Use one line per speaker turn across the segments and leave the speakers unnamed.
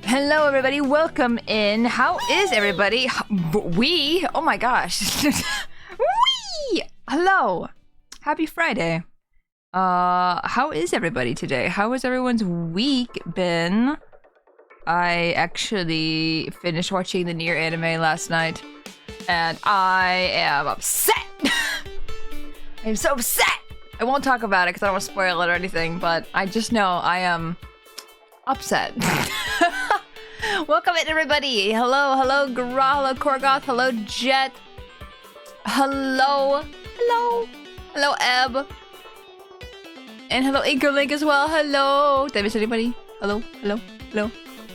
Hello, everybody. Welcome in. How is everybody? We? Oh my gosh. We! Hello. Happy Friday. How is everybody today? How has everyone's week been? I actually finished watching the Nier anime last night, and I am upset. I'm so upset. I won't talk about it because I don't want to spoil it or anything, but I just know I am upset. Welcome in, everybody. Hello, hello, Gra, hello, Korgoth, hello, Jet. Hello, Eb. And hello, Inkerlink as well. Hello. Did I miss anybody? Hello.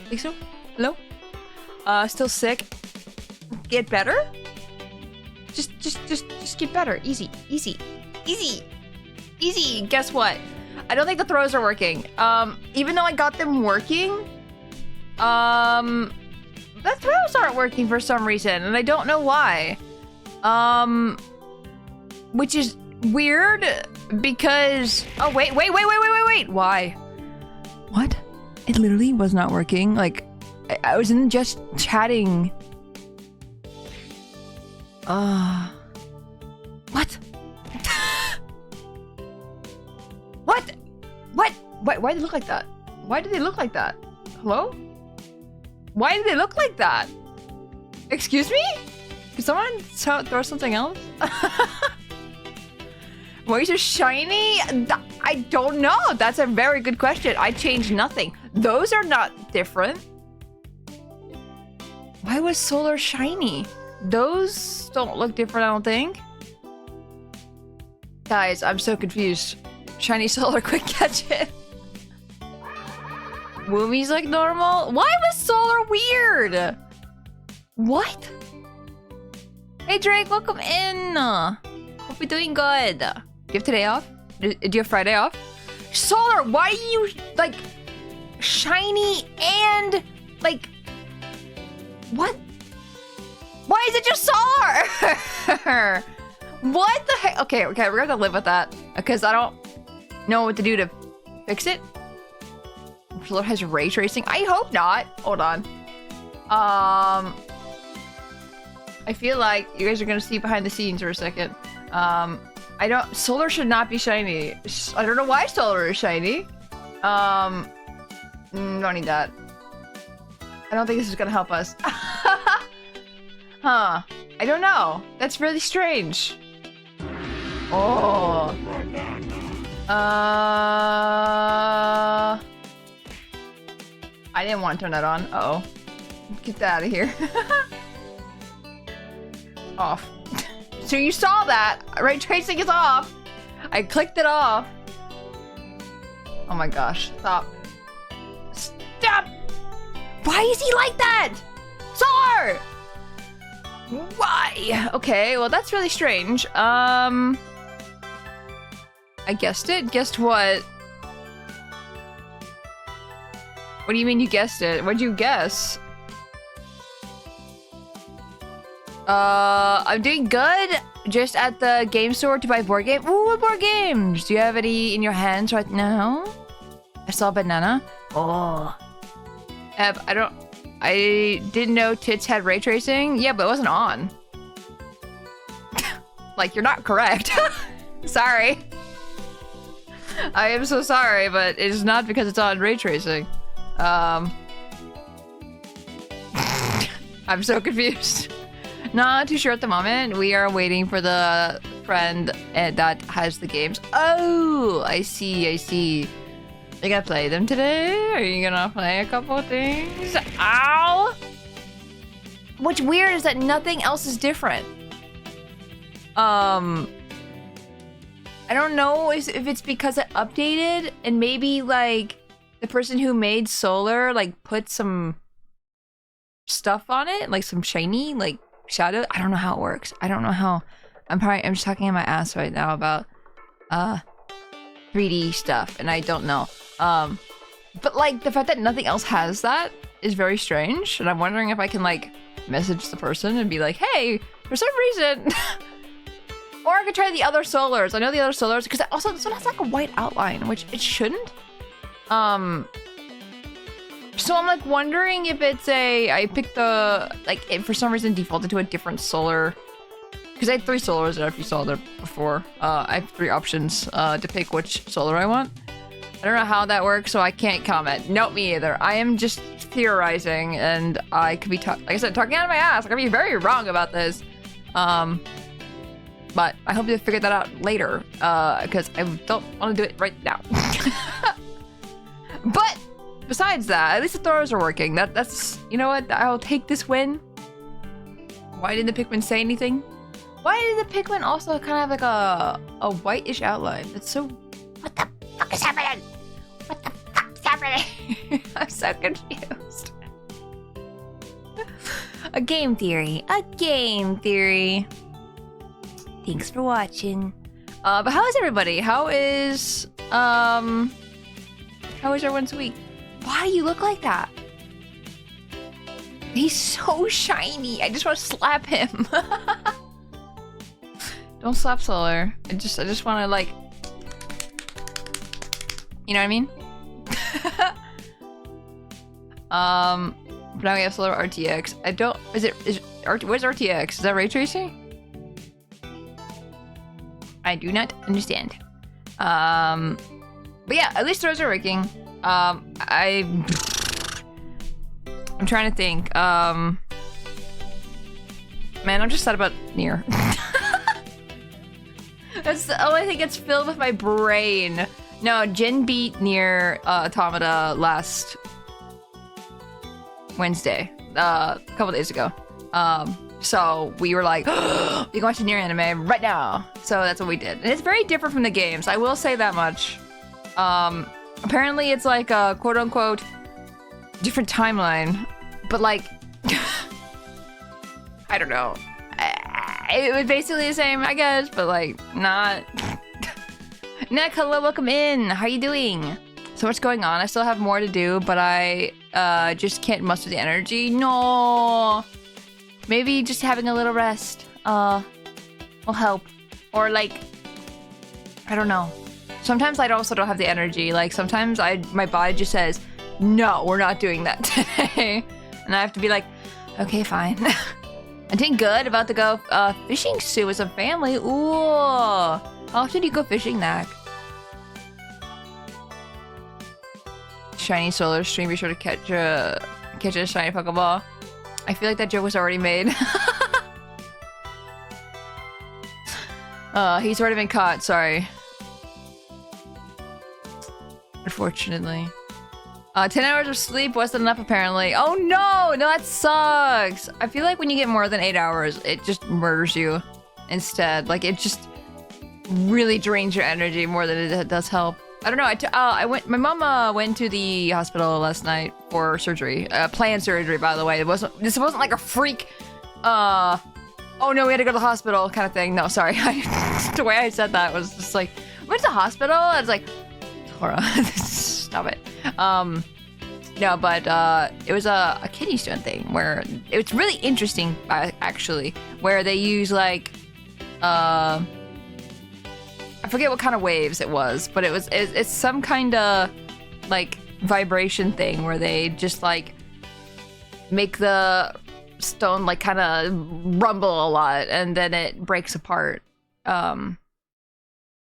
Think so? Hello? Still sick. Get better? Just get better. Easy. Guess what? I don't think the throws are working. Even though I got them working, the throws aren't working for some reason, and I don't know why. Which is weird because wait. Why? What? It literally was not working. Like I was in just chatting. What? What? Why do they look like that? Why do they look like that? Hello? Why do they look like that? Excuse me? Can someone throw something else? Why is it shiny? I don't know. That's a very good question. I changed nothing. Those are not different. Why was Solar shiny? Those don't look different, I don't think. Guys, I'm so confused. Shiny Solar, quick catch it. Woomy's like normal? Why was Solar weird? What? Hey Drake, welcome in. Hope you're doing good. Do you have today off? Do you have Friday off? Solar, why are you like shiny and like what? Why is it just Solar? What the heck? Okay, we're gonna have to live with that because I don't know what to do to fix it. Solar has ray tracing? I hope not. Hold on. I feel like you guys are gonna see behind the scenes for a second. Solar should not be shiny. I don't know why Solar is shiny. Don't need that. I don't think this is gonna help us. Huh. I don't know. That's really strange. Oh. I didn't want to turn that on. Uh-oh. Get that out of here. Off. So you saw that. Ray tracing is off. I clicked it off. Oh my gosh. Stop. Stop! Why is he like that? Solar! Why? Okay, well that's really strange. I guessed it. Guessed what? What do you mean you guessed it? What'd you guess? I'm doing good. Just at the game store to buy board game. Ooh, what board games? Do you have any in your hands right now? I saw a banana. Oh. I didn't know Tits had ray tracing. Yeah, but it wasn't on. Like, you're not correct. Sorry. I am so sorry, but it's not because it's on ray tracing. I'm so confused. Not too sure at the moment. We are waiting for the friend that has the games. Oh, I see. You gonna play them today? Are you gonna play a couple of things? Ow! What's weird is that nothing else is different. I don't know if it's because it updated and maybe like the person who made Solar like put some stuff on it, like some shiny like shadow. I don't know how it works. I don't know how. I'm just talking in my ass right now about 3D stuff and I don't know. But like the fact that nothing else has that is very strange, and I'm wondering if I can like message the person and be like, hey, for some reason. Or I could try the other Solars. I know the other Solars because also this one has like a white outline, which it shouldn't. So I'm like wondering if it's I picked the, like, it for some reason defaulted to a different solar. Because I had 3 solars there, if you saw that before. I have 3 options to pick which solar I want. I don't know how that works, so I can't comment. Nope, me either. I am just theorizing, and I could be, like I said, talking out of my ass. I could be very wrong about this. But I hope to figure that out later, because I don't want to do it right now. But besides that, at least the throwers are working. That's, you know what? I'll take this win. Why didn't the Pikmin say anything? Why did the Pikmin also kind of have like a whitish outline? That's so... What the fuck is happening? What the fuck is happening? I'm so confused. A game theory. A game theory. Thanks for watching. But how is everybody? How is everyone's week? Why do you look like that? He's so shiny. I just want to slap him. Don't slap Solar. I just want to, like, you know what I mean? But now we have Solar RTX. I don't. Where's RTX? Is that ray tracing? I do not understand. But yeah, at least throws are working. I'm trying to think. Man, I'm just sad about Nier. That's the only thing that's filled with my brain. No, Jin beat Nier Automata last Wednesday, a couple days ago. So we were like, oh, you can watch the Nier anime right now. So that's what we did. And it's very different from the games. I will say that much. Apparently it's like a quote unquote different timeline, but like, I don't know. It was basically the same, I guess, but like not. Nick, hello, welcome in. How you doing? So much going on. I still have more to do, but I just can't muster the energy. No. Maybe just having a little rest will help. Or like, I don't know. Sometimes I also don't have the energy. Like sometimes my body just says, no, we're not doing that today. And I have to be like, okay, fine. I'm doing good, about to go fishing soon with some family. Ooh. How often do you go fishing, Knack? Shiny Solar stream, be sure to catch a shiny Pokeball. I feel like that joke was already made. He's already been caught, sorry. Unfortunately. 10 hours of sleep wasn't enough apparently. Oh no! No, that sucks! I feel like when you get more than 8 hours, it just murders you instead. Like, it just really drains your energy more than it does help. I don't know, my mom went to the hospital last night for surgery. Planned surgery, by the way. This wasn't like a freak, oh no, we had to go to the hospital kind of thing. No, sorry. The way I said that was just like, went to the hospital? I was like, Tora, stop it. No, but it was a kidney stone thing where it's really interesting, actually, where they use like I forget what kind of waves it was, but it's some kind of like vibration thing where they just like make the stone like kind of rumble a lot and then it breaks apart. And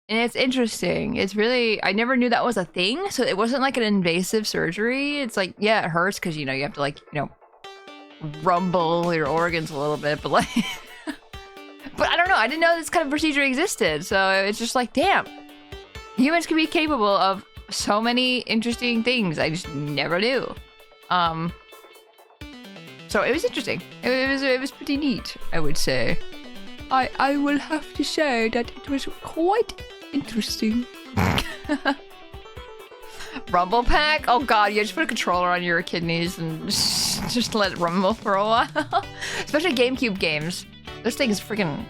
it's interesting. It's really, I never knew that was a thing. So it wasn't like an invasive surgery. It's like, yeah, it hurts because, you know, you have to like, you know, rumble your organs a little bit, but like, but I don't know. I didn't know this kind of procedure existed. So it's just like, damn, humans can be capable of so many interesting things. I just never knew. So it was interesting. It was pretty neat, I would say. I will have to say that it was quite interesting. Rumble pack? Oh god, yeah, just put a controller on your kidneys and just let it rumble for a while. Especially GameCube games. Those things freaking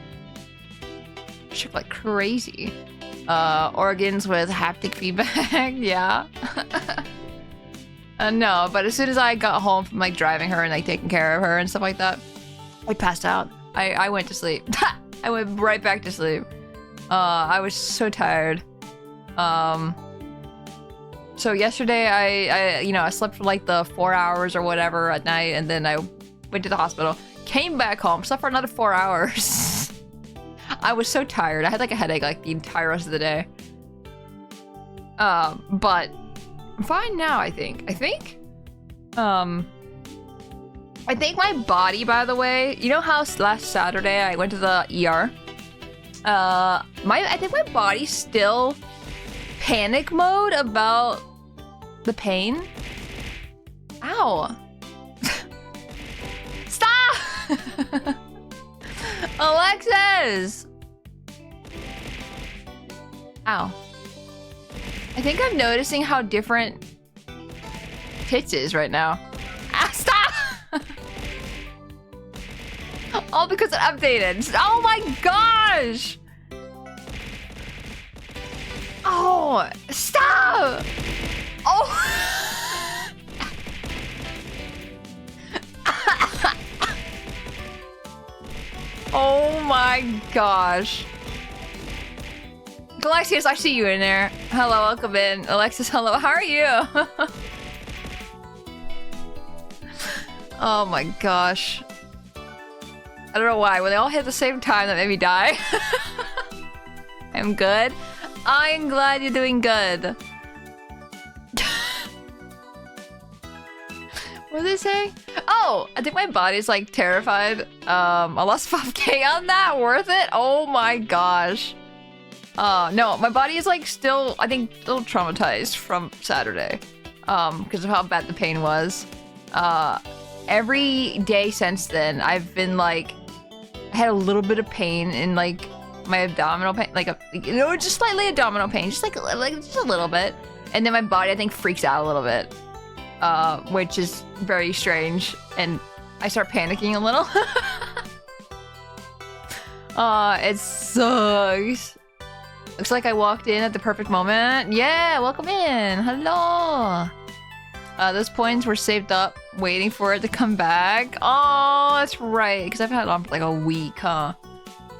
shook like crazy. Organs with haptic feedback, yeah. No, but as soon as I got home from like driving her and like taking care of her and stuff like that, I passed out. I went to sleep. I went right back to sleep. I was so tired. So yesterday I slept for like the 4 hours or whatever at night, and then I went to the hospital, came back home, slept for another 4 hours. I was so tired. I had like a headache like the entire rest of the day. But I'm fine now, I think. I think my body, by the way, you know how last Saturday I went to the ER? I think my body's still panic mode about the pain. Ow. Stop! Alexis! Ow. I think I'm noticing how different Tits is right now. Ah, stop! All because it updated. Oh my gosh! Oh, stop! Oh! Oh my gosh. Alexius, I see you in there. Hello, welcome in. Alexis, hello, how are you? Oh my gosh. I don't know why. When they all hit at the same time, that made me die. I'm good. I'm glad you're doing good. What did they say? Oh, I think my body's like terrified. I lost 5K on that. Worth it? Oh my gosh. No, my body is like still, I think, a little traumatized from Saturday. Because of how bad the pain was. Every day since then, I've been like, I had a little bit of pain in like my abdominal pain, like just slightly abdominal pain, just like just a little bit, and then my body I think freaks out a little bit, which is very strange, and I start panicking a little. It sucks. Looks like I walked in at the perfect moment. Yeah, welcome in. Hello. Those points were saved up, waiting for it to come back. Oh, that's right, because I've had it on for like a week, huh?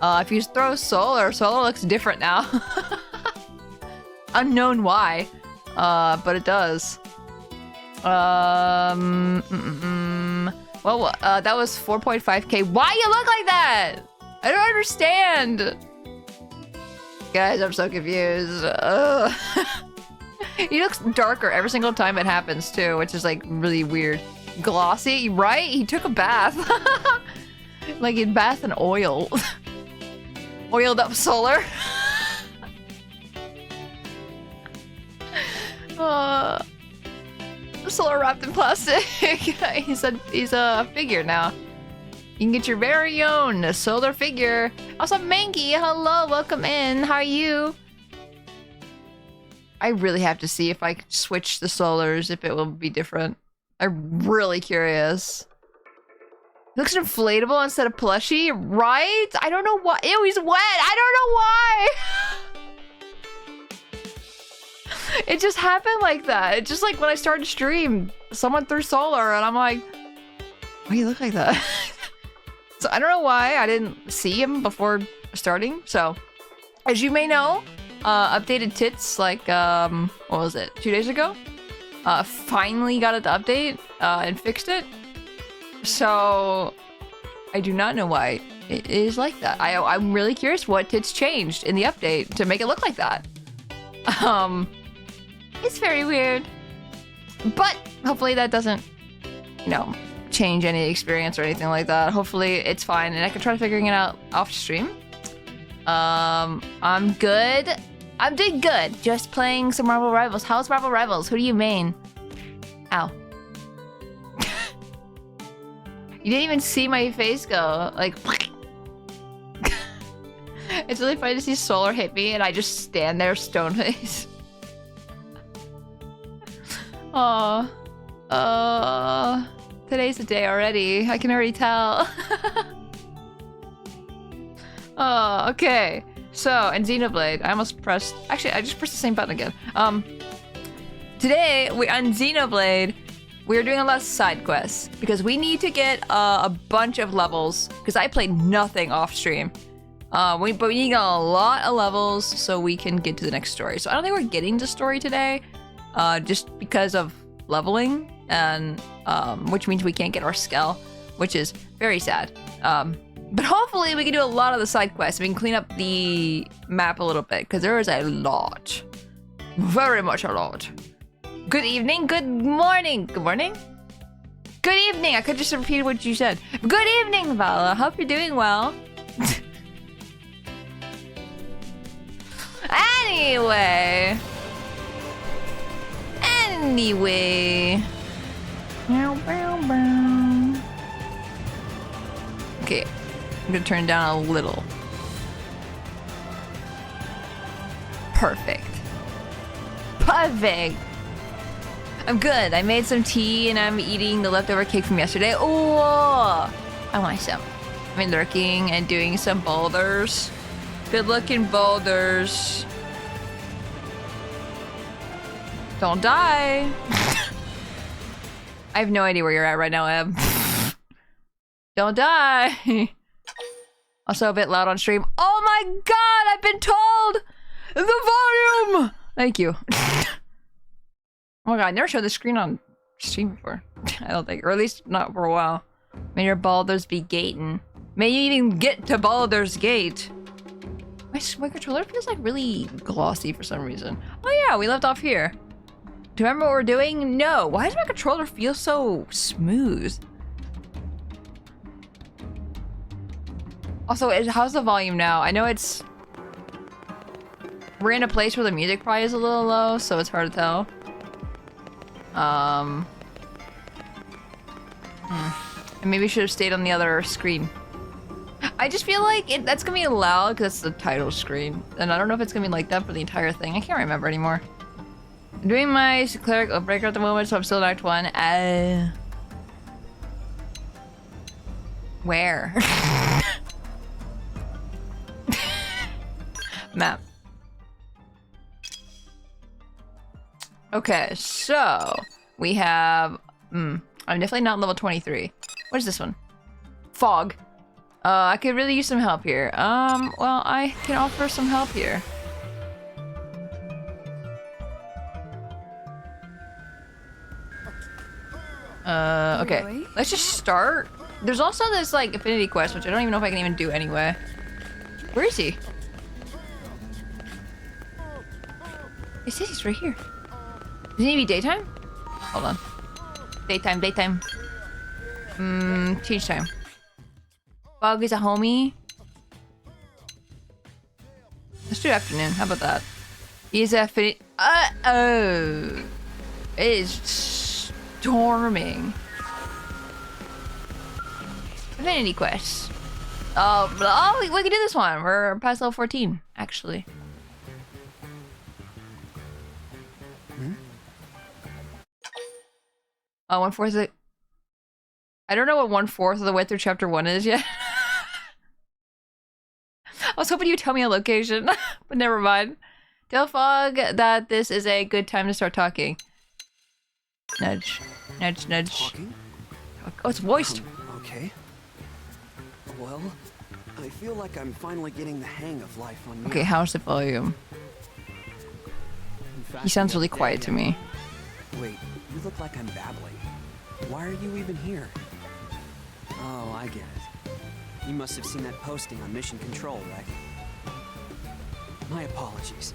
If you throw solar looks different now. Unknown why, but it does. Well, that was 4.5K. Why you look like that? I don't understand. Guys, I'm so confused. He looks darker every single time it happens too, which is like really weird. Glossy, right? He took a bath. Like he'd bath in oil. Oiled up solar. Solar wrapped in plastic. He's a figure now. You can get your very own solar figure. Also, Manky, hello, welcome in. How are you? I really have to see if I could switch the solars, if it will be different. I'm really curious. It looks inflatable instead of plushy, right? I don't know why. Ew, he's wet. I don't know why. It just happened like that. It just like when I started to stream, someone threw solar and I'm like, why do you look like that? So I don't know why I didn't see him before starting. So as you may know, updated Tits like, what was it? 2 days ago? Finally got it to update, and fixed it. So I do not know why it is like that. I'm really curious what Tits changed in the update to make it look like that. It's very weird, but hopefully that doesn't, you know, change any experience or anything like that. Hopefully it's fine and I can try figuring it out off stream. I'm good. I'm doing good. Just playing some Marvel Rivals. How's Marvel Rivals? Who do you main? Ow. You didn't even see my face go. Like, it's really funny to see Solar hit me and I just stand there stone face. Today's the day already. I can already tell. Oh, okay. So, and Xenoblade, I almost pressed... Actually, I just pressed the same button again. Today, on Xenoblade, we're doing a lot of side quests. Because we need to get a bunch of levels. Because I played nothing off stream. But we need to get a lot of levels so we can get to the next story. So I don't think we're getting to story today. just because of leveling, and which means we can't get our skull, which is very sad. But hopefully we can do a lot of the side quests. We can clean up the map a little bit, because there is a lot. Very much a lot. Good evening, good morning. Good morning? Good evening. I could just repeat what you said. Good evening, Vala. Hope you're doing well. Anyway. Okay, I'm gonna turn it down a little. Perfect. Perfect. I'm good. I made some tea and I'm eating the leftover cake from yesterday. Oh, I want some. I've been lurking and doing some boulders. Good looking boulders. Don't die. I have no idea where you're at right now, Eb. Don't die. Also a bit loud on stream. Oh my god, I've been told the volume. Thank you. Oh my god, I never showed the screen on stream before. I don't think, or at least not for a while. May your Baldur's be gating. May you even get to Baldur's Gate. My controller feels like really glossy for some reason. Oh yeah, we left off here. Do you remember what we're doing? No. Why does my controller feel so smooth? Also, how's the volume now? I know it's... We're in a place where the music probably is a little low, so it's hard to tell. I maybe should have stayed on the other screen. I just feel like that's gonna be loud because it's the title screen. And I don't know if it's gonna be like that for the entire thing. I can't remember anymore. I'm doing my cleric breaker at the moment, so I'm still in Act 1. Where? Map. Okay, so we have I'm definitely not level 23. What is this one? Fog. I could really use some help here. Well, I can offer some help here. Okay. Let's just start. There's also this, like, affinity quest, which I don't even know if I can even do anyway. Where is he? It says he's right here. Does it need to be daytime? Hold on. Daytime, daytime. Change time. Fog is a homie. Let's do afternoon. How about that? He's a affinity. Oh. It is storming. Affinity quest. Oh, we can do this one. We're past level 14, actually. Oh, 1/4 of it. I don't know what 1/4 of the way through chapter 1 is yet. I was hoping you'd tell me a location, but never mind. Tell Fog that this is a good time to start talking. Nudge. Nudge, nudge.
Talking?
Oh, it's voiced.
Okay. Well, I feel like I'm finally getting the hang of life on Mir.
Okay, how's the volume? He sounds really quiet to me.
Wait, you look like I'm babbling. Why are you even here? Oh, I get it. You must have seen that posting on Mission Control, right? My apologies.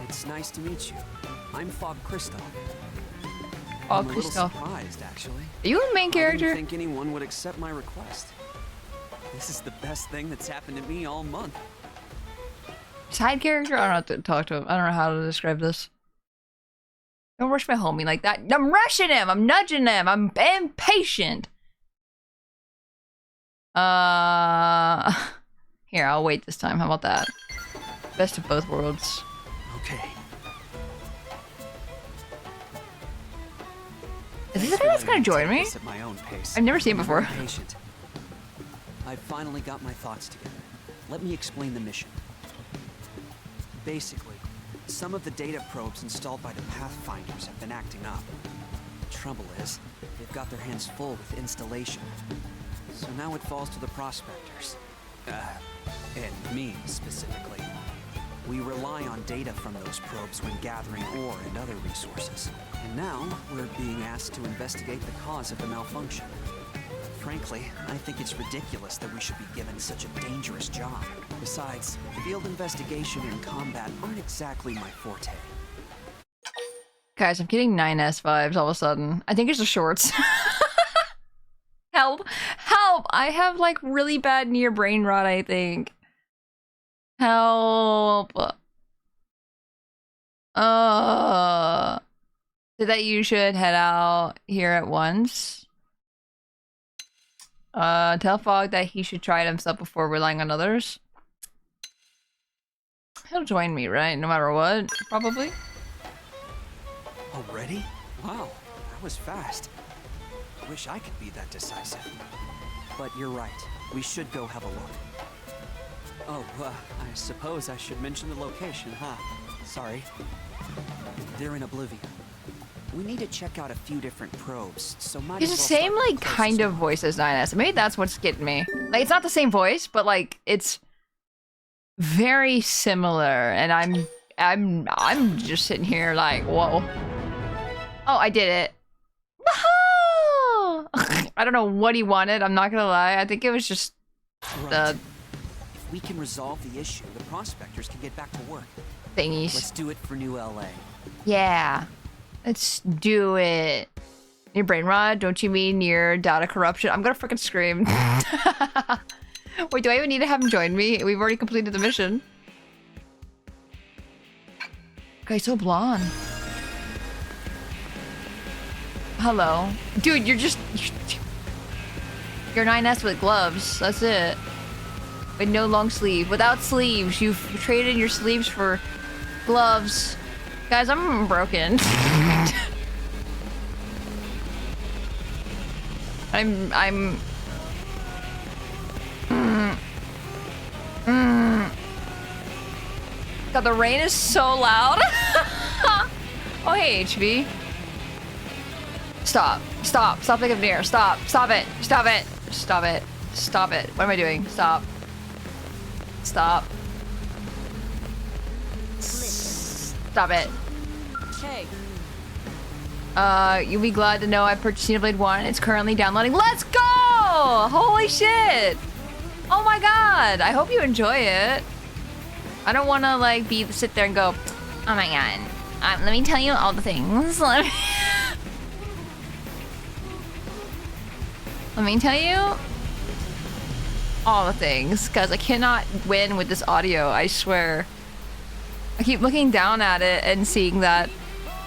It's nice to meet you. I'm Fog Crystal.
Oh,
I'm a little
Crystal.
surprised, actually.
Are you a main
I
character?
didn't think anyone would accept my request. This is the best thing that's happened to me all month.
Side character? I don't know how to talk to him. I don't know how to describe this. Don't rush my homie like that. I'm rushing him! I'm nudging him! I'm impatient! Here, I'll wait this time. How about that? Best of both worlds.
Okay.
Is this the guy that's gonna join me?
At my own pace.
I've never seen him before.
I'm patient. I've finally got my thoughts together. Let me explain the mission. Basically, some of the data probes installed by the Pathfinders have been acting up. The trouble is, they've got their hands full with installation. So now it falls to the prospectors. And me, specifically. We rely on data from those probes when gathering ore and other resources. And now, we're being asked to investigate the cause of the malfunction. Frankly, I think it's ridiculous that we should be given such a dangerous job. Besides, field investigation and combat aren't exactly my forte.
Guys, I'm getting 9S vibes all of a sudden. I think it's the shorts. Help! Help! I have like really bad near brain rot, I think. Help! So that you should head out here at once. Tell Fogg that he should try it himself before relying on others. He'll join me, right? No matter what, probably.
Already? Wow, that was fast. Wish I could be that decisive. But you're right. We should go have a look. Oh, I suppose I should mention the location, huh? Sorry. They're in Oblivion. We need to check out a few different probes, so might
It's
as
the
well
same,
start
like,
with the
kind of voice as 9S. Maybe that's what's getting me. Like, it's not the same voice, but, like, it's very similar. And I'm just sitting here like, whoa. Oh, I did it. I don't know what he wanted, I'm not gonna lie. I think it was just
Right. If we can resolve the issue, the prospectors can get back to work.
thingies.
Let's do it for New LA.
Yeah. Let's do it. Your brain rot? Don't you mean your data corruption? I'm gonna freaking scream. Wait, do I even need to have him join me? We've already completed the mission. Guy's so blonde. Hello. Dude, you're 9S with gloves. That's it. With no long sleeve. Without sleeves. You've traded your sleeves for gloves. Guys, I'm broken. God, the rain is so loud. Oh, hey, HV. Stop. Stop. Stop thinking near. Stop. Stop it. Stop it. Stop it. Stop it. What am I doing? Stop. Stop. Stop it.
Hey.
You'll be glad to know I purchased Xenoblade 1. It's currently downloading. Let's go! Holy shit! Oh my god! I hope you enjoy it. I don't want to like sit there and go, oh my god. Let me tell you all the things. Let me tell you all the things, because I cannot win with this audio, I swear. I keep looking down at it and seeing that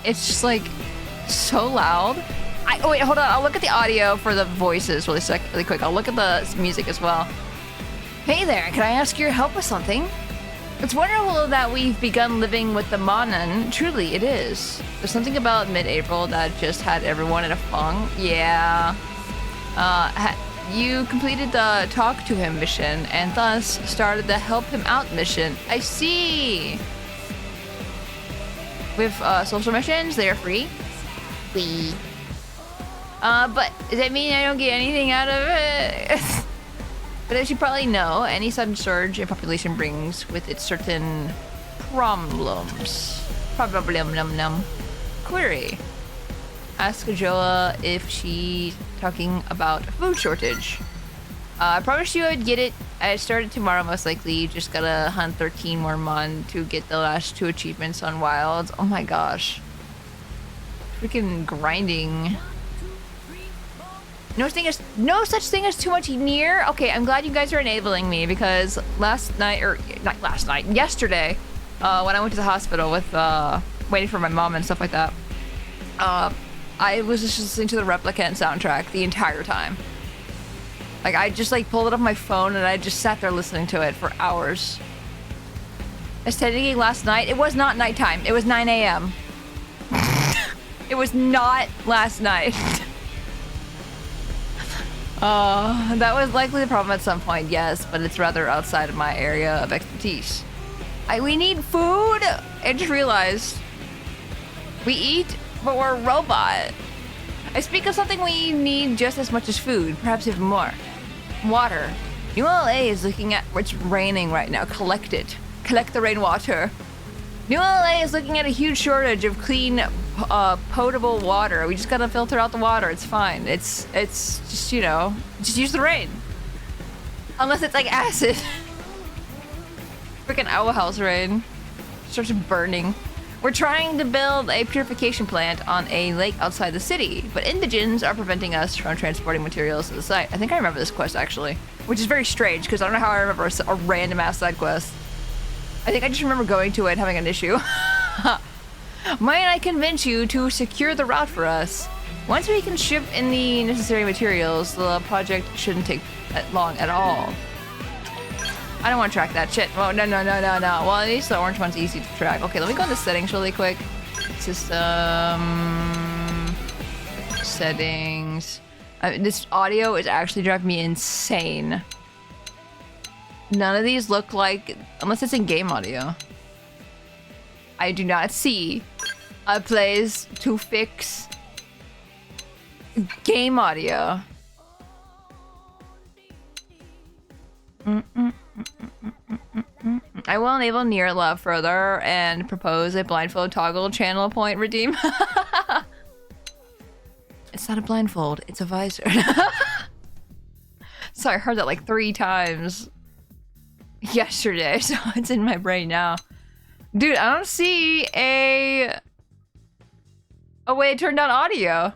it's just like so loud. Oh wait, hold on. I'll look at the audio for the voices really quick. I'll look at the music as well. Hey there, can I ask your help with something? It's wonderful that we've begun living with the Monon. Truly, it is. There's something about mid-April that just had everyone in a funk. Yeah. You completed the talk to him mission and thus started the help him out mission. I see. With social missions, they are free. Free. But does that mean I don't get anything out of it? But as you probably know, any sudden surge in population brings with it certain problems. Query. Ask Joa if she's talking about a food shortage. I promised you I'd get it. I started tomorrow most likely. Just gotta hunt 13 more mon to get the last 2 achievements on Wilds. Oh my gosh. Freaking grinding. No such thing as too much near. Okay, I'm glad you guys are enabling me because yesterday, when I went to the hospital with waiting for my mom and stuff like that, I was just listening to the Replicant soundtrack the entire time. Like I just like pulled it off my phone and I just sat there listening to it for hours. Aesthetically last night, it was not nighttime. It was 9 a.m. It was not last night. That was likely the problem at some point, yes, but it's rather outside of my area of expertise. We need food! I just realized. We eat, but we're a robot. I speak of something we need just as much as food, perhaps even more. Water. ULA is looking at what's raining right now. Collect it. collect the rainwater. New LA is looking at a huge shortage of clean, potable water. We just gotta filter out the water. It's fine. It's just, you know, just use the rain. Unless it's like acid. Freaking owl house rain. Starts burning. We're trying to build a purification plant on a lake outside the city, but indigents are preventing us from transporting materials to the site. I think I remember this quest actually, which is very strange because I don't know how I remember a random ass side quest. I think I just remember going to it and having an issue. Might I convince you to secure the route for us? Once we can ship in the necessary materials, the project shouldn't take that long at all. I don't want to track that shit. Oh, no. Well, at least the orange one's easy to track. Okay, let me go into settings really quick. System... Settings... this audio is actually driving me insane. None of these look like... Unless it's in game audio. I do not see a place to fix game audio. I will enable near love further and propose a blindfold toggle channel point redeem. It's not a blindfold, it's a visor. So I heard that like 3 times yesterday, so it's in my brain now. Dude, I don't see a way to turn down audio.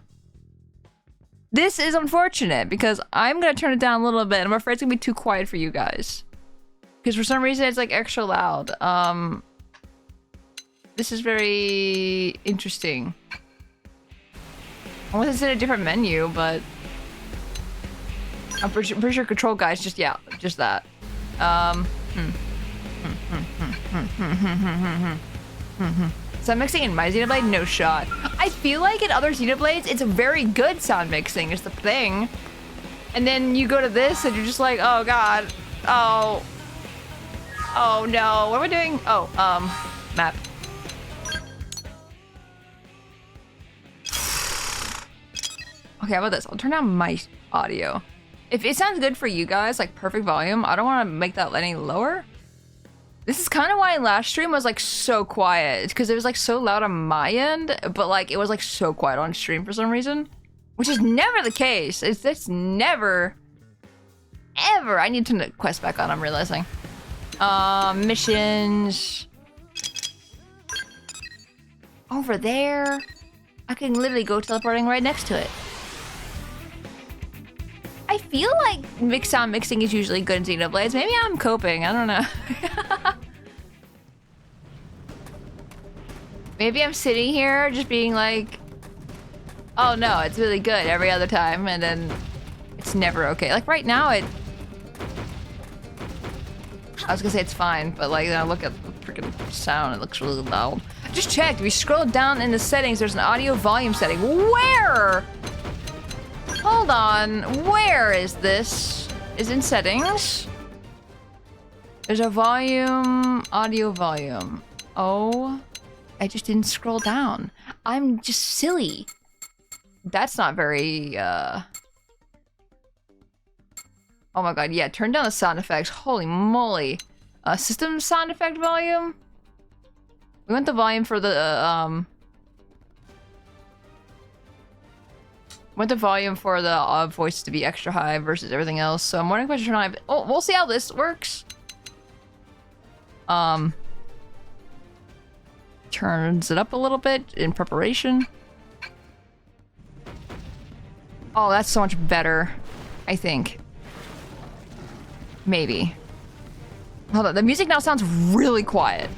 This is unfortunate because I'm gonna turn it down a little bit. I'm afraid it's gonna be too quiet for you guys. Because for some reason it's like extra loud. This is very interesting. Unless it's in a different menu, but I'm pretty sure control guys just that. So I'm mixing in my Xenoblade, no shot. I feel like in other Xenoblades, it's a very good sound mixing is the thing. And then you go to this and you're just like, oh god, oh no, what am I doing? Oh, map. Okay, how about this? I'll turn down my audio. If it sounds good for you guys, like perfect volume, I don't want to make that any lower. This is kind of why last stream was like so quiet, because it was like so loud on my end, but like it was like so quiet on stream for some reason, which is never the case. It's never, ever. I need to quest back on, I'm realizing. Missions. Over there. I can literally go teleporting right next to it. I feel like sound mixing is usually good in Xenoblades. Maybe I'm coping, I don't know. Maybe I'm sitting here just being like, oh no, it's really good every other time, and then it's never okay. Like right now, I was gonna say it's fine, but like, then I look at the freaking sound, it looks really loud. I just checked, if you scroll down in the settings, there's an audio volume setting. Where? Hold on, where is this? Is in settings? There's a volume, audio volume. Oh, I just didn't scroll down. I'm just silly. That's not very, oh my god, yeah, turn down the sound effects. Holy moly. System sound effect volume? We want the volume for the, want the volume for the voice to be extra high versus everything else. So I'm wondering if I should turn on. Oh, we'll see how this works. Turns it up a little bit in preparation. Oh, that's so much better, I think. Maybe. Hold on, the music now sounds really quiet.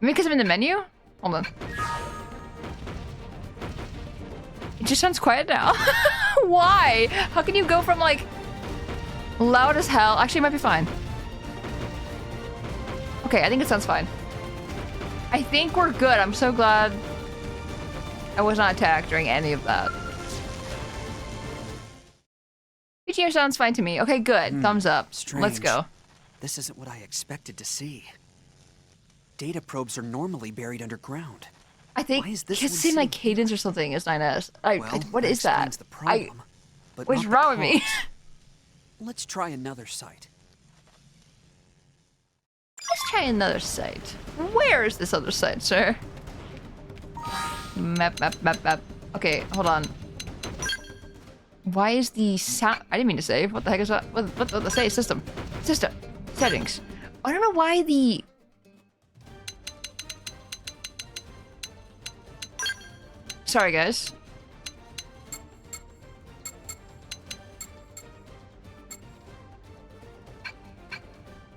Maybe because I'm in the menu? Hold on. It just sounds quiet now. Why? How can you go from like loud as hell? Actually, it might be fine. Okay, I think it sounds fine. I think we're good. I'm so glad I was not attacked during any of that. PTR sounds fine to me. Okay, good. Thumbs up.
Strange.
Let's go.
This isn't what I expected to see. Data probes are normally buried underground.
I think it seemed like Cadence or something is 9S. What is that?
The problem,
what's wrong with me?
Let's try another site.
Let's try another site. Where is this other site, sir? Map. Okay, hold on. Why is the sound? I didn't mean to save. What the heck is that? What the say? System. Settings. I don't know why the... Sorry, guys.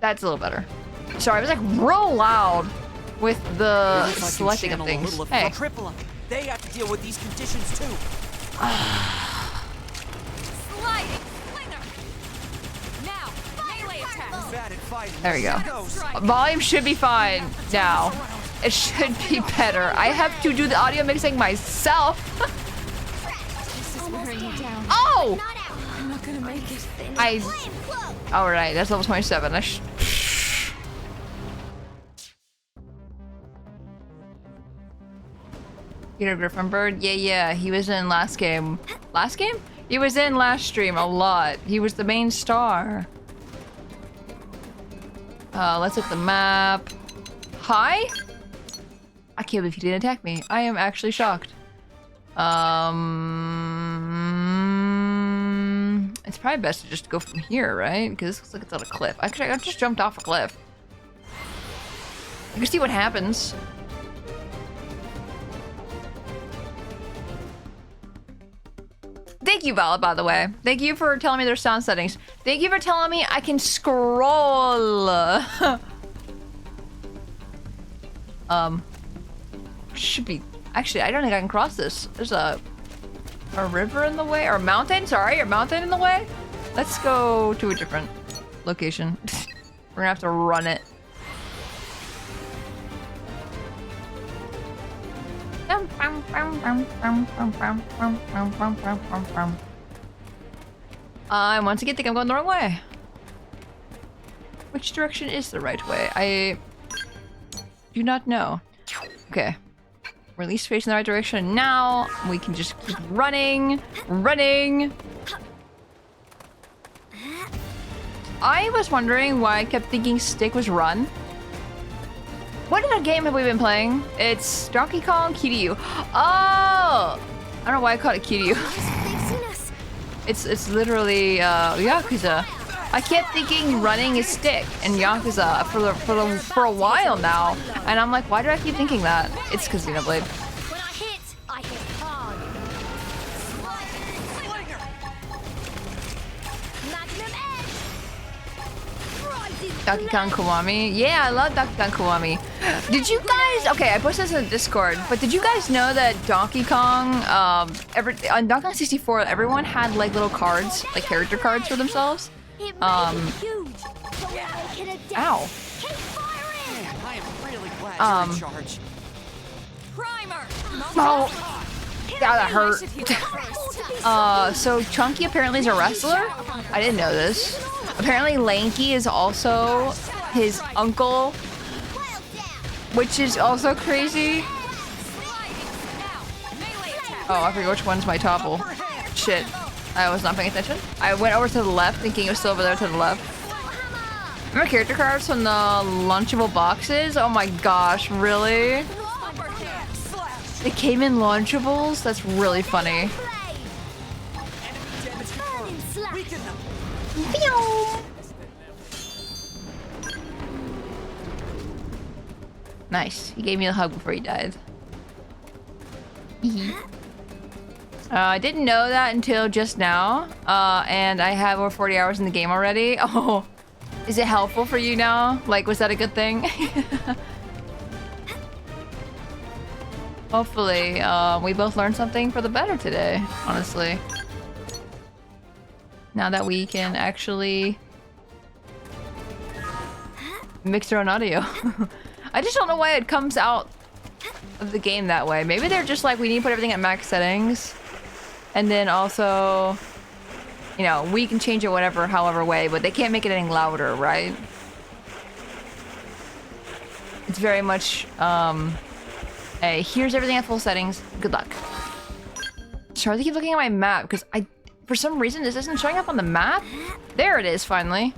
That's a little better. Sorry, I was like real loud with the selecting of things. Hey.
They have to deal with these conditions too.
Sliding slinger. Now, melee attack.
There we go. Volume should be fine now. It should be better. I have to do the audio mixing myself.
This is wearing you down.
Oh!
I'm not gonna make it.
Alright, that's level 27. Peter Griffin Bird? Yeah, he was in last game. Last game? He was in last stream a lot. He was the main star. Let's hit the map. Hi? I can't believe he didn't attack me. I am actually shocked. It's probably best to just go from here, right? Because this looks like it's on a cliff. Actually, I just jumped off a cliff. You can see what happens. Thank you, Vala, by the way. Thank you for telling me there's sound settings. Thank you for telling me I can scroll. Should be... Actually, I don't think I can cross this. There's a river in the way? Or a mountain? Sorry, a mountain in the way? Let's go to a different location. We're gonna have to run it. I once again think I'm going the wrong way. Which direction is the right way? I do not know. Okay. We're at least facing the right direction now. We can just keep running. I was wondering why I kept thinking stick was run. What other game have we been playing? It's Donkey Kong Kiryu. Oh! I don't know why I called it Kiryu. It's literally Yakuza. I kept thinking running is stick in Yakuza for a while now, and I'm like, why do I keep thinking that? It's because Xenoblade.
When I hit hard. Magnum edge.
Donkey Kong Kiwami. Yeah, I love Donkey Kong Kiwami. Did you guys... Okay, I posted this in the Discord, but did you guys know that Donkey Kong, on Donkey Kong 64, everyone had like little cards, like character cards for themselves? Ow.
I am really glad you're in charge.
Primer.
Oh, yeah, that hurt. So Chunky apparently is a wrestler? I didn't know this. Apparently Lanky is also his uncle, which is also crazy. Oh, I forget which one's my topple. Shit. I was not paying attention. I went over to the left thinking it was still over there to the left. Remember character cards from the Lunchable boxes? Oh my gosh, really? It came in Lunchables? That's really funny. Nice. He gave me a hug before he died. I didn't know that until just now, and I have over 40 hours in the game already. Oh, is it helpful for you now? Like, was that a good thing? Hopefully, we both learned something for the better today, honestly. Now that we can actually mix our own audio. I just don't know why it comes out of the game that way. Maybe they're just like, we need to put everything at max settings. And then also, you know, we can change it whatever, however way, but they can't make it any louder, right? It's very much, hey, here's everything at full settings. Good luck. Sorry to keep looking at my map, because for some reason, this isn't showing up on the map. There it is, finally.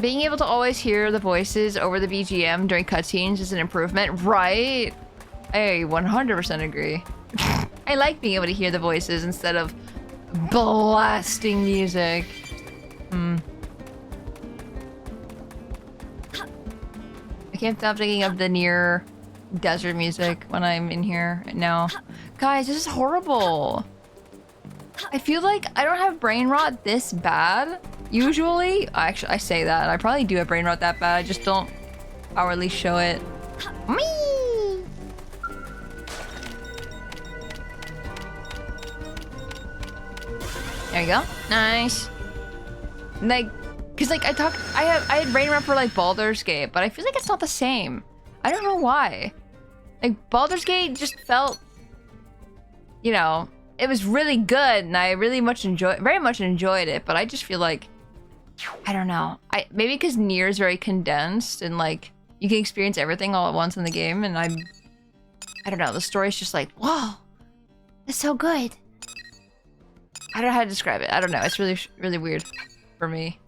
Being able to always hear the voices over the BGM during cutscenes is an improvement, right? I 100% agree. I like being able to hear the voices instead of blasting music. I can't stop thinking of the near desert music when I'm in here now. Guys, this is horrible. I feel like I don't have brain rot this bad. Usually, actually, I say that. I probably do have brain rot that bad. I just don't outwardly show it. Me. There you go. Nice. Like, cause like I had brain rot for like Baldur's Gate, but I feel like it's not the same. I don't know why. Like Baldur's Gate just felt, you know, it was really good, and I very much enjoyed it. But I just feel like, I don't know. Maybe because Nier is very condensed and like you can experience everything all at once in the game, and I don't know. The story's just like, whoa, it's so good. I don't know how to describe it. I don't know. It's really, really weird for me.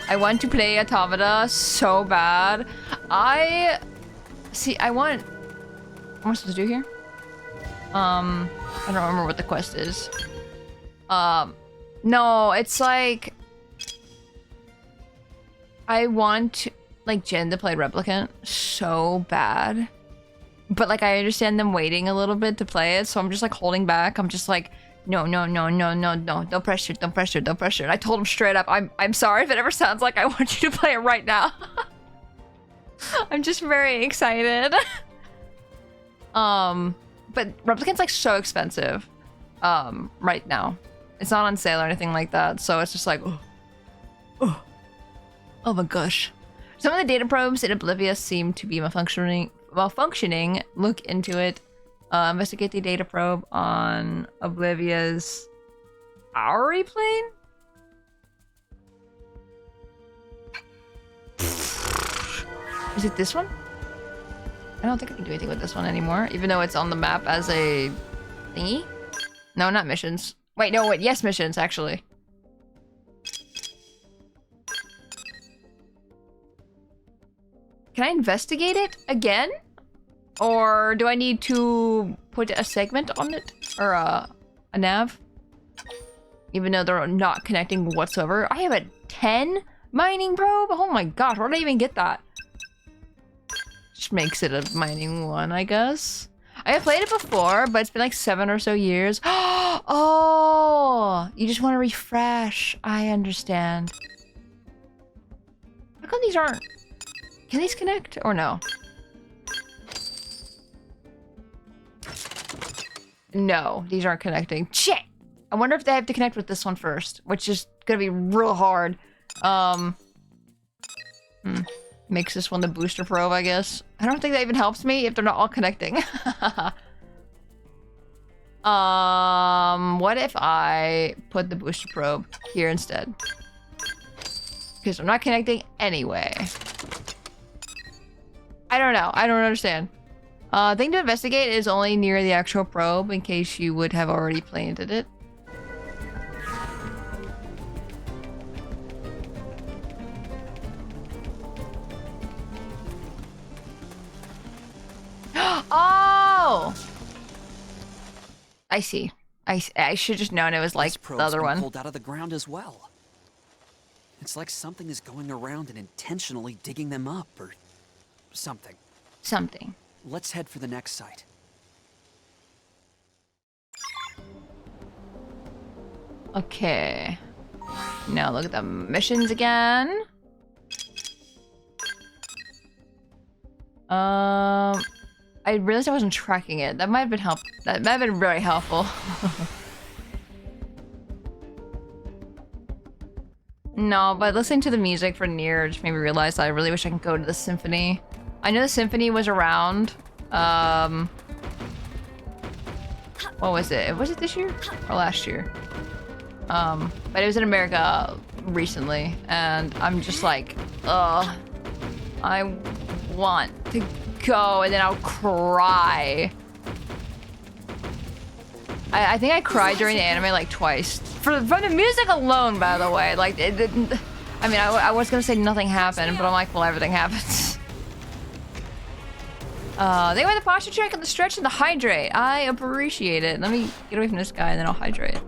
I want to play Automata so bad. What am I supposed to do here? I don't remember what the quest is. No, it's like I want like Jen to play Replicant so bad. But like I understand them waiting a little bit to play it, so I'm just like holding back. I'm just like, no, don't pressure. And I told him straight up, I'm sorry if it ever sounds like I want you to play it right now. I'm just very excited. But Replicant's like so expensive right now. It's not on sale or anything like that, so it's just like, oh my gosh. Some of the data probes in Oblivious seem to be malfunctioning. Look into it. Investigate the data probe on Oblivious Auri plane? Is it this one? I don't think I can do anything with this one anymore, even though it's on the map as a thingy. No, not missions. Wait, yes, missions, actually. Can I investigate it again? Or do I need to put a segment on it? Or a nav? Even though they're not connecting whatsoever. I have a 10 mining probe? Oh my gosh, where did I even get that? Just makes it a mining one, I guess. I have played it before, but it's been like 7 or so years. Oh, you just want to refresh. I understand. How come these aren't... Can these connect or no? No, these aren't connecting. Shit! I wonder if they have to connect with this one first, which is gonna be real hard. Makes this one the booster probe, I guess. I don't think that even helps me if they're not all connecting. What if I put the booster probe here instead? Because they're not connecting anyway. I don't know. I don't understand. Thing to investigate is only near the actual probe, in case you would have already planted it. Oh! I see. I should just known it was like the other one.
Pulled out of the ground as well. It's like something is going around and intentionally digging them up, or something.
Something.
Let's head for the next site.
Okay. Now look at the missions again. I realized I wasn't tracking it. That might have been That might have been very helpful. No, but listening to the music for Nier just made me realize that I really wish I could go to the symphony. I know the symphony was around. What was it? Was it this year or last year? But it was in America recently, and I'm just like, I want to go, and then I'll cry. I think I cried during the anime like twice. From the music alone, by the way. Like, I mean, I was gonna say nothing happened, but I'm like, well, everything happens. They went the posture check and the stretch and the hydrate. I appreciate it. Let me get away from this guy and then I'll hydrate.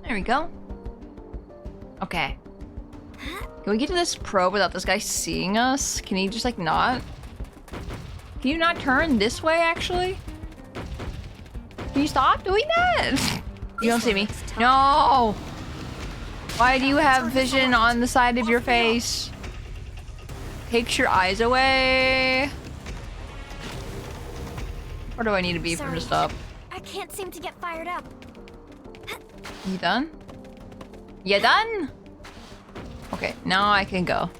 There we go. Okay. Can we get to this probe without this guy seeing us? Can he just like not? Can you not turn this way actually? Can you stop doing that? You don't see me. No! Why do you have vision on the side of your face? Takes your eyes away. Where do I need to be for him to stop?
I can't seem to get fired up.
You done? You done? Okay, now I can go.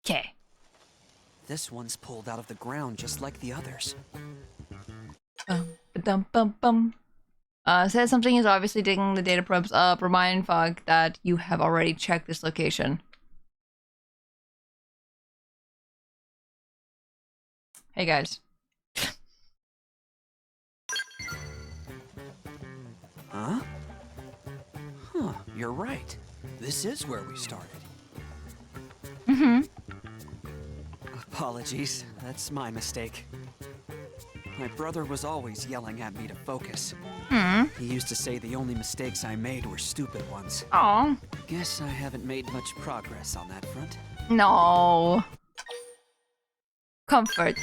Okay.
This one's pulled out of the ground just like the others.
Says something is obviously digging the data probes up. Remind Fog that you have already checked this location. Hey guys.
Huh? Huh, you're right. This is where we started.
Mm-hmm.
Apologies, that's my mistake. My brother was always yelling at me to focus. He used to say the only mistakes I made were stupid ones.
Aw.
Guess I haven't made much progress on that front.
No. Comfort.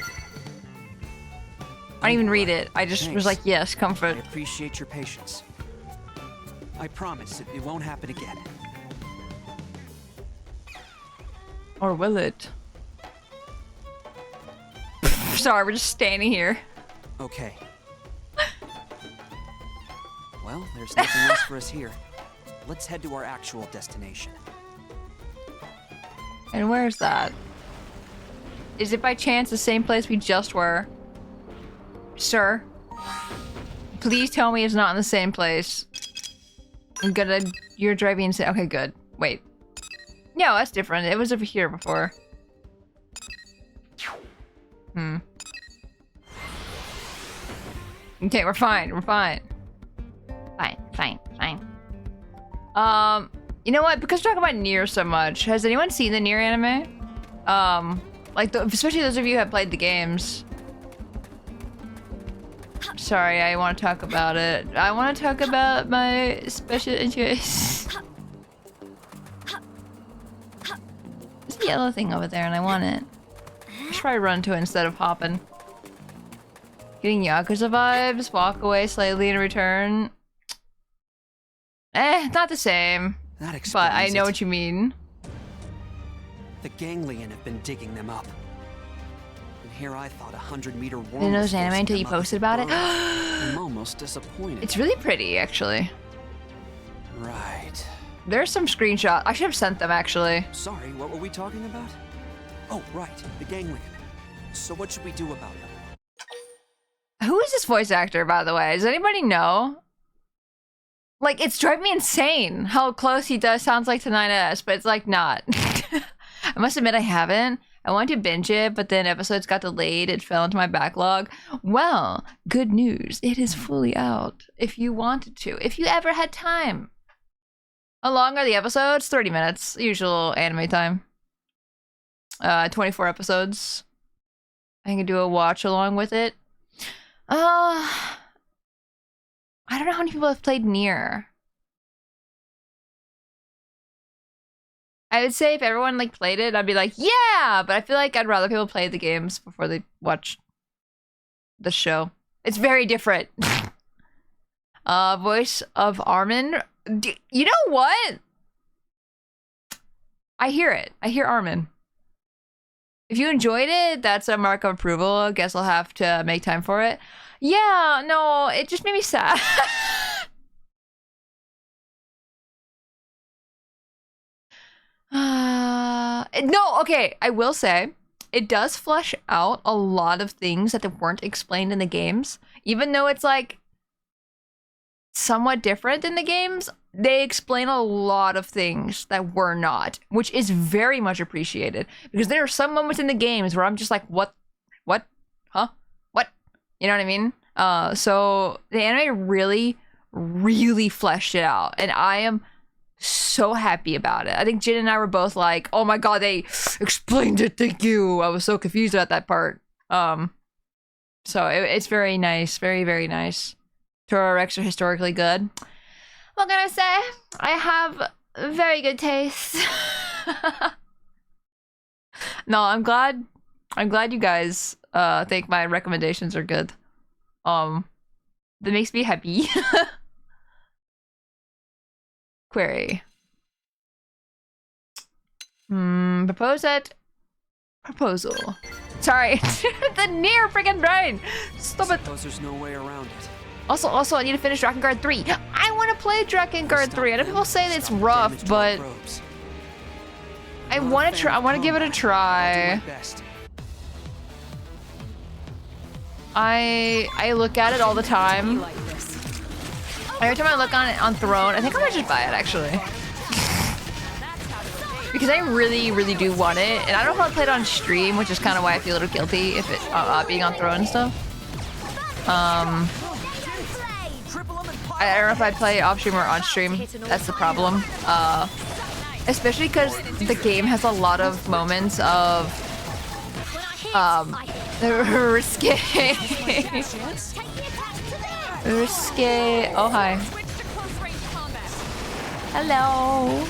I didn't even read it. I just was like, yes,
I
comfort.
appreciate your patience. I promise it won't happen again.
Or will it? Sorry, we're just standing here.
Okay. Well, there's nothing else for us here. Let's head to our actual destination.
And where's that? Is it by chance the same place we just were? Sir? Please tell me it's not in the same place. You're driving insane. Okay, good. Wait. No, that's different. It was over here before. Okay, we're fine. We're fine. Fine. You know what? Because we're talking about Nier so much, has anyone seen the Nier anime? Like, especially those of you who have played the games. Sorry, I want to talk about it. I want to talk about my special interest. There's a yellow thing over there and I want it. I should probably run to it instead of hopping. Getting Yakuza vibes, walk away slightly and return. Not the same.
That explains
But I know
it.
what you mean.
The ganglion have been digging them up. And here I thought 100-meter worm.
Didn't know this anime until you posted about it.
I'm almost disappointed.
It's really pretty, actually.
Right.
There's some screenshots. I should have sent them, actually.
Sorry, what were we talking about? Oh, right, the ganglion. So what should we do about it?
Who is this voice actor, by the way? Does anybody know? Like, it's driving me insane how close he does sounds like to 9S, but it's like not. I must admit I haven't. I wanted to binge it, but then episodes got delayed. It fell into my backlog. Well, good news. It is fully out if you wanted to. If you ever had time. How long are the episodes? 30 minutes. Usual anime time. 24 episodes. I can do a watch along with it. I don't know how many people have played Nier. I would say if everyone like played it, I'd be like, yeah, but I feel like I'd rather people play the games before they watch the show. It's very different. Voice of Armin. You know what? I hear it. I hear Armin. If you enjoyed it, that's a mark of approval. I guess I'll have to make time for it. Yeah, no, it just made me sad. No, okay, I will say, it does flesh out a lot of things that weren't explained in the games. Even though it's like somewhat different in the games, they explain a lot of things that were not, which is very much appreciated. Because there are some moments in the games where I'm just like, what? huh? What? You know what I mean? So the anime really, really fleshed it out, and I am so happy about it. I think Jin and I were both like, oh my god, they explained it, thank you. I was so confused about that part. So it's very nice, very, very nice. Tora Rex are historically good. What can I say? I have very good taste. No, I'm glad you guys think my recommendations are good. That makes me happy. Query. Proposal. Sorry. The near freaking brain. Stop it.
Suppose there's no way around it.
Also, I need to finish Drakengard 3. I want to play Drakengard 3. I know people say that it's rough, but I want to try. I want to give it a try. I look at it all the time. Every time I look on it on Throne, I think I might just buy it actually. Because I really, really do want it, and I don't know if I'll play it on stream, which is kind of why I feel a little guilty if it being on Throne and stuff. I don't know if I'd play off stream or on stream. That's the problem. Especially because the game has a lot of moments of risque. Risque. Oh hi. Hello.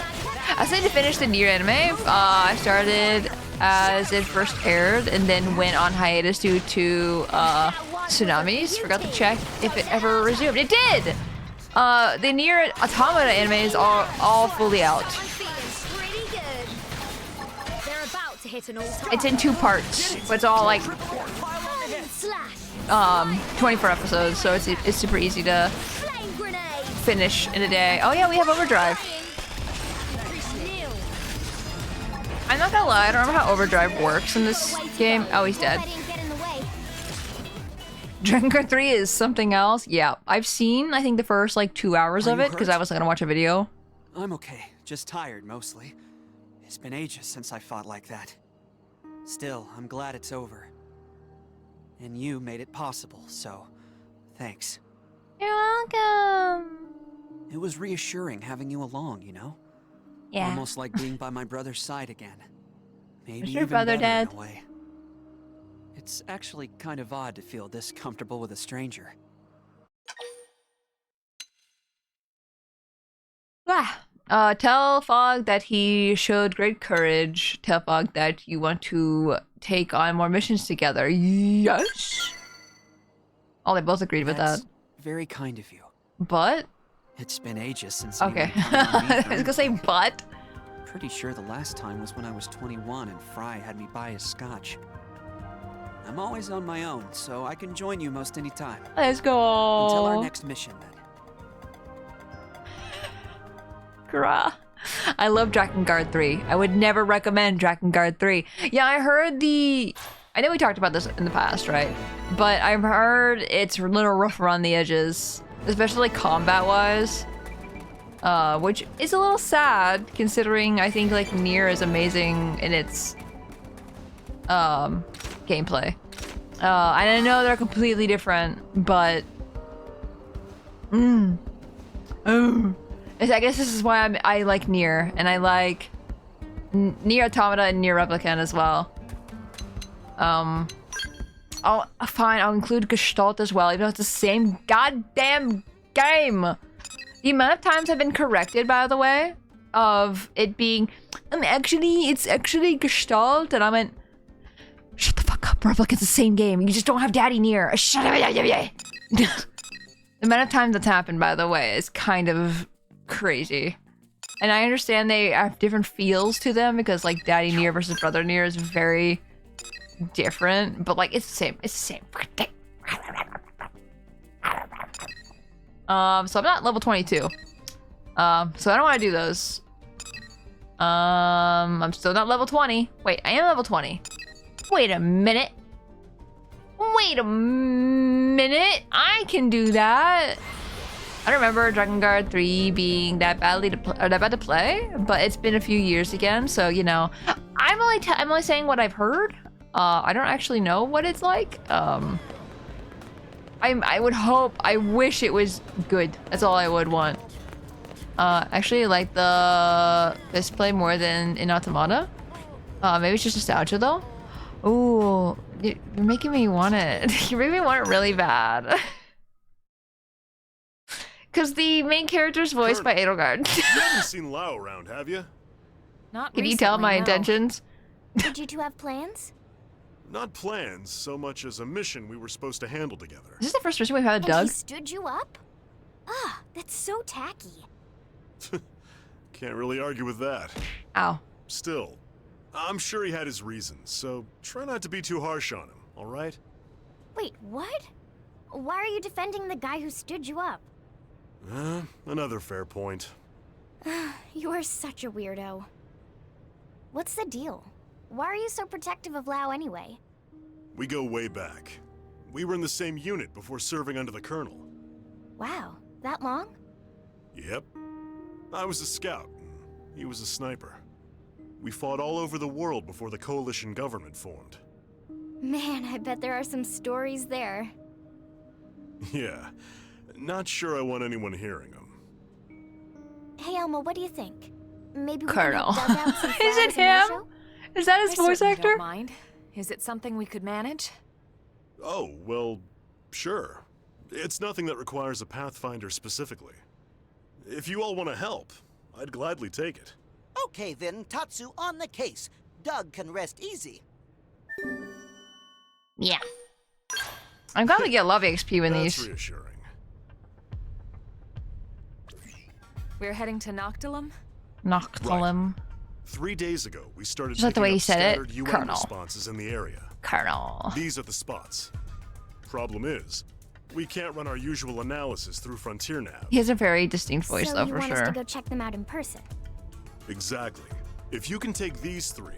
I started to finish the Nier anime. I started as it first aired and then went on hiatus due to tsunamis. Forgot to check if it ever resumed. It did! The Nier Automata anime is all fully out. It's in 2 parts, but it's all like 24 episodes, so it's super easy to finish in a day. Oh yeah, we have Overdrive. I'm not gonna lie, I don't remember how Overdrive works in this game. Oh, he's dead. Drakengard 3 is something else. Yeah, I've seen, I think, the first like 2 hours of it because I was gonna watch a video.
I'm okay, just tired mostly. It's been ages since I fought like that. Still, I'm glad it's over. And you made it possible, so thanks.
You're welcome.
It was reassuring having you along, you know?
Yeah.
Almost like being by my brother's side again. Maybe
Is your
even
brother
better
dead?
in a way. It's actually kind of odd to feel this comfortable with a stranger.
Tell Fog that he showed great courage. Tell Fog that you want to take on more missions together. Yes. Oh, they both agreed with that.
Very kind of you.
But?
It's been ages since.
Okay. I was gonna say but.
Pretty sure the last time was when I was 21 and Fry had me buy a scotch. I'm always on my own, so I can join you most any time.
Let's go.
Until our next mission, then.
Grah. I love Drakengard 3. I would never recommend Drakengard 3. Yeah, I heard I know we talked about this in the past, right? But I've heard it's a little rough around the edges, especially combat-wise. Which is a little sad, considering I think like Nier is amazing in its gameplay. I know they're completely different, but I guess this is why I like Nier, and I like Nier Automata and Nier Replicant as well. I'll include Gestalt as well, even though it's the same goddamn game. The amount of times I've been corrected, by the way, of it being, it's actually Gestalt, and I went, shut the fuck up, Replicant's the same game. You just don't have Daddy Nier. Shut up. The amount of times that's happened, by the way, is kind of crazy. And I understand they have different feels to them because like Daddy Nier versus Brother Nier is very different, but like it's the same. It's the same freaking thing. So I'm not level 22. So I don't want to do those. I'm still not level 20. Wait, I am level 20. Wait a minute. Wait a minute. I can do that. I don't remember Drakengard 3 being that bad to play, but it's been a few years again, so you know, I'm only saying what I've heard. I don't actually know what it's like. I would hope, I wish it was good. That's all I would want. Actually, like the display more than in Automata. Maybe it's just nostalgia though. Ooh, you're making me want it. You're making me want it really bad. Because the main character's voiced by Edelgard.
You haven't seen Lao around, have you?
Not
Can you tell
recently,
my
no.
intentions?
Did you two have plans?
Not plans so much as a mission we were supposed to handle together.
Is this the first person we've had a
And
Doug?
he stood you up? Ah, that's so tacky.
Can't really argue with that.
Ow.
Still, I'm sure he had his reasons, so try not to be too harsh on him, alright?
Wait, what? Why are you defending the guy who stood you up?
Another fair point.
You are such a weirdo. What's the deal? Why are you so protective of Lao anyway?
We go way back. We were in the same unit before serving under the Colonel.
Wow, that long?
Yep. I was a scout. He was a sniper. We fought all over the world before the coalition government formed.
Man, I bet there are some stories there.
Yeah. Not sure I want anyone hearing them.
Hey, Elmo, what do you think? Maybe we
Colonel.
can make dugouts and
Is it
flowers in your
him?
show?
Is that his
I
voice
certainly
actor?
don't mind. Is it something we could manage?
Oh, well, sure. It's nothing that requires a Pathfinder specifically. If you all want to help, I'd gladly take it.
Okay then, Tatsu on the case. Doug can rest easy.
Yeah. I'm glad we get love XP when
That's
these.
reassuring.
We're heading to Noctilum?
Noctilum.
3 days ago, we started
Just like the way
picking
he
up
said it,
scattered UN
Colonel.
responses in the area.
Colonel.
These are the spots. Problem is, we can't run our usual analysis through Frontier Nav.
He has a very distinct voice
So
though,
you
for
want us to
sure.
go check them out in person?
Exactly. If you can take these 3,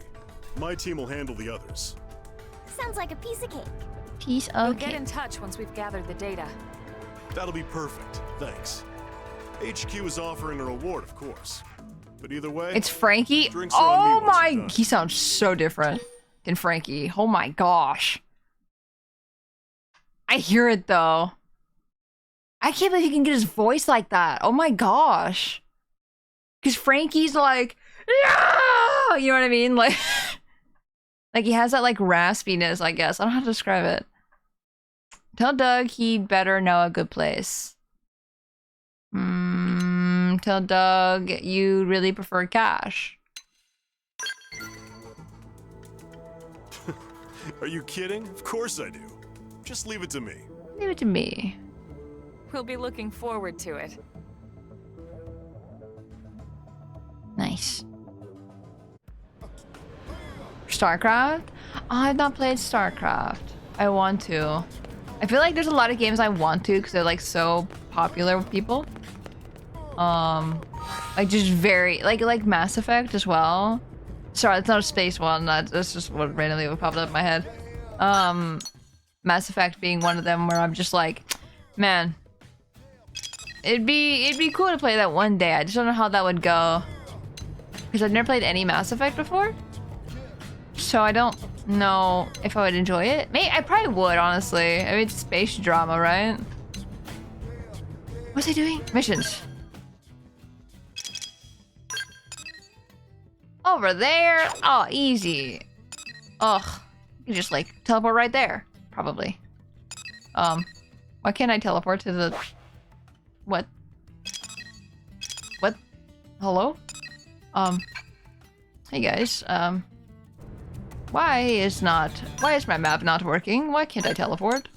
my team will handle the others.
Sounds like a piece of cake.
Piece
We'll
of
get
cake.
in touch once we've gathered the data.
That'll be perfect, thanks. HQ is offering a reward, of course. But either way,
It's Frankie.
Drinks are on me
Oh
once
my!
you're done.
He sounds so different than Frankie. Oh my gosh. I hear it though. I can't believe he can get his voice like that. Oh my gosh. Because Frankie's like, yeah! You know what I mean? Like, like he has that like raspiness, I guess. I don't know how to describe it. Tell Doug he'd better know a good place. Tell Doug you really prefer cash.
are you kidding? Of course I do. Just leave it to me.
Leave it to me.
We'll be looking forward to it.
Nice. StarCraft? Oh, I've not played StarCraft. I want to. I feel like there's a lot of games I want to because they're like so popular with people. Like just very like Mass Effect as well. Sorry, it's not a space one. That's just what randomly popped up in my head. Mass Effect being one of them where I'm just like, man, it'd be cool to play that one day. I just don't know how that would go because I've never played any Mass Effect before, so I don't know if I would enjoy it. Maybe I probably would, honestly. I mean, it's space drama, right? What's he doing? Missions. Over there. Oh, easy. Ugh. You just like teleport right there. Probably. Why can't I teleport to the... What? What? Hello? Hey guys, why is my map not working? Why can't I teleport?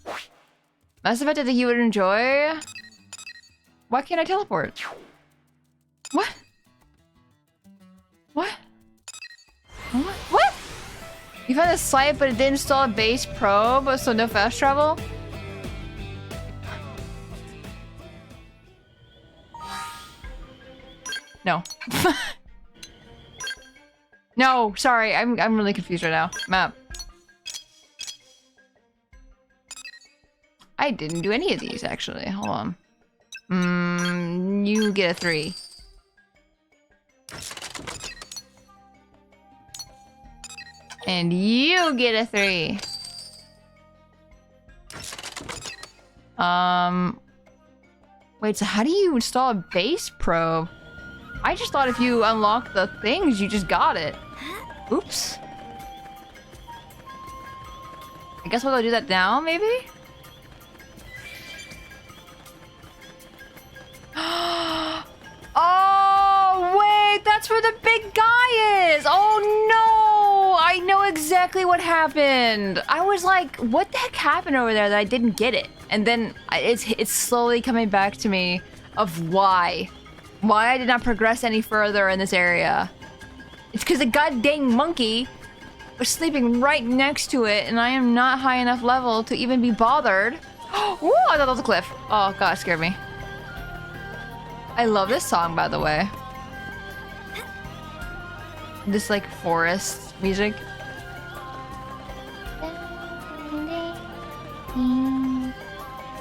Mass Effect I think you would enjoy. Why can't I teleport? What? What? What? What? You found a site, but it didn't install a base probe, so no fast travel? No. No, sorry, I'm really confused right now. Map. I didn't do any of these actually. Hold on. You get a 3. And you get a 3. Wait, so how do you install a base probe? I just thought if you unlock the things, you just got it. Oops. I guess we'll go do that now, maybe? Oh, wait, that's where the big guy is. Oh, no. I know exactly what happened. I was like, what the heck happened over there that I didn't get it? And then it's slowly coming back to me of why I did not progress any further in this area. It's because the goddamn monkey was sleeping right next to it, and I am not high enough level to even be bothered. Ooh, I thought that was a cliff. Oh god, it scared me. I love this song, by the way. This like forest music.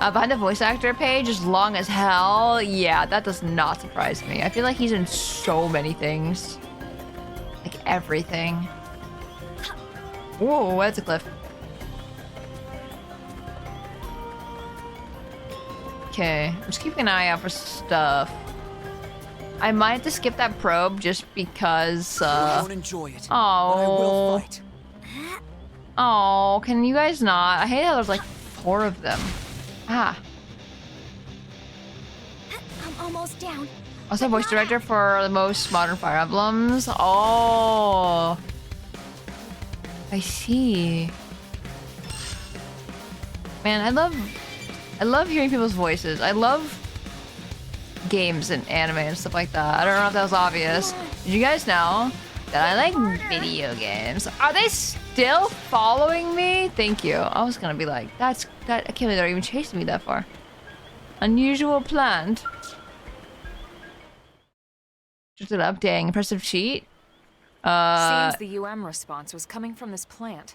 Behind the voice actor page is long as hell. Yeah, that does not surprise me. I feel like he's in so many things. Like everything. Whoa, that's a cliff. Okay, I'm just keeping an eye out for stuff. I might have to skip that probe just because,
I won't enjoy it, but
oh.
I will fight.
Oh, can you guys not? I hate how there's like 4 of them. Ah.
I'm almost down.
Also, voice director for the most modern Fire Emblems. Oh. I see. Man, I love hearing people's voices. I love games and anime and stuff like that. I don't know if that was obvious. Did you guys know that I like video games? Are they still following me? Thank you. I was gonna be like, that I can't believe they're even chasing me that far. Unusual plant. Just it up, dang. Impressive cheat.
Seems the UM response was coming from this plant.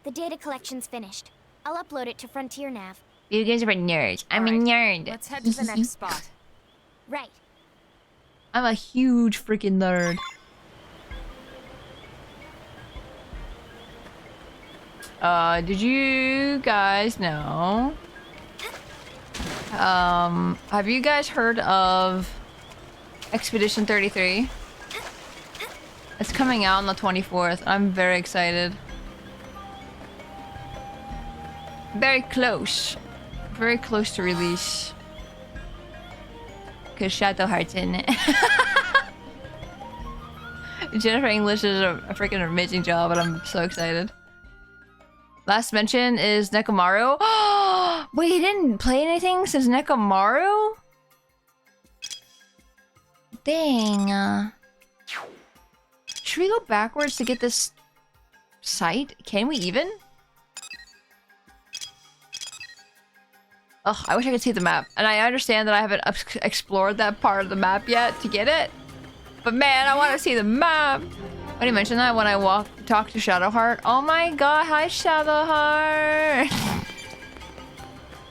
The data collection's finished. I'll upload it to Frontier Nav.
You guys are nerds. I'm a
Alright,
nerd.
Let's head to the next spot.
Right.
I'm a huge freaking nerd. Did you guys know? Have you guys heard of Expedition 33? It's coming out on the 24th. I'm very excited. Very close. Very close to release. Because Shadow Heart's in it. Jennifer English is a freaking amazing job, and I'm so excited. Last mention is Nekomaru. Wait, he didn't play anything since Nekomaru? Dang. Should we go backwards to get this site? Can we even? Ugh, I wish I could see the map. And I understand that I haven't explored that part of the map yet to get it. But man, I want to see the map. When you mentioned that when I talk to Shadowheart. Oh my god, hi Shadowheart.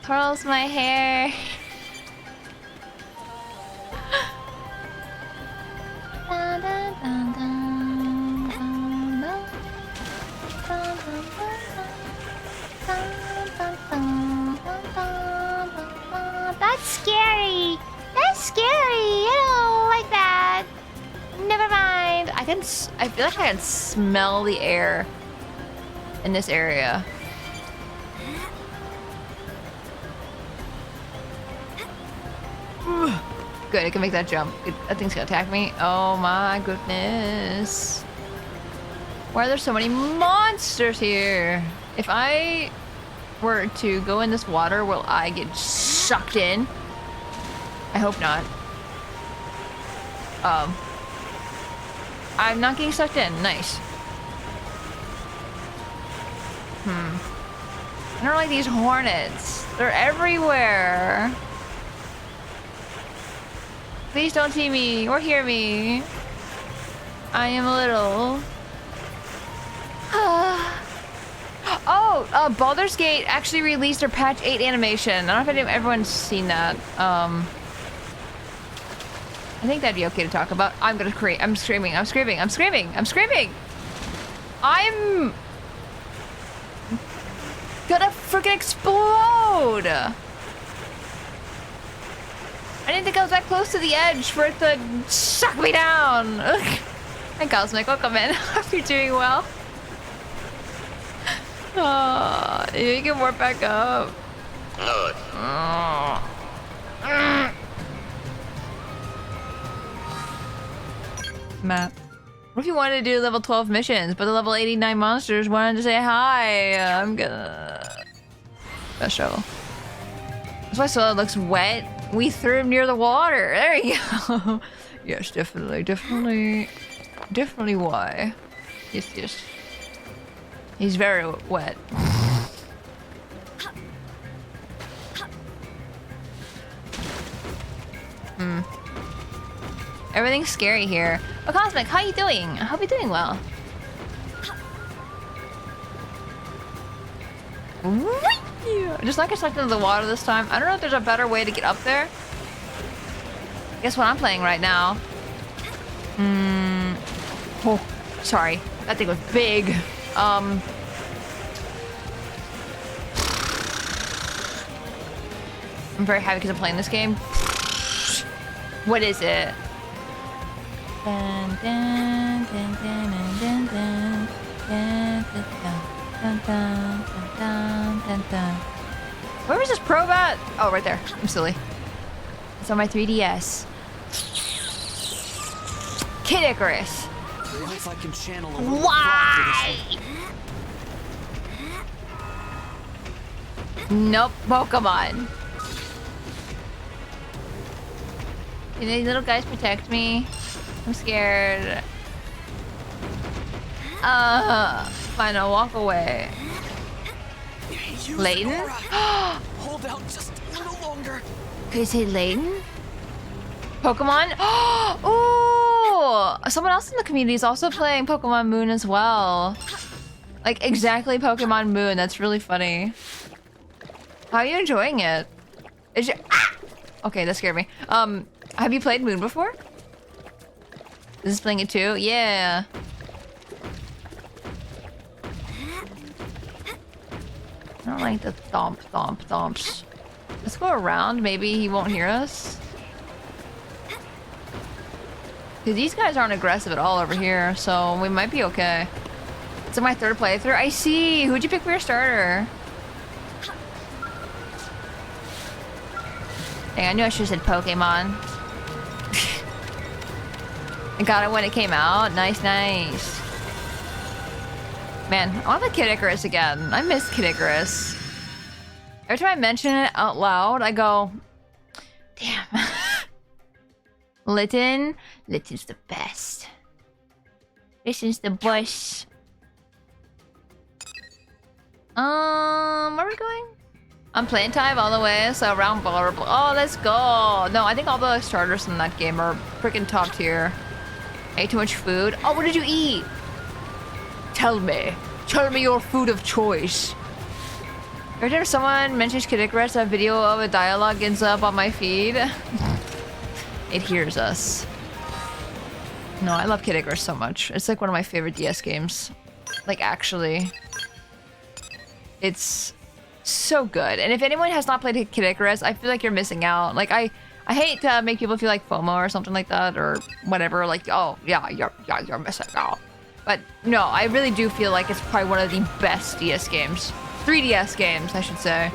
Curls my hair. That's scary. That's scary. I don't like that. Never mind. I feel like I can smell the air in this area. Good, I can make that jump. That thing's gonna attack me. Oh my goodness. Why are there so many monsters here? If I were to go in this water, will I get sucked in? I hope not. I'm not getting sucked in. Nice. I don't like these hornets. They're everywhere. Please don't see me or hear me. I am a little... Oh, Baldur's Gate actually released their patch 8 animation. I don't know if everyone's seen that. I think that'd be okay to talk about. I'm gonna create. I'm screaming. I'm screaming. I'm screaming. I'm screaming. I'm gonna freaking explode. I didn't think I was that close to the edge for it to suck me down. Hey, Cosmic, welcome in. Hope you're doing well. Oh, you can warp back up. Map. What if you wanted to do level 12 missions, but the level 89 monsters wanted to say hi? I'm gonna... Best shovel. That's why Solo looks wet. We threw him near the water. There you go. Yes, definitely, definitely. Definitely why. Yes, yes. He's very wet. Everything's scary here. Oh, Cosmic, how you doing? I hope you're doing well. Just not get sucked into the water this time. I don't know if there's a better way to get up there. Guess what I'm playing right now? Oh, sorry. That thing was big. I'm very happy because I'm playing this game. What is it? Dun, dun, dun, dun, dun, dun, dun, dun, dun, dun, dun, dun. Where was this probe at? Oh, right there. I'm silly. It's on my 3DS. Kid Icarus.
If I can channel a
Why? Nope, Pokemon. Can these little guys protect me? I'm scared. Fine, I'll walk away. Layton?
Hold out just a little longer.
Could you say Layton? Pokemon? Ooh! Someone else in the community is also playing Pokemon Moon as well. Like, exactly Pokemon Moon. That's really funny. How are you enjoying it? Is you... Ah! Okay, that scared me. Have you played Moon before? Is this playing it too? Yeah. I don't like the thomps. Let's go around. Maybe he won't hear us. Because these guys aren't aggressive at all over here, so we might be okay. It's my third playthrough. I see. Who'd you pick for your starter? Dang, I knew I should have said Pokemon. I got it when it came out. Nice, nice. Man, I want to play Kid Icarus again. I miss Kid Icarus. Every time I mention it out loud, I go, damn. Litten's the best. Litten's the best. Where are we going? I'm playing time all the way, so around blah, blah, blah. Oh, let's go. No, I think all the starters in that game are freaking top tier. I ate too much food. Oh, what did you eat? Tell me. Tell me your food of choice. Every time someone mentions Kid Icarus, a video of a dialogue ends up on my feed. It hears us. No, I love Kid Icarus so much. It's like one of my favorite DS games. Like, actually. It's so good. And if anyone has not played Kid Icarus, I feel like you're missing out. Like, I hate to make people feel like FOMO or something like that, or whatever. Like, oh, yeah, you're missing out. But no, I really do feel like it's probably one of the best DS games. 3DS games, I should say.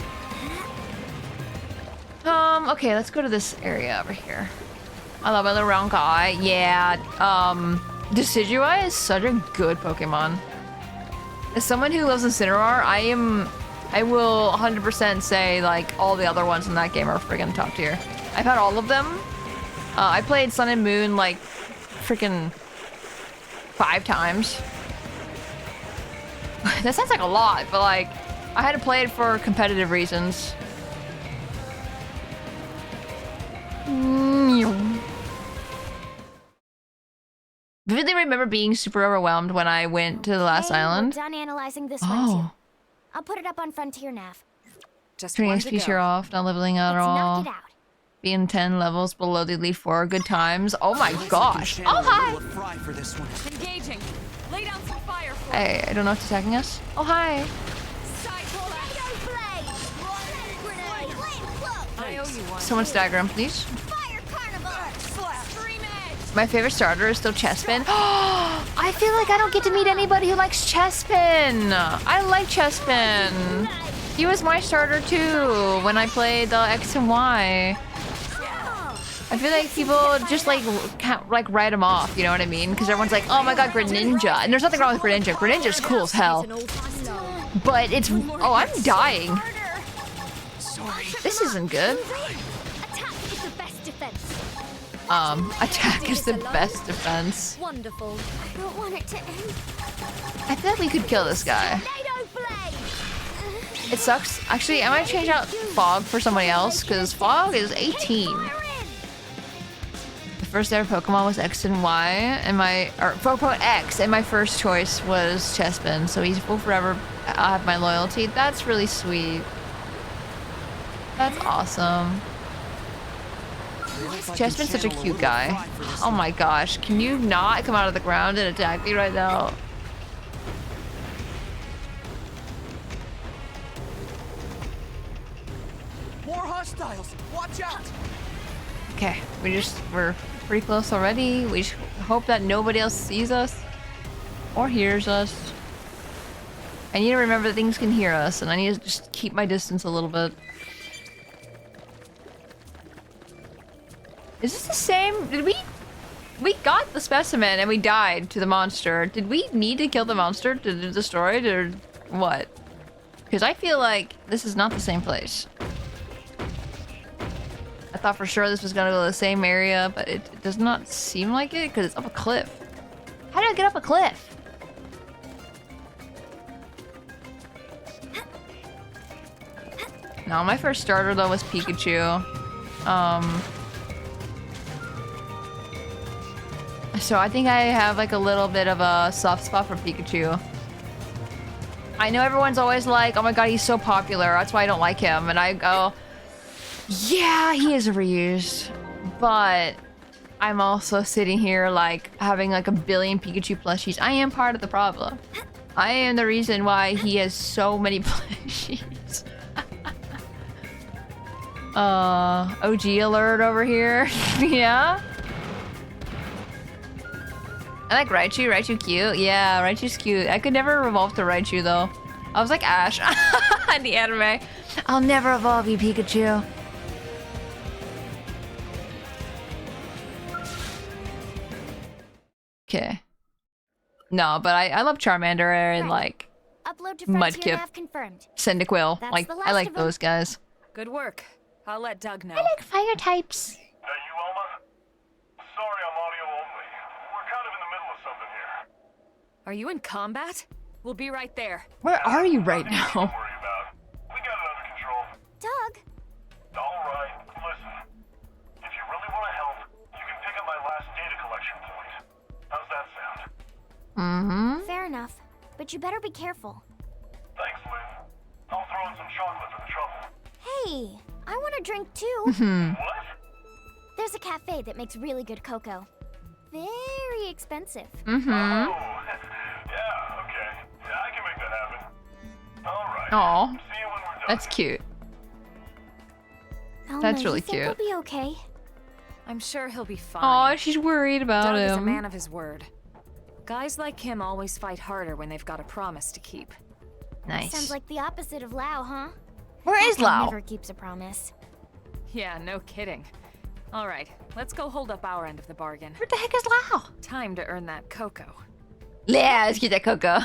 Okay, let's go to this area over here. I love my little round guy. Yeah, Decidueye is such a good Pokemon. As someone who lives in Incineroar, I will 100% say, like, all the other ones in that game are friggin' top tier. I've had all of them. I played Sun and Moon, like, freaking 5 times. That sounds like a lot, but, like, I had to play it for competitive reasons. Vividly remember being super overwhelmed when I went to the last island.
We're done analyzing this one too. I'll put it up on Frontier Nav.
Just
Turning
one to
XP
go.
share off, not leveling out at
Let's
all.
knock it out.
being 10 levels below the Elite Four. Good times. Oh my gosh. Oh, hi.
Fry for this one.
Engaging. Lay down some fire for
Hey, I don't know if it's attacking us. Oh, hi.
I owe you one.
Someone stagger him, please.
Fire Carnival!
Stream edge.
My favorite starter is still Chespin. I feel like I don't get to meet anybody who likes Chespin. I like Chespin. He was my starter too when I played the X and Y. I feel like people just like can't like write him off, you know what I mean? Because everyone's like, oh my god, Greninja. And there's nothing wrong with Greninja. Greninja's cool as hell. But it's, oh, I'm dying. This isn't good.
Attack is the best defense.
Attack is the best defense.
Wonderful. I don't want it to end.
I feel like we could kill this guy.
Tornado blade!
It sucks. Actually, I might change out Fog for somebody else, because Fog is 18. The first ever Pokemon was X and Y, and Pokemon X, and my first choice was Chespin, so he will forever have my loyalty. That's really sweet. That's awesome. Chespin's such a cute guy. Oh my gosh, can you not come out of the ground and attack me right now?
More hostiles. Watch out.
Okay, we're pretty close already. We just hope that nobody else sees us or hears us. I need to remember that things can hear us, and I need to just keep my distance a little bit. Is this the same? Did we got the specimen and we died to the monster. Did we need to kill the monster to destroy it, or what? Because I feel like this is not the same place. I thought for sure this was gonna go to the same area, but it does not seem like it because it's up a cliff. How do I get up a cliff? No, my first starter though was Pikachu. So I think I have like a little bit of a soft spot for Pikachu. I know everyone's always like, oh my god, he's so popular, that's why I don't like him. And I go, yeah, he is reused. But I'm also sitting here like having like a billion Pikachu plushies. I am part of the problem. I am the reason why he has so many plushies. OG alert over here. Yeah. I like Raichu. Raichu cute. Yeah, Raichu's cute. I could never evolve to Raichu though. I was like Ash in the anime. I'll never evolve you, Pikachu. Okay. No, but I love Charmander and like
Upload to
Mudkip.
Frontier Nav confirmed.
Cyndaquil.
That's
Like
the
I
last
like
of 'em.
those guys.
Good work. I'll let Doug know.
I like fire types.
Hey, you, Elma? Sorry I'm audio only. We're kind of in the middle of something here.
Are you in combat? We'll be right there.
Where are you right
Nothing to
now?
worry about. We got it under control.
Doug,
All right, listen. If you really want to help, you can pick up my last data collection point. How's that sound?
Mm-hmm.
fair enough. But you better be careful.
Thanks, Lynn. I'll throw in some chocolate for the trouble.
Hey, I want a drink too.
What?
There's a cafe that makes really good cocoa. Very expensive.
Mm-hmm.
Oh, yeah, okay. Yeah, I can make that happen. All right.
Aw,
See you when we're done.
that's cute.
Elma,
That's really
you think
cute.
he'll be okay?
I'm sure he'll be fine.
Aw, she's worried about
Doug is a
him.
man of his word. Guys like him always fight harder when they've got a promise to keep.
Nice.
Sounds like the opposite of Lao, huh?
Where is
That guy
Lau?
never keeps a promise.
Yeah, no kidding. All right, let's go hold up our end of the bargain.
Where the heck is Lau?
Time to earn that cocoa.
Yeah, let's get that cocoa.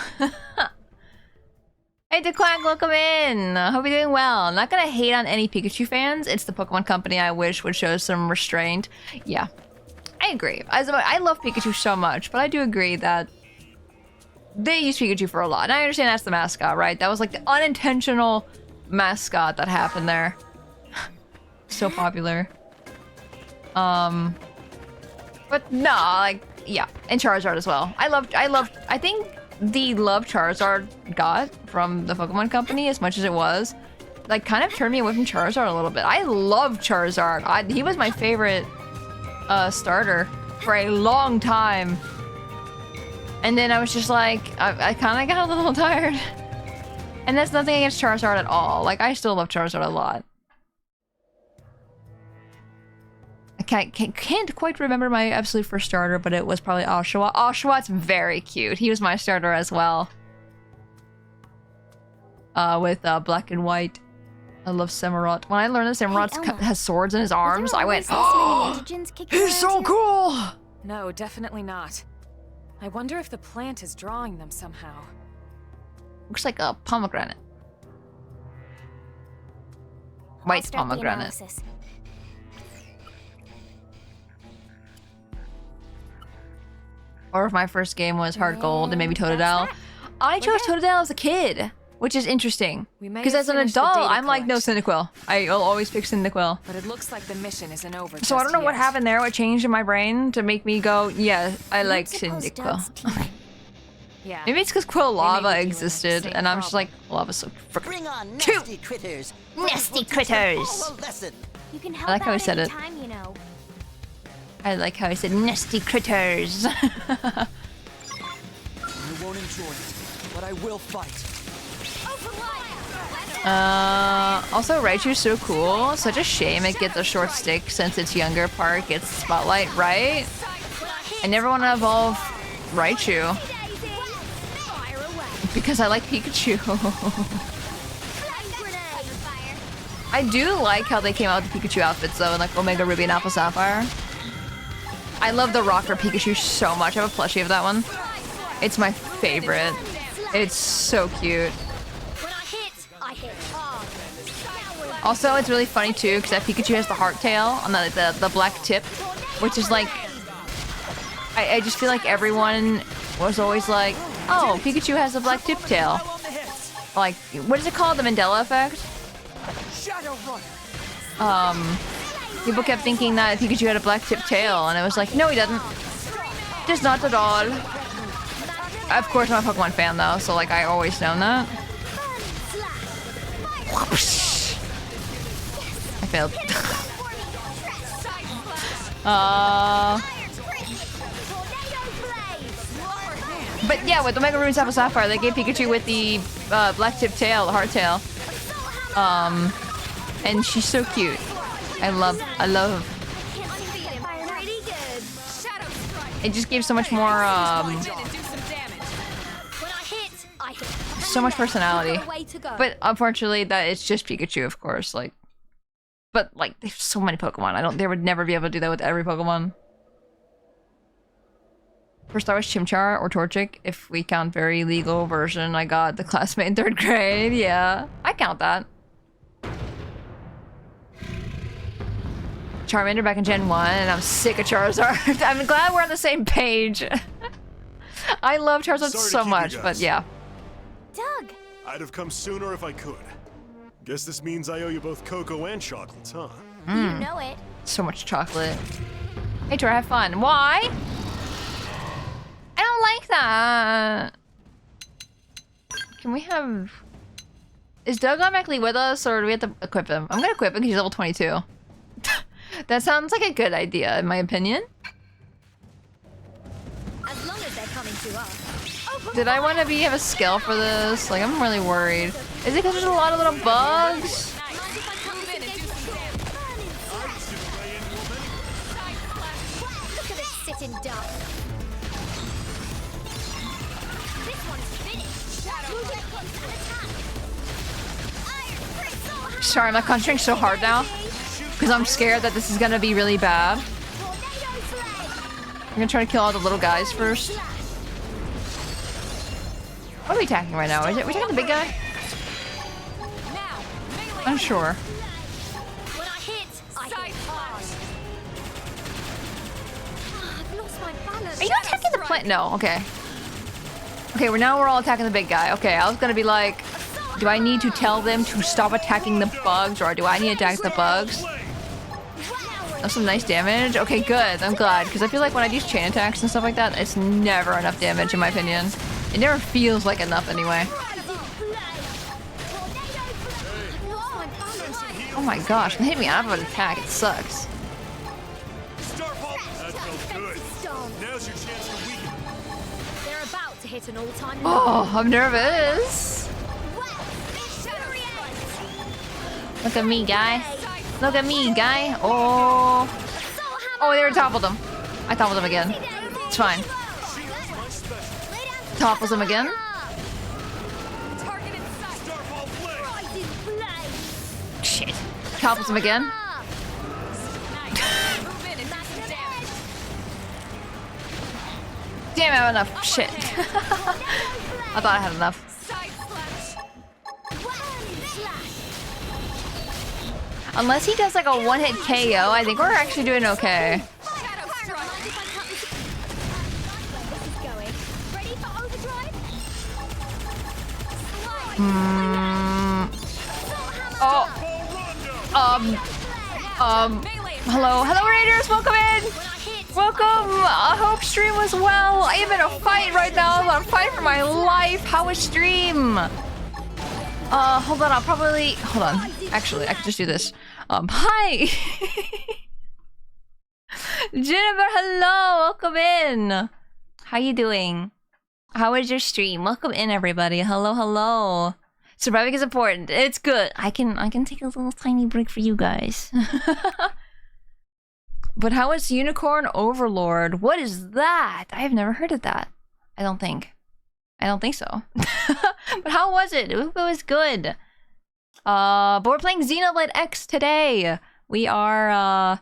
Hey, DeQuack, welcome in. Hope you're doing well. Not gonna hate on any Pikachu fans. It's the Pokemon Company I wish would show some restraint. Yeah, I agree. I love Pikachu so much, but I do agree that they use Pikachu for a lot. And I understand that's the mascot, right? That was like the unintentional mascot that happened there. So popular. But no, like, yeah, and Charizard as well. I think the love Charizard got from the Pokemon Company, as much as it was like kind of turned me away from Charizard a little bit. I love Charizard. He was my favorite starter for a long time. And then I was just like, I kind of got a little tired. And that's nothing against Charizard at all. Like, I still love Charizard a lot. I can't quite remember my absolute first starter, but it was probably Oshawott. Oshawott very cute. He was my starter as well. With Black and White. I love Samurott. When I learned that Samurott has swords in his arms, I went, oh, he's so cool!
No, definitely not. I wonder if the plant is drawing them somehow.
Looks like a pomegranate. White pomegranate. Or if my first game was Heart Gold and maybe Totodile. I chose Totodile as a kid, which is interesting. Because as an adult, I'm like, no, Cyndaquil. I'll always pick Cyndaquil.
But it looks like the mission isn't over.
So I don't know what happened there, what changed in my brain to make me go, yeah, I like Cyndaquil.
Yeah.
Maybe it's because Quilava existed, and I'm just like, Quilava's so
Bring on
freaking
nasty
cute.
critters.
Nasty critters.
Follow lesson.
You can help
I like how he
out
said it.
anytime, you know.
I like how he said nasty critters.
I won't enjoy it, but I will fight.
Also Raichu's so cool. Such a shame it gets a short stick since its younger part gets spotlight, right? I never want to evolve Raichu. Because I like Pikachu. I do like how they came out with the Pikachu outfits though in like Omega Ruby and Alpha Sapphire. I love the rocker Pikachu so much. I have a plushie of that one. It's my favorite. It's so cute. Also, it's really funny too because that Pikachu has the heart tail on the black tip, which is like, I just feel like everyone was always like, oh, Pikachu has a black tip tail. Like, what is it called? The Mandela effect? People kept thinking that Pikachu had a black tip tail, and it was like, no, he doesn't. Just not at all. Of course, I'm a Pokemon fan though, so like I always known that. I failed. But yeah, with Omega Ruby and Alpha Sapphire, they gave Pikachu with the black tip tail, the heart tail. And she's so cute. I love. It just gave so much more, so much personality. But unfortunately, that it's just Pikachu, of course. Like, but like, there's so many Pokemon. They would never be able to do that with every Pokemon. First I was Chimchar or Torchic, if we count very legal version. I got the classmate in 3rd grade. Yeah, I count that. Charmander back in Gen 1, and I'm sick of Charizard. I'm glad we're on the same page. I love Charizard so much, but yeah.
Doug!
I'd have come sooner if I could. Guess this means I owe you both cocoa and chocolates, huh?
You know it.
So much chocolate. Hey, Tora, have fun. Why? I don't like that. Can we have... Is Doug automatically with us, or do we have to equip him? I'm gonna equip him because he's level 22. That sounds like a good idea, in my opinion.
As long as they're coming to us.
Did I want to have a skill for this? Like, I'm really worried. Is it because there's a lot of little bugs?
Look at this sitting duck. This one's finished.
Sorry, I'm not concentrating so hard now. Because I'm scared that this is gonna be really bad. I'm gonna try to kill all the little guys first. What are we attacking right now? Are we attacking the big guy? Unsure. Are you attacking the plant? No, okay. Okay, we're all attacking the big guy. Okay, I was gonna be like, do I need to tell them to stop attacking the bugs, or do I need to attack the bugs? That's some nice damage. Okay, good. I'm glad, because I feel like when I use chain attacks and stuff like that, it's never enough damage in my opinion. It never feels like enough anyway. Oh my gosh, they hit me out of an attack. It sucks.
That felt good. Now's your chance to weaken.
They're about to hit an all-time
Oh, I'm nervous. Look at me, guy. Look at me, guy. Oh. Oh, they toppled him. I toppled him again. It's fine. Topples him again. Shit. Topples him again. Damn, I have enough. Shit. I thought I had enough. Unless he does like a one-hit KO, I think we're actually doing okay. Hello Raiders, welcome in! Welcome! I hope stream was well. I am in a fight right now. I'm fighting for my life. How was stream? Hold on, hold on. Actually, I can just do this. Hi! Jennifer, hello! Welcome in! How you doing? How was your stream? Welcome in, everybody. Hello. Surviving is important. It's good. I can take a little tiny break for you guys. But how is Unicorn Overlord? What is that? I have never heard of that. I don't think so. But how was it? It was good. But we're playing Xenoblade X today. We are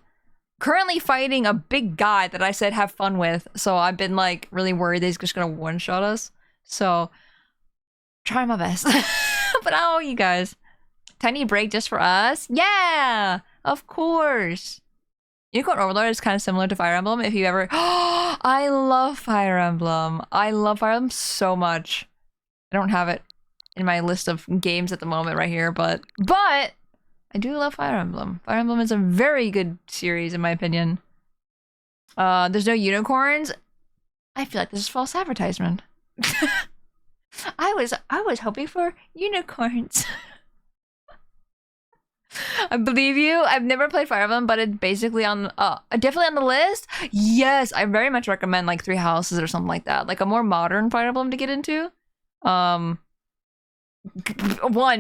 currently fighting a big guy that I said have fun with. So I've been like really worried that he's just gonna one-shot us. So try my best. But how are you guys? Tiny break just for us? Yeah, of course. Unicorn Overlord is kind of similar to Fire Emblem. If you ever, I love Fire Emblem. I love Fire Emblem so much. I don't have it in my list of games at the moment right here, but I do love Fire Emblem. Fire Emblem is a very good series in my opinion. There's no unicorns. I feel like this is false advertisement. I was hoping for unicorns. I believe you. I've never played Fire Emblem, but it's basically on definitely on the list. Yes, I very much recommend like 3 Houses or something like that. Like a more modern Fire Emblem to get into. 1,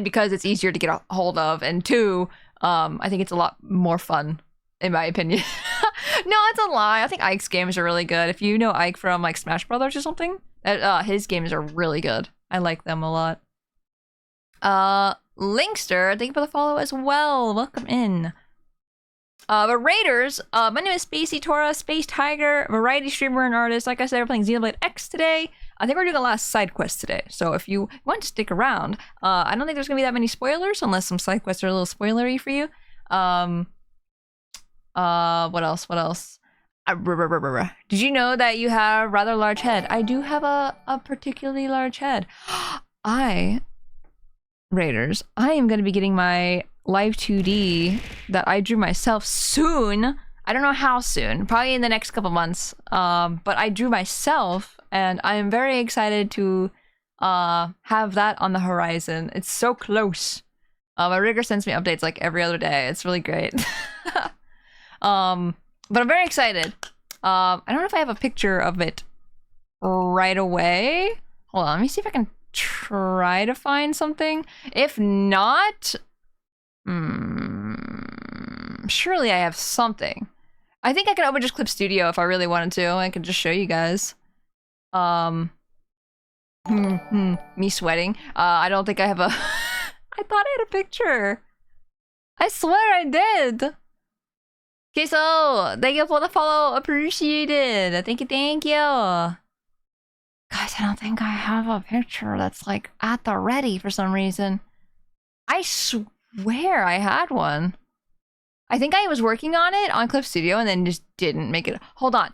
because it's easier to get a hold of, and 2, I think it's a lot more fun, in my opinion. No, it's a lie. I think Ike's games are really good. If you know Ike from like Smash Brothers or something, his games are really good. I like them a lot. Linkster, thank you for the follow as well. Welcome in. But Raiders, my name is Spacey Tora, Space Tiger, variety streamer and artist. Like I said, we're playing Xenoblade X today. I think we're doing a last side quest today. So if you want to stick around, I don't think there's gonna be that many spoilers unless some side quests are a little spoilery for you. What else? Did you know that you have rather large head? I do have a particularly large head. Raiders, I am going to be getting my live 2D that I drew myself soon. I don't know how soon, probably in the next couple months. But I drew myself, and I am very excited to have that on the horizon. It's so close. My rigger sends me updates like every other day. It's really great. But I'm very excited. I don't know if I have a picture of it right away. Hold on, let me see if I can try to find something. If not, surely I have something. I think I could open just Clip Studio if I really wanted to. I could just show you guys. Me sweating. I don't think I have a I thought I had a picture. I swear I did. Okay, so thank you for the follow. Appreciated. Thank you. Guys, I don't think I have a picture that's like at the ready for some reason. I swear I had one. I think I was working on it on Clip Studio and then just didn't make it. Hold on.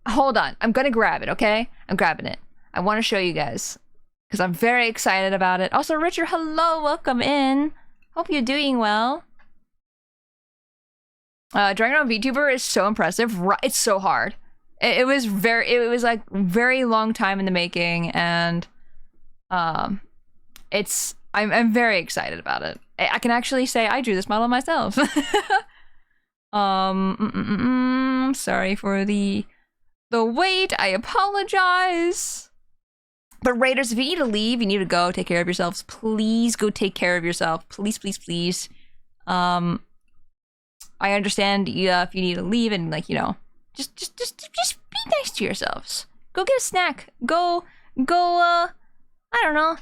I'm gonna grab it, okay? I'm grabbing it. I want to show you guys because I'm very excited about it. Also, Richard, hello, welcome in. Hope you're doing well. Dragon Ball VTuber is so impressive. It's so hard. It was like very long time in the making, and it's I'm very excited about it. I can actually say I drew this model myself. Sorry for the wait. I apologize. But Raiders, if you need to leave, you need to go take care of yourselves. Please go take care of yourself. Please, please, please. I understand if you need to leave and like, you know, just be nice to yourselves. Go get a snack. Go I don't know.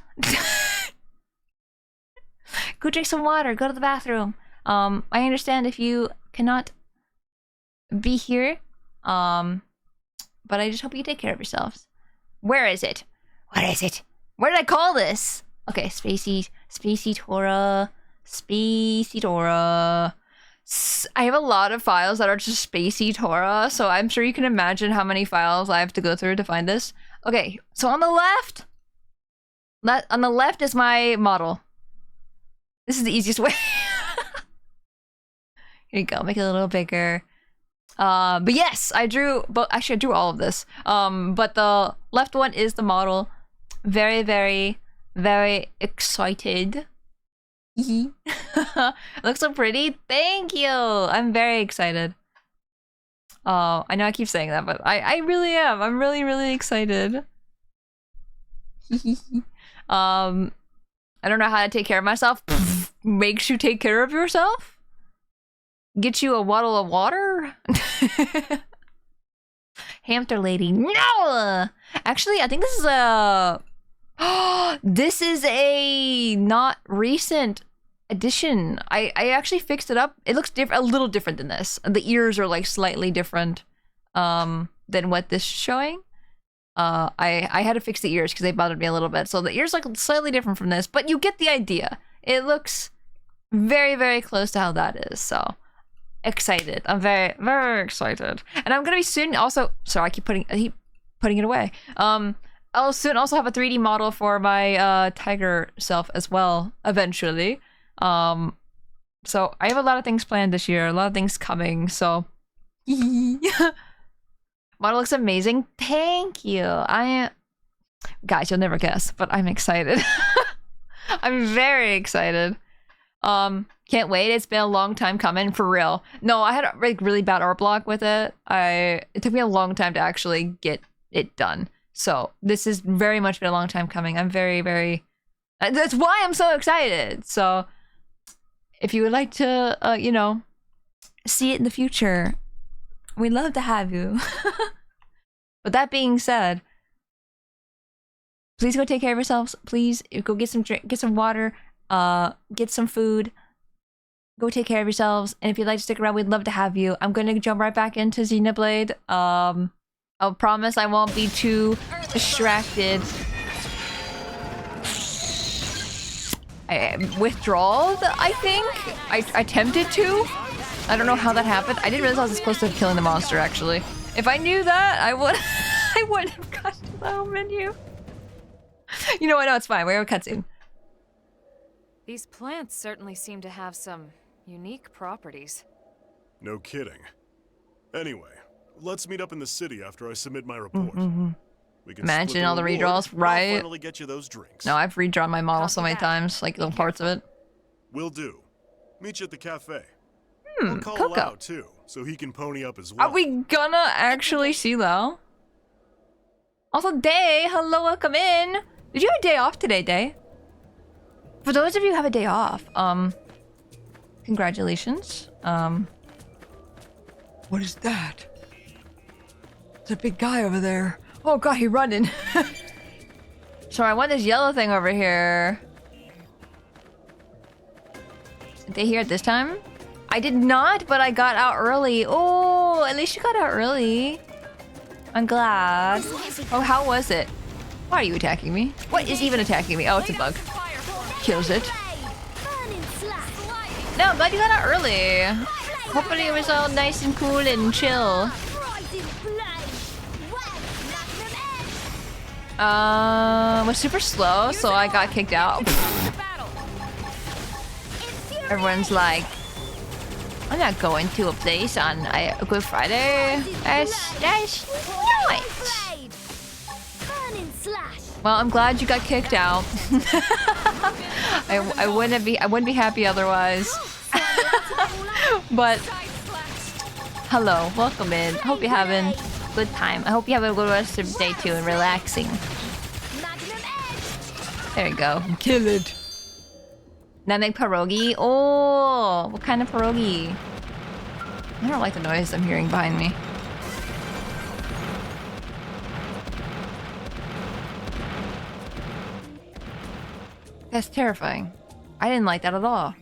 Go drink some water. Go to the bathroom. I understand if you cannot be here. But I just hope you take care of yourselves. Where is it? What is it? Where did I call this? Okay, Spacey Tora. Spacey Tora. I have a lot of files that are just Spacey Tora, so I'm sure you can imagine how many files I have to go through to find this. Okay, so on the left, is my model. This is the easiest way. Here you go, make it a little bigger. But yes, I drew, but actually I drew all of this. But the left one is the model. Very, very, very excited. It looks so pretty. Thank you. I'm very excited. I know I keep saying that, but I really am. I'm really, really excited. I don't know how to take care of myself. Makes you take care of yourself? Get you a bottle of water? Hamster lady. No! Actually, I think this is a... this is a not recent edition. I actually fixed it up. It looks a little different than this. The ears are like slightly different than what this is showing. I had to fix the ears because they bothered me a little bit. So the ears look slightly different from this, but you get the idea. It looks very, very close to how that is. So excited. I'm very, very excited. And I'm gonna be soon also... Sorry, I keep putting it away. I'll soon also have a 3D model for my tiger self as well, eventually. So I have a lot of things planned this year, a lot of things coming, so... Model looks amazing. Thank you. Guys, you'll never guess, but I'm excited. I'm very excited. Can't wait. It's been a long time coming, for real. No, I had a really bad art block with it. It took me a long time to actually get it done. So this has very much been a long time coming. I'm very, very... That's why I'm so excited. So if you would like to, you know, see it in the future, we'd love to have you. But that being said, please go take care of yourselves. Please go get some drink, get some water, get some food. Go take care of yourselves. And if you'd like to stick around, we'd love to have you. I'm going to jump right back into Xenoblade. I'll promise I won't be too distracted. I withdrawed, I think? I attempted to? I don't know how that happened. I didn't realize I was this close to killing the monster, actually. If I knew that, I wouldn't have gotten to the home menu. You know what? No, it's fine. We have a cutscene.
These plants certainly seem to have some unique properties.
No kidding. Anyway, let's meet up in the city after I submit my report. We can
Imagine all the redraws, right?
I'll finally get you those drinks.
No, I've redrawn my model so many times, like little parts of it.
Will do. Meet you at the cafe.
Hmm,
I'll call
Coco.
Lau too, so he can pony up as well.
Are we gonna actually see Lau? Also, Day, hello, welcome in. Did you have a day off today, Day? For those of you who have a day off, congratulations. What is that? It's a big guy over there. Oh god, he's running. Sorry, I want this yellow thing over here. Did they hear it this time? I did not, but I got out early. Oh, at least you got out early. I'm glad. Oh, how was it? Why are you attacking me? What is even attacking me? Oh, it's a bug. Kills it. No, I'm glad you got out early. Hopefully it was all nice and cool and chill. Was super slow, so I got kicked out. Everyone's like, I'm not going to a place on a Good Friday. That's nice. Well, I'm glad you got kicked out. I I wouldn't be happy otherwise. But hello, welcome in. Hope you're having a good time. I hope you have a good rest of the day too and relaxing. There you go. Kill it. Now make pierogi. Oh, what kind of pierogi? I don't like the noise I'm hearing behind me. That's terrifying. I didn't like that at all.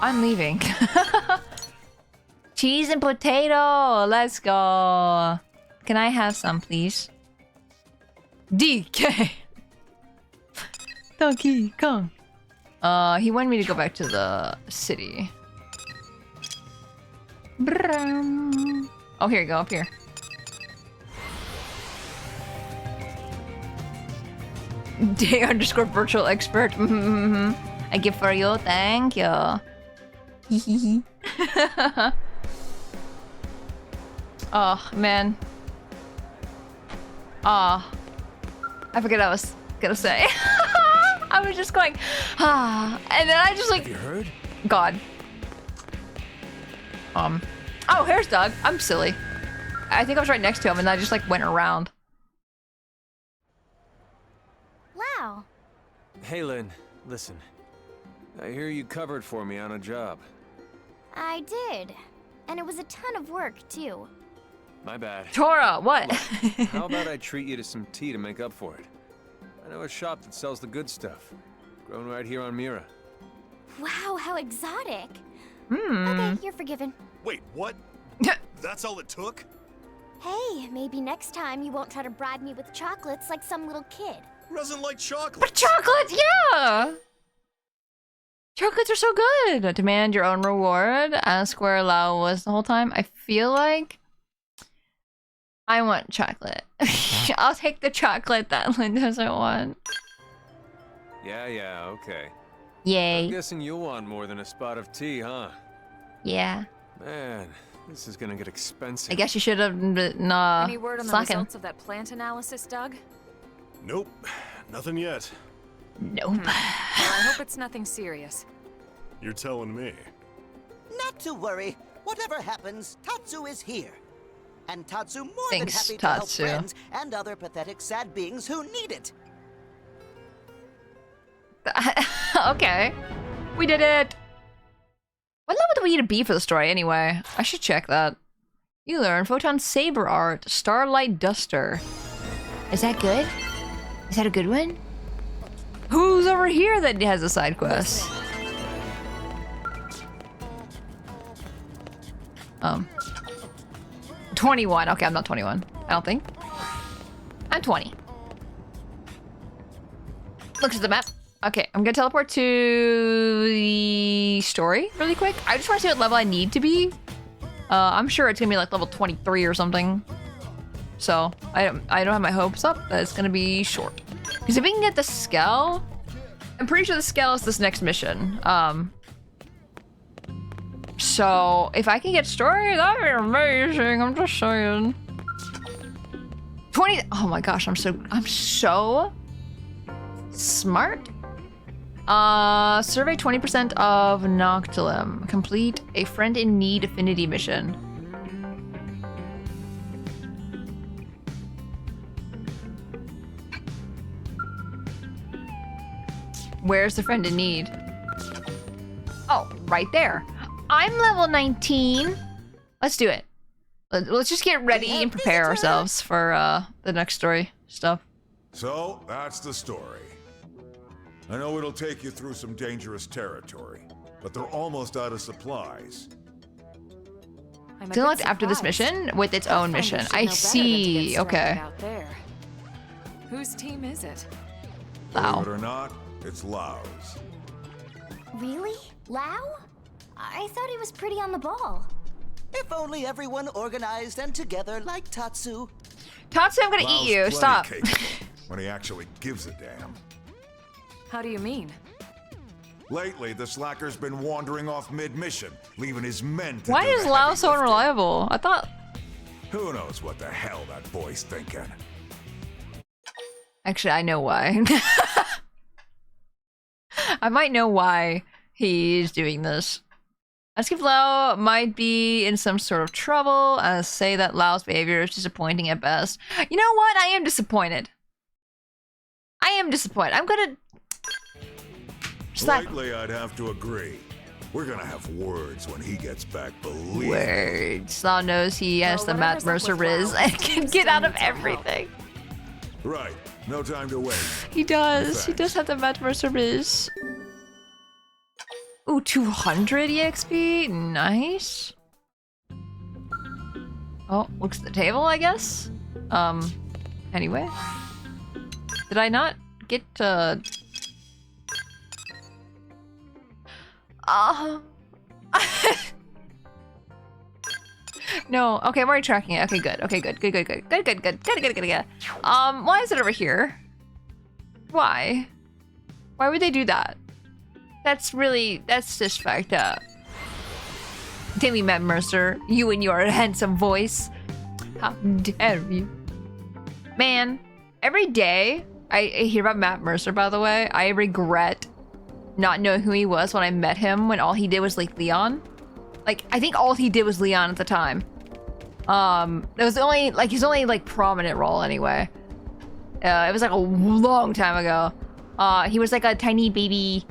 I'm leaving. Cheese and potato. Let's go. Can I have some, please? DK. Donkey Kong. He wanted me to go back to the city. Oh, here you go, up here. Day_virtual expert. I give for you, thank you. Oh man. Oh, I forget what I was gonna say. I was just going, and then I just like.
Have you heard?
God. Oh, here's Doug. I'm silly. I think I was right next to him, and I just like went around.
Wow.
Hey, Lynn, listen. I hear you covered for me on a job.
I did. And it was a ton of work, too.
My bad.
Tora, what?
Look, how about I treat you to some tea to make up for it? I know a shop that sells the good stuff. Grown right here on Mira.
Wow, how exotic. Okay, you're forgiven.
Wait, what? That's all it took?
Hey, maybe next time you won't try to bribe me with chocolates like some little kid.
Who doesn't like chocolate?
But chocolates, yeah! Chocolates are so good! Demand your own reward. Ask where Lao was the whole time. I feel like I want chocolate. I'll take the chocolate that Lynn doesn't want.
Yeah, okay.
Yay.
I'm guessing you'll want more than a spot of tea, huh?
Yeah.
Man, this is gonna get expensive.
I guess you should have been
Any word on the
slacking.
results of that plant analysis, Doug?
Nope, nothing yet.
Nope.
Well, I hope it's nothing serious.
You're telling me.
Not to worry. Whatever happens, Tatsu is here. And Tatsu more
Thanks,
than happy to help
Tatsu.
friends and other pathetic sad beings who need it.
Okay. We did it! What level do we need to be for the story anyway? I should check that. You learn Photon Saber Art, Starlight Duster. Is that good? Is that a good one? Who's over here that has a side quest? 21. Okay, I'm not 21. I don't think. I'm 20. Looks at the map. Okay, I'm gonna teleport to the story really quick. I just want to see what level I need to be. I'm sure it's gonna be like level 23 or something. So I don't have my hopes up that it's gonna be short. Because if we can get the Skell, I'm pretty sure the Skell is this next mission. So if I can get story, that'd be amazing. I'm just saying. 20. Oh my gosh, I'm so smart. Survey 20% of Noctilum. Complete a friend in need affinity mission. Where's the friend in need? Oh, right there. I'm level 19. Let's do it. Let's just get ready and prepare ourselves for the next story stuff.
So, that's the story. I know it'll take you through some dangerous territory, but they're almost out of supplies.
I'm a
Select
bit
after this
surprised.
mission with its own
Pathfinder
mission.
should
I
know better than to
see.
get
Okay.
stranded out there. Whose team is it?
Wow.
Believe it or not, it's Lao's.
Really? Lao? I thought he was pretty on the ball.
If only everyone organized and together like Tatsu.
Tatsu, I'm gonna
Lao's
eat you.
plenty
Stop.
capable, when he actually gives a damn.
How do you mean?
Lately, the slacker's been wandering off mid-mission, leaving his men to
Why
do
is
the
Lao
heavy
so
lifting.
unreliable? I thought.
Who knows what the hell that boy's thinking?
Actually, I know why. I might know why he's doing this. Ask if Lau might be in some sort of trouble. Say that Lau's behavior is disappointing at best. You know what? I am disappointed. I am disappointed. I'm gonna...
Slightly, I'd have to agree. We're gonna have words when he gets back, believe me.
Words. Lau knows he has the Matt Mercer Riz and can get out of everything.
Right. No time to waste.
He does. He does have the Matt Mercer Riz. Ooh, 200 EXP? Nice. Oh, looks at the table, I guess? Anyway. Did I not get to... No, okay, I'm already tracking it. Okay, good. Okay, good. Why is it over here? Why? Why would they do that? That's just fucked up. Damn you, Matt Mercer. You and your handsome voice. How dare you? Man, every day I hear about Matt Mercer, by the way, I regret not knowing who he was when I met him, when all he did was like Leon. Like, I think all he did was Leon at the time. It was his only like prominent role anyway. It was like a long time ago. He was like a tiny baby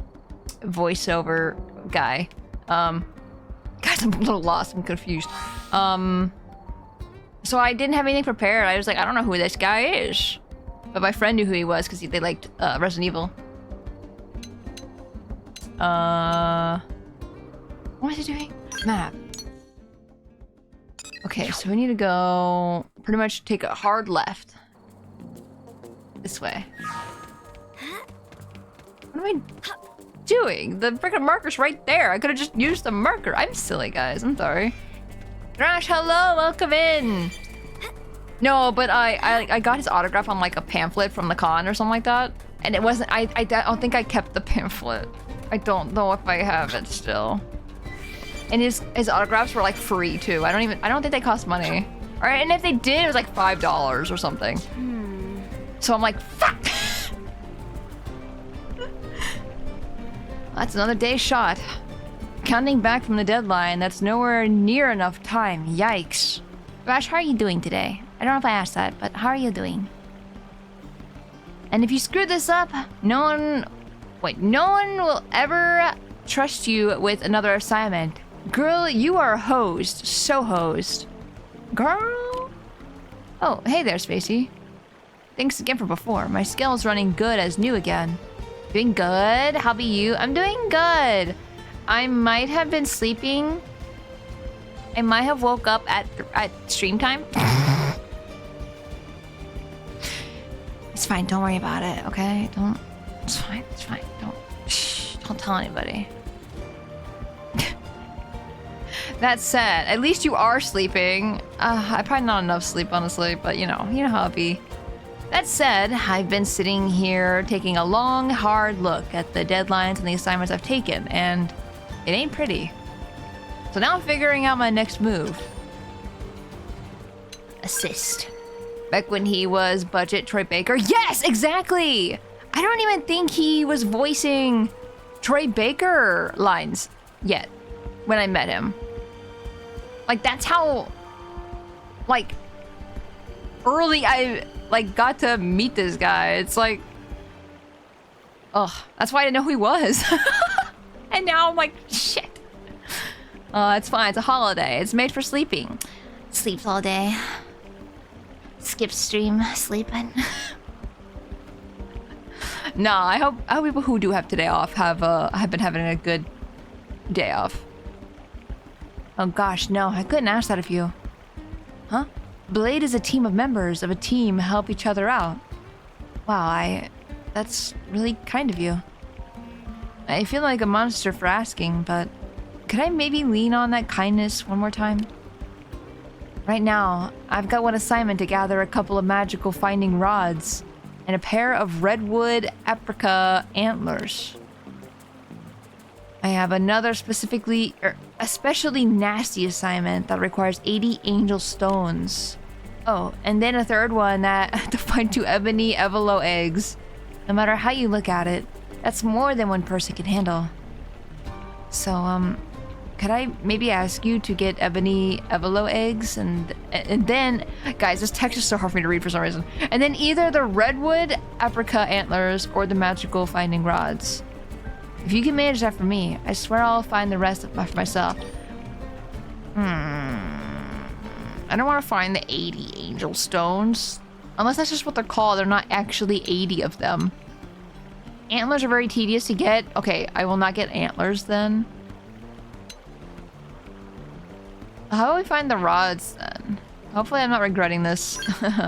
voiceover guy. Guys, I'm a little lost. I'm confused. So I didn't have anything prepared. I was like, I don't know who this guy is. But my friend knew who he was because they liked Resident Evil. What is he doing? Map. Okay, so we need to go pretty much take a hard left. This way. What am I doing? The freaking marker's right there. I could have just used the marker. I'm silly, guys. I'm sorry. Rash, hello, welcome in. No, but I got his autograph on like a pamphlet from the con or something like that, and it wasn't. I don't think I kept the pamphlet. I don't know if I have it still. And his autographs were like free too. I don't think they cost money. All right, and if they did, it was like $5 or something. So I'm like, fuck. That's another day shot. Counting back from the deadline, that's nowhere near enough time. Yikes. Rash, how are you doing today? I don't know if I asked that, but how are you doing? And if you screw this up, no one will ever trust you with another assignment. Girl, you are hosed. So hosed. Girl? Oh, hey there, Spacey. Thanks again for before. My skill's running good as new again. Doing good? How be you? I'm doing good. I might have been sleeping. I might have woke up at stream time. It's fine. Don't worry about it, okay? Don't. It's fine. It's fine. Don't tell anybody. That said, at least you are sleeping. I probably not enough sleep, honestly, but you know how it be. That said, I've been sitting here taking a long, hard look at the deadlines and the assignments I've taken, and it ain't pretty. So now I'm figuring out my next move. Assist. Back when he was budget Troy Baker. Yes, exactly! I don't even think he was voicing Troy Baker lines yet when I met him. Like, that's how, like, early I, like, got to meet this guy. It's like, ugh, that's why I didn't know who he was. And now I'm like, shit. It's fine, it's a holiday. It's made for sleeping. Sleeps all day. Skip stream, sleeping. Nah, I hope people who do have today off have been having a good day off. Oh gosh, no, I couldn't ask that of you. Huh? Blade is a team of members of a team help each other out. Wow, that's really kind of you. I feel like a monster for asking, but could I maybe lean on that kindness one more time? Right now, I've got one assignment to gather a couple of magical finding rods and a pair of redwood aprica antlers. I have another especially nasty assignment that requires 80 angel stones. Oh, and then a third one that to find 2 ebony evelo eggs. No matter how you look at it, That's more than one person can handle. So, could I maybe ask you to get ebony evelo eggs and then, guys, this text is so hard for me to read for some reason. And then either the redwood apricot antlers or the magical finding rods. If you can manage that for me, I swear I'll find the rest for myself. I don't want to find the 80 angel stones. Unless that's just what they're called. They're not actually 80 of them. Antlers are very tedious to get. Okay, I will not get antlers then. How do we find the rods then? Hopefully I'm not regretting this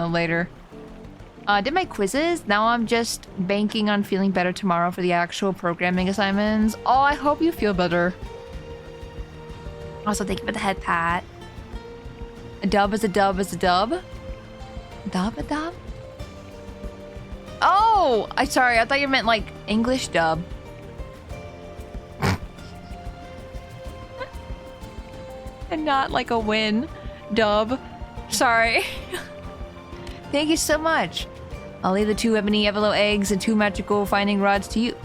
later. Did my quizzes. Now I'm just banking on feeling better tomorrow for the actual programming assignments. Oh, I hope you feel better. Also, thank you for the head pat. A dub is a dub is a dub. Dub a dub? Oh! Sorry, I thought you meant like English dub. And not like a win dub. Sorry. Thank you so much. I'll leave the 2 ebony evelo eggs and 2 magical finding rods to you.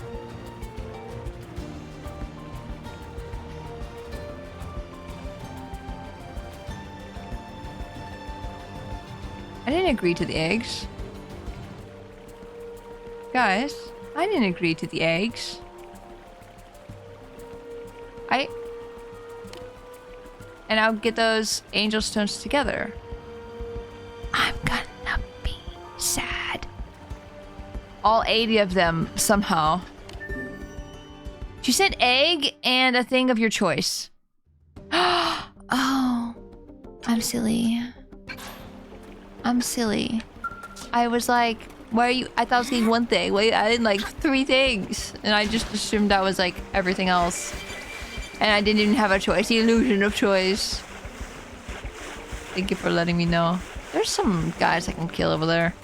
I didn't agree to the eggs. Guys, I didn't agree to the eggs. And I'll get those angel stones together. I'm gonna be sad. All 80 of them, somehow. She said egg and a thing of your choice. Oh, I'm silly. I'm silly. I was like, why are you? I thought I was getting one thing. Wait, I did like 3 things. And I just assumed that was like everything else. And I didn't even have a choice. The illusion of choice. Thank you for letting me know. There's some guys I can kill over there.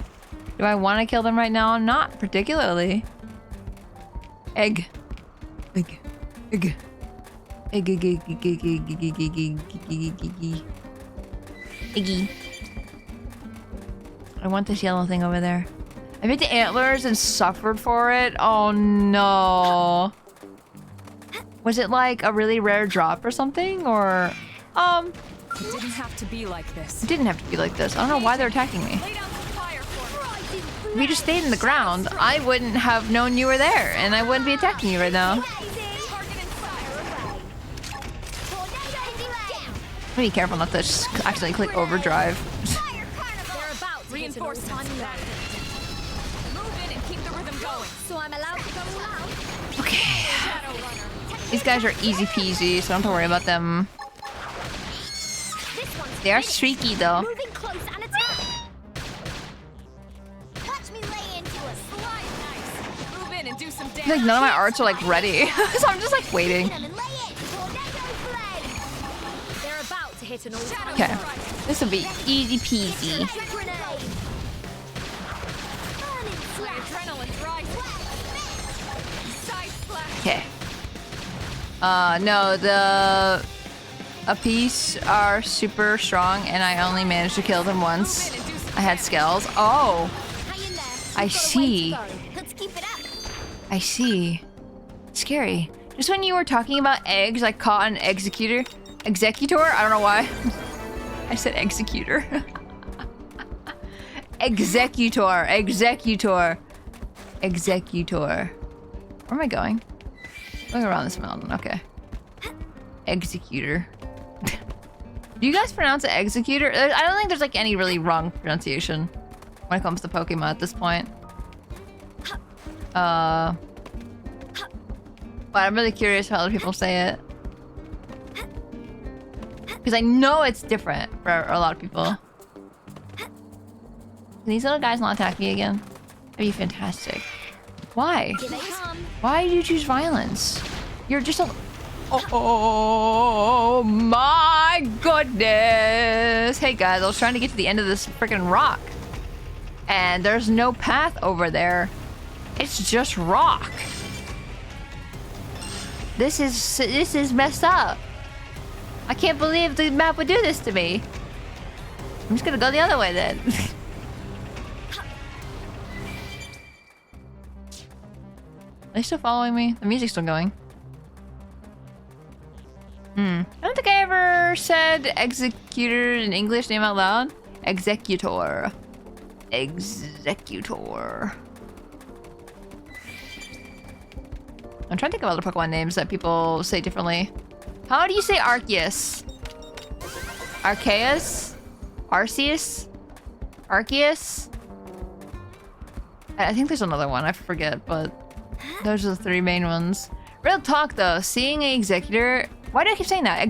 Do I want to kill them right now? Not particularly. Egg. Egg. Egg. Egg. Egg. Egg. Egg. Egg. Egg. Egg. Egg. Egg. Eggy. I want this yellow thing over there. I made the antlers and suffered for it. Oh no. Was it like a really rare drop or something? Or,
It didn't have to be like this.
It didn't have to be like this. I don't know why they're attacking me. If you just stayed in the ground, I wouldn't have known you were there, and I wouldn't be attacking you right now. Be careful not to just accidentally click overdrive.
Reinforcements. Move in and keep the rhythm going.
So I'm allowed to go all out?
Okay. These guys are easy peasy, so don't have to worry about them. They are streaky though.
Moving close and attack. Watch me lay into a slide.
Nice. Move in and do some damage.
Like none of my arts are like ready, so I'm just like waiting.
They're
about to hit an all-time.
Okay, this will be easy peasy. Okay. No, a piece are super strong, and I only managed to kill them once. I had scales. Oh, I see.
Let's keep it up.
I see. Scary. Just when you were talking about eggs, I caught an executor. Executor? I don't know why. I said executor. Executor. Executor. Executor. Where am I going? Going around this mountain. Okay. Executor. Do you guys pronounce it executor? I don't think there's like any really wrong pronunciation when it comes to Pokemon at this point. But I'm really curious how other people say it. Because I know it's different for a lot of people. Can these little guys not attack me again? That'd be fantastic. Why? Why did you choose violence? You're just a... Oh my goodness! Hey guys, I was trying to get to the end of this freaking rock. And there's no path over there. It's just rock. This is messed up. I can't believe the map would do this to me. I'm just gonna go the other way then. they still following me? The music's still going. I don't think I ever said executor in English name out loud. Executor. Executor. I'm trying to think of other Pokemon names that people say differently. How do you say Arceus? Arceus? Arceus? Arceus? I think there's another one, I forget, but those are the three main ones. Real talk though, seeing an executor... Why do I keep saying that?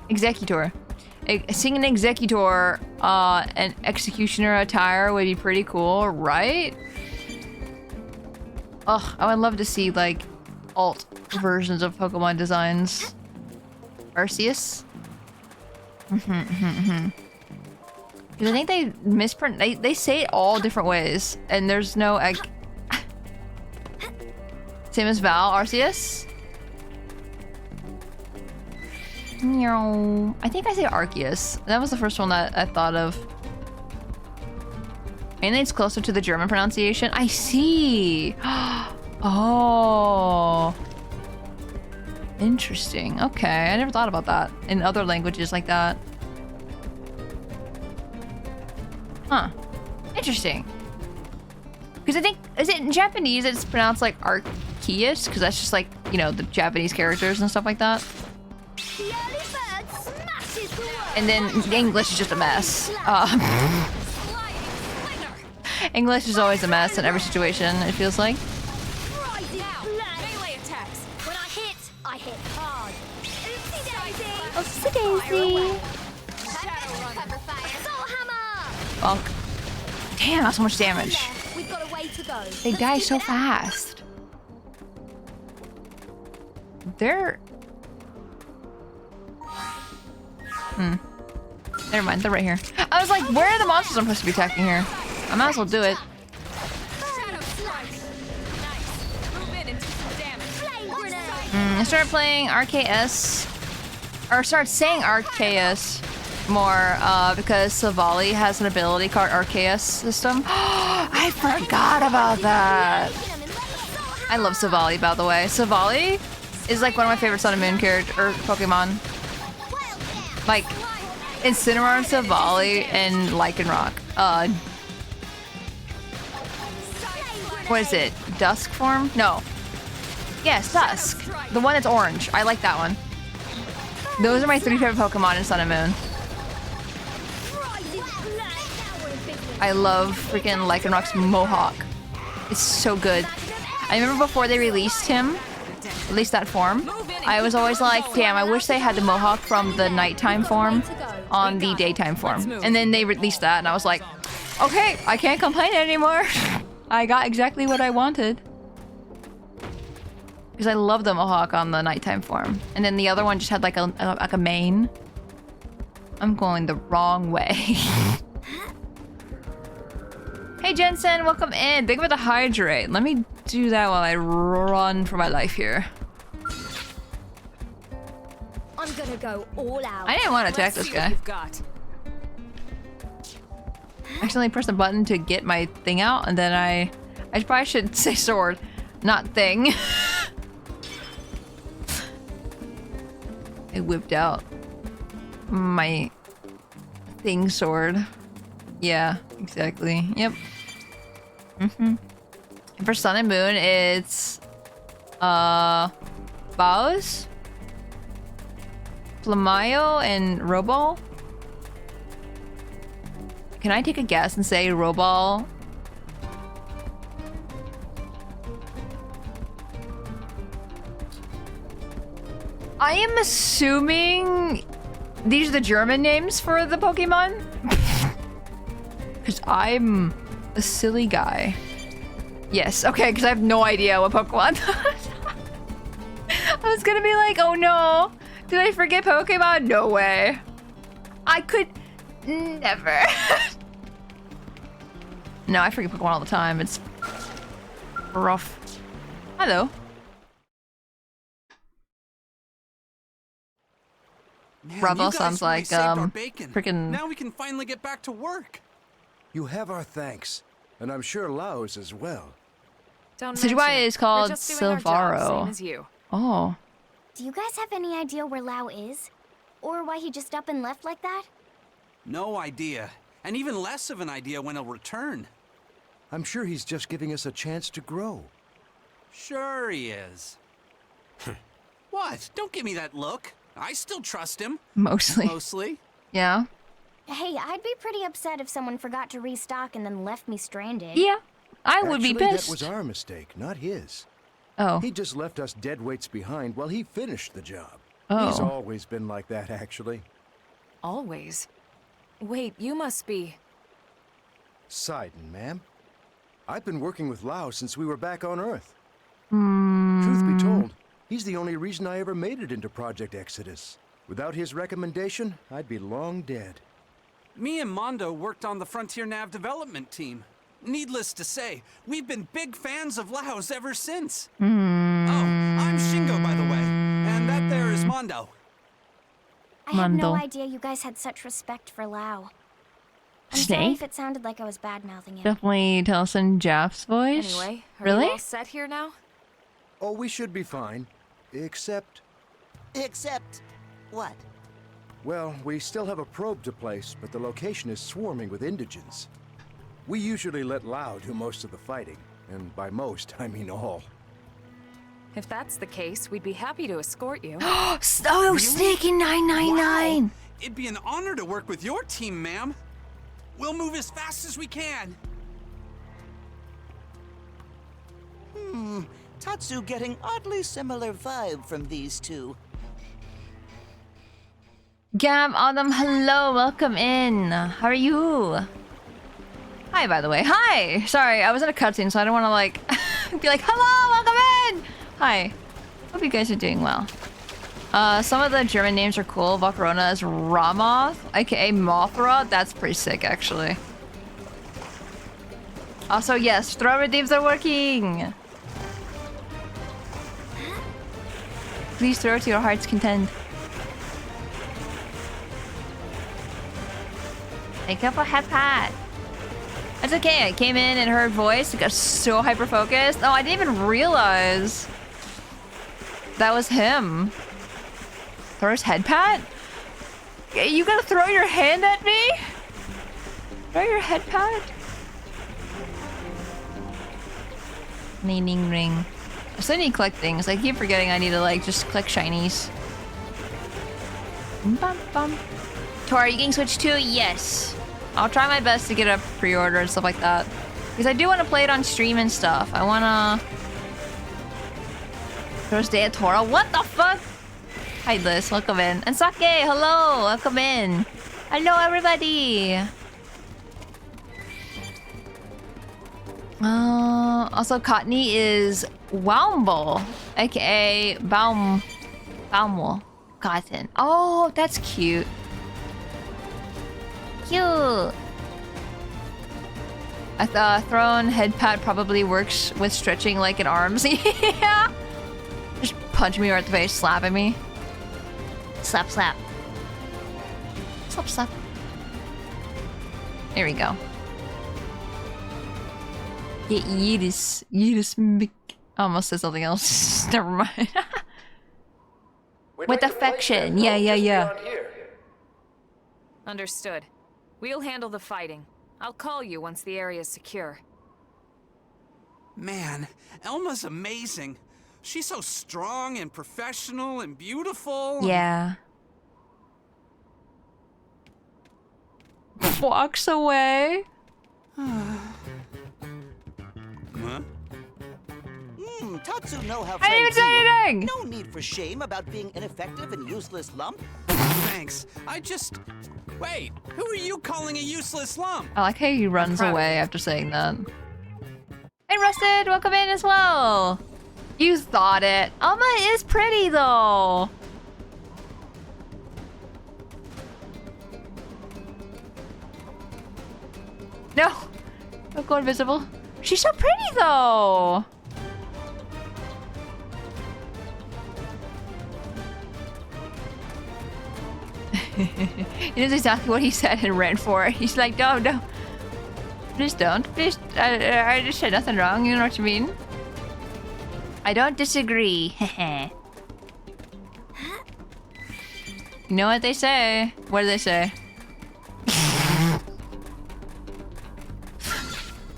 Executor. Seeing an executor, an executioner attire would be pretty cool, right? Ugh, I would love to see, like, alt versions of Pokemon designs. Arceus? Because I think they misprint... They say it all different ways, and there's no... Same as Val, Arceus? No, I think I say Arceus. That was the first one that I thought of. And it's closer to the German pronunciation. I see. Oh. Interesting. Okay, I never thought about that in other languages like that. Huh. Interesting. Because I think, is it in Japanese it's pronounced like Arceus? Because that's just like, you know, the Japanese characters and stuff like that. And then English is just a mess. English is always a mess in every situation, it feels like.
I hit hard.
Oopsie daisy. Bonk. Damn, that's so much damage.
We've got a way to go.
They die so fast. They're... Never mind, they're right here. I was like, where are the monsters I'm supposed to be attacking here? I might as well do it. I started playing RKS, or started saying RKS more because Savali has an ability called RKS system. I forgot about that. I love Savali, by the way. Savali is like one of my favorite Sun and Moon character or Pokemon. Like Incineroar, Savali, and Lycanroc. What is it? Dusk form? No. Yes, Dusk. The one that's orange. I like that one. Those are my three favorite Pokemon in Sun and Moon. I love freaking Lycanroc's Mohawk. It's so good. I remember before they released him, released that form, I was always like, damn, I wish they had the Mohawk from the nighttime form on the daytime form. And then they released that and I was like, okay, I can't complain anymore. I got exactly what I wanted. Because I love the Mohawk on the nighttime form. And then the other one just had like a mane. I'm going the wrong way. Hey Jensen, welcome in. Thank you for the hydrate. Let me do that while I run for my life here.
I'm gonna go all out.
I didn't want to attack this guy. I accidentally pressed the button to get my thing out, and then I probably should say sword, not thing. I whipped out my thing sword. Yeah, exactly. Yep. And for Sun and Moon, it's Baos, Plamayo, and Robal. Can I take a guess and say Robal? I am assuming these are the German names for the Pokemon. Because I'm a silly guy. Yes, okay, because I have no idea what Pokemon. I was gonna be like, oh no, did I forget Pokemon? No way. I could never. No, I forget Pokemon all the time. It's rough. Hello.
Man,
Bravo
you guys
sounds
really
like
saved our bacon.
freaking.
Now we can finally get back to work.
You have our thanks, and I'm sure Lao's as well.
Don't
Sujubai
mention it.
is called
We're just doing our job,
Silvaro.
same as you.
Oh.
Do you guys have any idea where Lao is? Or why he just up and left like that?
No idea. And even less of an idea when he'll return.
I'm sure he's just giving us a chance to grow.
Sure he is. What? Don't give me that look. I still trust him.
Mostly.
Mostly.
Yeah.
Hey, I'd be pretty upset if someone forgot to restock and then left me stranded.
Yeah. I would be
Actually,
pissed.
that was our mistake, not his.
Oh.
He just left us dead weights behind while he finished the job.
Oh.
He's always been like that, actually.
Always. Wait, you must be...
Sidon, ma'am. I've been working with Lao since we were back on Earth.
Hmm.
Truth be told, he's the only reason I ever made it into Project Exodus. Without his recommendation, I'd be long dead.
Me and Mondo worked on the Frontier Nav development team. Needless to say, we've been big fans of Lao's ever since. Oh, I'm Shingo, by the way. And that there is Mondo.
I had no
Mondo.
idea you guys had such respect for Lao. I'm
Snake?
sorry if it sounded like I was bad-mouthing him.
Definitely Telson Jaff's voice.
Anyway, are
Really?
you all set here now?
Oh, we should be fine. Except,
Except... what?
well, we still have a probe to place, but the location is swarming with indigents. We usually let Lao do most of the fighting. And by most, I mean all.
If that's the case, we'd be happy to escort you.
Oh,
Really?
Snake in 999.
Wow. It'd be an honor to work with your team, ma'am. We'll move as fast as we can.
Tatsu getting oddly similar vibe from these two.
Gab, Autumn, hello, welcome in. How are you? Hi, by the way. Hi! Sorry, I was in a cutscene, so I don't want to, like, be like, hello, welcome in! Hi. Hope you guys are doing well. Some of the German names are cool. Valkarona is Ramoth, aka Mothra. That's pretty sick, actually. Also, yes, throw redeems are working! Please throw to your heart's content. Make up a head pat. It's okay, I came in and heard voice, it got so hyper-focused. Oh, I didn't even realize that was him. Throw his head pat? You gotta throw your hand at me? Throw your head pat? Naming ring. I still need to collect things. I keep forgetting I need to, like, just collect shinies. Bum, bum. Tora, are you getting Switch 2? Yes. I'll try my best to get a pre-order and stuff like that. Because I do want to play it on stream and stuff. I want to... First day at Tora. What the fuck? Hi Liz, welcome in. And Sake, hello, welcome in. Hello everybody. Also Cottony is Woumble, aka Baumel Cotton. Oh, that's cute. Cute. A thrown head pat probably works with stretching like in arms. Yeah. Just punch me right in the face, slapping me. Slap, slap. Slap, slap. There we go. Yeah, Yidis. I almost said something else. Never mind. With affection. Yeah.
Understood. We'll handle the fighting. I'll call you once the area's secure.
Man, Elma's amazing. She's so strong and professional and beautiful.
Yeah. Walks away.
Tatsu know how
I didn't even
friends
say
feel.
anything!
No need for shame about being ineffective and useless lump.
Thanks. Wait, who are you calling a useless lump?
I like how he runs
proud of
away
you.
after saying that. Hey Rusted, welcome in as well. You thought it. Alma is pretty though. No, don't go invisible. She's so pretty though. He knows exactly what he said and ran for it. He's like, no. Please don't. Please, I just said nothing wrong. You know what you mean? I don't disagree. You know what they say? What do they say?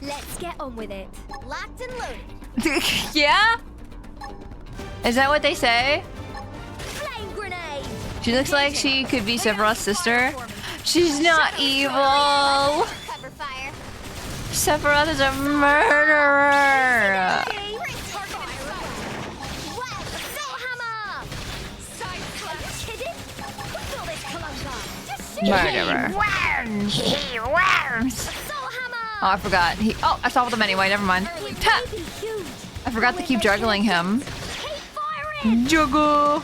Let's get on with it.
Locked and loaded.
Yeah? Is that what they say?
Flame grenade.
She looks like she could be Sephiroth's sister. She's not evil.
Cover fire.
Sephiroth is a murderer. Murderer. Worms. Oh, I forgot. Oh, I saw them anyway. Never mind. Ta! I forgot to keep juggling him. Juggle.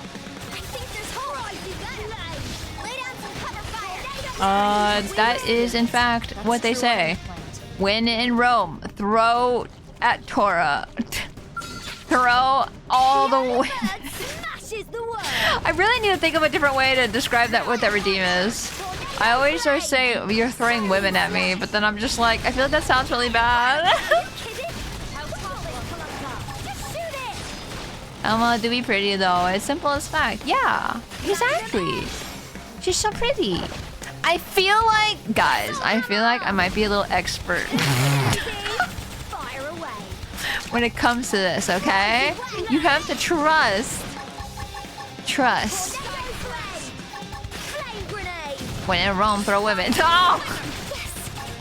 That is in fact what they say. When in Rome, throw at Tora. Throw all the way. I really need to think of a different way to describe that, what that redeem is. I always just say you're throwing women at me, but then I'm just like, I feel like that sounds really bad. Elma do be pretty though. It's simple as fact. Yeah, exactly. She's so pretty. I feel like, guys, I feel like I might be a little expert when it comes to this, okay? You have to trust. Trust. When in Rome, throw women. Oh!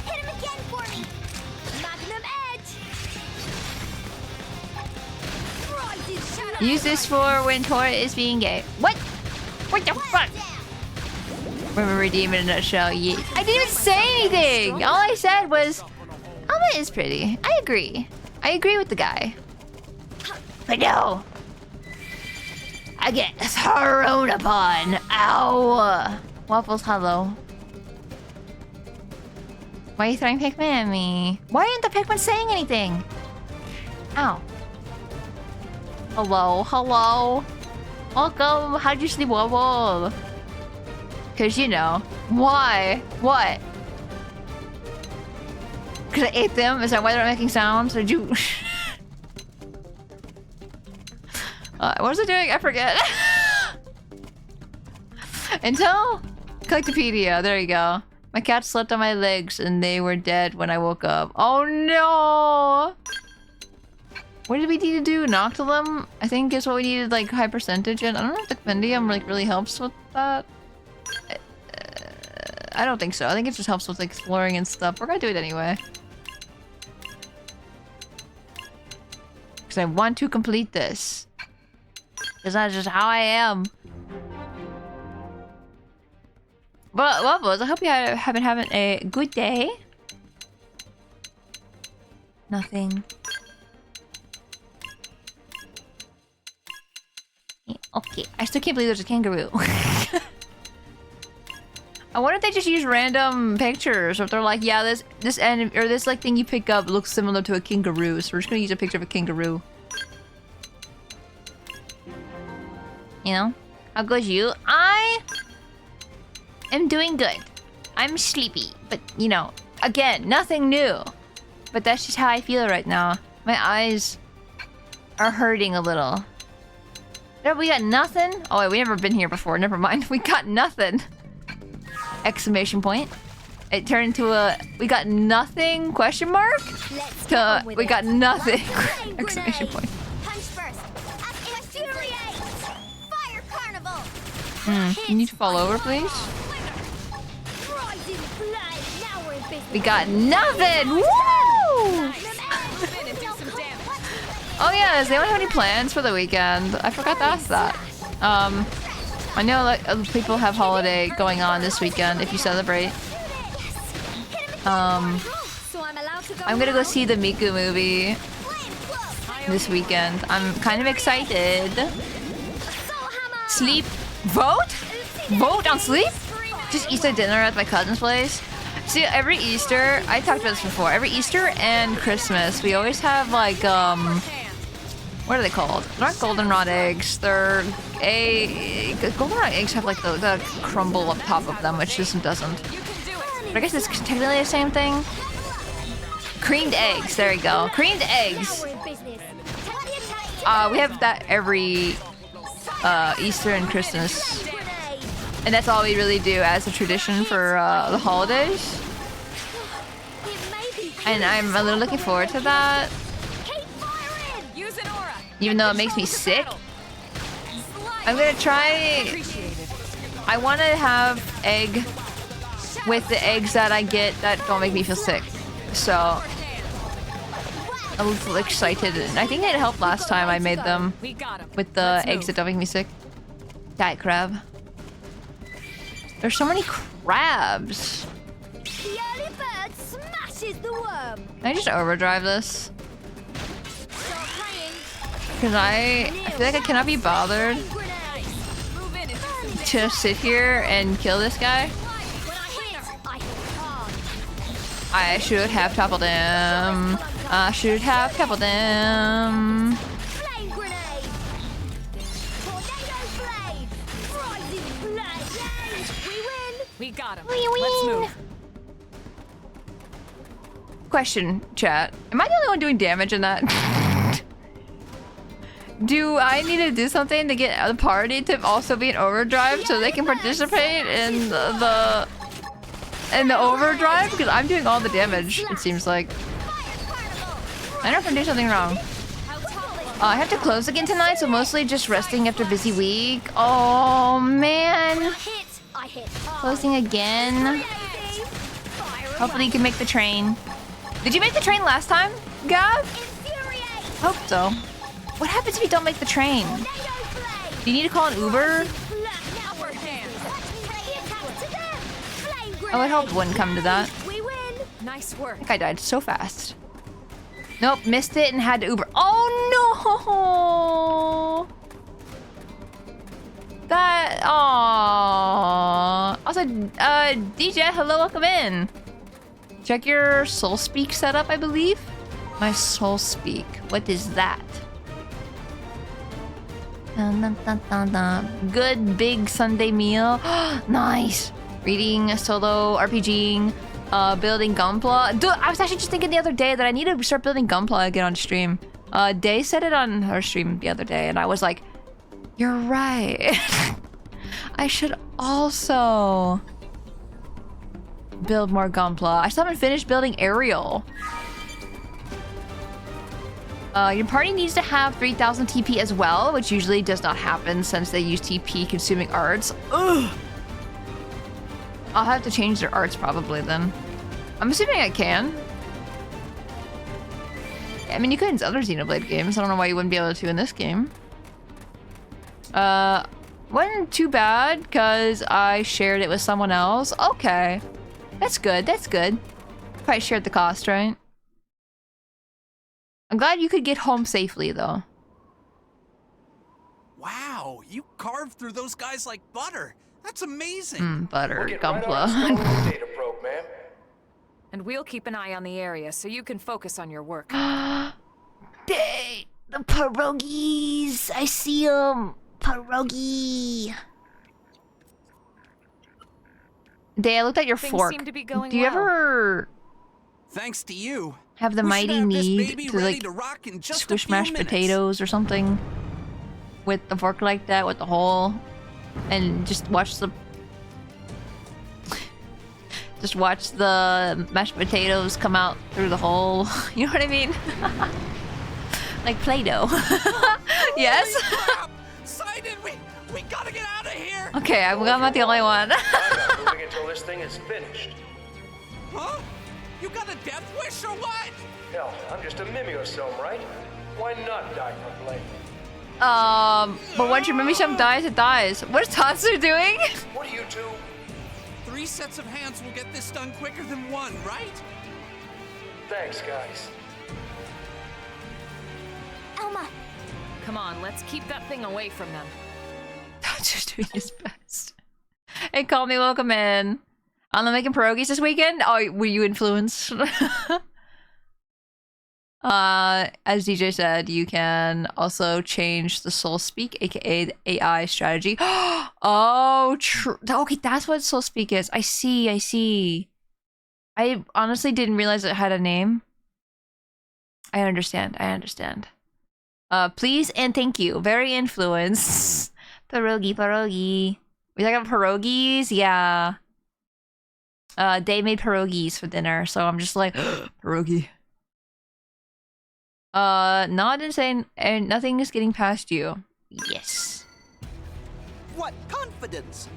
Hit him again for me. Magnum edge.
Use this for when Tora is being gay. What? What the fuck? Remember redeem in a nutshell. Yeah. I didn't even say anything. All I said was, Alma is pretty. I agree. I agree with the guy. But no. I get thrown upon. Ow. Waffles, hello. Why are you throwing Pikmin at me? Why aren't the Pikmin saying anything? Ow. Hello, hello. Welcome. How'd you sleep, Wobble? Cause you know. Why? What? Cause I ate them? Is that why they're not making sounds? Or did you... what was it doing? I forget. Until Collectopedia. There you go. My cat slept on my legs and they were dead when I woke up. Oh no! What did we need to do? Noctilum? I think is what we needed, like, high percentage in. I don't know if the compendium, like, really helps with that. I don't think so. I think it just helps with like, exploring and stuff. We're gonna do it anyway. Because I want to complete this. Because that's just how I am. But, Wobbles, I hope you have been having a good day. Nothing. Okay, I still can't believe there's a kangaroo. I wonder if they just use random pictures, or if they're like, yeah, this end or this like thing you pick up looks similar to a kangaroo, so we're just gonna use a picture of a kangaroo. You know? How goes you? I am doing good. I'm sleepy, but you know, again, nothing new. But that's just how I feel right now. My eyes are hurting a little. We got nothing? Oh wait, we never been here before. Never mind. We got nothing. Exclamation point. It turned into a we got nothing question mark to we got nothing exclamation point.
Punch first. Infuriate. Fire carnival.
You need to fall over, please. We got nothing. Woo! Oh yeah, does anyone have any plans for the weekend? I forgot to ask that. I know like people have holiday going on this weekend if you celebrate. I'm gonna go see the Miku movie this weekend. I'm kind of excited. Sleep? Vote? Vote on sleep? Just Easter dinner at my cousin's place. See, every Easter, I talked about this before, every Easter and Christmas, we always have like, what are they called? They're not goldenrod eggs. They're goldenrod eggs have like the crumble up top of them, which this one doesn't. But I guess it's technically the same thing. Creamed eggs. There you go. Creamed eggs. We have that every Easter and Christmas. And that's all we really do as a tradition for the holidays. And I'm a little looking forward to that. Even though it makes me sick. I'm gonna try... I want to have egg with the eggs that I get that don't make me feel sick. So... I'm a little excited. And I think it helped last time I made them with the eggs that don't make me sick. Diet crab. There's so many crabs.
The early bird smashes the worm.
Can I just overdrive this? Because I feel like I cannot be bothered to sit here and kill this guy. I should have toppled him. I should have toppled him.
We got him.
Wee wee.
Let's move.
Question, chat. Am I the only one doing damage in that? Do I need to do something to get the party to also be in overdrive so they can participate in the overdrive? Because I'm doing all the damage, it seems like. I don't know if I'm doing something wrong. I have to close again tonight, so mostly just resting after a busy week. Oh, man. Closing again. Hopefully you can make the train. Did you make the train last time, Gav? Hope so. What happens if you don't make the train? Do you need to call an Uber? I would hope it wouldn't come to that.
Nice work.
I think I died so fast. Nope, missed it and had to Uber. Oh no! That, aww. Also, DJ, hello, welcome in. Check your Soul Speak setup, I believe. My Soul Speak, what is that? Dun, dun, dun, dun, dun. Good big Sunday meal. Nice. Reading, solo, RPGing, building Gunpla. Dude, I was actually just thinking the other day that I need to start building Gunpla again on stream. Day said it on her stream the other day, and I was like, you're right. I should also build more Gunpla. I still haven't finished building Ariel. Your party needs to have 3000 TP as well, which usually does not happen since they use TP consuming arts. Ugh. I'll have to change their arts probably then. I'm assuming I can. I mean, you could in other Xenoblade games. I don't know why you wouldn't be able to in this game. Wasn't too bad because I shared it with someone else. Okay. That's good, that's good. Probably shared the cost, right? I'm glad you could get home safely, though.
Wow, you carved through those guys like butter. That's amazing.
Butter, Gunpla.
And we'll keep an eye on the area so you can focus on your work.
Day, the pierogies. I see them. Pierogi. Day, I looked at your
Things
fork.
seem to be going
Do you
well.
ever
Thanks to you.
have the
We should
mighty
have this
need
baby
to
ready
like
to rock in just a
squish
few
mashed
minutes.
potatoes or something with the fork like that with the hole, and just watch the mashed potatoes come out through the hole? You know what I mean? Like Play-Doh. Yes.
Sidon, we gotta get out of here.
Okay, I'm not the only one.
I'm not moving until this thing is finished.
Huh? You got a death wish or what?
Hell, I'm just a mimeosome, right? Why not die for play?
But once your Mimisham dies, it dies. What is Tatsu doing?
What do you two?
3 sets of hands will get this done quicker than 1, right?
Thanks, guys.
Elma.
Come on, let's keep that thing away from them.
Tatsu's doing his best. Hey, call me, welcome in. I'm making pierogies this weekend. Oh, were you influenced? As DJ said, you can also change the Soul Speak, aka the AI strategy. Oh, true. Okay, that's what Soul Speak is. I see. I honestly didn't realize it had a name. I understand. Please and thank you. Very influenced. Pierogi. We talking about pierogies? Yeah. They made pierogies for dinner, so I'm just like, pierogi. Not insane, and nothing is getting past you. Yes.
What confidence?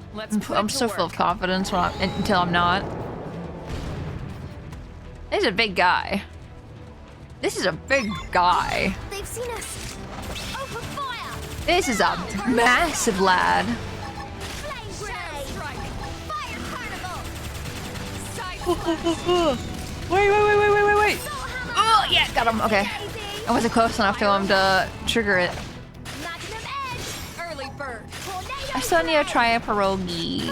I'm so full of confidence until I'm not. This is a big guy. This is a big guy.
They've seen us. Open fire!
This is a massive lad. Wait. Oh, yeah, got him. Okay. I wasn't close enough to him to trigger it.
Early bird.
I still need to try a pierogi.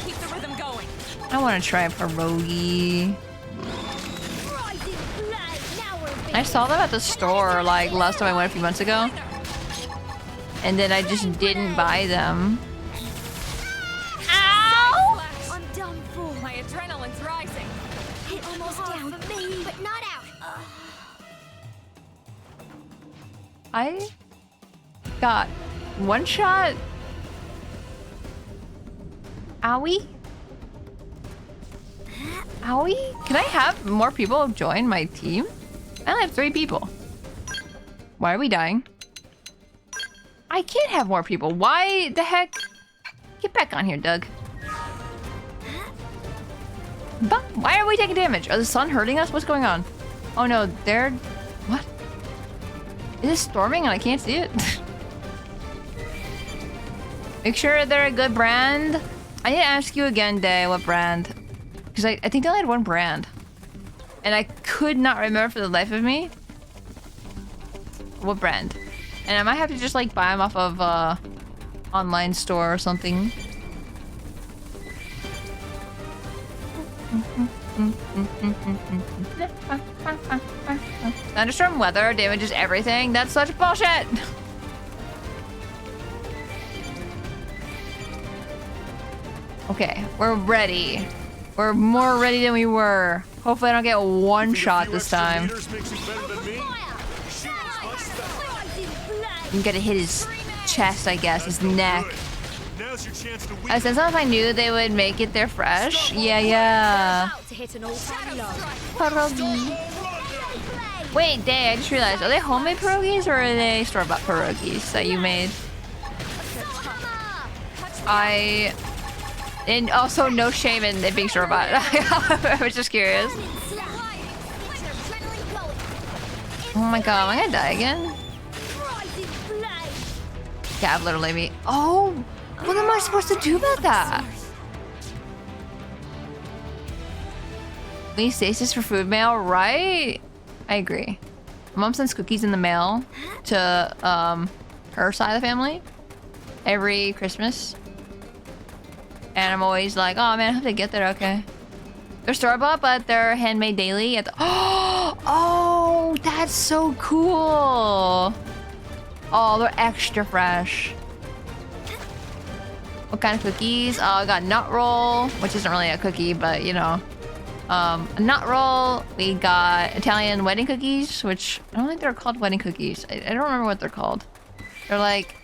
Keep the rhythm going.
I want to try a pierogi. I saw them at the store like last time I went a few months ago. And then I just didn't buy them. Ow!
I'm done for.
My adrenaline's rising.
Hit almost down for me, but not out.
I got one shot. Owie? Owie? Can I have more people join my team? I only have 3 people. Why are we dying? I can't have more people. Why the heck? Get back on here, Doug. But why are we taking damage? Are the sun hurting us? What's going on? Oh no, they're... What? Is it storming and I can't see it? Make sure they're a good brand. I need to ask you again, Day, what brand? Because I think they only had one brand. And I could not remember for the life of me what brand. And I might have to just like buy them off of online store or something. Thunderstorm weather damages everything. That's such bullshit. Okay, we're ready. We're more ready than we were. Hopefully I don't get one shot this time. I'm gonna hit his chest, I guess, his neck. I said sometimes I knew they would make it there fresh. Yeah. Pierogi. Wait, Day, I just realized, are they homemade pierogies or are they store-bought pierogies that you made? And also no shame in it being store-bought. I was just curious. Oh my god, am I gonna die again? Yeah, literally me. Oh, what am I supposed to do about that? We need stasis for food mail, right? I agree. Mom sends cookies in the mail to her side of the family every Christmas. And I'm always like, oh man, I hope they get there okay. They're store-bought, but they're handmade daily at the oh, that's so cool. Oh, they're extra fresh. What kind of cookies? I got nut roll, which isn't really a cookie, but you know. A nut roll. We got Italian wedding cookies, which I don't think they're called wedding cookies. I don't remember what they're called. They're like...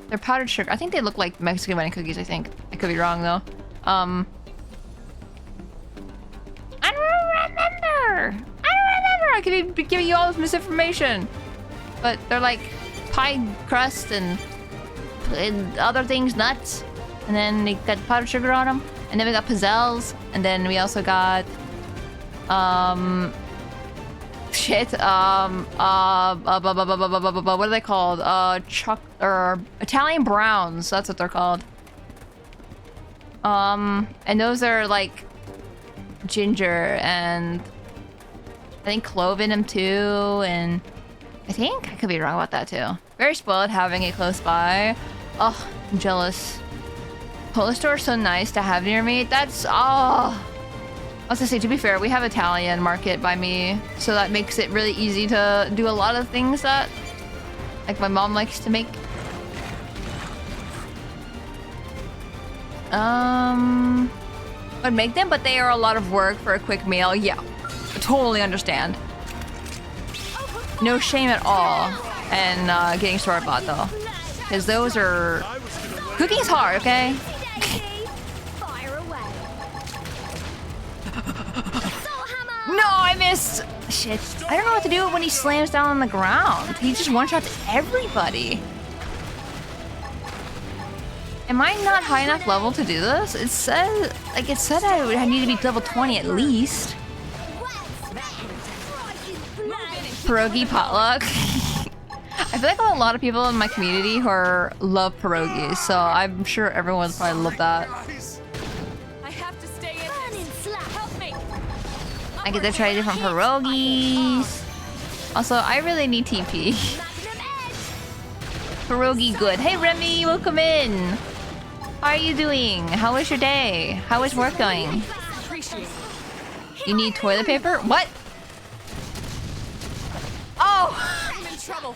They're powdered sugar. I think they look like Mexican wedding cookies, I think. I could be wrong, though. I don't remember! I could be giving you all this misinformation. But they're like pie crust and other things, nuts. And then they got powdered sugar on them. And then we got pizzelles. And then we also got... what are they called? Italian browns. That's what they're called. And those are like ginger and I think clove in them too. And I think I could be wrong about that too. Very spoiled having it close by. Oh, I'm jealous. Polo store is so nice to have near me. That's I was gonna say, to be fair, we have Italian market by me, so that makes it really easy to do a lot of things that, like, my mom likes to make. Would make them, but they are a lot of work for a quick meal. Yeah, totally understand. No shame at all in getting sword bot though, because those are cooking's hard. Okay.
Fire away.
No, I missed. Shit. I don't know what to do when he slams down on the ground. He just one-shots everybody. Am I not high enough level to do this? It said I need to be level 20 at least. Pierogi potluck. I feel like I have a lot of people in my community who love pierogies, so I'm sure everyone's probably love that.
I have to stay in this. Help me.
I get to try different pierogies. Also, I really need TP. Pierogi good. Hey Remy, welcome in. How are you doing? How was your day? How is work going? You need toilet paper? What? Oh!
I'm in trouble.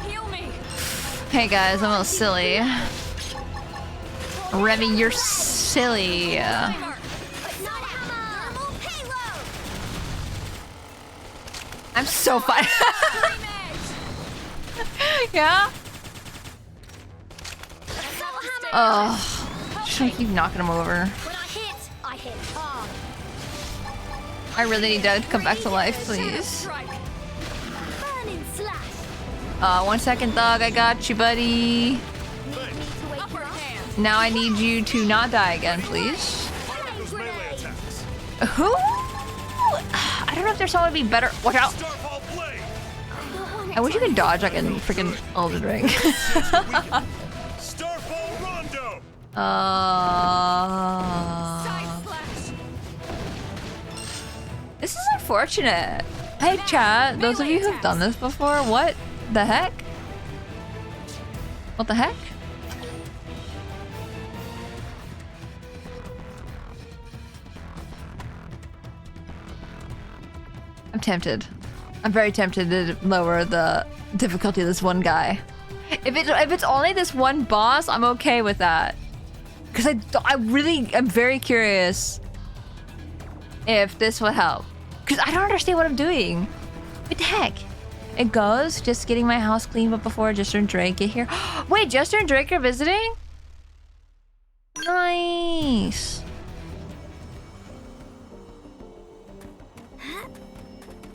Heal me.
Hey guys, I'm a little silly. Remy, you're silly. I'm so fine. Yeah? Oh, just gonna keep knocking him over.
I hit hard.
I really need Dad to come back to life, please.
Burning slash.
1 second, Thug. I got you, buddy. Now I need you to not die again, please. Who? I don't know if there's someone would be better. Watch out. I wish you could dodge like in freaking Elden Ring. This is unfortunate. Hey chat, those of you who've done this before, what the heck? What the heck? I'm tempted. I'm very tempted to lower the difficulty of this one guy. If it's only this one boss, I'm okay with that. Because I really am very curious if this would help. Because I don't understand what I'm doing. What the heck? It goes, just getting my house clean, but before Jester and Drake get here. Wait, Jester and Drake are visiting? Nice.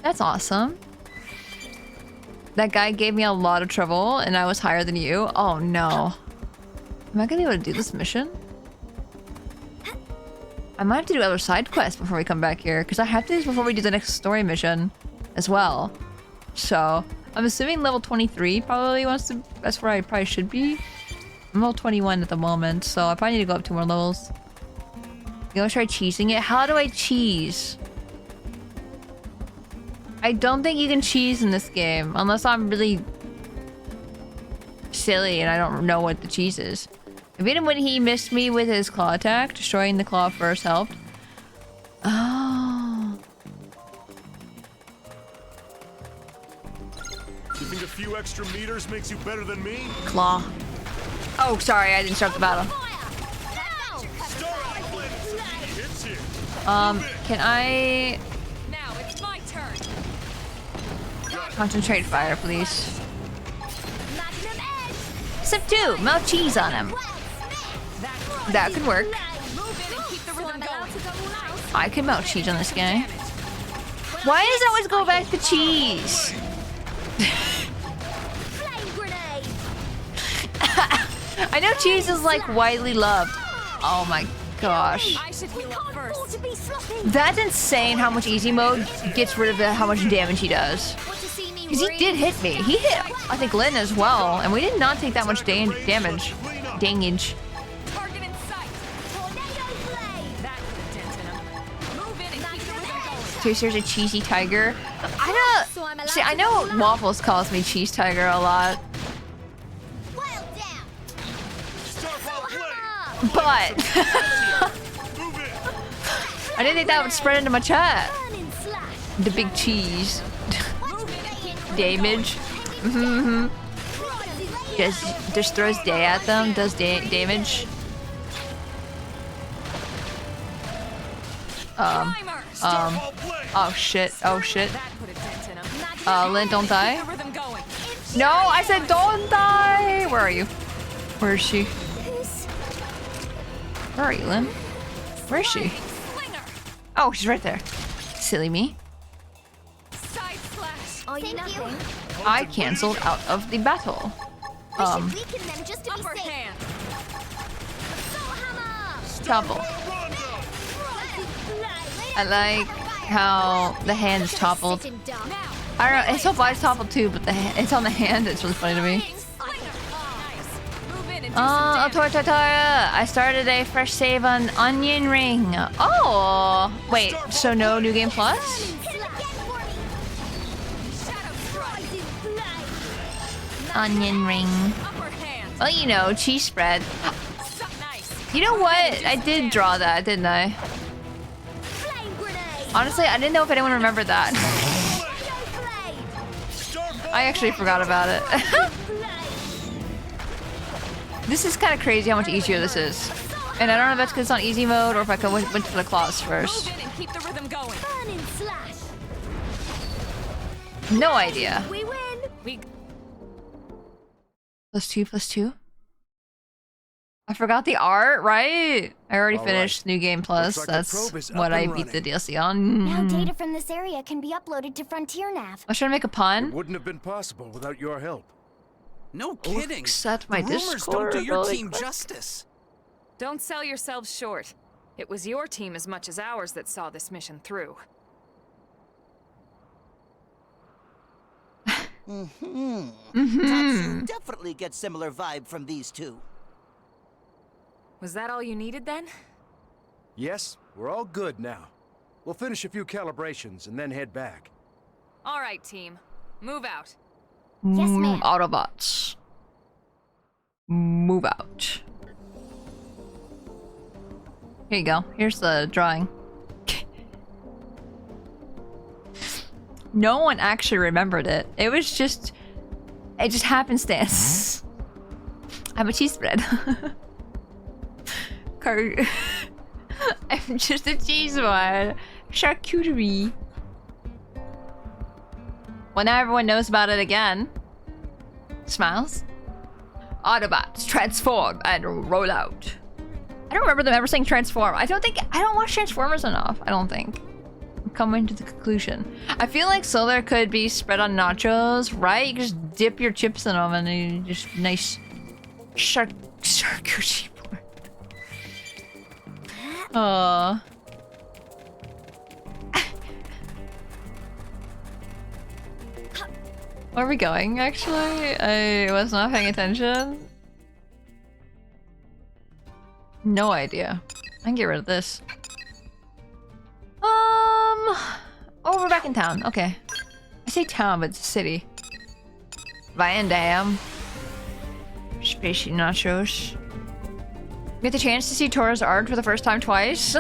That's awesome. That guy gave me a lot of trouble and I was higher than you. Oh no. Am I gonna be able to do this mission? I might have to do other side quests before we come back here, because I have to do this before we do the next story mission as well. So, I'm assuming level 23 probably wants to... That's where I probably should be. I'm level 21 at the moment, so I probably need to go up 2 more levels. You wanna try cheesing it? How do I cheese? I don't think you can cheese in this game, unless I'm really silly and I don't know what the cheese is. Even when he missed me with his claw attack, destroying the claw first helped. Oh.
You think a few extra meters makes you better than me?
Claw. Oh, sorry, I didn't start the battle. Can I...
Now it's my turn.
Concentrate fire, please. Step 2, melt cheese on him. That could work. I could melt cheese on this guy. Why does it always go back to cheese? I know cheese is like widely loved. Oh my gosh. That's insane how much easy mode gets rid of how much damage he does. Because he did hit me. He hit, I think, Lynn as well. And we did not take that much damage. Dangage. So there's a cheesy tiger. I know Waffles calls me cheese tiger a lot. But I didn't think that would spread into my chat. The big cheese. Damage. Just throws day at them, does damage. Oh shit. Oh shit. Lynn, don't die. No, I said don't die. Where are you? Where is she? Where are you, Lynn? Where is she? Oh, she's right there. Silly me. I cancelled out of the battle. Topple. I like how the hand is toppled. I don't know, it's so body's toppled too, but it's on the hand. It's really funny to me. I started a fresh save on Onion Ring. Oh, wait, so no New Game Plus? Onion Ring. Well, you know, cheese spread. You know what? I did draw that, didn't I? Honestly, I didn't know if anyone remembered that. I actually forgot about it. This is kind of crazy how much easier this is. And I don't know if that's because it's on easy mode or if I went for the claws first. No idea. +2/+2? I forgot the art, right? I already finished New Game Plus.
Like
that's what I beat the DLC on.
Now data from this area can be uploaded to Frontier Nav.
I was trying to make a pun.
It wouldn't have been possible without your help.
No kidding.
Set my
the rumors
Discord
don't do your
really
team
quick.
justice.
Don't sell yourselves short. It was your team as much as ours that saw this mission through.
Tatsu definitely gets similar vibe from these two.
Was that all you needed then?
Yes, we're all good now. We'll finish a few calibrations and then head back.
All right, team. Move out.
Yes, ma'am.
Autobots. Move out. Here you go. Here's the drawing. No one actually remembered it. It just happenstance. I'm a cheese spread. I'm just a cheese one. Charcuterie. Well, now everyone knows about it again. Smiles. Autobots, transform and roll out. I don't remember them ever saying transform. I don't watch Transformers enough. I don't think. I'm coming to the conclusion. I feel like Solar could be spread on nachos, right? You just dip your chips in them and you just nice charcuterie board. Aww. Where are we going, actually? I was not paying attention. No idea. I can get rid of this. Oh, we're back in town. Okay. I say town, but it's a city. Van Dam. Spacey nachos. We get the chance to see Tora's art for the first time twice.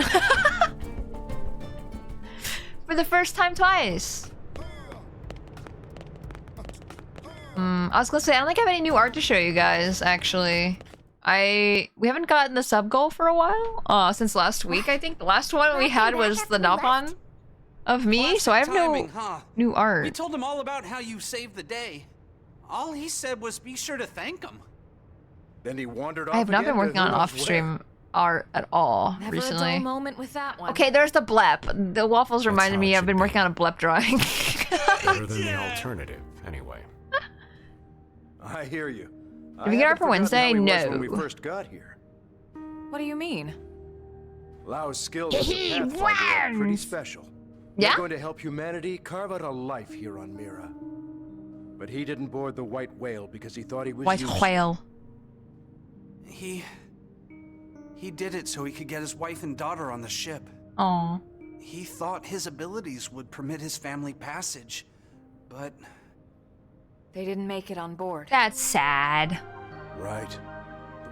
For the first time twice. I was gonna say, I don't think I have any new art to show you guys, actually. We haven't gotten the sub goal for a while. Since last week, I think. The last one we had was the Napon of me, so I have no new art.
We told him all about how you saved the day. All he said was be sure to thank him.
Then he wandered off.
I have not been
again
working
to who
on
knows
off-stream art at all
Never
recently.
a dull moment with that one.
Okay, there's the blep. The waffles reminded me I've been working on a blep drawing.
Better than the alternative, anyway.
I hear you.
Did we get art for Wednesday? No.
When we first got here.
What do you mean?
Lau's skills as a pathfinder are pretty special.
Yeah?
He's going to help humanity carve out a life here on Mira. But he didn't board the White Whale because he thought he was
White
useless.
whale.
He did it so he could get his wife and daughter on the ship.
Aw.
He thought his abilities would permit his family passage, but
they didn't make it on board.
That's sad.
Right.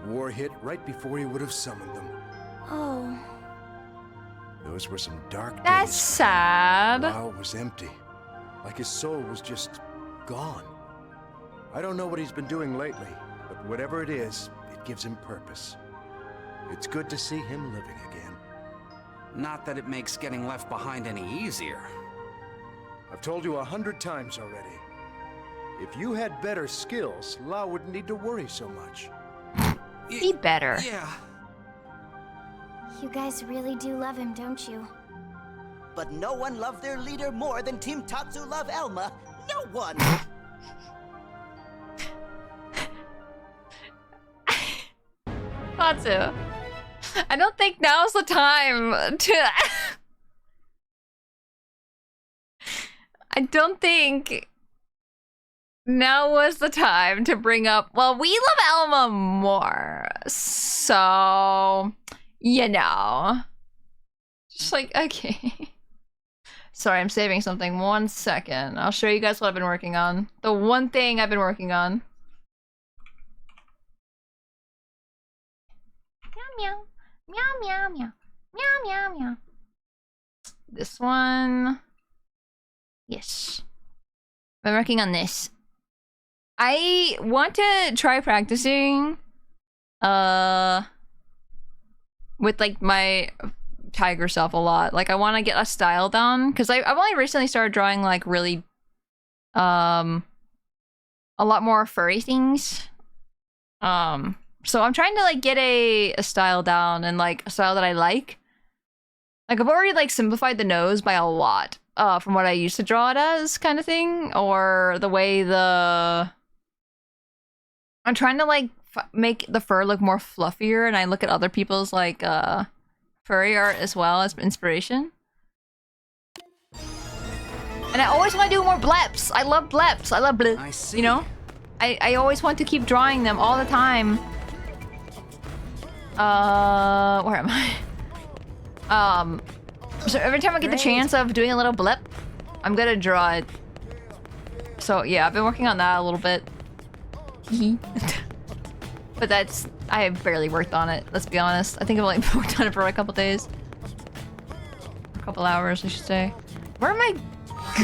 The war hit right before he would have summoned them.
Oh.
Those were some dark days.
That's sad.
Lau was empty. Like his soul was just gone. I don't know what he's been doing lately, but whatever it is, it gives him purpose. It's good to see him living again.
Not that it makes getting left behind any easier.
I've told you 100 times already. If you had better skills, Lao wouldn't need to worry so much.
Be better.
Yeah.
You guys really do love him, don't you?
But no one loved their leader more than Team Tatsu love Elma. No one!
Tatsu, I don't think now's the time to... I don't think now was the time to bring up, well, we love Elma more, so, you know. Just like, okay. Sorry, I'm saving something. 1 second. I'll show you guys what I've been working on. The one thing I've been working on. Meow, meow. Meow, meow, meow. Meow, meow, meow. This one. Yes. I'm working on this. I want to try practicing with like my tiger self a lot. Like I want to get a style down because I've only recently started drawing like really a lot more furry things. So I'm trying to like get a style down and like a style that I like. Like I've already like simplified the nose by a lot from what I used to draw it as kind of thing, or the way I'm trying to like make the fur look more fluffier, and I look at other people's like furry art as well as inspiration. And I always want to do more bleps. I love bleps. I love blep.
I see.
You know? I always want to keep drawing them all the time. Where am I? So every time I get the chance of doing a little blip, I'm gonna draw it. So yeah, I've been working on that a little bit. But I have barely worked on it, let's be honest. I think I've only worked on it for a couple days. A couple hours, I should say. Where am I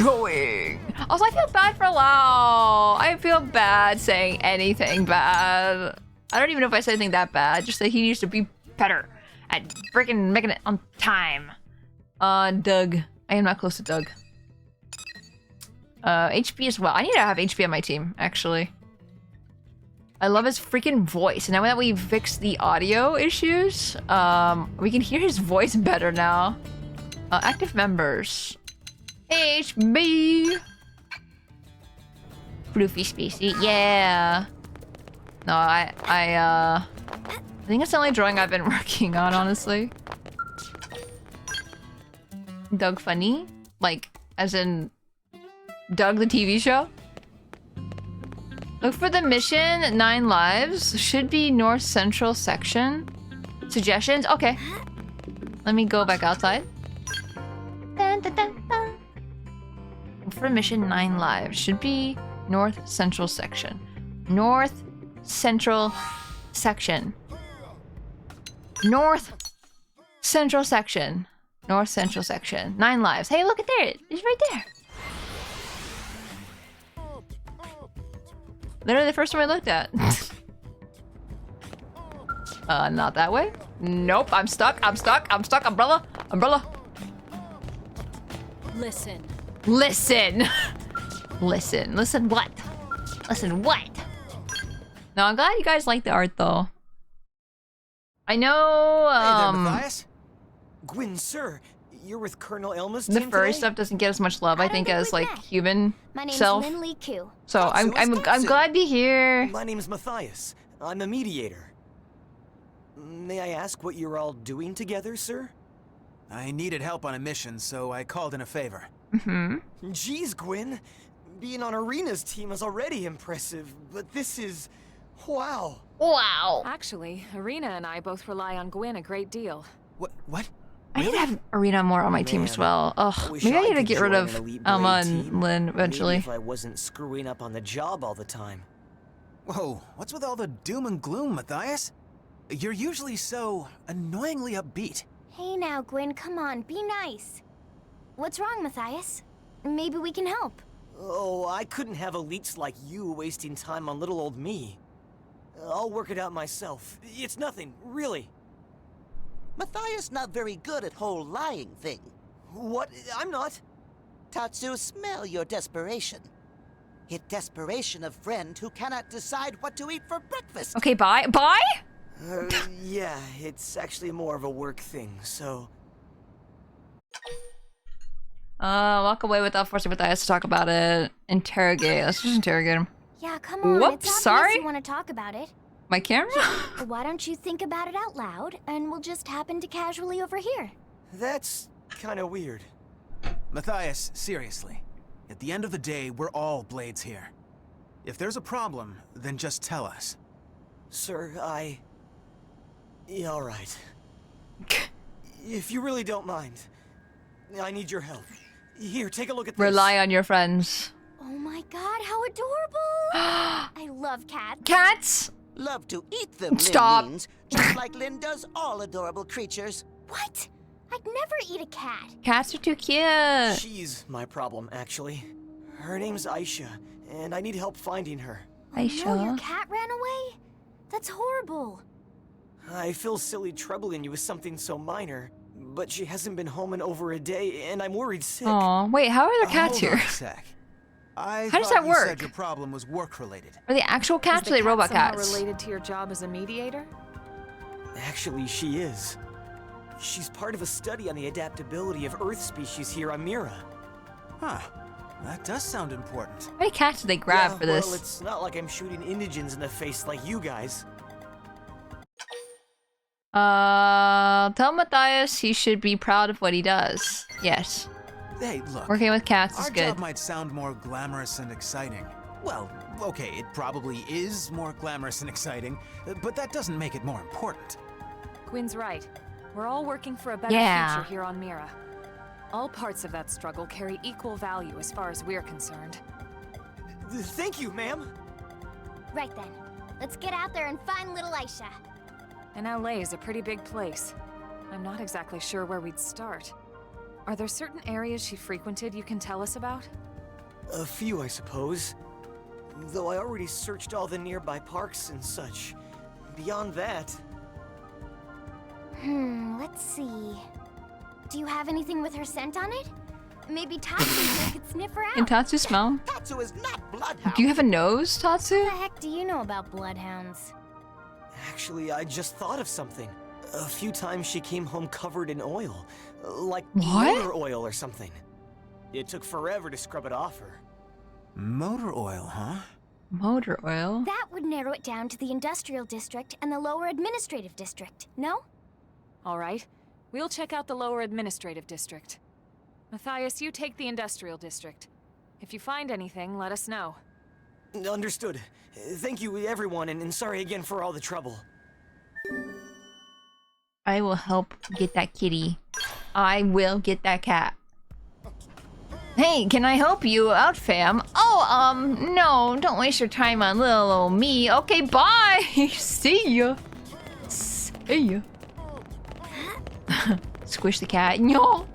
going? Also, I feel bad for Lau. I feel bad saying anything bad. I don't even know if I said anything that bad. Just that he needs to be better at freaking making it on time. Doug. I am not close to Doug. HP as well. I need to have HP on my team, actually. I love his freaking voice. And now that we've fixed the audio issues, we can hear his voice better now. Active members. HB. Floofy Spacey. Yeah. No, I think it's the only drawing I've been working on, honestly. Doug funny? Like, as in Doug the TV show? Look for the mission, 9 lives. Should be north central section. Suggestions? Okay. Let me go back outside. Dun, dun, dun, dun. Look for mission, 9 lives. Should be north central section. North central section. North central section. North central section. 9 lives. Hey, look at there. It's right there. Literally the first one I looked at. Not that way. Nope, I'm stuck. I'm stuck. I'm stuck. Umbrella. Umbrella.
Listen.
Listen. Listen. Listen what? Listen what? No, I'm glad you guys like the art though. I know,
Hey there, Matthias. Gwyn, sir, you're with Colonel Elma's
the
team
furry
today?
stuff doesn't get as much love, I think, as like human
My name's
self.
Lin Li Ku.
So I'm glad to be here.
My name's Matthias. I'm a mediator. May I ask what you're all doing together, sir?
I needed help on a mission, so I called in a favor.
Jeez, Gwyn. Being on Arena's team is already impressive, but this is... wow.
Wow.
Actually, Arena and I both rely on Gwyn a great deal.
What?
I need to have Arena more on my team as well. Ugh, maybe I need to get rid of Elma and Lynn eventually.
Maybe if I wasn't screwing up on the job all the time.
Whoa, what's with all the doom and gloom, Matthias? You're usually so annoyingly upbeat.
Hey now, Gwyn, come on, be nice. What's wrong, Matthias? Maybe we can help.
Oh, I couldn't have elites like you wasting time on little old me. I'll work it out myself. It's nothing, really.
Matthias not very good at whole lying thing.
What? I'm not.
Tatsu, smell your desperation. It desperation of friend who cannot decide what to eat for breakfast.
Okay, bye. Bye?
Yeah, it's actually more of a work thing, so...
Walk away without forcing Matthias to talk about it. Interrogate. Let's just interrogate him.
Yeah, come on.
Whoops,
it's obvious
sorry?
you want to talk about it.
My camera?
Why don't you think about it out loud, and we'll just happen to casually overhear.
That's kind of weird.
Matthias, seriously. At the end of the day, we're all Blades here. If there's a problem, then just tell us.
Sir, Yeah, all right. If you really don't mind, I need your help. Here, take a look at this.
Rely on your friends.
Oh my god, how adorable! I love cats.
Cats?
Love to eat them,
Stop.
Lynn means, just like Lynn does all adorable creatures.
What? I'd never eat a cat.
Cats are too cute.
She's my problem, actually. Her name's Aisha, and I need help finding her.
Aisha?
No, your cat ran away? That's horrible.
I feel silly troubling you with something so minor, but she hasn't been home in over a day, and I'm worried sick.
Aw, wait, how are the cats
Hold on
here?
a sec. I
How does
thought
that
you said
work?
your problem was work-related.
Are they actual cats or are they robot
somehow
cats?
related to your job as a mediator?
Actually, she is. She's part of a study on the adaptability of Earth species here on Mira.
Huh. That does sound important.
How many cats did they grab
Yeah,
for this?
well, it's not like I'm shooting indigents in the face like you guys.
Tell Matthias he should be proud of what he does. Yes.
Hey, look.
Working with cats is
Our
good.
job might sound more glamorous and exciting. Well, okay, it probably is more glamorous and exciting, but that doesn't make it more important.
Quinn's right. We're all working for a better
Yeah.
future here on Mira. All parts of that struggle carry equal value as far as we're concerned.
Thank you, ma'am.
Right then. Let's get out there and find little Aisha.
And LA is a pretty big place. I'm not exactly sure where we'd start. Are there certain areas she frequented you can tell us about?
A few, I suppose. Though I already searched all the nearby parks and such. Beyond that...
Let's see. Do you have anything with her scent on it? Maybe Tatsu here could sniff her out.
Can Tatsu smell?
Tatsu is not bloodhound.
Do you have a nose, Tatsu?
What the heck do you know about bloodhounds?
Actually, I just thought of something. A few times she came home covered in oil. Like
What?
motor oil or something. It took forever to scrub it off her.
Motor oil, huh?
Motor oil?
That would narrow it down to the Industrial District and the Lower Administrative District, no?
All right. We'll check out the lower administrative district. Matthias, you take the industrial district. If you find anything, let us know.
Understood. Thank you, everyone, and sorry again for all the trouble.
I will help get that kitty. I will get that cat. Hey, can I help you out, fam? Oh, no, don't waste your time on little old me. Okay, bye. See ya. See ya. Squish the cat. No.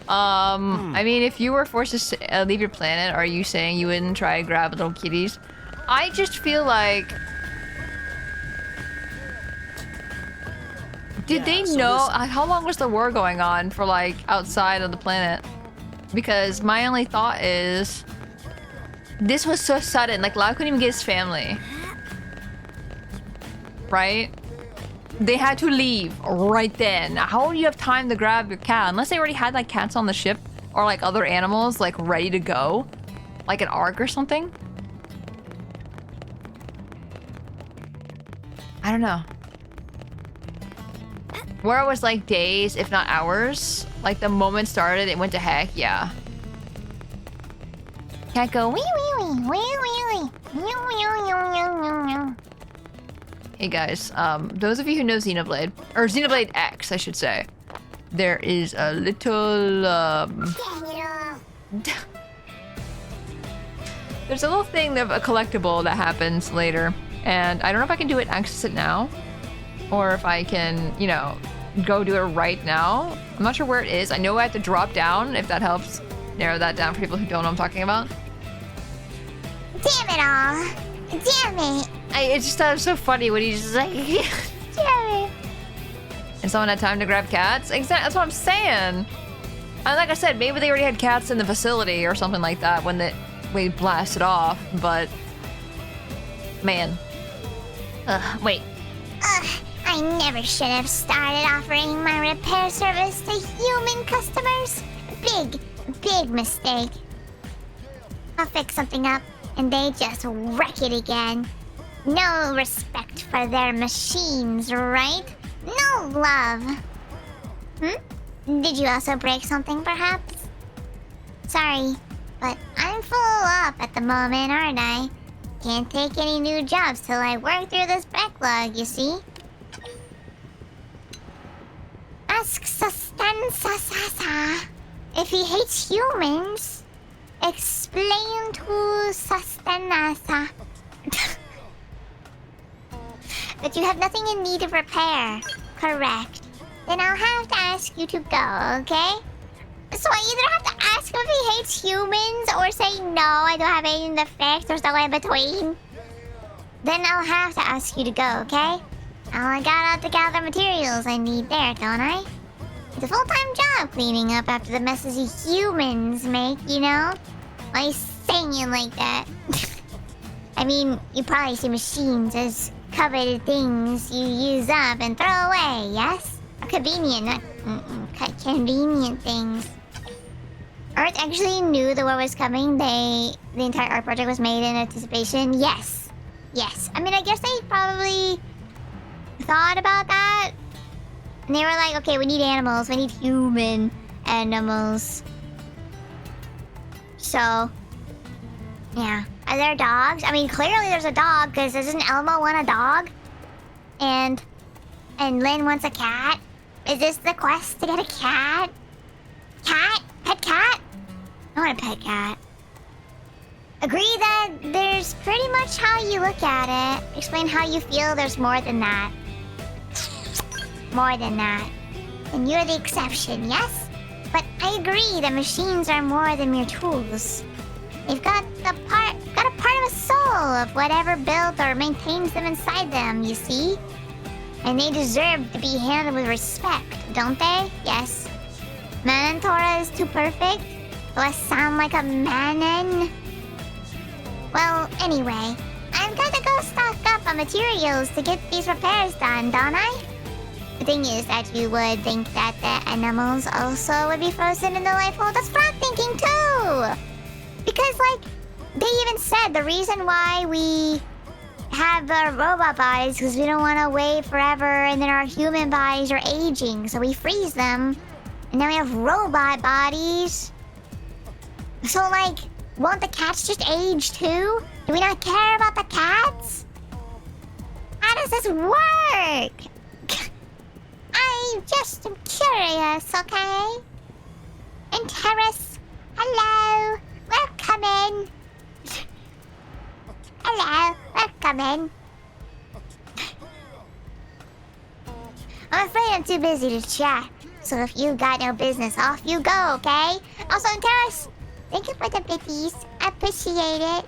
I mean, if you were forced to leave your planet, are you saying you wouldn't try to grab little kitties? I just feel like... Did they know... how long was the war going on for, like, outside of the planet? Because my only thought is... This was so sudden. Like, Lau couldn't even get his family. Right? They had to leave right then. How do you have time to grab your cat? Unless they already had, like, cats on the ship. Or, like, other animals, like, ready to go. Like an Ark or something. I don't know. Where it was like days, if not hours. Like the moment started, it went to heck, yeah. Cat go wee wee wee wee wee wee. Hey guys, those of you who know Xenoblade, or Xenoblade X, I should say, there is a little there's a little thing of a collectible that happens later, and I don't know if I can do it, access it now, or if I can, you know, go do it right now. I'm not sure where it is. I know I have to drop down, if that helps narrow that down for people who don't know what I'm talking about.
Damn it all. Damn it.
I just thought it was so funny when he's just like, damn it. And someone had time to grab cats? Exactly, that's what I'm saying. And like I said, maybe they already had cats in the facility or something like that when we blasted off, but... Man. Wait.
Ugh, I never should have started offering my repair service to human customers. Big mistake. I'll fix something up, and they just wreck it again. No respect for their machines, right? No love. Did you also break something, perhaps? Sorry, but I'm full up at the moment, aren't I? Can't take any new jobs till I work through this backlog, you see? Ask Sustensa if he hates humans. Explain to Sustenasa. But you have nothing in need of repair. Correct. Then I'll have to ask you to go, okay? So I either have to ask him if he hates humans or say no, I don't have anything to fix or somewhere in between. Then I'll have to ask you to go, okay? I got to gather materials I need there, don't I? It's a full-time job cleaning up after the messes you humans make, you know? Why are you saying it like that? I mean, you probably see machines as coveted things you use up and throw away, yes? Convenient, not convenient things. Earth actually knew the war was coming. The entire art project was made in anticipation. Yes. I mean, I guess they probably thought about that. And they were like, okay, we need animals. We need human animals. So, yeah. Are there dogs? I mean, clearly there's a dog, because doesn't Elmo want a dog? And Lynn wants a cat? Is this the quest to get a cat? Cat? Pet cat? I want a pet cat. Agree that there's pretty much how you look at it. Explain how you feel there's more than that. More than that. And you're the exception, yes? But I agree that machines are more than mere tools. They've got a part of a soul of whatever built or maintains them inside them, you see? And they deserve to be handled with respect, don't they? Yes. Manon Tora is too perfect? Do I sound like a manon? Well, anyway, I've got to go stock up on materials to get these repairs done, don't I? The thing is that you would think that the animals also would be frozen in the life hole. That's what I'm thinking too! Because, like, they even said the reason why we have our robot bodies because we don't want to wait forever and then our human bodies are aging, so we freeze them. And then we have robot bodies. So, like, won't the cats just age too? Do we not care about the cats? How does this work? I just am curious, okay? And Terrace, hello, welcome in. Hello, welcome in. I'm afraid I'm too busy to chat, so if you got no business, off you go, okay? Also, Terrace, thank you for the biddies. I appreciate it.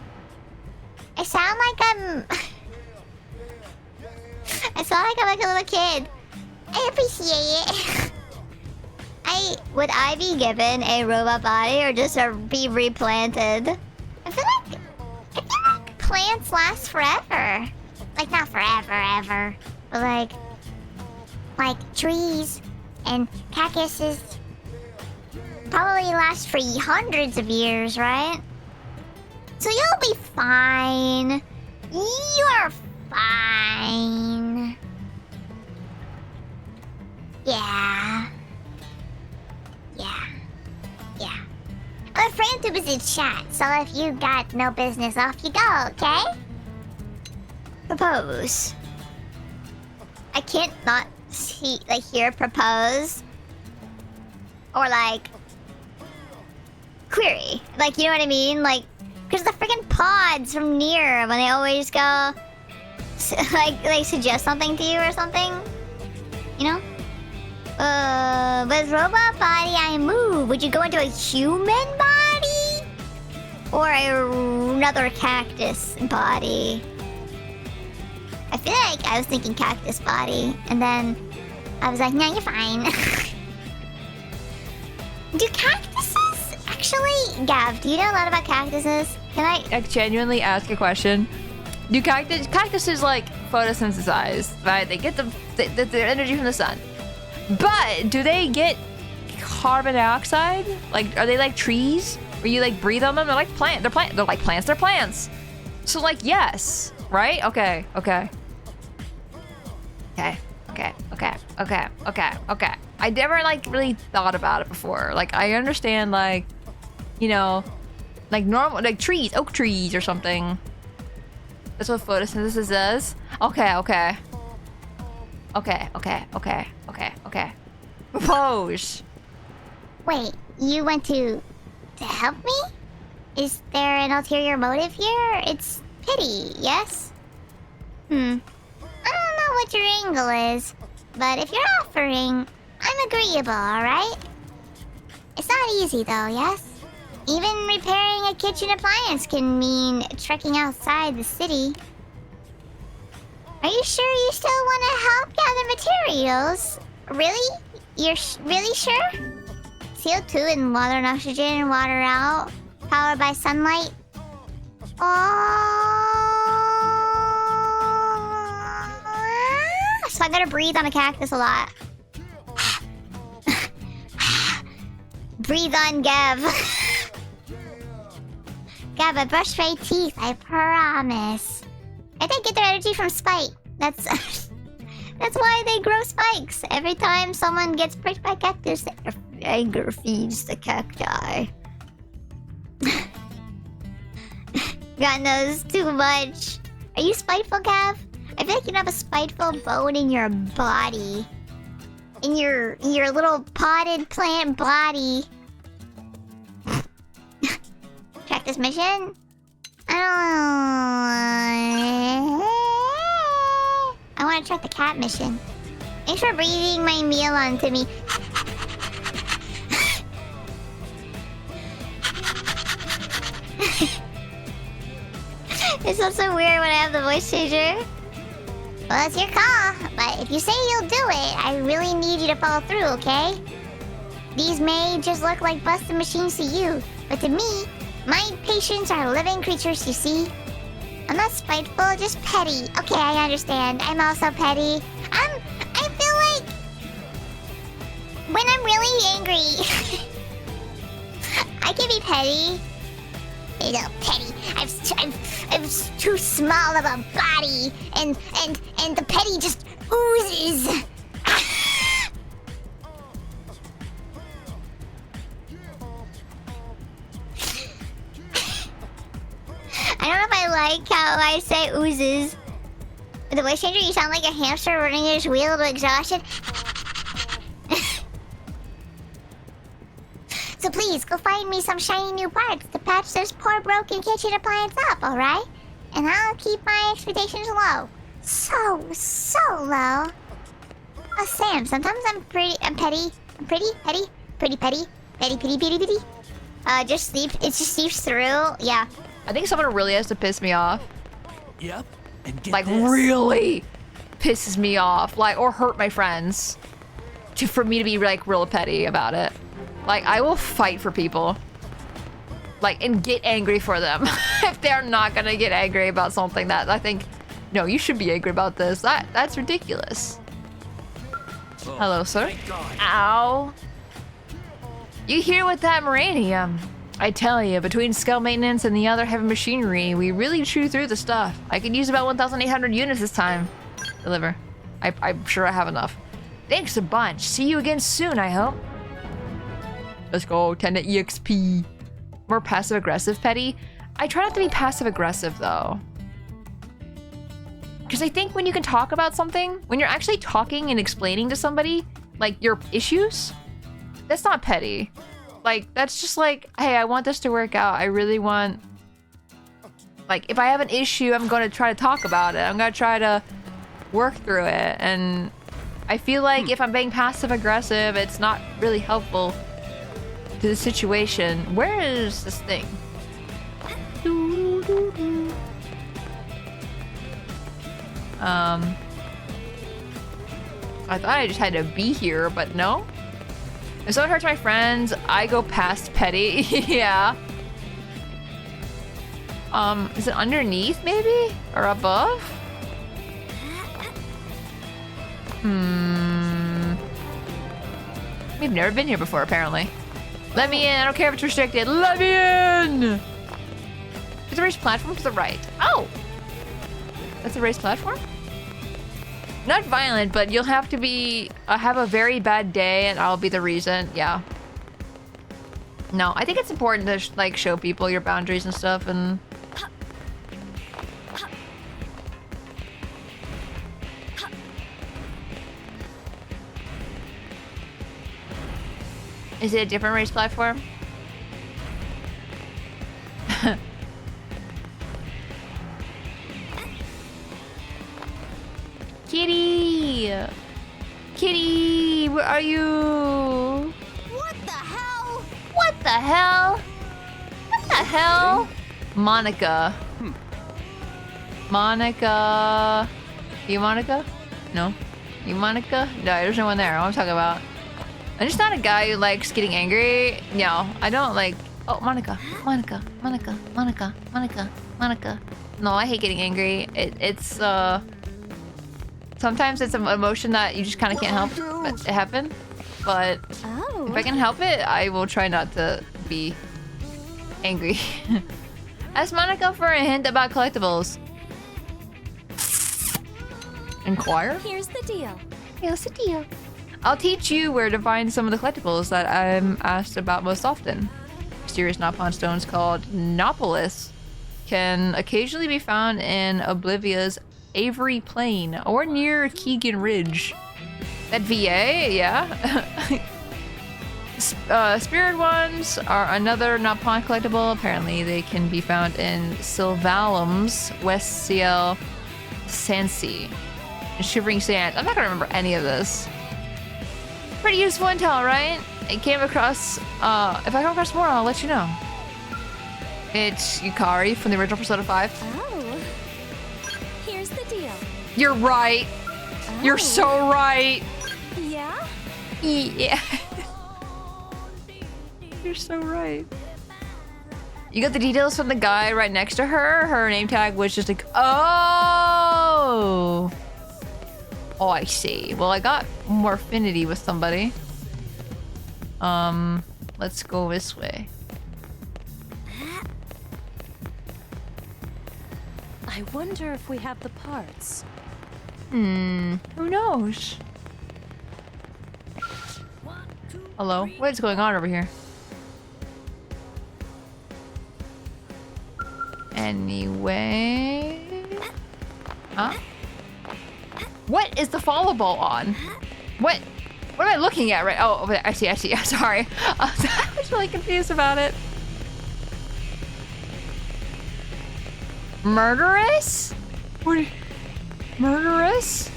I sound like I sound like I'm like a little kid. I appreciate it. Would I be given a robot body or just be replanted? I feel like plants last forever. Like, not forever, ever. But like trees and cactuses probably last for hundreds of years, right? So you'll be fine. You're fine. Yeah. I'm afraid I'm too busy to chat, so if you got no business, off you go, okay? Propose. I can't not see, hear propose. Or, query. You know what I mean? Because the freaking pods from Nier, when they always go, suggest something to you or something. You know? With robot body, I move. Would you go into a human body? Or another cactus body? I feel like I was thinking cactus body. And then I was like, no, you're fine. Do cactuses actually... Gav, do you know a lot about cactuses? Can I
genuinely ask a question? Do cactuses like photosynthesize, right? They get their energy from the sun. But do they get carbon dioxide? Like, are they like trees? Where you like breathe on them? They're like they're like plants, they're plants. So like, yes, right? Okay. I never like really thought about it before. Like, I understand, like, you know, like normal, like trees, oak trees or something. That's what photosynthesis is. Okay. Propose.
Wait, you want to help me? Is there an ulterior motive here? It's pity, yes? I don't know what your angle is, but if you're offering, I'm agreeable, alright? It's not easy though, yes? Even repairing a kitchen appliance can mean trekking outside the city. Are you sure you still want to help gather materials? Really? You're really sure? CO2 and water and oxygen, water out, powered by sunlight. Oh, so I gotta breathe on a cactus a lot. Breathe on Gav. Gav, I brush my teeth, I promise. I think get their energy from spite. That's why they grow spikes. Every time someone gets pricked by cactus, their anger feeds the cacti. God knows too much. Are you spiteful, Gav? I feel like you have a spiteful bone in your body. In your little potted plant body. Track this mission? I want to track the cat mission. Thanks for breathing my meal onto me. It's also weird when I have the voice changer. Well, it's your call, but if you say you'll do it, I really need you to follow through, okay? These may just look like busted machines to you, but to me, my patients are living creatures, you see? I'm not spiteful, just petty. Okay, I understand. I'm also petty. I feel like when I'm really angry, I can be petty. You know, petty. I'm too small of a body, and the petty just oozes. I don't know if I like how I say oozes. With the voice changer, you sound like a hamster running his wheel to exhaustion. So please, go find me some shiny new parts to patch this poor broken kitchen appliance up, alright? And I'll keep my expectations low. So low. Oh, Sam, sometimes I'm petty. I'm pretty, petty. It just seeps through, yeah.
I think someone really has to piss me off.
Yep. And get
like,
this.
really pisses me off. Like, or hurt my friends. For me to be, like, real petty about it. Like, I will fight for people. Like, and get angry for them. If they're not gonna get angry about something that I think, no, you should be angry about this. That's ridiculous.
Oh,
hello, sir. Ow. You here with that uranium? I tell you, between scale maintenance and the other heavy machinery, we really chew through the stuff. I could use about 1,800 units this time. Deliver. I'm sure I have enough. Thanks a bunch. See you again soon, I hope. Let's go, 10 to EXP. More passive-aggressive petty? I try not to be passive-aggressive, though. Because I think when you can talk about something, when you're actually talking and explaining to somebody, like, your issues, that's not petty. Like, that's just like, hey, I want this to work out. I really want... Like, if I have an issue, I'm going to try to talk about it. I'm going to try to work through it. And I feel like if I'm being passive-aggressive, it's not really helpful to the situation. Where is this thing? I thought I just had to be here, but no. If someone hurts my friends, I go past petty. Yeah. Is it underneath maybe? Or above? We've never been here before, apparently. Let me in. I don't care if it's restricted. Let me in! There's a raised platform to the right. Oh! That's a raised platform? Not violent, but you'll have to be... have a very bad day and I'll be the reason. Yeah. No, I think it's important to like show people your boundaries and stuff and... Is it a different race platform? Kitty! Kitty, where are you?
What the hell?
What the hell? What the hell? Monica. Monica. You Monica? No. You Monica? No, there's no one there. What I'm talking about. I'm just not a guy who likes getting angry. No, I don't like... Oh, Monica. Monica. Monica. Monica. Monica. Monica. No, I hate getting angry. It's sometimes it's an emotion that you just kind of can't help it happen. But if I can help it, I will try not to be angry. Ask Monica for a hint about collectibles. Inquire?
Here's the deal.
Here's the deal. I'll teach you where to find some of the collectibles that I'm asked about most often. Mysterious Nopon stones called Nopolis can occasionally be found in Oblivia's Avery Plain or near Keegan Ridge. That VA, yeah. Spirit ones are another Nopon collectible. Apparently they can be found in Sylvalum's West Ciel Sansi and Shivering Sands. I'm not gonna remember any of this. Pretty useful intel, right? It came across, if I come across more, I'll let you know. It's Yukari from the original Persona 5.
Oh. Here's the deal.
You're right.
Oh.
You're so right.
Yeah?
Yeah. You're so right. You got the details from the guy right next to her? Her name tag was just like, oh. Oh, I see. Well, I got more affinity with somebody. Let's go this way.
I wonder if we have the parts.
Who knows? Hello? What is going on over here? Anyway... Huh? What is the follow ball on? What am I looking at right? Oh, I see. Sorry. I was really confused about it. Murderous? What? Murderous?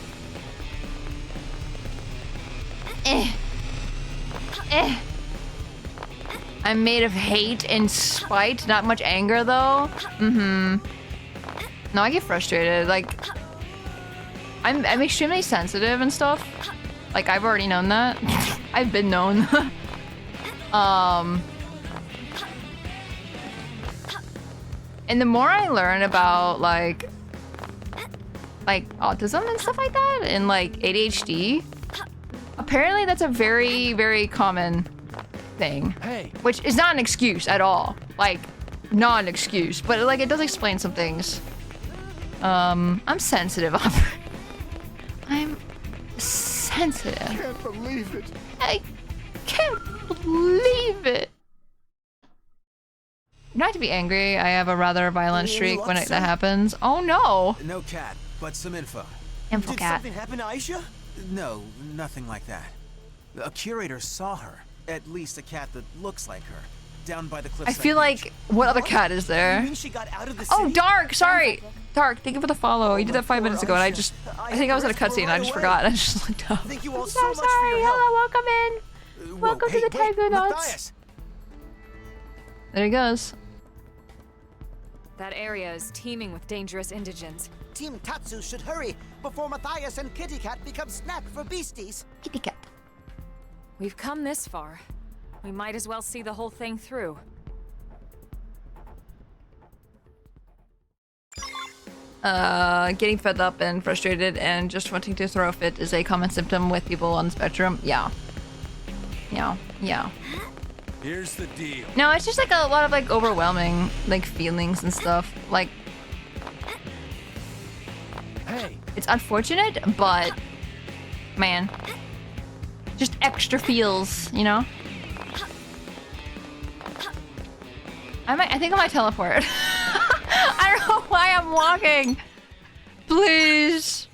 I'm made of hate and spite, not much anger though. No, I get frustrated. Like, I'm extremely sensitive and stuff. Like, I've already known that. I've been known. And the more I learn about like autism and stuff like that, and like ADHD, apparently that's a very, very common thing. Hey. Which is not an excuse at all. Like, not an excuse, but like it does explain some things. I'm sensitive. I'm sensitive.
I can't believe it.
I can't believe it. Not to be angry, I have a rather violent streak when that happens. Oh no!
No cat, but some info.
Info
Did
cat.
something happen to Aisha?
No, nothing like that. A curator saw her. At least a cat that looks like her. Down by the cliffside.
I feel like, what other cat is there?
You mean she got out of the
Oh,
city?
Dark! Sorry! Dark, thank you for the follow. You did that 5 minutes ago and I think I was in a cutscene and I just forgot. I just looked up.
Thank you all
I'm
so
so
much for
sorry.
your help.
Hello, welcome in. Welcome to the Taigu Nuts.
Matthias.
There he goes.
That area is teeming with dangerous indigents.
Team Tatsu should hurry before Matthias and Kitty Cat become snack for beasties.
Kitty cat.
We've come this far. We might as well see the whole thing through.
Getting fed up and frustrated and just wanting to throw a fit is a common symptom with people on the spectrum. Yeah.
Here's the deal.
No, it's just like a lot of like overwhelming like feelings and stuff. Like,
Hey.
it's unfortunate, but man, just extra feels, you know? I think I might teleport. I don't know why I'm walking. Please.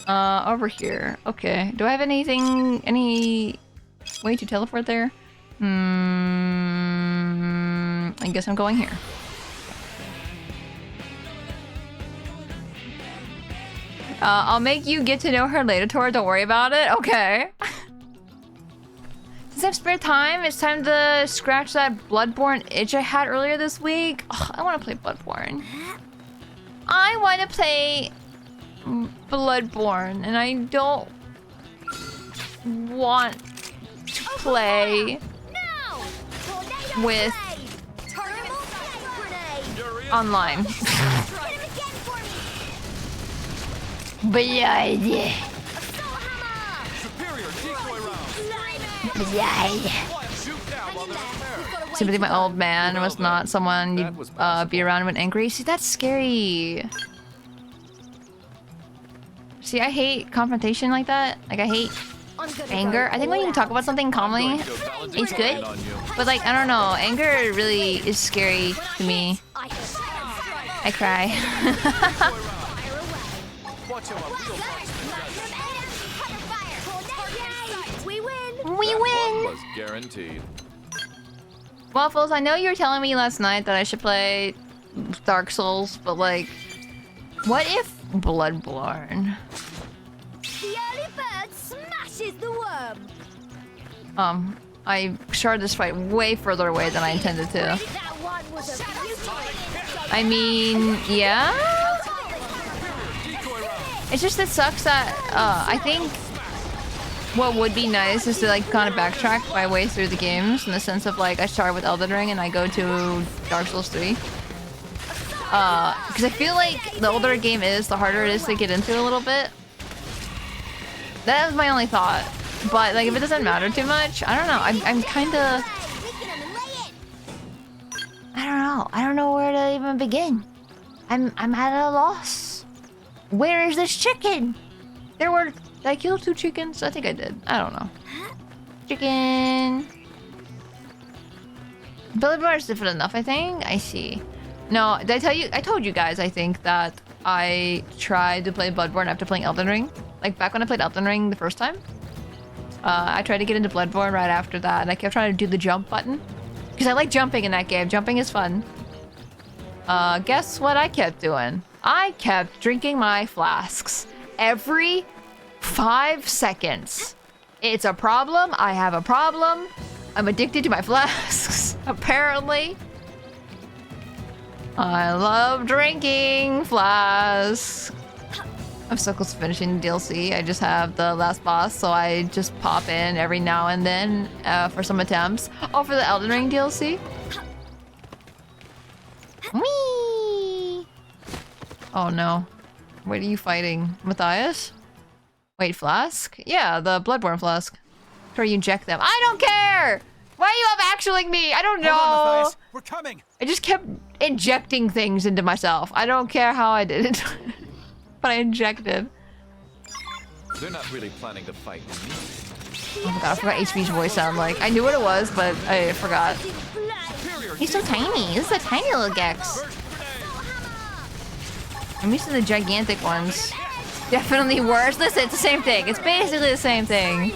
Over here. Okay. Do I have any way to teleport there? I guess I'm going here. I'll make you get to know her later, Tora. Don't worry about it. Okay. Since I have spare time, it's time to scratch that Bloodborne itch I had earlier this week. Ugh, I want to play Bloodborne. I want to play Bloodborne, and I don't want to play with online. Blood. Blood. Sympathy, my old man was not someone you'd be around when angry. See, that's scary. See, I hate confrontation like that. Like, I hate anger. I think when you can talk about something calmly, it's good. But like, I don't know, anger really is scary to me. I cry. We win!
Was guaranteed.
Waffles, I know you were telling me last night that I should play Dark Souls, but like, what if Bloodborne?
The early bird smashes the worm.
I started this fight way further away than I intended to. I mean, yeah? It's just it sucks that, I think what would be nice is to like kind of backtrack my way through the games in the sense of like I start with Elden Ring and I go to Dark Souls 3. Because I feel like the older a game is, the harder it is to get into a little bit. That was my only thought. But like if it doesn't matter too much, I don't know. I'm kind of... I don't know where to even begin. I'm at a loss. Where is this chicken? Did I kill 2 chickens? I think I did. I don't know. Chicken. Bloodborne is different enough, I think. I see. No, did I tell you? I told you guys, I think, that I tried to play Bloodborne after playing Elden Ring. Like, back when I played Elden Ring the first time. I tried to get into Bloodborne right after that, and I kept trying to do the jump button. Because I like jumping in that game. Jumping is fun. Guess what I kept doing? I kept drinking my flasks. Every 5 seconds. It's a problem. I have a problem. I'm addicted to my flasks, apparently. I love drinking flasks. I'm so close to finishing the DLC. I just have the last boss, so I just pop in every now and then for some attempts. Oh, for the Elden Ring DLC? Whee! Oh no. What are you fighting? Matthias? Wait, flask? Yeah, the Bloodborne flask. Where you inject them. I don't care! Why are you up actualing me? I don't know.
Hold on, Matthias. We're coming.
I just kept injecting things into myself. I don't care how I did it. But I injected.
They're not really planning to fight me.
Oh my god, I forgot HP's voice sound like. I knew what it was, but I forgot. He's so tiny. This is a tiny little Gex. I'm used to the gigantic ones. Definitely worse. Listen, it's the same thing. It's basically the same thing.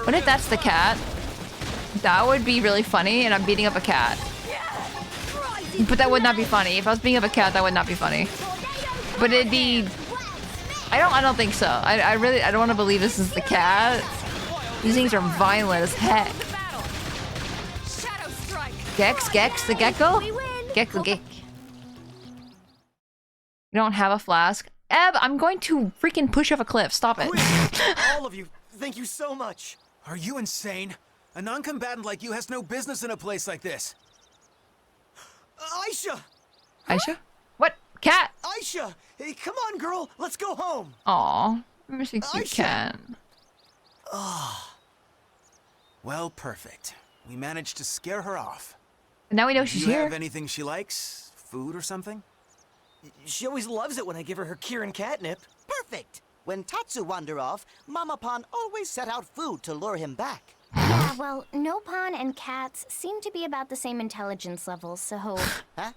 What if that's the cat? That would be really funny, and I'm beating up a cat. But that would not be funny. If I was beating up a cat, that would not be funny. But it'd be... I don't think so. I don't want to believe this is the cat. These things are violent as heck. Gex, the gecko? Gecko. You don't have a flask? Eb, I'm going to freaking push off a cliff. Stop it.
All of you, thank you so much.
Are you insane? A non-combatant like you has no business in a place like this.
Aisha!
Aisha? What? Cat?
Aisha! Hey, come on, girl. Let's go home.
Aw. I'm missing cute cat.
Ah. Well, perfect. We managed to scare her off.
And now we know she's
Do you
here.
have anything she likes? Food or something?
She always loves it when I give her Kieran catnip.
Perfect. When Tatsu wander off, Mama Pan always set out food to lure him back.
Yeah, well, Nopon and cats seem to be about the same intelligence level, so...
Huh?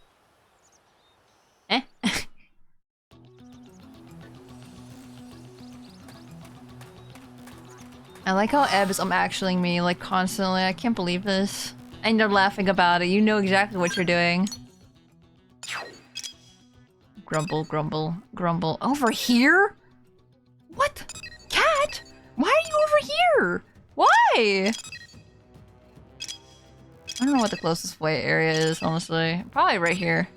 Eh? I like how Eb is actually me, like, constantly. I can't believe this. And you're laughing about it. You know exactly what you're doing. Grumble, grumble, grumble. Over here? What? Cat? Why are you over here? Why? I don't know what the closest way area is, honestly. Probably right here.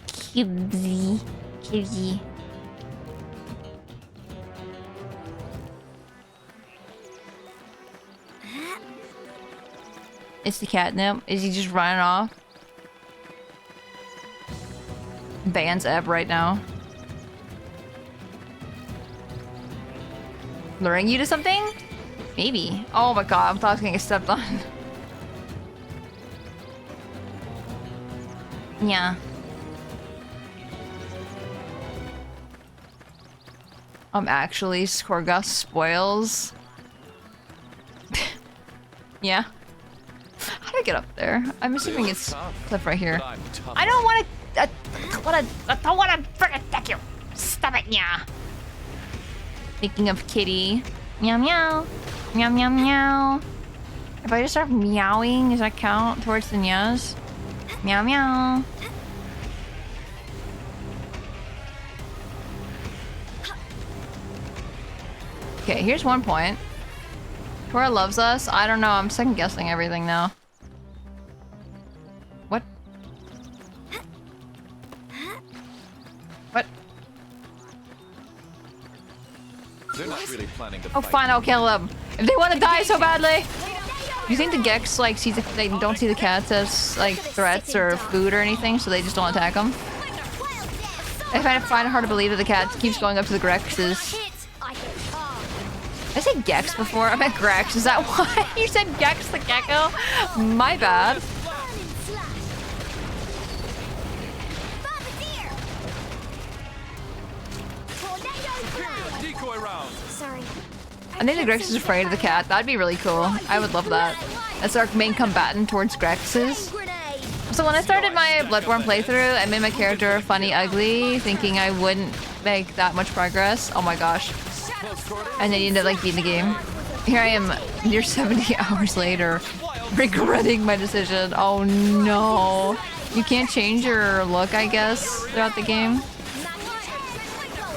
Cubesy. Cubesy. It's the catnip. Is he just running off? Bans Eb right now. Luring you to something? Maybe. Oh my god, I thought I was gonna get stepped on. Yeah. Actually, Skorgus spoils. Yeah. How do I get up there? I'm assuming it's cliff right here. I don't want to. I don't want to freaking attack you. Stop it, yeah. Speaking of kitty, meow meow, meow meow meow. If I just start meowing, does that count towards the meows? Meow meow. Okay, here's one point. Tora loves us. I don't know. I'm second guessing everything now. What? What?
They're not really planning to
Oh, fine. I'll kill them. If they want to die so badly. Do you think the Gex like sees they don't see the cats as like threats or food or anything, so they just don't attack them? I find it hard to believe that the cat keeps going up to the Grexes. I said Gex before. I meant Grex. Is that why you said Gex the gecko? My bad.
Decoy round.
Sorry.
I think the Grex is afraid of the cat. That'd be really cool. I would love that. That's our main combatant towards Grexes. So when I started my Bloodborne playthrough, I made my character funny ugly, thinking I wouldn't make that much progress. Oh my gosh. And then you ended up like beating the game. Here I am near 70 hours later, regretting my decision. Oh no. You can't change your look, I guess, throughout the game.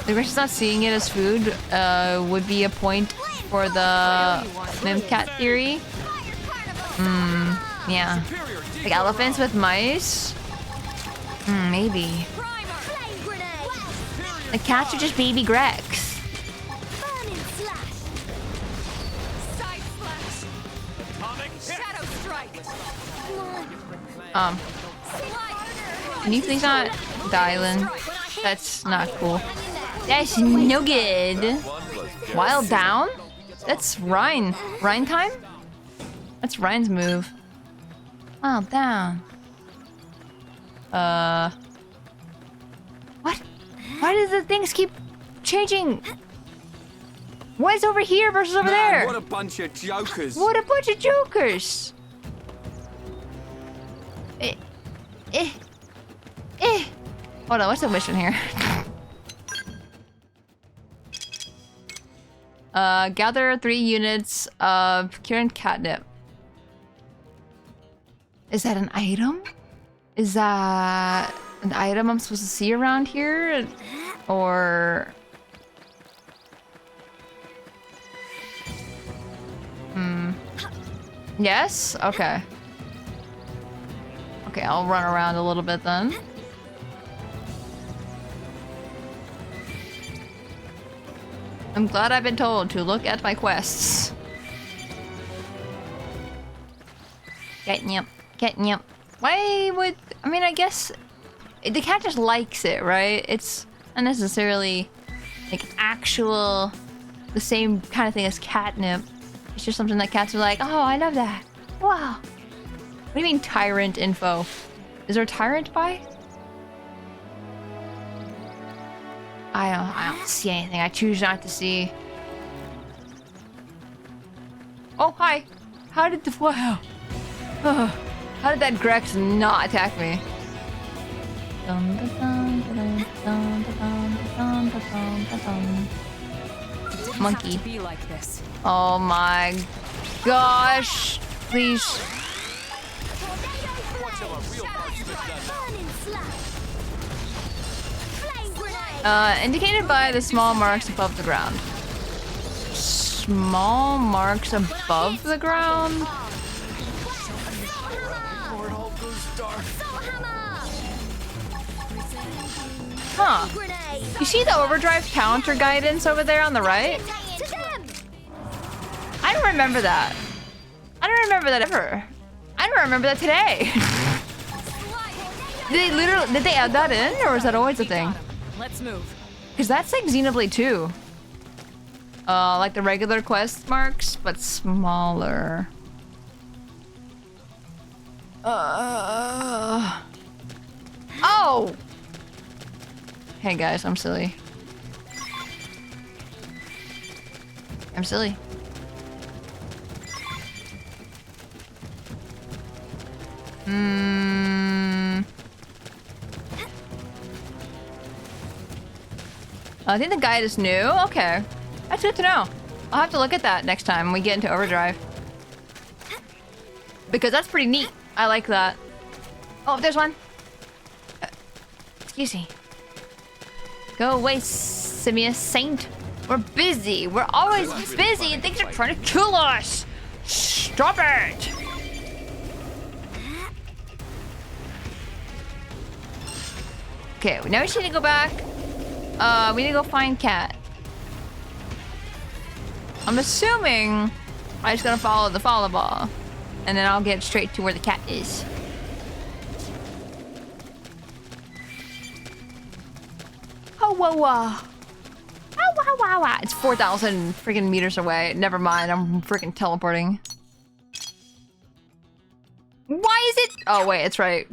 The Grex is not seeing it as food would be a point for the Mimcat theory. Yeah. Like elephants with mice? Maybe. The cats are just baby Grex. Can you please not die, Lynn? That's not cool. That's no good. Wild down? That's Ryan. Ryan time? That's Ryan's move. Wild down. What? Why do the things keep changing? Why is over here versus over there?
What a bunch of jokers.
What a bunch of jokers. Hold on, what's the mission here? Gather 3 units of Kieran catnip. Is that an item? Is that an item I'm supposed to see around here? Or... Yes? Okay. Okay, I'll run around a little bit then. I'm glad I've been told to look at my quests. Catnip. Catnip. Why would... I mean, I guess... The cat just likes it, right? It's not necessarily like actual... the same kind of thing as catnip. It's just something that cats are like, oh, I love that. Wow. What do you mean tyrant info? Is there a tyrant by? I don't see anything. I choose not to see. Oh, hi. How did the... Wow. How did that Grex not attack me? Monkey.
Be like this.
Oh my gosh. Please. Indicated by the small marks above the ground. Small marks above the ground? Huh. You see the overdrive counter guidance over there on the right? I don't remember that. I don't remember that ever. I don't remember that today. Did they add that in, or was that always a thing?
Let's move.
Because that's like Xenoblade 2. Like the regular quest marks, but smaller. Oh! Hey guys, I'm silly. I'm silly. I think the guide is new. Okay. That's good to know. I'll have to look at that next time we get into overdrive. Because that's pretty neat. I like that. Oh, there's one. Excuse me. Go away, Simius Saint. We're busy. We're always busy and things are trying to kill us. Stop it. Okay, now we just need to go back. We need to go find Cat. I'm assuming I just gotta follow the follow ball. And then I'll get straight to where the cat is. Oh, whoa, whoa. Oh, wow, wow, wow. It's 4,000 freaking meters away. Never mind, I'm freaking teleporting. Why is it? Oh, wait, it's right.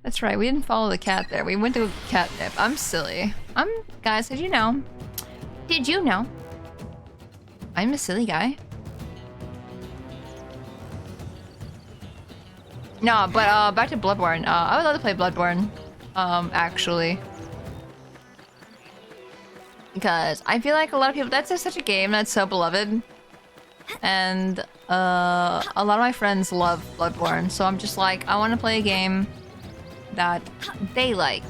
That's right, we didn't follow the cat there. We went to catnip. I'm silly. Guys, did you know? Did you know? I'm a silly guy. No, but back to Bloodborne. I would love to play Bloodborne, actually. Because I feel like a lot of people, that's just such a game that's so beloved. And a lot of my friends love Bloodborne, so I'm just like, I want to play a game that they like.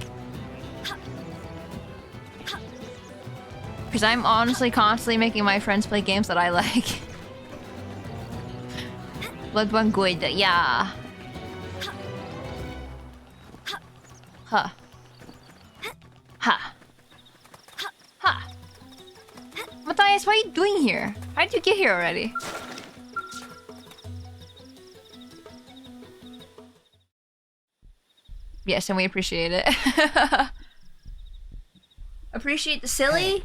Because I'm honestly constantly making my friends play games that I like. Bloodborne good, yeah. Huh. Ha. Ha. Matthias, what are you doing here? How did you get here already? Yes, and we appreciate it. Appreciate the silly?
Hey,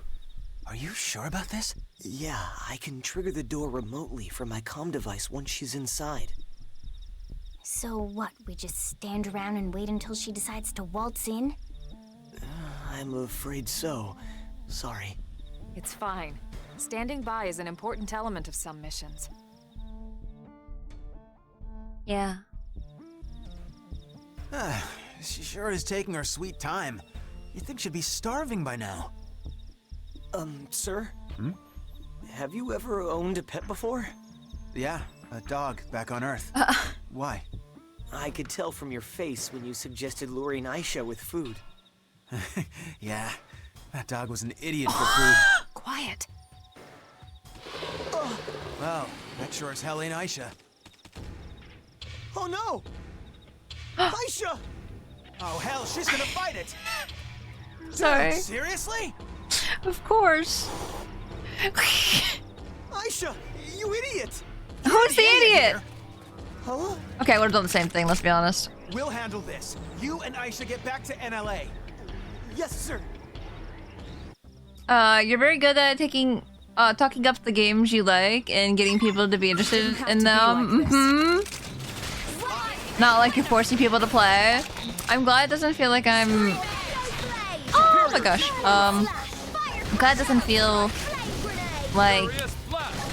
are you sure about this? Yeah, I can trigger the door remotely from my comm device once she's inside.
So what, we just stand around and wait until she decides to waltz in?
I'm afraid so. Sorry.
It's fine. Standing by is an important element of some missions.
Yeah.
She sure is taking her sweet time. You'd think she'd be starving by now.
Sir? Have you ever owned a pet before?
Yeah, a dog back on Earth. Why?
I could tell from your face when you suggested luring Aisha with food.
Yeah, that dog was an idiot for food.
Quiet.
Well, that sure as hell ain't Aisha.
Oh no! Aisha!
Oh hell, she's gonna fight it!
Sorry.
Dude, seriously?
Of course.
Aisha, you idiot!
Who's the idiot?
Huh?
Okay, I would have done the same thing, let's be honest.
We'll handle this. You and Aisha get back to NLA.
Yes, sir.
You're very good at talking up the games you like and getting people to be interested in them. Not like you're forcing people to play. I'm glad it doesn't feel like I'm... Oh my gosh. I'm glad it doesn't feel like...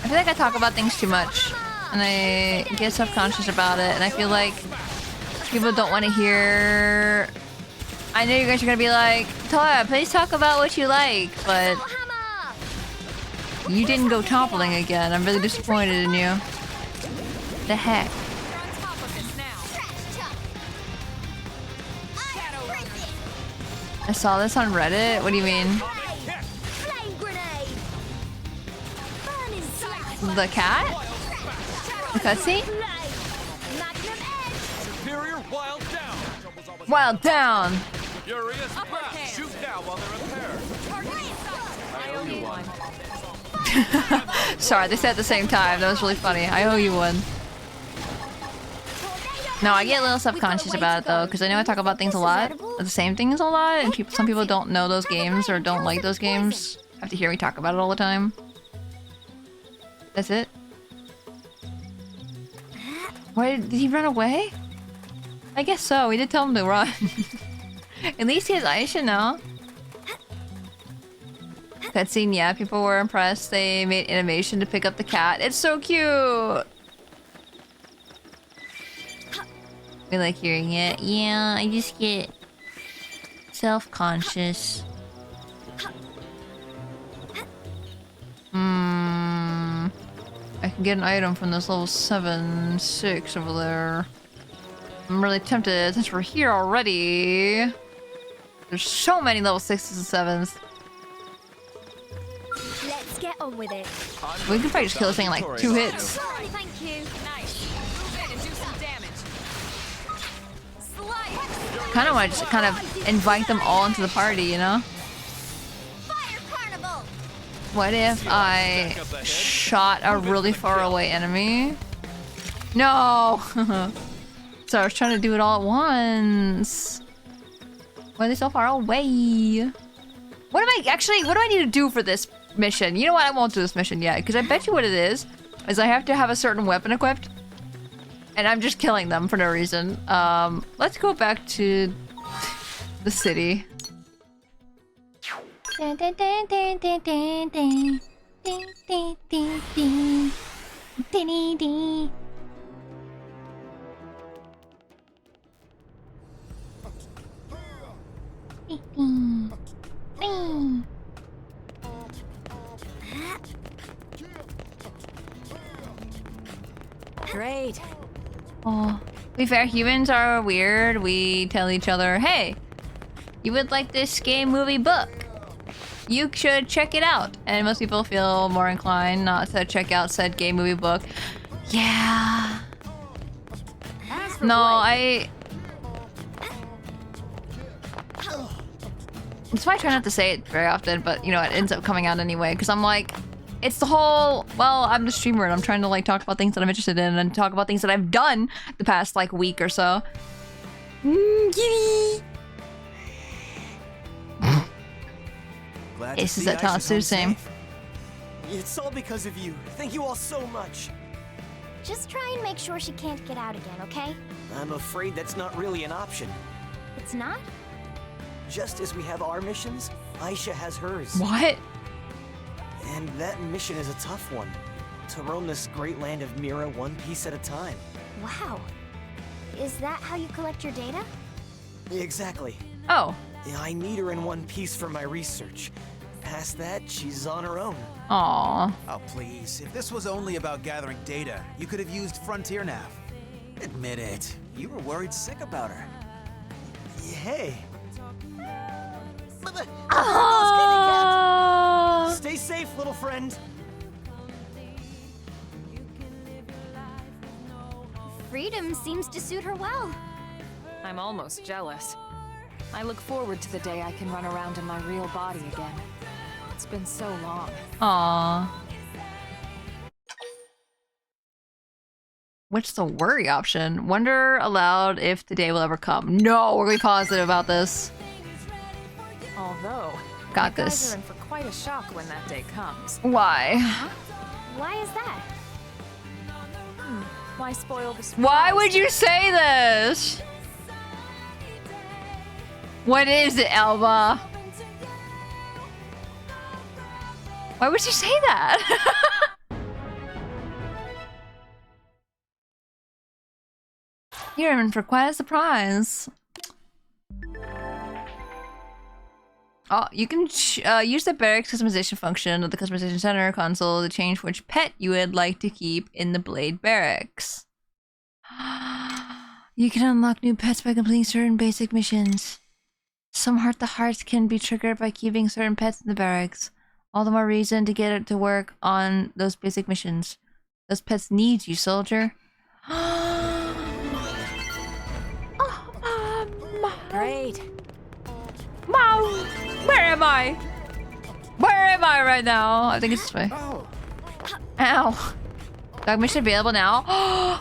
I feel like I talk about things too much. And I get self-conscious about it. And I feel like people don't want to hear... I know you guys are gonna be like, Tora, please talk about what you like, but... You didn't go toppling again. I'm really disappointed in you. The heck? I saw this on Reddit. What do you mean? The cat? The cutscene?
Superior wild down.
Wild down.
Furious blast. Shoot now while they're repaired. I owe you one.
Sorry, they said at the same time. That was really funny. I owe you one. No, I get a little subconscious about it though, because I know I talk about things a lot, the same things a lot, and some people don't know those games or don't like those games. Have to hear me talk about it all the time. That's it. Why did he run away? I guess so. We did tell him to run. At least he has Aisha now. Cutscene, yeah, people were impressed. They made animation to pick up the cat. It's so cute! We like hearing it. Yeah, I just get self-conscious. I can get an item from this level 7-6 over there. I'm really tempted since we're here already. There's so many level 6s and 7s.
Let's get on with it.
We could probably just kill this thing in like 2 hits.
Thank you. Nice. Move in and do some damage.
Kind of want to just kind of invite them all into the party, you know? What if I shot a really far away enemy? No! So I was trying to do it all at once. Why are they so far away? What do I need to do for this mission? You know what? I won't do this mission yet, because I bet you what it is I have to have a certain weapon equipped. And I'm just killing them for no reason. Let's go back to the city.
Great.
Oh, to be fair, humans are weird. We tell each other, hey, you would like this game, movie, book. You should check it out. And most people feel more inclined not to check out said game, movie, book. Yeah. No, that's why I try not to say it very often, but you know, it ends up coming out anyway, because I'm like, it's the whole, well, I'm the streamer and I'm trying to like talk about things that I'm interested in and talk about things that I've done the past like week or so. Ace is at Tatsu, same.
It's all because of you. Thank you all so much.
Just try and make sure she can't get out again, okay?
I'm afraid that's not really an option.
It's not?
Just as we have our missions, Aisha has hers.
What?
And that mission is a tough one. To roam this great land of Mira one piece at a time.
Wow. Is that how you collect your data?
Exactly.
Oh.
I need her in one piece for my research. Past that, she's on her own.
Aww.
Oh, please. If this was only about gathering data, you could have used Frontier Nav. Admit it. You were worried sick about her.
Hey. Stay safe, little friend.
Freedom seems to suit her well.
I'm almost jealous. I look forward to the day I can run around in my real body again. It's been so long.
Aww. What's the worry option? Wonder aloud if the day will ever come. No, we're gonna be positive about this.
Although,
Got
you
this.
guys are in for quite a shock when that day comes.
Why?
Why is that?
Why spoil the surprise?
Why would you say this? What is it, Elba? Why would you say that? You're in for quite a surprise. Oh, you can use the barracks customization function of the customization center console to change which pet you would like to keep in the Blade barracks. You can unlock new pets by completing certain basic missions. Some heart-to-hearts can be triggered by keeping certain pets in the barracks. All the more reason to get it to work on those basic missions. Those pets need you, soldier.
Great.
Mom, where am I? Where am I right now? I think it's this way. Ow. Dog mission available now.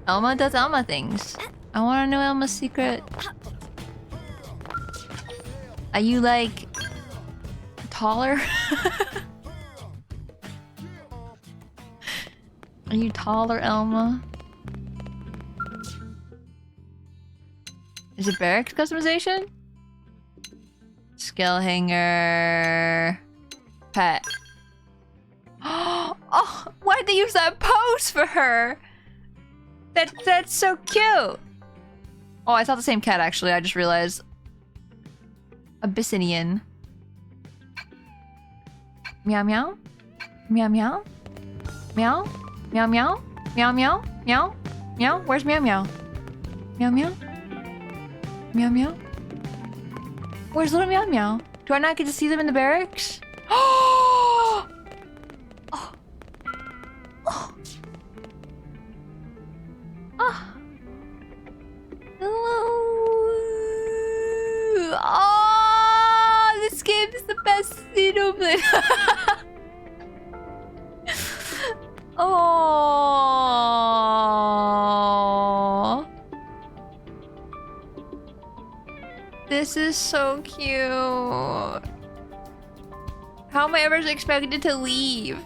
Elma does Elma things. I want to know Elma's secret. Are you like taller? Are you taller, Elma? Is it barracks customization? Skill hanger. Pet. Oh, why'd they use that pose for her? That's so cute. Oh, I thought the same cat actually. I just realized. Abyssinian. Meow meow. Meow meow. Meow. Meow meow. Meow meow. Meow. Meow. Where's meow meow? Meow meow. Meow meow. Where's little meow meow? Do I not get to see them in the barracks? Oh! Oh! Oh! Oh! Oh! This game is the best Xenoblade. Oh! This is so cute. How am I ever expected to leave?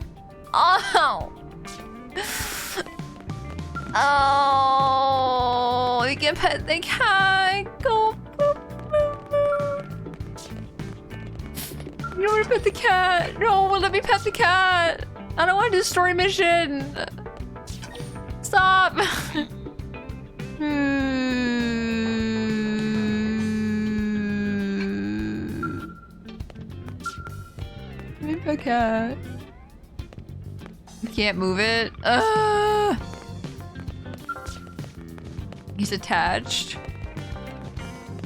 Oh! Oh! You can pet the cat. Go. Boop, boop, boop. You don't want to pet the cat. No, let me pet the cat. I don't want to do the story mission. Stop. The cat. You can't move it. He's attached.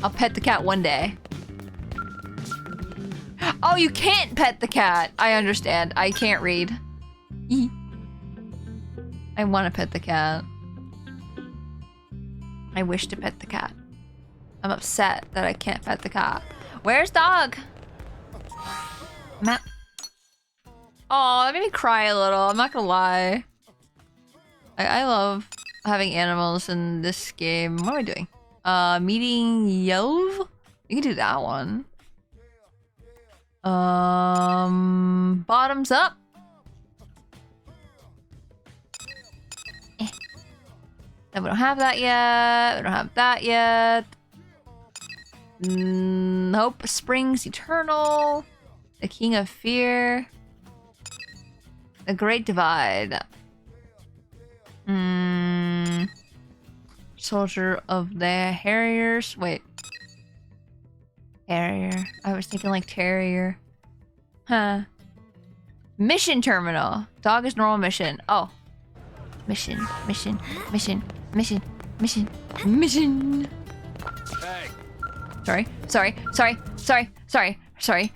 I'll pet the cat one day. Oh, you can't pet the cat. I understand. I can't read. I want to pet the cat. I wish to pet the cat. I'm upset that I can't pet the cat. Where's dog? Matt. Oh, that made me cry a little. I'm not gonna lie. I love having animals in this game. What am I doing? Meeting Yelv? You can do that one. Bottoms up. No, we don't have that yet. We don't have that yet. Hope springs eternal. The King of Fear. The Great Divide. Soldier of the Harriers. Wait. Harrier. I was thinking like Terrier. Huh. Mission Terminal. Dog is normal mission. Oh. Mission. Mission. Mission. Mission. Mission. Mission.
Hey.
Sorry. Sorry. Sorry. Sorry. Sorry. Sorry.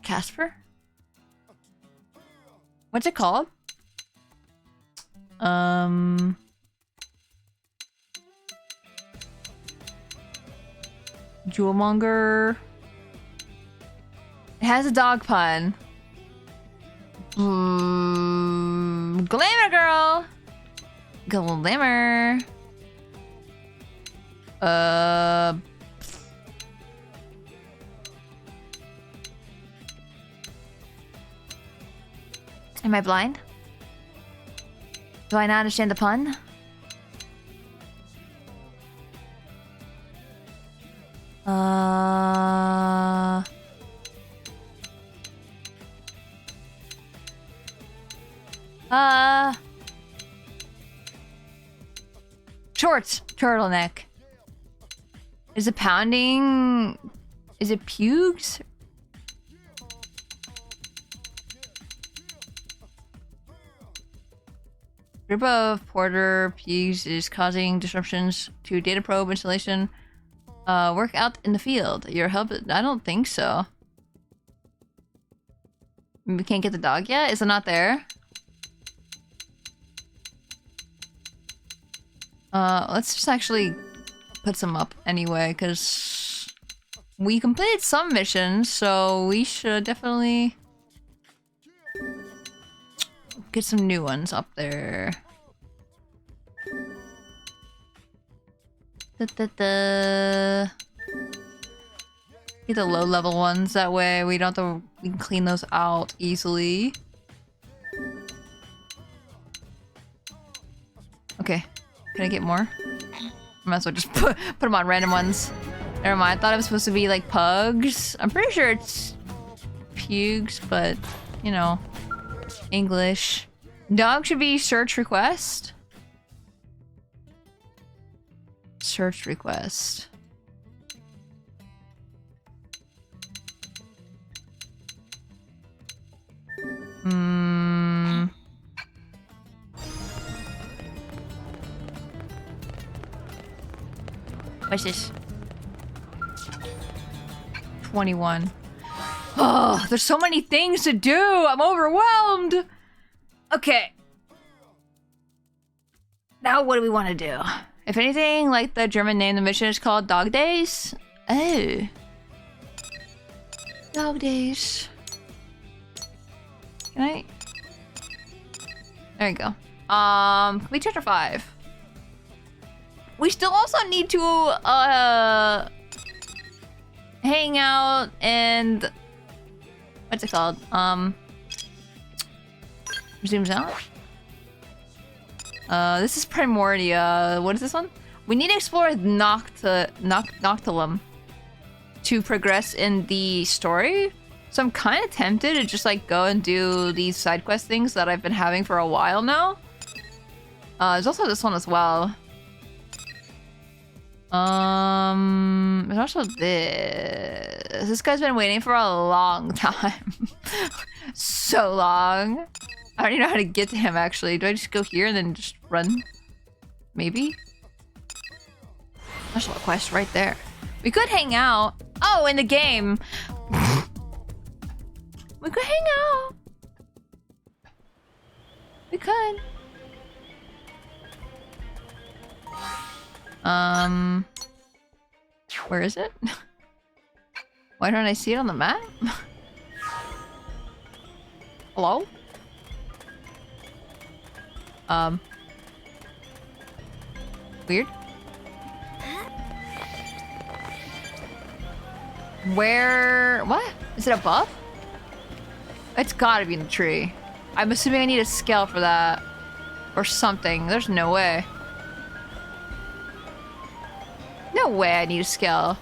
Casper? What's it called? Jewelmonger. It has a dog pun. Glamour girl. Glamour. Am I blind? Do I not understand the pun? Shorts, turtleneck. Is it pounding? Is it pugs? Group of Porter Pugs is causing disruptions to data probe installation. Work out in the field. Your help? I don't think so. We can't get the dog yet? Is it not there? Let's just actually put some up anyway, because we completed some missions, so we should definitely get some new ones up there. Get the low level ones, that way we don't have to, we can clean those out easily. Okay, can I get more? I might as well just put them on random ones. Never mind, I thought it was supposed to be like pugs. I'm pretty sure it's pugs, but you know, English. Dog should be search request. Search request. What's this? 21. Oh, there's so many things to do. I'm overwhelmed. Okay. Now what do we want to do? If anything, like the German name, the mission is called Dog Days. Oh. Dog Days. Can I? There you go. Complete chapter 5. We still also need to hang out and what's it called? Zooms out. This is Primordia. What is this one? We need to explore Noctilum to progress in the story. So I'm kind of tempted to just like go and do these side quest things that I've been having for a while now. There's also this one as well. There's also this. This guy's been waiting for a long time. So long. I don't even know how to get to him, actually. Do I just go here and then just run? Maybe? There's a quest right there. We could hang out. Oh, in the game. We could hang out. We could. Where is it? Why don't I see it on the map? Hello? Weird. Where? What? Is it above? It's gotta be in the tree. I'm assuming I need a scale for that. Or something. There's no way. No way I need a scale.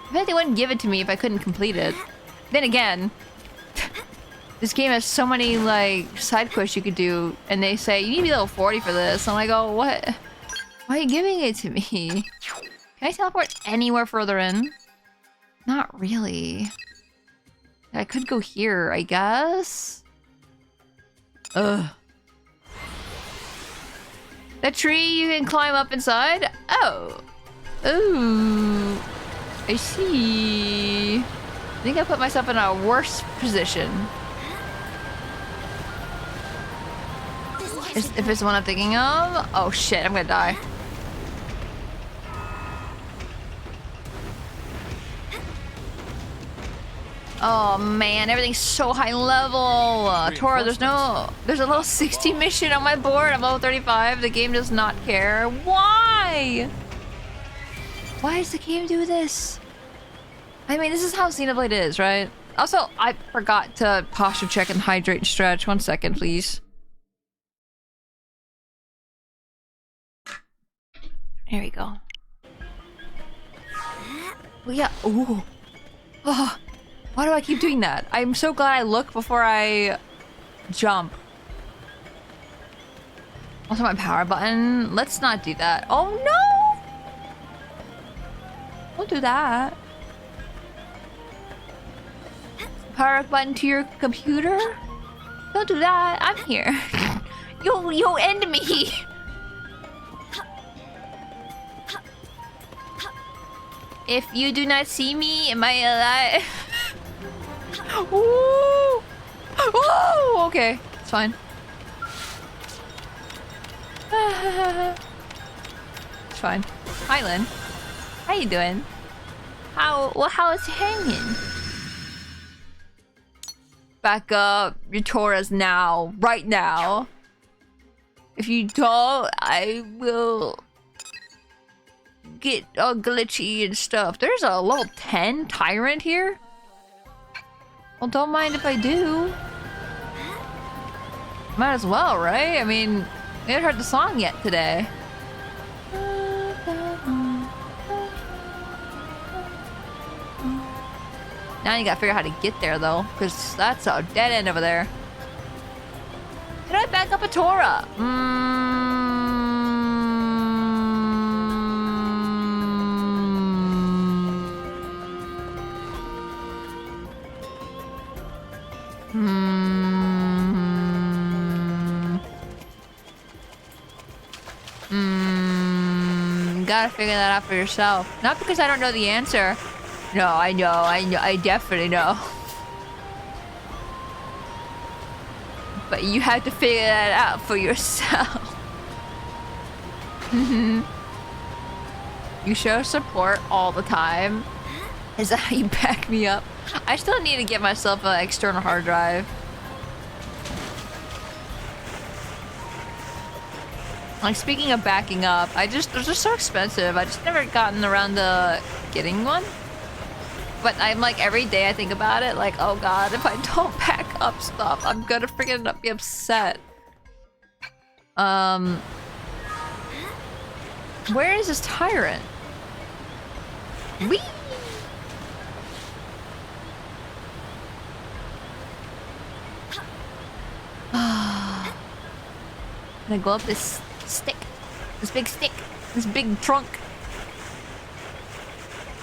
I bet they wouldn't give it to me if I couldn't complete it. Then again, this game has so many like side quests you could do, and they say you need to be level 40 for this. I'm like, oh, what? Why are you giving it to me? Can I teleport anywhere further in? Not really. I could go here, I guess. Ugh. That tree you can climb up inside? Oh. Ooh. I see. I think I put myself in a worse position. If it's the one I'm thinking of? Oh shit, I'm gonna die. Oh man, everything's so high level. Tora, there's a little 60 mission on my board. I'm level 35. The game does not care. Why? Why does the game do this? I mean, this is how Xenoblade is, right? Also, I forgot to posture check and hydrate and stretch. 1 second, please. There we go. Oh, yeah. Ooh. Oh. Why do I keep doing that? I'm so glad I look before I jump. Also, my power button. Let's not do that. Oh no! Don't do that. Power button to your computer? Don't do that. I'm here. You'll end me. If you do not see me, am I alive? Ooh! Ooh! Okay, it's fine. It's fine. Hi, Lynn. How you doing? How is it hanging? Back up. Your Tora's now. Right now. If you don't, I will get all glitchy and stuff. There's a level 10 tyrant here? Well, don't mind if I do. Might as well, right? I mean, we haven't heard the song yet today. Now you gotta figure out how to get there, though, because that's a dead end over there. Did I back up a Tora? Gotta figure that out for yourself. Not because I don't know the answer. No, I know, I definitely know. But you have to figure that out for yourself. You show support all the time. Is that how you back me up? I still need to get myself an external hard drive. Like, speaking of backing up, they're just so expensive. I just never gotten around to getting one. But I'm like, every day I think about it, like, oh god, if I don't back up stuff, I'm gonna freaking be upset. Where is this tyrant? Whee! I'm gonna go up this stick. This big stick. This big trunk.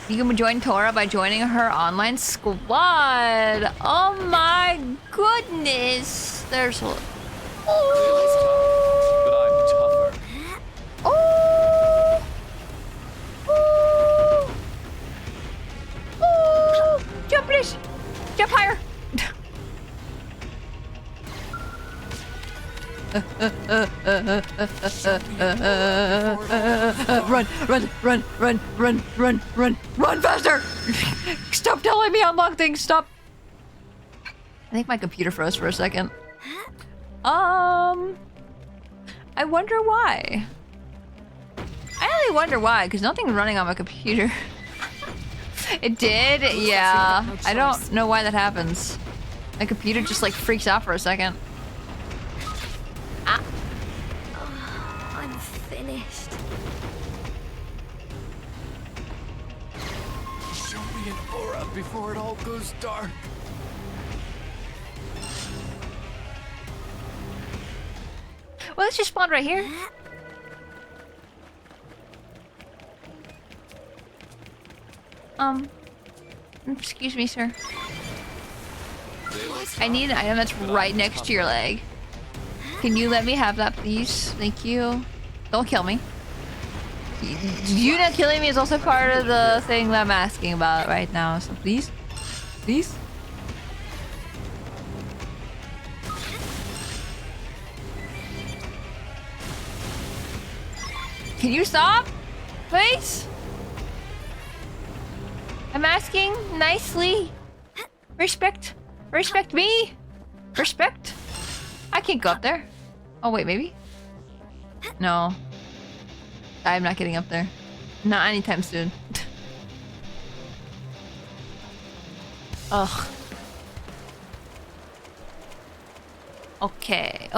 You can join Tora by joining her online squad. Oh my goodness. There's a... Oh!
But I'm tougher.
Oh! Oh! Oh! Jump, please! Jump higher! Run faster! Stop telling me unlock things, stop! I think my computer froze for a second. I wonder why. I really wonder why, because nothing's running on my computer. It did? Yeah. I don't know why that happens. My computer just like freaks out for a second. Ah.
Oh, I'm finished.
Show me an aura before it all goes dark.
Well, let's just spawn right here. Excuse me, sir. I need an item that's right next to your leg. Can you let me have that, please? Thank you. Don't kill me. You not killing me is also part of the thing that I'm asking about right now, so please? Please? Can you stop? Please? I'm asking nicely. Respect. Respect me. Respect. I can't go up there. Oh wait, maybe? No. I'm not getting up there. Not anytime soon. Ugh. Okay.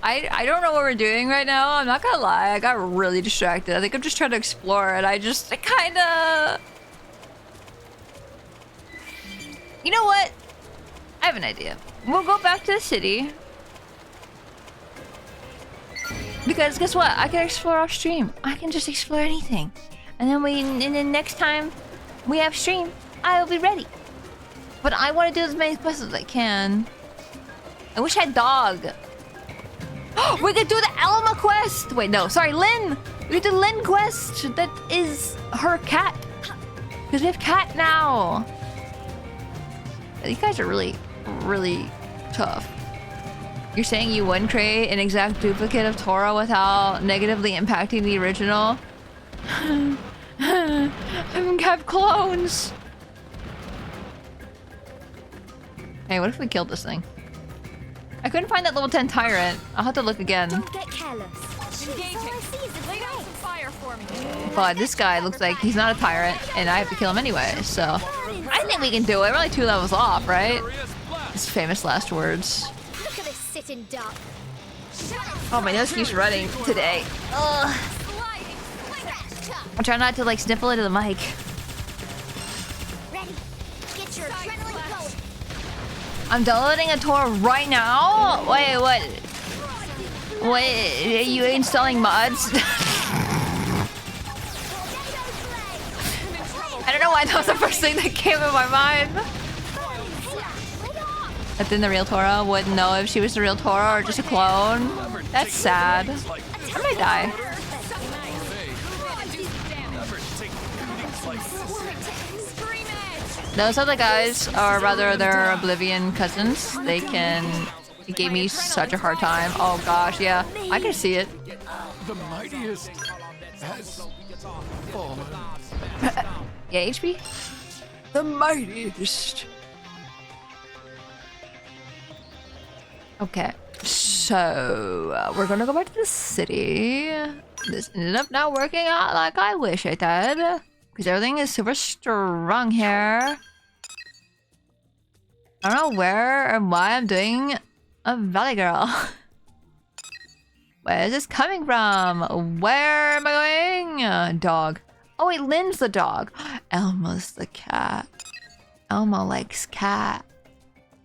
I don't know what we're doing right now. I'm not gonna lie. I got really distracted. I think I'm just trying to explore and I kinda... You know what? I have an idea. We'll go back to the city. Because guess what? I can explore off stream. I can just explore anything. And then next time we have stream, I will be ready. But I want to do as many quests as I can. I wish I had dog. We could do the Elma quest! Wait, no, sorry, Lynn! We could do Lynn quest! That is her cat. Because we have cat now. You guys are really, really tough. You're saying you wouldn't create an exact duplicate of Tora without negatively impacting the original? I have clones! Hey, what if we killed this thing? I couldn't find that level 10 tyrant. I'll have to look again.
Don't get careless.
But this guy looks like he's not a tyrant, and I have to kill him anyway, so... I think we can do it. We're only 2 levels off, right? His famous last words.
Look at this sitting duck.
Oh, my nose keeps running today. Ugh. I'm trying not to, like, sniffle into the mic.
Ready. Get your adrenaline going.
I'm downloading a Tora right now? Wait, what? Wait, are you installing mods? I don't know why that was the first thing that came in my mind. But then the real Tora wouldn't know if she was the real Tora or just a clone. That's sad. I might die. Those other guys, or rather their Oblivion cousins, they gave me such a hard time. Oh gosh, yeah, I can see it.
The mightiest has fallen.
Yeah, HP? The mightiest. Okay, so we're gonna go back to the city. This ended up not working out like I wish it did. Because everything is super strong here. I don't know where and why I'm doing a Valley Girl. Where is this coming from? Where am I going? Dog. Oh wait, Lynn's the dog. Elma's the cat. Elma likes cat.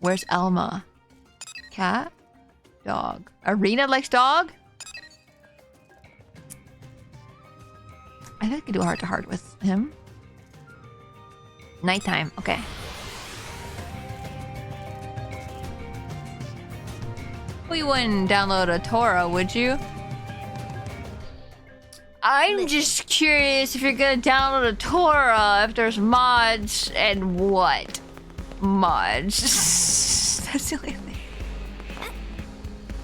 Where's Elma? Cat? Dog. Arena likes dog? I think I could do a heart-to-heart with him. Nighttime, okay. Well, you wouldn't download a Tora, would you? I'm just curious if you're gonna download a Tora, if there's mods, and what mods. That's the only thing.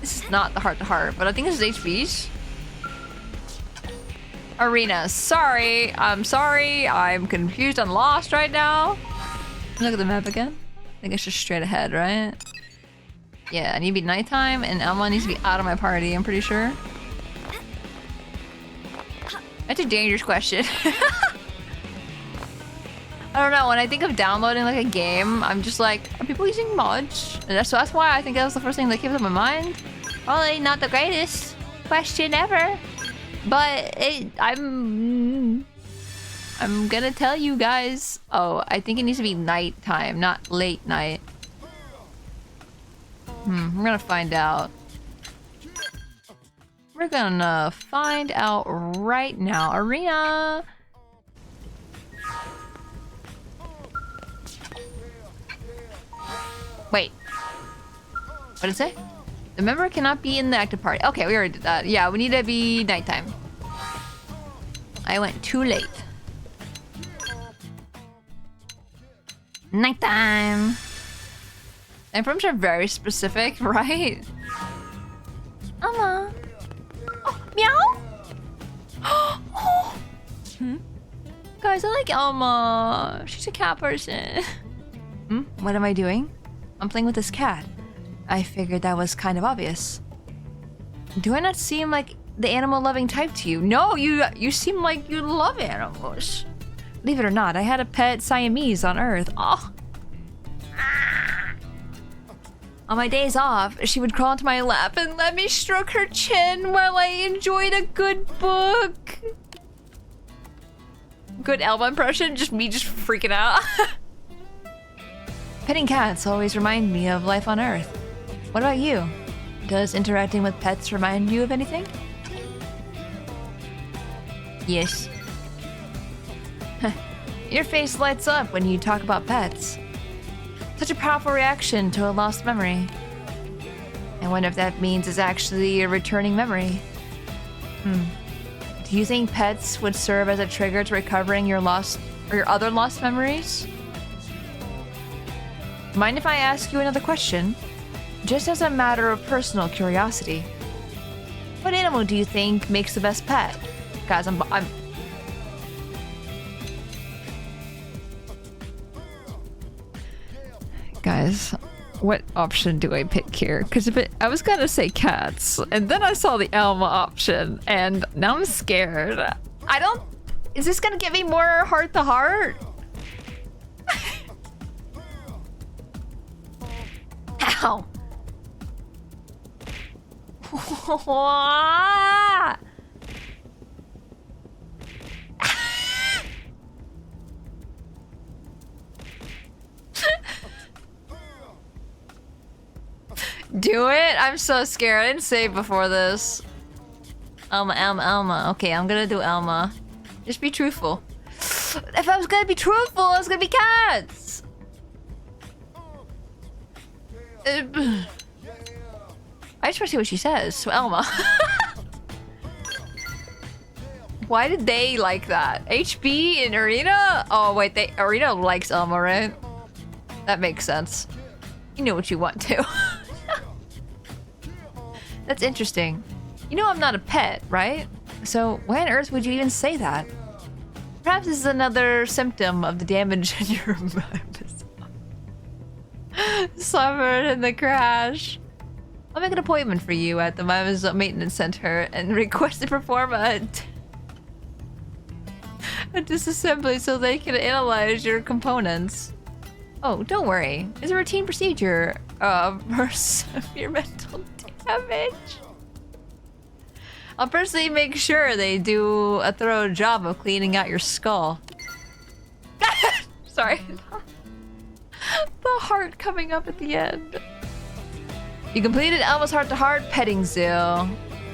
This is not the heart-to-heart, but I think this is HB's. Arena. Sorry. I'm sorry. I'm confused and lost right now. Look at the map again. I think it's just straight ahead, right? Yeah, I need to be nighttime and Elma needs to be out of my party, I'm pretty sure. That's a dangerous question. I don't know, when I think of downloading like a game, I'm just like, are people using mods? And that's why I think that was the first thing that came to my mind. Probably not the greatest question ever. But I'm gonna tell you guys. Oh, I think it needs to be nighttime, not late night. I'm gonna find out. We're gonna find out right now. Arena. Wait. What did it say? The member cannot be in the active party. Okay, we already did that. Yeah, we need to be nighttime. I went too late. Nighttime. And frames are very specific, right? Elma. Oh, meow. Oh. Guys, I like Elma. She's a cat person. What am I doing? I'm playing with this cat. I figured that was kind of obvious. Do I not seem like the animal-loving type to you? No, you seem like you love animals. Believe it or not, I had a pet Siamese on Earth. Oh. On my days off, she would crawl into my lap and let me stroke her chin while I enjoyed a good book. Good Elma impression, just me just freaking out. Petting cats always remind me of life on Earth. What about you? Does interacting with pets remind you of anything? Yes. Your face lights up when you talk about pets. Such a powerful reaction to a lost memory. I wonder if that means it's actually a returning memory. Do you think pets would serve as a trigger to recovering your lost or your other lost memories? Mind if I ask you another question? Just as a matter of personal curiosity. What animal do you think makes the best pet? Guys, I'm Guys, what option do I pick here? Because I was gonna say cats, and then I saw the Elma option, and now I'm scared. Is this gonna get me more heart to heart? Ow. Do it? I'm so scared. I didn't save before this. Elma. Okay, I'm gonna do Elma. Just be truthful. If I was gonna be truthful, I was gonna be cats! I just wanna see what she says. So Elma. Why did they like that? HB and Arena? Oh wait, Arena likes Elma, right? That makes sense. You know what you want to. That's interesting. You know I'm not a pet, right? So why on earth would you even say that? Perhaps this is another symptom of the damage in your suffered in the crash. I'll make an appointment for you at the Mima's maintenance center and request to perform a disassembly so they can analyze your components. Oh, don't worry. It's a routine procedure for severe mental damage. I'll personally make sure they do a thorough job of cleaning out your skull. Sorry. The heart coming up at the end. You completed Elma's heart-to-heart petting zoo.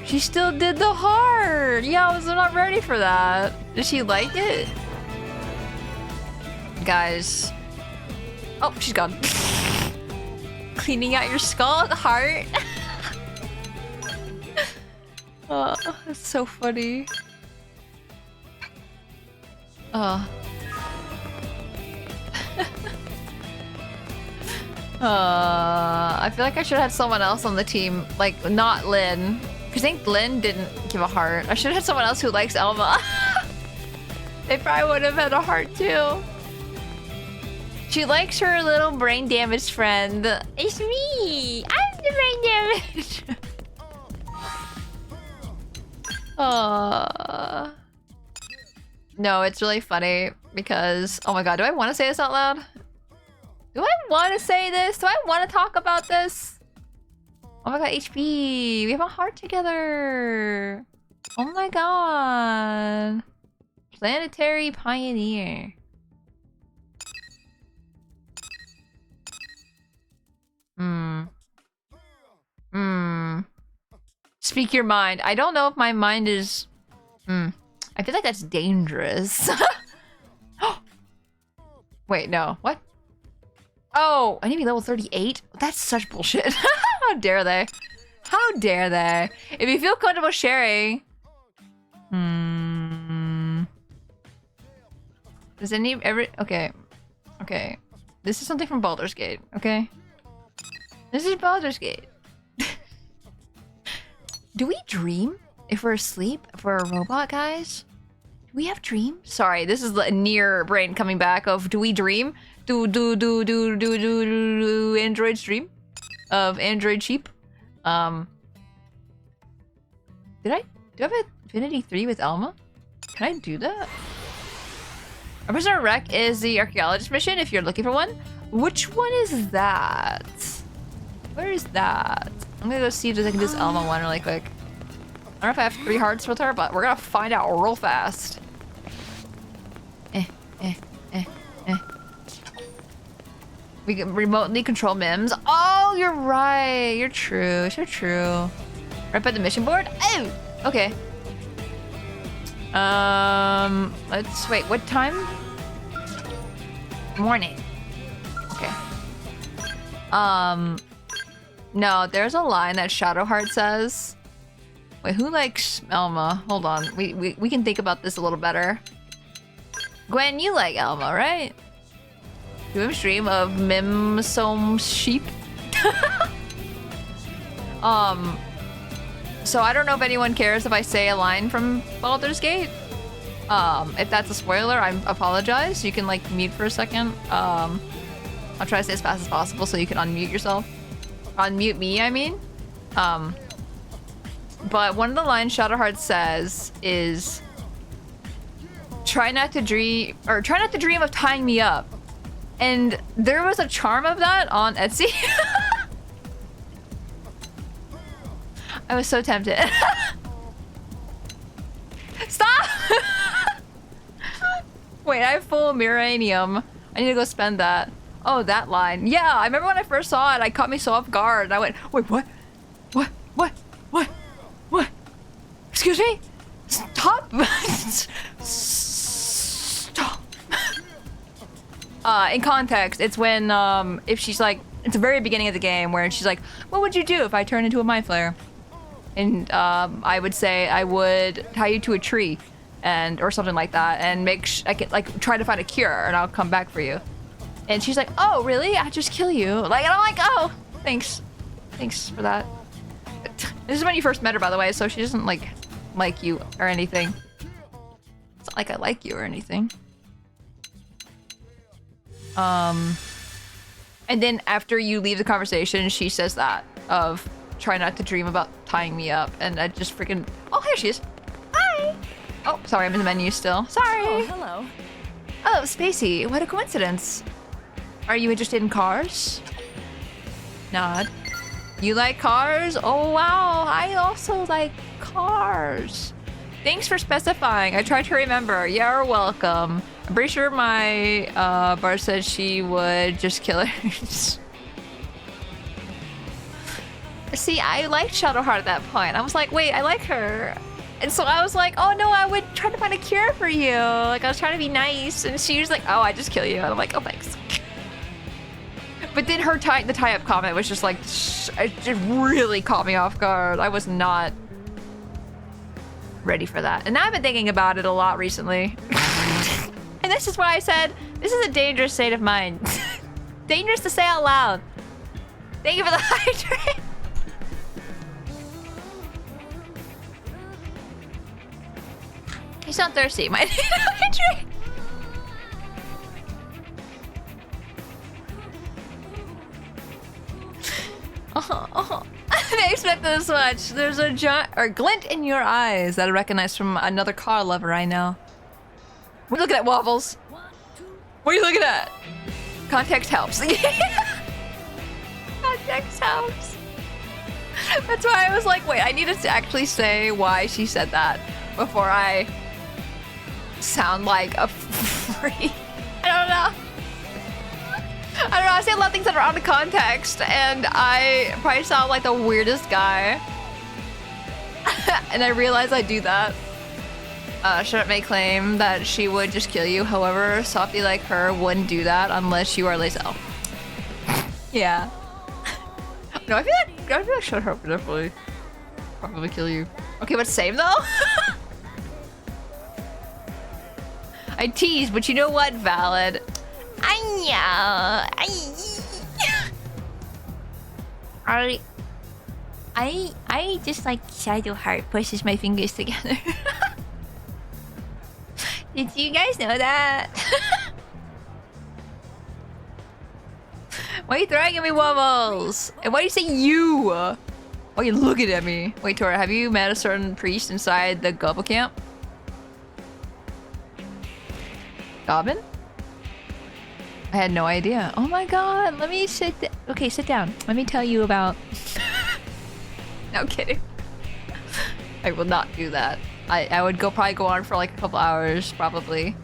She still did the heart. Yeah, I was not ready for that. Did she like it? Guys. Oh, she's gone. Cleaning out your skull, the heart. Oh, that's so funny. Oh. I feel like I should have had someone else on the team, like not Lynn. Because I think Lynn didn't give a heart. I should have had someone else who likes Elma. They probably would have had a heart too. She likes her little brain damaged friend. It's me! I'm the brain damaged! No, it's really funny because... Oh my god, do I want to say this out loud? Do I want to say this? Do I want to talk about this? Oh my god, HP! We have a heart together! Oh my god! Planetary Pioneer. Speak your mind. I don't know if my mind is... I feel like that's dangerous. Wait, no. What? Oh, I need to be level 38? That's such bullshit. How dare they? How dare they? If you feel comfortable sharing... Does okay. Okay. This is something from Baldur's Gate, okay? This is Baldur's Gate. Do we dream if we're asleep? If we're a robot, guys? Do we have dreams? Sorry, this is the near brain coming back of do we dream? do Android stream of Android sheep. Do I have an Infinity 3 with Alma? Can I do that? A Prisoner Wreck is the archaeologist mission if you're looking for one. Which one is that? Where is that? I'm gonna go see if I can do this Alma one really quick. I don't know if I have 3 hearts with her, but we're gonna find out real fast. We can remotely control MIMS. Oh, you're right. You're true. You're true. Right by the mission board? Oh! Okay. Let's wait. What time? Morning. Okay. No, there's a line that Shadowheart says. Wait, who likes Elma? Hold on. We can think about this a little better. Gwen, you like Elma, right? Do a stream of Mimsom sheep. So I don't know if anyone cares if I say a line from Baldur's Gate. If that's a spoiler, I apologize. You can like mute for a second. I'll try to say as fast as possible so you can unmute yourself. Unmute me, I mean. But one of the lines Shadowheart says is, try not to dream of tying me up. And there was a charm of that on Etsy. I was so tempted. Stop! Wait, I have full Miranium. I need to go spend that. Oh, that line. Yeah, I remember when I first saw it, it caught me so off guard. And I went, wait, what? What? Excuse me? Stop! Stop. In context, it's when, if she's like, it's the very beginning of the game where she's like, what would you do if I turned into a mind flayer? And I would say I would tie you to a tree or something like that and I could like try to find a cure and I'll come back for you. And she's like, oh, really? I'll just kill you. Like, and I'm like, oh, thanks. Thanks for that. This is when you first met her, by the way, so she doesn't like you or anything. It's not like I like you or anything. And then after you leave the conversation, she says that of try not to dream about tying me up, and I just freaking... Oh, here she is. Hi. Oh, sorry, I'm in the menu still. Sorry.
Oh, hello.
Oh, Spacey, what a coincidence. Are you interested in cars? Nod. You like cars? Oh, wow. I also like cars. Thanks for specifying. I tried to remember. You're welcome. I'm pretty sure my bar said she would just kill her. See, I liked Shadowheart at that point. I was like, wait, I like her. And so I was like, oh no, I would try to find a cure for you. Like, I was trying to be nice. And she was like, oh, I just kill you. And I'm like, oh, thanks. But then the tie-up comment was just like, it just really caught me off guard. I was not ready for that. And now I've been thinking about it a lot recently. And this is why I said, this is a dangerous state of mind. Dangerous to say out loud. Thank you for the hydrate. He's not thirsty. Might need a hydrate. I didn't expect this much. There's a glint in your eyes that I recognize from another car lover I know. What are you looking at, Waffles? What are you looking at? Context helps. Context helps. That's why I was like, wait, I needed to actually say why she said that before I sound like a freak. I don't know. I say a lot of things that are out of context, and I probably sound like the weirdest guy. And I realize I do that. Shouldn't make claim that she would just kill you. However, softy like her wouldn't do that unless you are Lae'zel. Yeah. No, I feel like shut her up would definitely probably kill you. Okay, but same though? I tease, but you know what? Valid. I just like Shadowheart pushes my fingers together. Did you guys know that? Why are you throwing at me, Wobbles? And why do you say you? Why are you looking at me? Wait, Tora, have you met a certain priest inside the Gobble camp? Goblin? I had no idea. Oh my god, let me sit. Okay, sit down. Let me tell you about. No kidding. I will not do that. I would probably go on for like a couple hours, probably.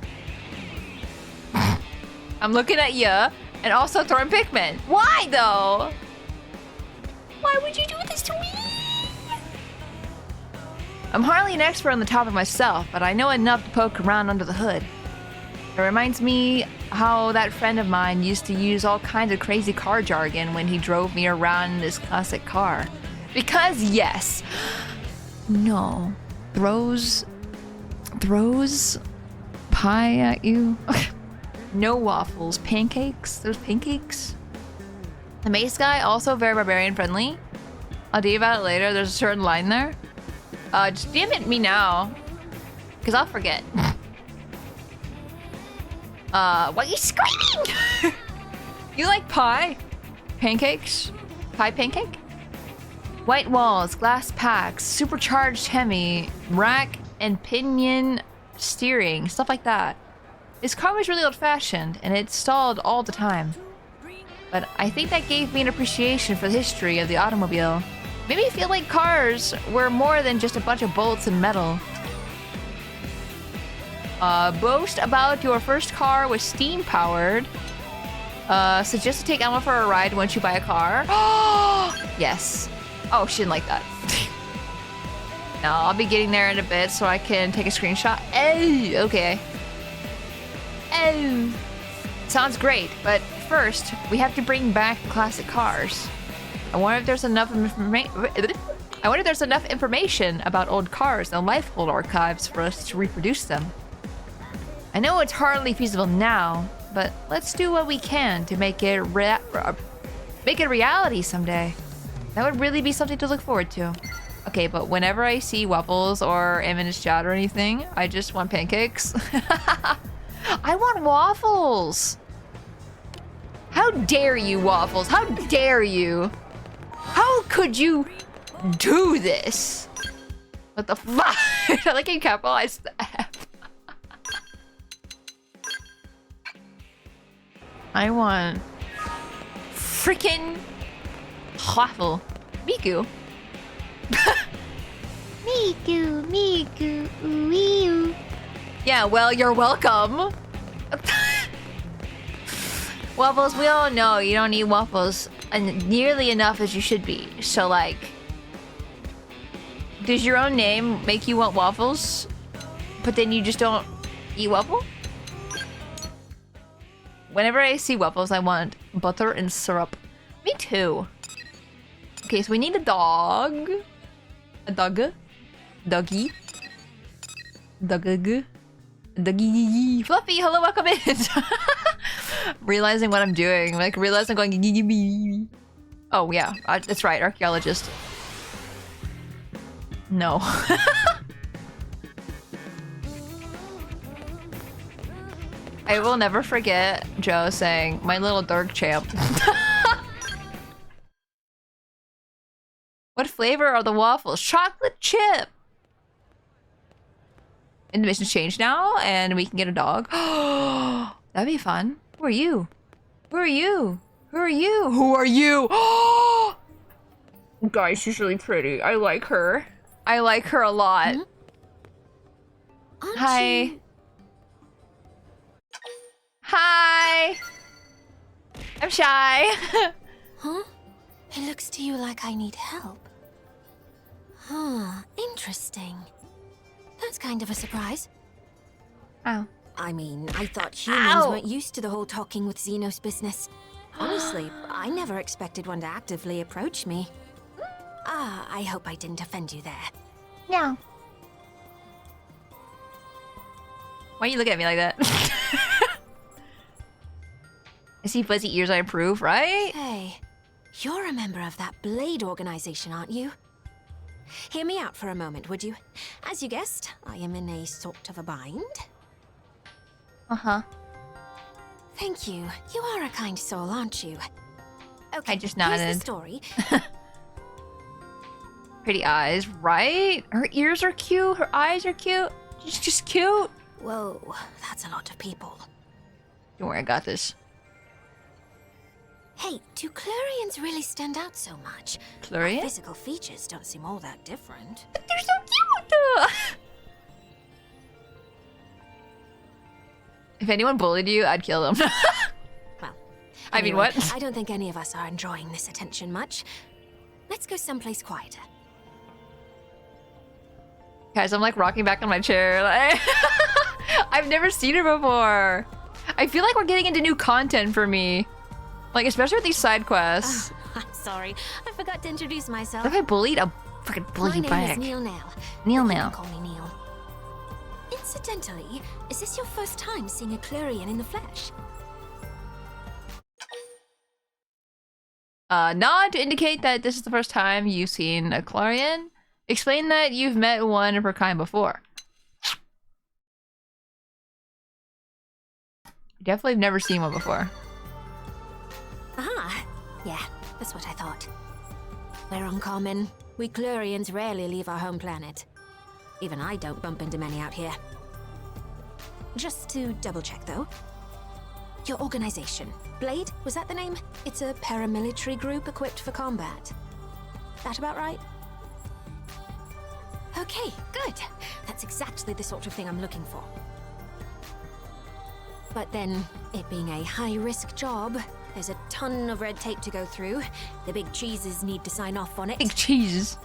I'm looking at ya, and also throwing Pikmin. Why though? Why would you do this to me? I'm hardly an expert on the topic myself, but I know enough to poke around under the hood. It reminds me how that friend of mine used to use all kinds of crazy car jargon when he drove me around in his classic car. Because yes, no, throws pie at you. No waffles, pancakes. There's pancakes. The mace guy also very barbarian friendly. I'll tell you about it later. There's a certain line there. Just DM it me now, cause I'll forget. Why are you screaming? You like pie? Pancakes? Pie pancake? White walls, glass packs, supercharged Hemi, rack and pinion steering, stuff like that. This car was really old-fashioned, and it stalled all the time. But I think that gave me an appreciation for the history of the automobile. Made me feel like cars were more than just a bunch of bolts and metal. Boast about your first car was steam-powered. Suggest to take Elma for a ride once you buy a car. Yes. Oh, she didn't like that. No, I'll be getting there in a bit so I can take a screenshot. Oh, okay. Oh. Sounds great, but first, we have to bring back classic cars. I wonder if there's enough information about old cars in the Lifehold archives for us to reproduce them. I know it's hardly feasible now, but let's do what we can to make it a reality someday. That would really be something to look forward to. Okay, but whenever I see Waffles or am in his chat or anything, I just want pancakes. I want waffles! How dare you, Waffles? How dare you? How could you do this? What the fuck? I like you capitalized that. I want freaking waffle. Miku. Miku, ooh. Yeah, well, you're welcome. Waffles, we all know you don't eat waffles nearly enough as you should be. So, like, does your own name make you want waffles, but then you just don't eat waffle? Whenever I see waffles, I want butter and syrup. Me too. Okay, so we need a dog. A dog. Doggy. Doggy. Doggy. Fluffy, hello, welcome in. Realizing what I'm doing. Like, realizing I'm going... Oh, yeah. That's right, archaeologist. No. I will never forget Joe saying, "My little Dirk champ." What flavor are the waffles? Chocolate chip! And the mission's changed now, and we can get a dog. That'd be fun. Who are you? Who are you? Who are you? Who are you? Guys, she's really pretty. I like her. I like her a lot. Hi. Hi! I'm shy.
Huh? It looks to you like I need help. Huh, interesting. That's kind of a surprise.
Oh.
I mean, I thought humans weren't used to the whole talking with Xenos business. Honestly, I never expected one to actively approach me. I hope I didn't offend you there.
No.
Why are you looking at me like that? I see fuzzy ears, I approve, right?
Hey, you're a member of that Blade organization, aren't you? Hear me out for a moment, would you? As you guessed, I am in a sort of a bind.
Uh-huh.
Thank you. You are a kind soul, aren't you? Okay,
I just
here's the
nodded.
story.
Pretty eyes, right? Her ears are cute. Her eyes are cute. She's just cute.
Whoa, that's a lot of people.
Don't worry, I got this.
Hey, do Clurians really stand out so much?
Clurian?
Our physical features don't seem all that different.
But they're so cute! If anyone bullied you, I'd kill them.
Well,
I mean, what?
I don't think any of us are enjoying this attention much. Let's go someplace quieter.
Guys, I'm like rocking back on my chair. Like, I've never seen her before. I feel like we're getting into new content for me. Like, especially with these side quests.
I'm sorry, I forgot to introduce myself.
What if I bullied? I'll fucking bully you
My
back.
name is Neil Nail.
Neil
but you
Nail.
can call me Neil. Incidentally, is this your first time seeing a Clurian in the flesh?
Nod to indicate that this is the first time you've seen a Clarion. Explain that you've met one of her kind before. Definitely have never seen one before.
Ah, yeah, that's what I thought. We're uncommon. We Clurians rarely leave our home planet. Even I don't bump into many out here. Just to double check though. Your organization, Blade, was that the name? It's a paramilitary group equipped for combat. That about right? Okay, good. That's exactly the sort of thing I'm looking for. But then, it being a high-risk job, there's a ton of red tape to go through. The big cheeses need to sign off on it.
Big cheeses.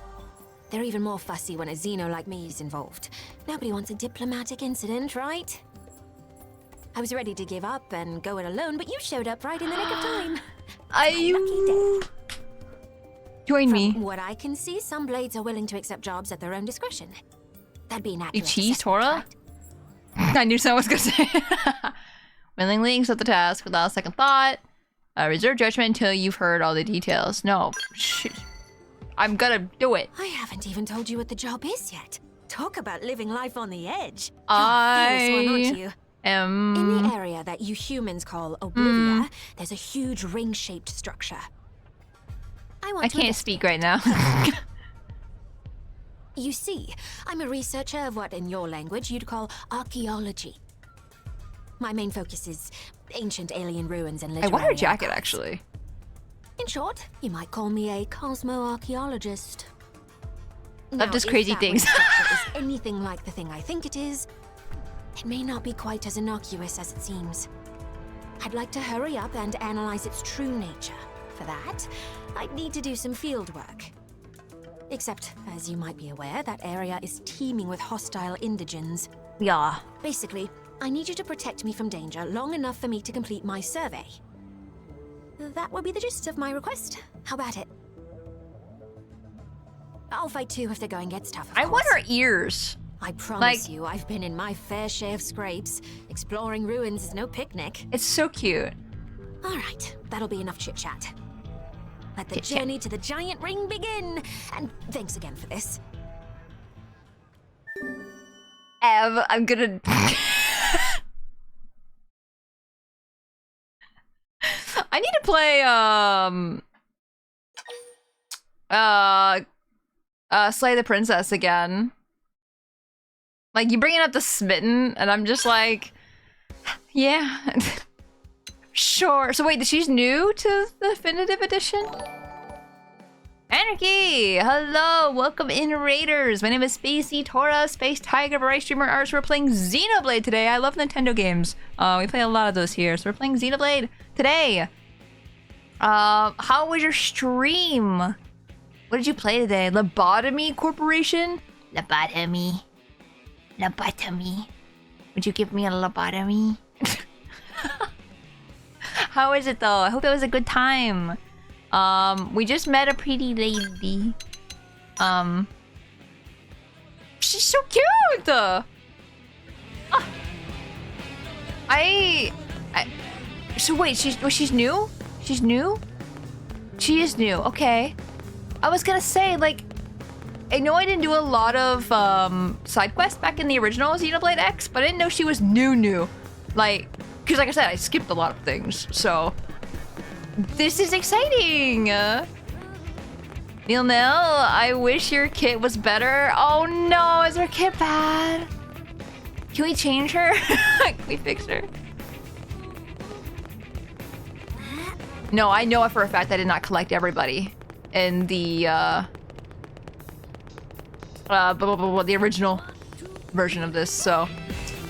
They're even more fussy when a Xeno like me is involved. Nobody wants a diplomatic incident, right? I was ready to give up and go it alone, but you showed up right in the nick of time.
You join me.
From what I can see, some Blades are willing to accept jobs at their own discretion. That'd be an
You
accurate
cheese,
assessment,
Tora?
right?
I knew someone was gonna say. Willingly accept the task without a second thought. Reserve judgment until you've heard all the details. No, shit. I'm gonna do it.
I haven't even told you what the job is yet. Talk about living life on the edge.
I
You're aren't you?
am...
In the area that you humans call Oblivia, there's a huge ring-shaped structure.
I can't speak right now.
You see, I'm a researcher of what in your language you'd call archaeology. My main focus is ancient alien ruins and
I
literary
want her jacket,
archives.
actually.
In short, you might call me a cosmo-archaeologist.
Love does
Now,
crazy
if that
things.
ring structure is anything like the thing I think it is, it may not be quite as innocuous as it seems. I'd like to hurry up and analyze its true nature. For that, I'd need to do some field work. Except, as you might be aware, that area is teeming with hostile indigens.
Yeah.
Basically, I need you to protect me from danger long enough for me to complete my survey. That will be the gist of my request. How about it? I'll fight too if the going gets tough, of
I want
course.
her ears.
I promise
Like-
you, I've been in my fair share of scrapes. Exploring ruins is no picnic.
It's so cute.
All right, that'll be enough chit-chat. Let the
Chit-chat.
journey to the giant ring begin! And thanks again for this.
Ev, I'm gonna... I need to play, Slay the Princess again. Like, you bringing up the Smitten, and I'm just like... Yeah. Sure. So wait, she's new to the Definitive Edition? Anarchy! Hello! Welcome in, Raiders! My name is Spacey Tora, Space Tiger, Variety Streamer Arts. We're playing Xenoblade today. I love Nintendo games. We play a lot of those here, so we're playing Xenoblade today. How was your stream? What did you play today? Lobotomy Corporation? Lobotomy. Lobotomy. Would you give me a lobotomy? How is it though? I hope it was a good time. We just met a pretty lady. She's so cute! So wait, she's new? She's new? She is new, okay. I was gonna say, like, I know I didn't do a lot of side quests back in the original Xenoblade X, but I didn't know she was new. Like, because like I said, I skipped a lot of things, so This is exciting! Neil, I wish your kit was better. Oh no, is her kit bad? Can we change her? Can we fix her? No, I know for a fact I did not collect everybody in the the original version of this, so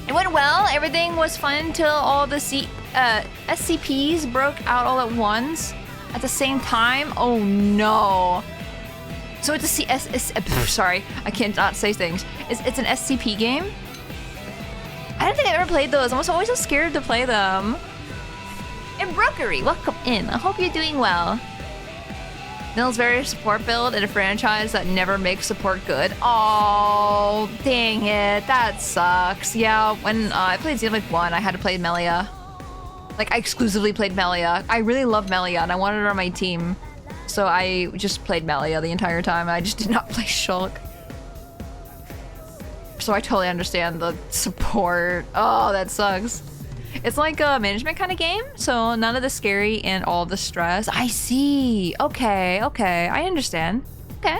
it went well. Everything was fun until all the SCPs broke out all at once at the same time. Oh no! So it's a sorry, I can't not say things. It's an SCP game. I don't think I've ever played those. I was always so scared to play them. And Brookery, welcome in. I hope you're doing well. Nil's very support build in a franchise that never makes support good. Oh, dang it. That sucks. Yeah, when I played Xenoblade 1, I had to play Melia. Like, I exclusively played Melia. I really love Melia, and I wanted her on my team. So I just played Melia the entire time. I just did not play Shulk. So I totally understand the support. Oh, that sucks. It's like a management kind of game, so none of the scary and all the stress. I see. Okay, I understand. Okay.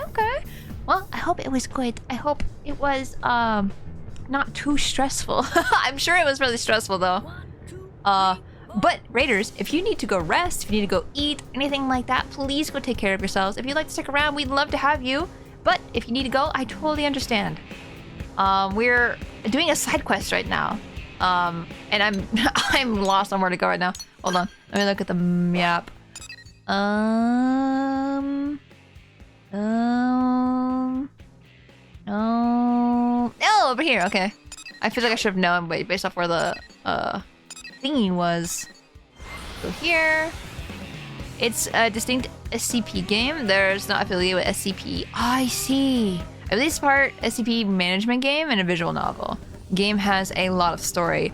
Well, I hope it was good. I hope it was not too stressful. I'm sure it was really stressful though. But Raiders, if you need to go rest, if you need to go eat, anything like that, please go take care of yourselves. If you'd like to stick around, we'd love to have you. But if you need to go, I totally understand. We're doing a side quest right now. And I'm lost on where to go right now. Hold on. Let me look at the map. Oh, over here. Okay. I feel like I should have known, but based off where the thingy was. Go here. It's a distinct SCP game. There's not affiliated with SCP. Oh, I see. At least part SCP management game and a visual novel. Game has a lot of story.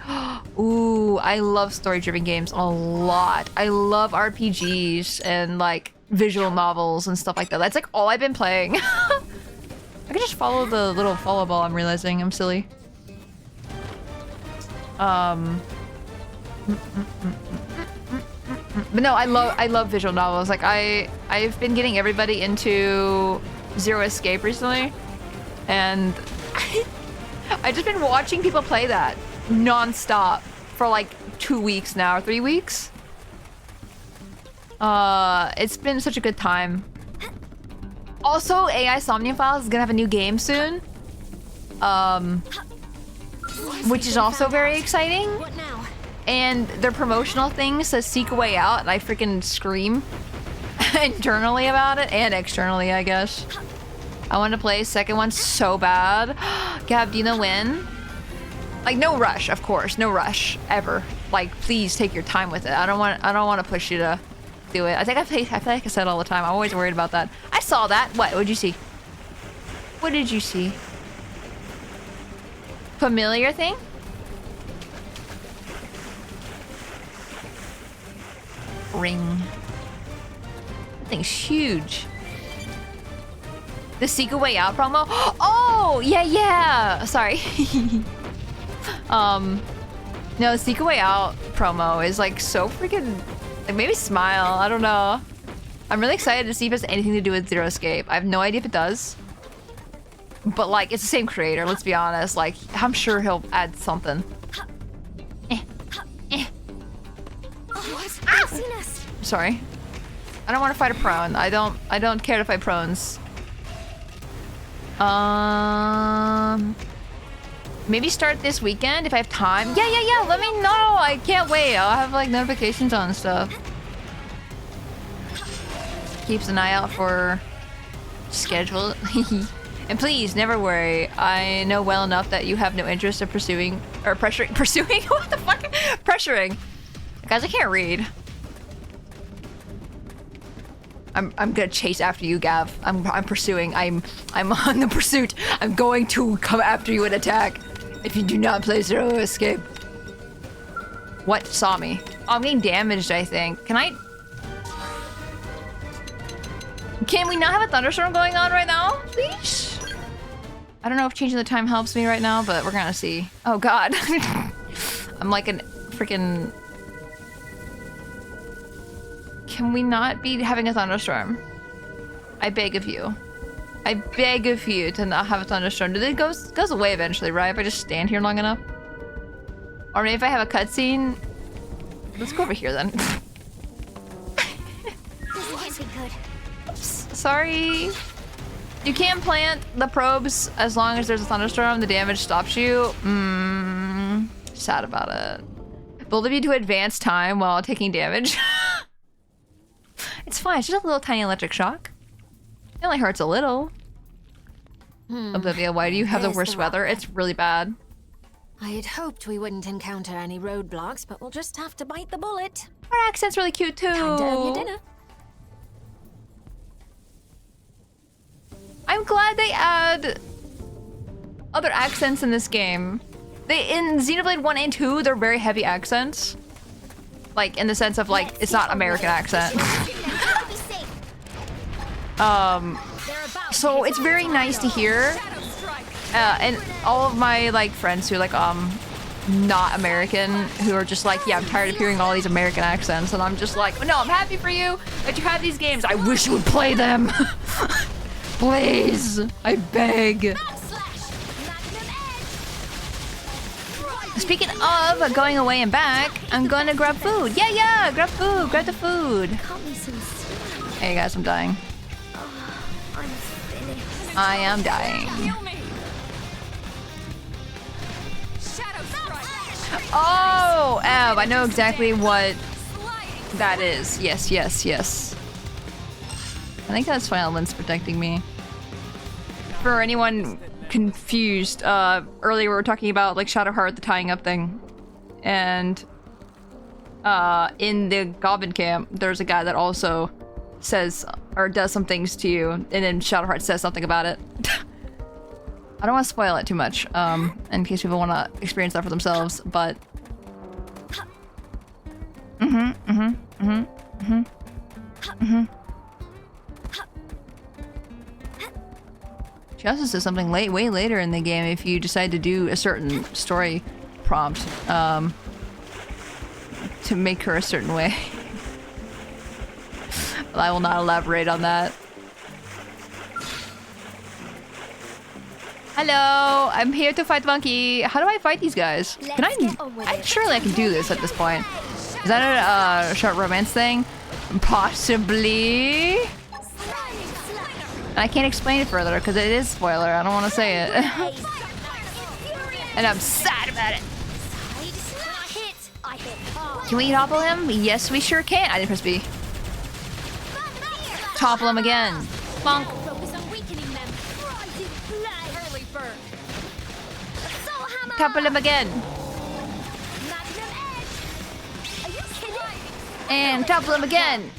Ooh, I love story-driven games a lot. I love RPGs and like visual novels and stuff like that. That's like all I've been playing. I can just follow the little follow ball. I'm realizing I'm silly. But no, I love visual novels. Like I've been getting everybody into Zero Escape recently, and I've just been watching people play that non-stop for like 2 weeks now, or 3 weeks. It's been such a good time. Also, AI Somnophiles is gonna have a new game soon. Which is also very exciting. And their promotional thing says "Seek a Way Out," and I freaking scream internally about it and externally, I guess. I want to play second one so bad. Gab, do you know when? Like, no rush, of course, no rush ever. Like, please take your time with it. I don't want to push you to do it. I feel like I said all the time. I'm always worried about that. I saw that. What did you see? What did you see? Familiar thing? Ring. That thing's huge. The Seek a Way Out promo? Oh, yeah. Sorry. No, Seek a Way Out promo is like so freaking, like, maybe Smile, I don't know. I'm really excited to see if it has anything to do with Zero Escape. I have no idea if it does. But like, it's the same creator, let's be honest. Like, I'm sure he'll add something. Sorry. I don't want to fight a prone. I don't care to fight prones. Maybe start this weekend if I have time. Yeah. Let me know. I can't wait. I'll have like notifications on and stuff. Keeps an eye out for schedule. And please, never worry. I know well enough that you have no interest in pursuing or pursuing. What the fuck? Pressuring. Guys, I can't read. I'm gonna chase after you, Gav. I'm pursuing. I'm on the pursuit. I'm going to come after you and attack. If you do not play Zero Escape. What saw me? Oh, I'm getting damaged, I think. Can we not have a thunderstorm going on right now, please? I don't know if changing the time helps me right now, but we're gonna see. Oh God. I'm like an freaking Can we not be having a thunderstorm? I beg of you. I beg of you to not have a thunderstorm. It goes away eventually, right? If I just stand here long enough. Or maybe if I have a cutscene. Let's go over here then.
This can't be good.
Oops, sorry. You can't plant the probes as long as there's a thunderstorm. The damage stops you. Sad about it. Both of you to advance time while taking damage. It's fine. It's just a little tiny electric shock. It only hurts a little. Oblivion, why do you have the worst weather? It's really bad.
I had hoped we wouldn't encounter any roadblocks, but we'll just have to bite the bullet.
Our accent's really cute too.
Time to have your dinner.
I'm glad they add other accents in this game. In Xenoblade 1 and 2, they're very heavy accents. Like, in the sense of, like, it's not American accent. So it's very nice to hear. And all of my, like, friends who are, like, not American, who are just like, yeah, I'm tired of hearing all these American accents. And I'm just like, no, I'm happy for you that you have these games. I wish you would play them. Please, I beg. Speaking of going away and back, I'm going to grab food. Yeah, grab food, grab the food. Hey guys, I'm dying.
I'm finished.
I am dying. Oh, Ev, I know exactly what that is. Yes. I think that's Violence protecting me. For anyone confused, earlier we were talking about like Shadowheart, the tying up thing, and in the Goblin camp there's a guy that also says or does some things to you, and then Shadowheart says something about it. I don't want to spoil it too much, in case people want to experience that for themselves, but She also says something way later in the game if you decide to do a certain story prompt, to make her a certain way. But I will not elaborate on that. Hello, I'm here to fight Monkey. How do I fight these guys? Can surely I can do this at this point. Is that a short romance thing? Possibly. I can't explain it further because it is spoiler. I don't want to say it. And I'm sad about it. Can we topple him? Yes, we sure can. I didn't press B. Topple him again. Bonk. Topple him again. And topple him again.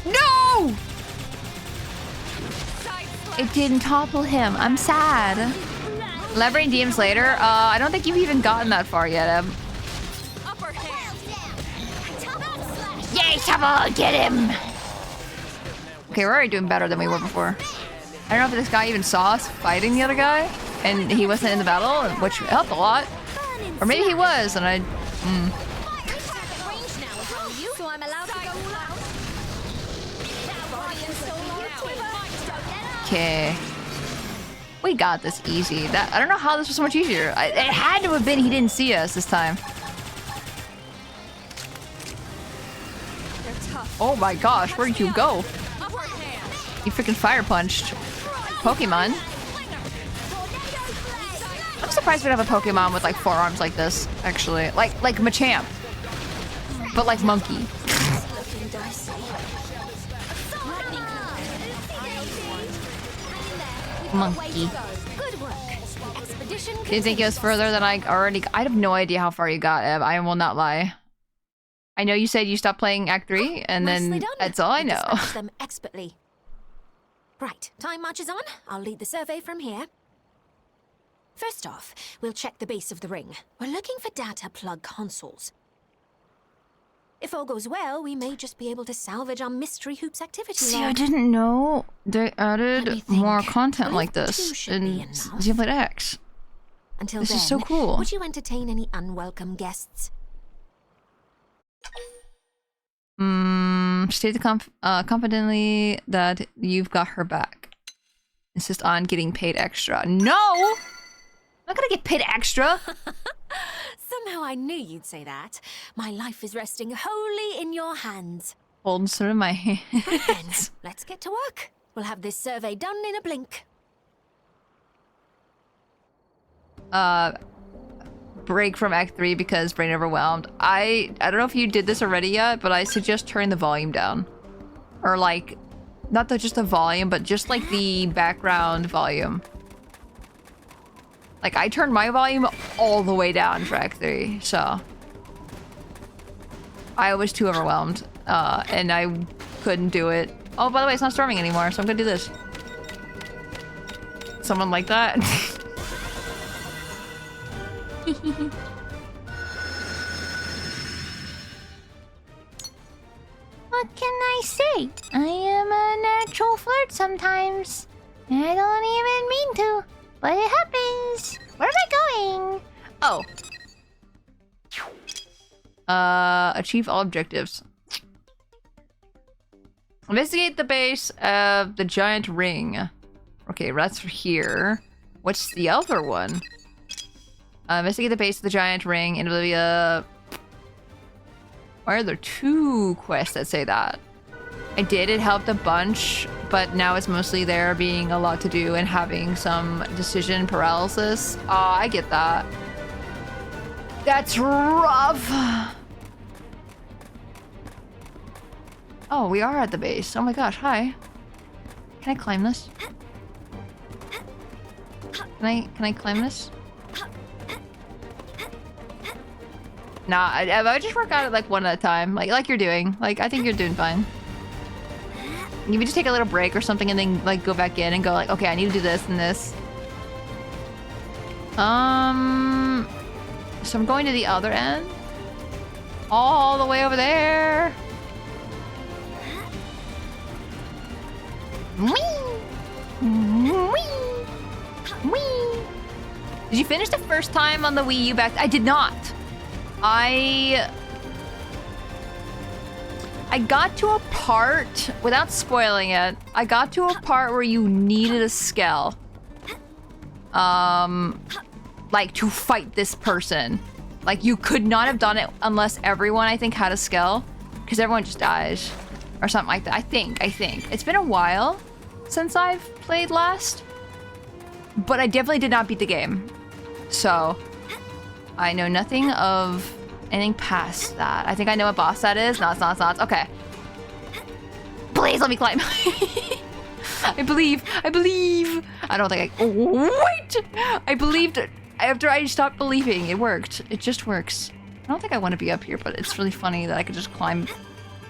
No! It didn't topple him. I'm sad. Elaborating DMs later. I don't think you've even gotten that far yet, Em. Yay, topple! Get him! Okay, we're already doing better than we were before. I don't know if this guy even saw us fighting the other guy, and he wasn't in the battle, which helped a lot. Or maybe he was, and I... Okay. We got this easy. I don't know how this was so much easier. It had to have been he didn't see us this time. Oh my gosh, where'd you go? You freaking fire punched. Pokemon. I'm surprised we don't have a Pokemon with like 4 arms like this, actually. Like Machamp. But like Monkey. Monkey. Do you think it was further than I have no idea how far you got, Ev. I will not lie. I know you said you stopped playing Act 3, and then that's all I know.
Them expertly. Right, time marches on. I'll lead the survey from here. First off, we'll check the base of the ring. We're looking for data plug consoles. If all goes well, we may just be able to salvage our Mystery Hoops activity.
See, I didn't know they added more content like this in Xenoblade X.
Until
this
then,
is so cool.
Would you entertain any unwelcome guests?
State confidently that you've got her back. Insist on getting paid extra. No! I'm not gonna get paid extra!
Somehow I knew you'd say that. My life is resting wholly in your hands.
Holding sort of my hands.
Right then, let's get to work. We'll have this survey done in a blink.
Break from Act 3 because brain overwhelmed. I don't know if you did this already yet, but I suggest turn the volume down. Or like, not just the volume, but just like the background volume. Like I turned my volume all the way down for Act 3, so. I was too overwhelmed, and I couldn't do it. Oh, by the way, it's not storming anymore, so I'm gonna do this. Someone like that.
What can I say? I am a natural flirt sometimes. I don't even mean to, but it happens. Where am I going?
Oh. Achieve all objectives. Investigate the base of the giant ring. Okay, that's here. What's the other one? Investigate the base of the giant ring in Olivia. Why are there 2 quests that say that? I did, it helped a bunch, but now it's mostly there being a lot to do and having some decision paralysis. Oh, I get that. That's rough. Oh, we are at the base. Oh my gosh, hi. Can I climb this? Can I climb this? Nah, I just work out it like one at a time, like you're doing. Like I think you're doing fine. You would just take a little break or something and then like go back in and go like, okay, I need to do this and this. So I'm going to the other end. All the way over there.
Whee! Whee! Whee!
Did you finish the first time on the Wii U back? I did not. I got to a part, without spoiling it, I got to a part where you needed a scale. Like to fight this person. Like you could not have done it unless everyone, I think, had a skill. Because everyone just dies. Or something like that. I think. It's been a while since I've played last. But I definitely did not beat the game. So, I know nothing of anything past that. I think I know what boss that is. No, it's not. Okay. Please let me climb. I believe. I don't think wait! I believed after I stopped believing. It worked. It just works. I don't think I want to be up here, but it's really funny that I could just climb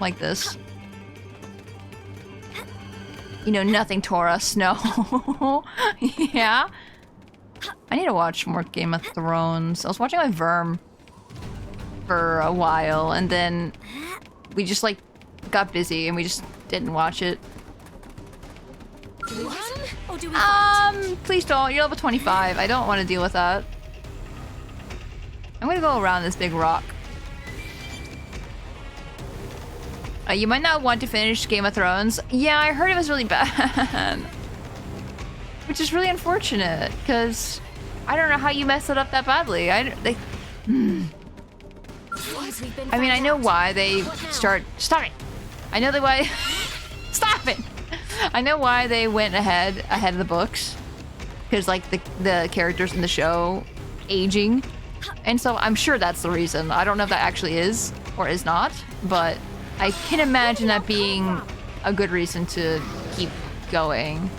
like this. You know nothing, Tora. Snow. Yeah? I need to watch more Game of Thrones. I was watching my Verm for a while, and then we just, like, got busy, and we just didn't watch it.
Do we run, or do we fight?
Please don't. You're level 25. I don't want to deal with that. I'm gonna go around this big rock. You might not want to finish Game of Thrones. Yeah, I heard it was really bad. Which is really unfortunate, because I don't know how you messed it up that badly. I mean, I know why they start... Stop it! I know why... Stop it! I know why they went ahead of the books. Because, like, the characters in the show aging. And so I'm sure that's the reason. I don't know if that actually is or is not, but I can imagine that being a good reason to keep going.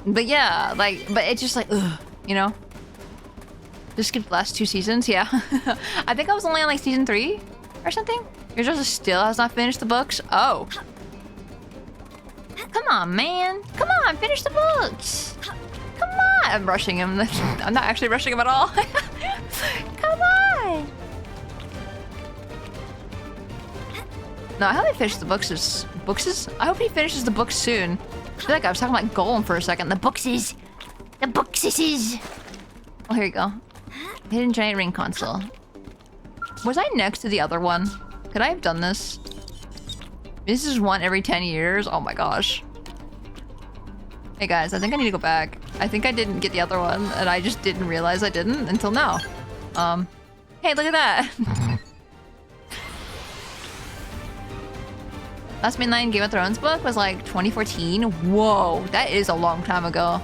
But yeah, like, but it's just like, ugh, you know? Just skip the last 2 seasons, yeah. I think I was only on like season 3 or something. Yours just still has not finished the books. Oh. Come on, man. Come on, finish the books. Come on. I'm rushing him. I'm not actually rushing him at all. Come on. No, I hope he finishes the books. I hope he finishes the books soon. I feel like I was talking about Golem for a second. The bookses. Oh, here you go. Hidden giant ring console. Was I next to the other one? Could I have done this? This is one every 10 years? Oh my gosh. Hey guys, I think I need to go back. I think I didn't get the other one, and I just didn't realize I didn't until now. Hey, look at that! Last Mainline Game of Thrones book was like 2014. Whoa, that is a long time ago.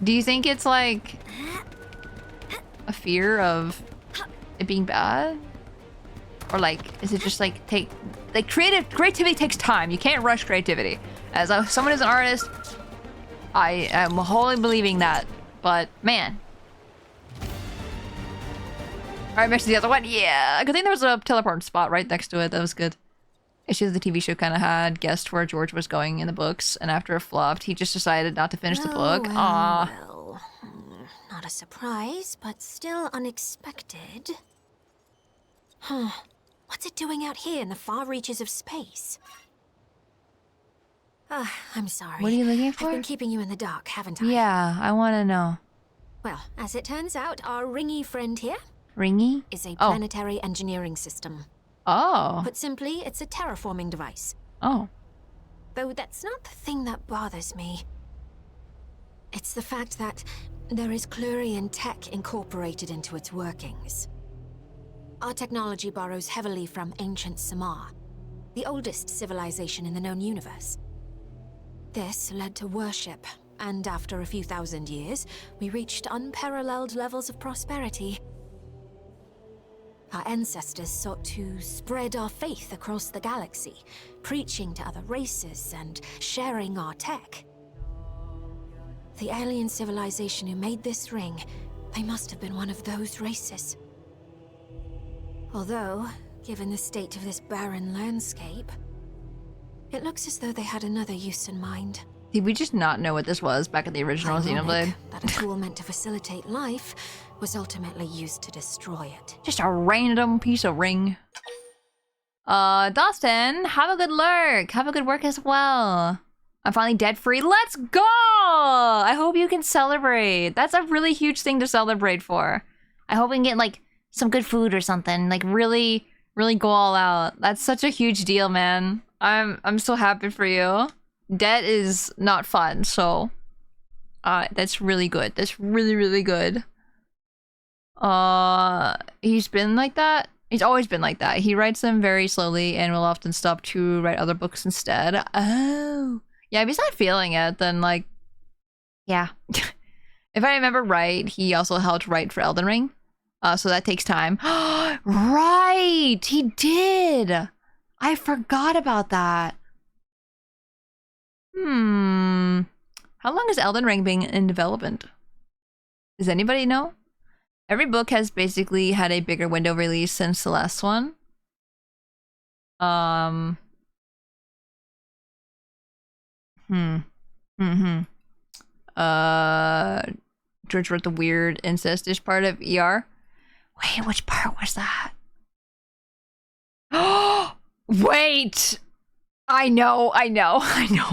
Do you think it's like a fear of it being bad? Or like, is it just like creativity takes time. You can't rush creativity. As someone who's an artist, I am wholly believing that. But man. Alright, next to the other one. Yeah, I think there was a teleport spot right next to it. That was good. Issues the TV show kind of had guessed where George was going in the books, and after it flopped, he just decided not to finish the book. Aww.
Well, not a surprise, but still unexpected. Huh. What's it doing out here in the far reaches of space? I'm sorry.
What are you looking for?
I've been keeping you in the dark, haven't I?
Yeah, I want to know.
Well, as it turns out, our Ringy friend here...
Ringy?
...is a planetary engineering system.
Oh.
Put simply, it's a terraforming device.
Oh.
Though that's not the thing that bothers me. It's the fact that there is Clurian tech incorporated into its workings. Our technology borrows heavily from ancient Samar, the oldest civilization in the known universe. This led to worship, and after a few thousand years, we reached unparalleled levels of prosperity. Our ancestors sought to spread our faith across the galaxy, preaching to other races and sharing our tech. The alien civilization who made this ring, they must have been one of those races. Although, given the state of this barren landscape, it looks as though they had another use in mind.
Did we just not know what this was back in the original Xenoblade?
That a tool meant to facilitate life was ultimately used to destroy it.
Just a random piece of ring. Dustin, have a good lurk. Have a good work as well. I'm finally debt free. Let's go! I hope you can celebrate. That's a really huge thing to celebrate for. I hope we can get like some good food or something. Like really, really go all out. That's such a huge deal, man. I'm so happy for you. Debt is not fun, so that's really good. That's really, really good. He's been like that. He's always been like that. He writes them very slowly and will often stop to write other books instead. Oh. Yeah, if he's not feeling it, then like, yeah. If I remember right, he also helped write for Elden Ring. So that takes time. Right! He did! I forgot about that. How long has Elden Ring been in development? Does anybody know? Every book has basically had a bigger window release since the last one. George wrote the weird incest-ish part of ER. Wait, which part was that? Oh, wait! I know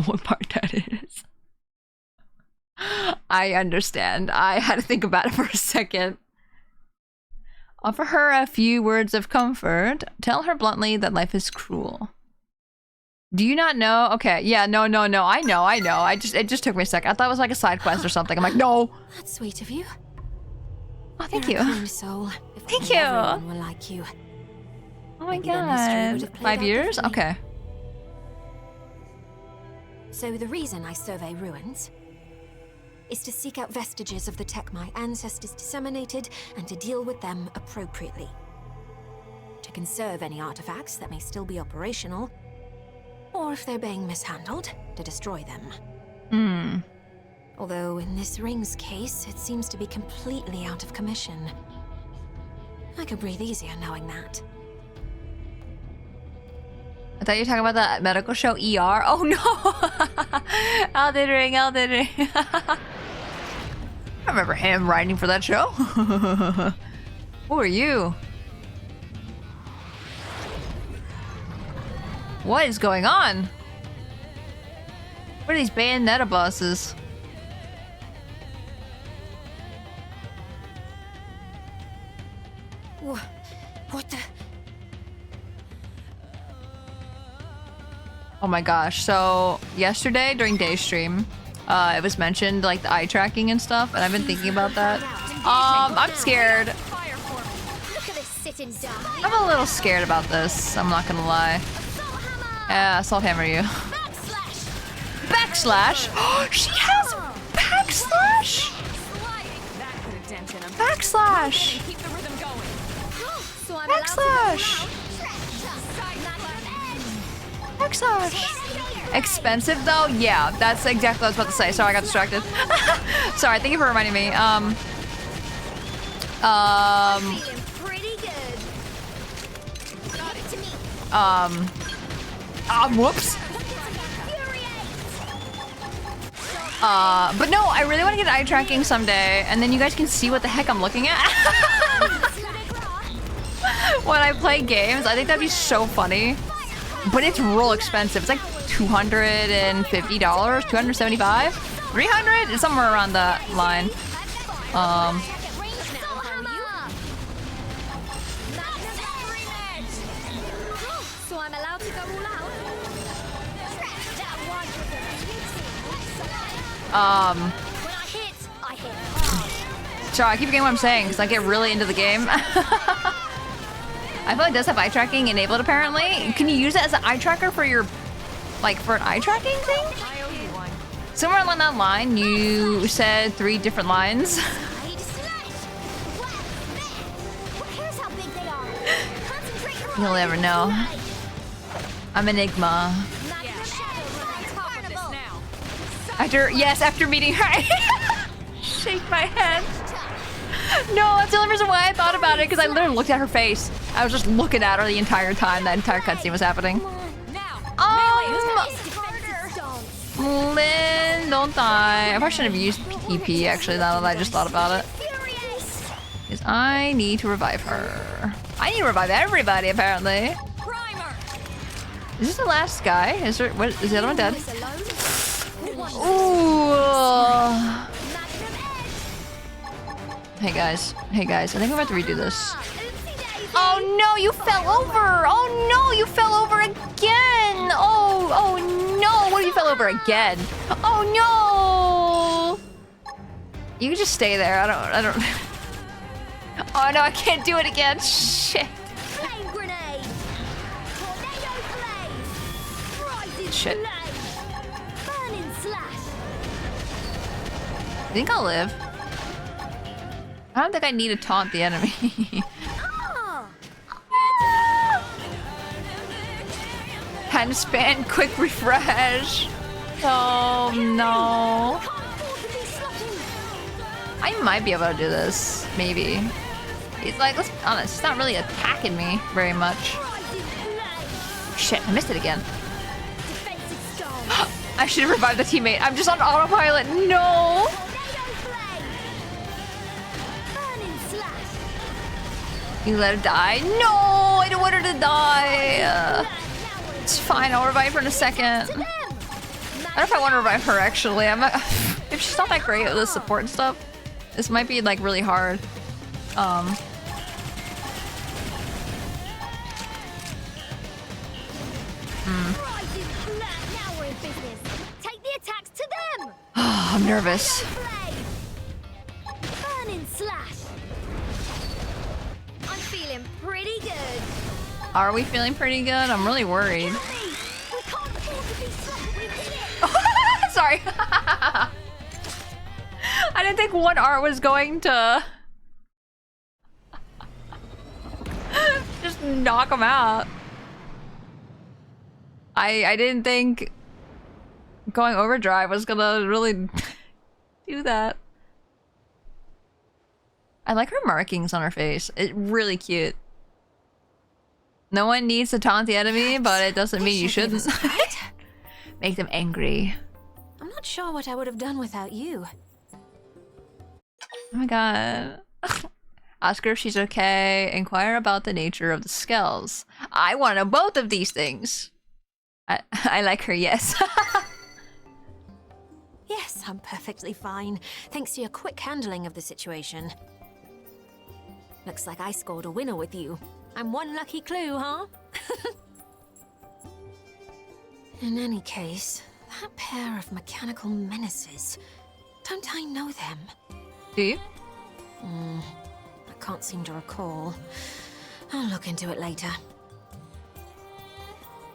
what part that is. I understand. I had to think about it for a second. Offer her a few words of comfort. Tell her bluntly that life is cruel. Do you not know? Okay, yeah, no. I know. It just took me a second. I thought it was like a side quest or something. I'm like, no.
That's sweet of you.
Oh, thank
You're
you.
a kind soul. If
Thank
only
you.
Everyone were like you.
Oh my
Maybe their mystery would
god.
have played
5
out
years?
differently.
Okay.
So the reason I survey ruins is to seek out vestiges of the tech my ancestors disseminated and to deal with them appropriately. To conserve any artifacts that may still be operational, or if they're being mishandled, to destroy them. Although in this ring's case, it seems to be completely out of commission. I could breathe easier knowing that.
I thought you were talking about that medical show ER. Oh no! Elden Ring. I remember him writing for that show. Who are you? What is going on? What are these Bayonetta bosses?
What the?
Oh my gosh, so yesterday during day stream, it was mentioned like the eye tracking and stuff, and I've been thinking about that. I'm scared. I'm a little scared about this, I'm not gonna lie. Yeah, assault hammer you. Backslash? She has backslash? Backslash! Backslash! Backslash! Expensive though? Yeah, that's exactly what I was about to say. Sorry, I got distracted. Sorry, thank you for reminding me. Whoops. But no, I really want to get eye tracking someday, and then you guys can see what the heck I'm looking at. When I play games, I think that'd be so funny. But it's real expensive. It's like $250, $275, $300, it's somewhere around that line.
So I'm allowed to go all out? When I hit hard.
Sorry, I keep forgetting what I'm saying because I get really into the game. I feel like it does have eye tracking enabled apparently. Can you use it as an eye tracker for your, like for an eye tracking thing? Somewhere along that line, you said 3 different lines. You'll never know. I'm Enigma. After meeting her. Shake my head. No, that's the only reason why I thought about it, because I literally looked at her face. I was just looking at her the entire time that entire cutscene was happening. Lynn, don't die. I probably shouldn't have used PP actually, now that I just thought about it. Because I need to revive her. I need to revive everybody apparently. Is this the last guy? Is there, what, is the other one dead? Ooh. Hey guys, I think we're about to redo this. Oh no, you fell over! Oh no, you fell over again! Oh no, what if you fell over again? Oh no! You can just stay there, I don't... Oh no, I can't do it again, shit. Shit. I think I'll live. I don't think I need to taunt the enemy. Hand span, quick refresh. Oh no. I might be able to do this, maybe. He's like, let's be honest, he's not really attacking me very much. Shit, I missed it again. I should have revived the teammate. I'm just on autopilot. No! You let her die? No! I don't want her to die! It's fine, I'll revive her in a second. I don't know if I want to revive her, actually. If she's not that great with the support and stuff, this might be, like, really hard. I'm nervous.
I'm feeling pretty good.
Are we feeling pretty good? I'm really worried. Sorry. I didn't think one art was going to just knock him out. I didn't think going overdrive was gonna really do that. I like her markings on her face. It's really cute. No one needs to taunt the enemy, but it doesn't mean you shouldn't. Make them angry.
I'm not sure what I would have done without you.
Oh my god. Ask her if she's okay. Inquire about the nature of the skulls. I want to know both of these things. I like her, yes.
Yes, I'm perfectly fine. Thanks to your quick handling of the situation. Looks like I scored a winner with you. I'm one lucky clue, huh? In any case, that pair of mechanical menaces. Don't I know them?
Do you?
I can't seem to recall. I'll look into it later.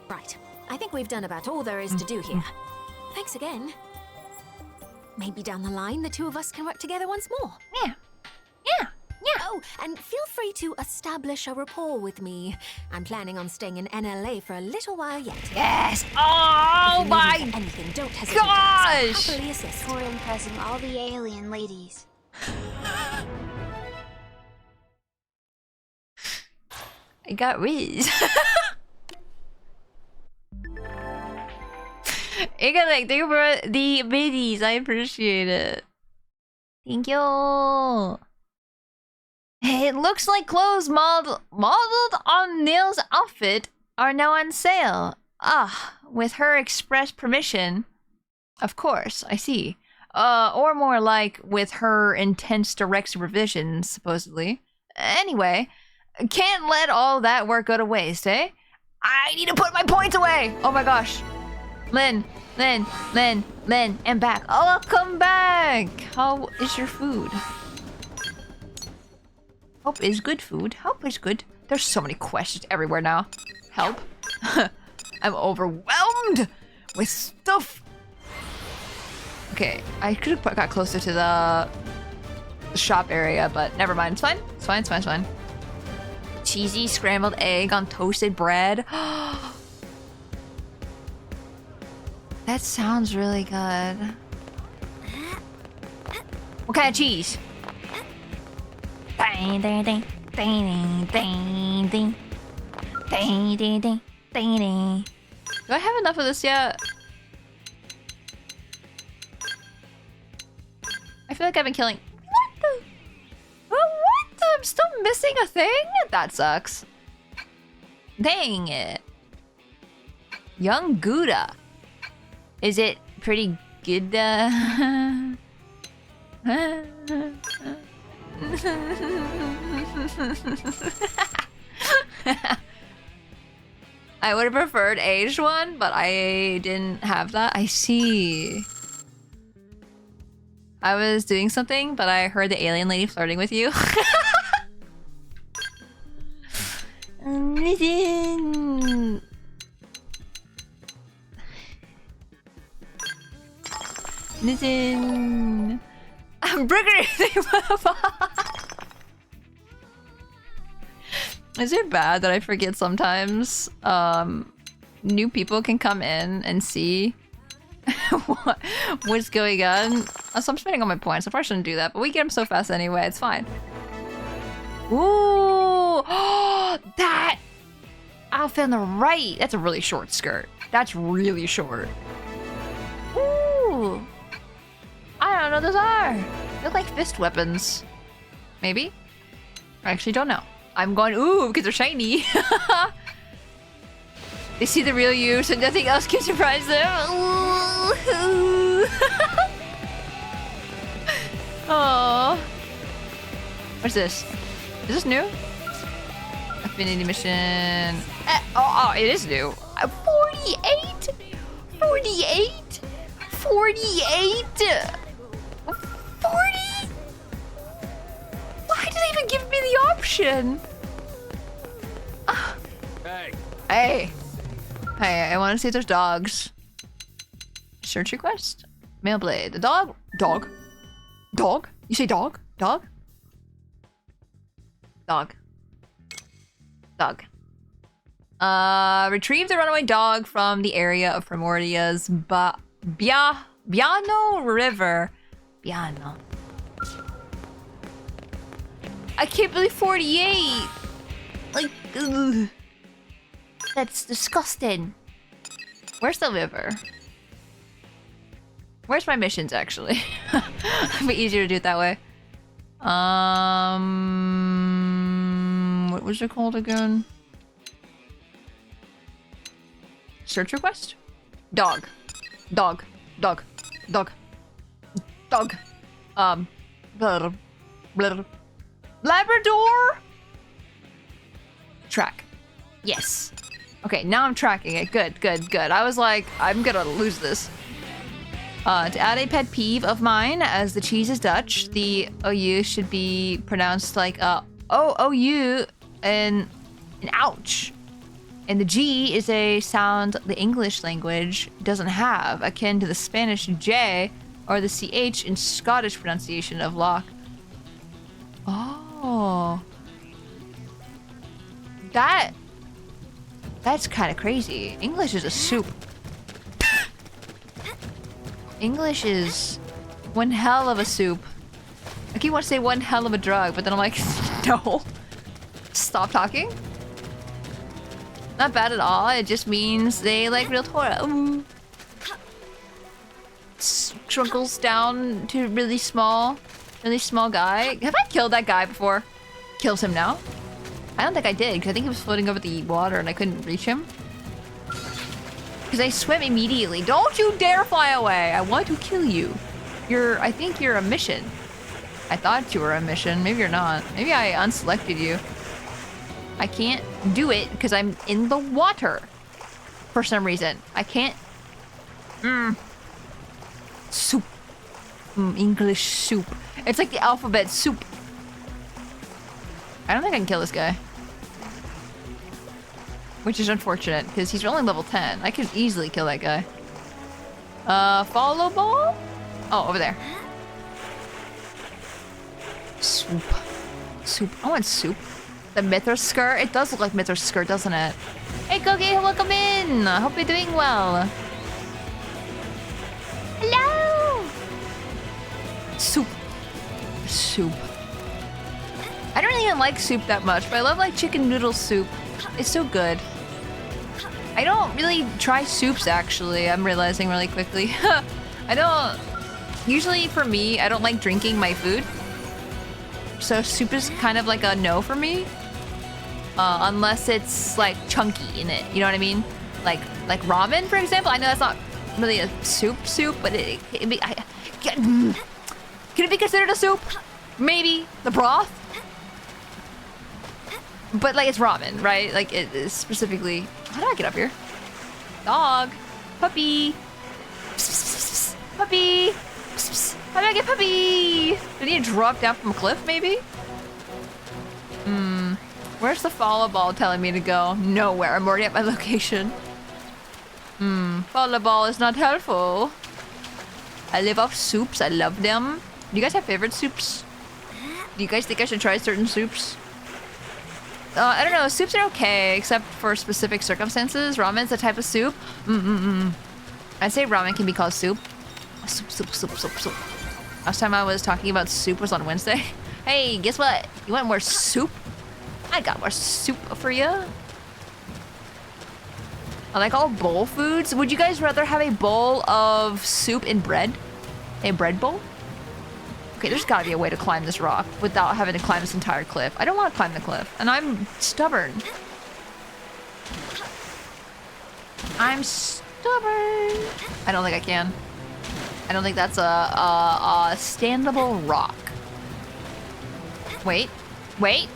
Right. I think we've done about all there is to do here. Thanks again. Maybe down the line, the two of us can work together once more.
Yeah. Yeah. Yeah.
Oh, and feel free to establish a rapport with me. I'm planning on staying in NLA for a little while yet.
Yes! Oh
If you need me
my
for anything, don't hesitate to
gosh!
ask. I'll happily assist.
We're impressing all the alien ladies.
I got Riz. Thank you for the biddies. I appreciate it. Thank you. It looks like clothes modeled on Neil's outfit are now on sale. Ah, with her express permission. Of course, I see. Or more like with her intense direct supervision, supposedly. Anyway, can't let all that work go to waste, eh? I need to put my points away! Oh my gosh. Lynn, and back. Oh, I'll come back! How is your food? Help is good food. Help is good. There's so many questions everywhere now. Help. I'm overwhelmed with stuff. Okay, I could have got closer to the shop area, but never mind. It's fine. It's fine. It's fine. It's fine. Cheesy scrambled egg on toasted bread. That sounds really good. What kind of cheese? Ding ding ding ding ding ding ding ding ding ding ding. Do I have enough of this yet? I feel like I've been killing. What the? What? I'm still missing a thing? That sucks. Dang it. Young Gouda. Is it pretty good? I would have preferred aged one, but I didn't have that. I see. I was doing something, but I heard the alien lady flirting with you. Listen. I'm Is it bad that I forget sometimes new people can come in and see what's going on? So I'm spending all my points. I probably shouldn't do that, but we get them so fast anyway. It's fine. Ooh, that outfit on the right. That's a really short skirt. That's really short. Ooh, I don't know what those are. They look like fist weapons. Maybe. I actually don't know. I'm going ooh because they're shiny. They see the real you, so nothing else can surprise them. Oh, what's this? Is this new? Affinity mission. Oh, it is new. 48, 48, 48, 40. Why did they even give me the option? Hey. Hey, I want to see if there's dogs. Search request? Mailblade. The dog? Dog? Dog? You say dog? Dog? Dog. Dog. Retrieve the runaway dog from the area of Primordia's Biano River. Biano. I can't believe 48! Like, ugh. That's disgusting. Where's the river? Where's my missions, actually? It'd be easier to do it that way. What was it called again? Search request? Dog. Dog. Dog. Dog. Dog. Blah, blah, blah, Labrador? Track. Yes. Okay, now I'm tracking it. Good, good, good. I was like, I'm gonna lose this. To add a pet peeve of mine, as the cheese is Dutch, the OU should be pronounced like OU and an ouch. And the G is a sound the English language doesn't have, akin to the Spanish J or the CH in Scottish pronunciation of lock. Oh. That's kind of crazy. English is a soup. English is one hell of a soup. I keep wanting to say one hell of a drug, but then I'm like, no. Stop talking. Not bad at all. It just means they like real Tora. Ooh. Shrunks down to really small guy. Have I killed that guy before? Kills him now? I don't think I did, because I think he was floating over the water and I couldn't reach him. Because I swim immediately. Don't you dare fly away! I want to kill you. I think you're a mission. I thought you were a mission. Maybe you're not. Maybe I unselected you. I can't do it because I'm in the water. For some reason. I can't... Soup. English soup. It's like the alphabet soup. I don't think I can kill this guy. Which is unfortunate, because he's only level 10. I could easily kill that guy. Follow ball? Oh, over there. Soup. Soup. I want soup. The Mythos skirt? It does look like Mythos skirt, doesn't it? Hey, Gogi, welcome in! I hope you're doing well. Hello! Soup. Soup. I don't even like soup that much, but I love like chicken noodle soup. It's so good. I don't really try soups actually, I'm realizing really quickly. Usually for me, I don't like drinking my food. So soup is kind of like a no for me. Unless it's like chunky in it, you know what I mean? Like ramen, for example. I know that's not really a soup, but can it be considered a soup? Maybe. The broth? But like it's ramen, right? Like it is specifically. How do I get up here? Dog, puppy, puppy. How do I get puppy? Do I need to drop down from a cliff, maybe? Where's the follow ball telling me to go? Nowhere. I'm already at my location. Follow ball is not helpful. I live off soups. I love them. Do you guys have favorite soups? Do you guys think I should try certain soups? I don't know. Soups are okay, except for specific circumstances. Ramen's a type of soup. I'd say ramen can be called soup. Soup. Last time I was talking about soup was on Wednesday. Hey, guess what? You want more soup? I got more soup for you. I like all bowl foods. Would you guys rather have a bowl of soup and bread? A bread bowl? Okay, there's gotta be a way to climb this rock without having to climb this entire cliff. I don't want to climb the cliff, and I'm stubborn. I'm stubborn. I don't think I can. I don't think that's a standable rock. Wait, doggy.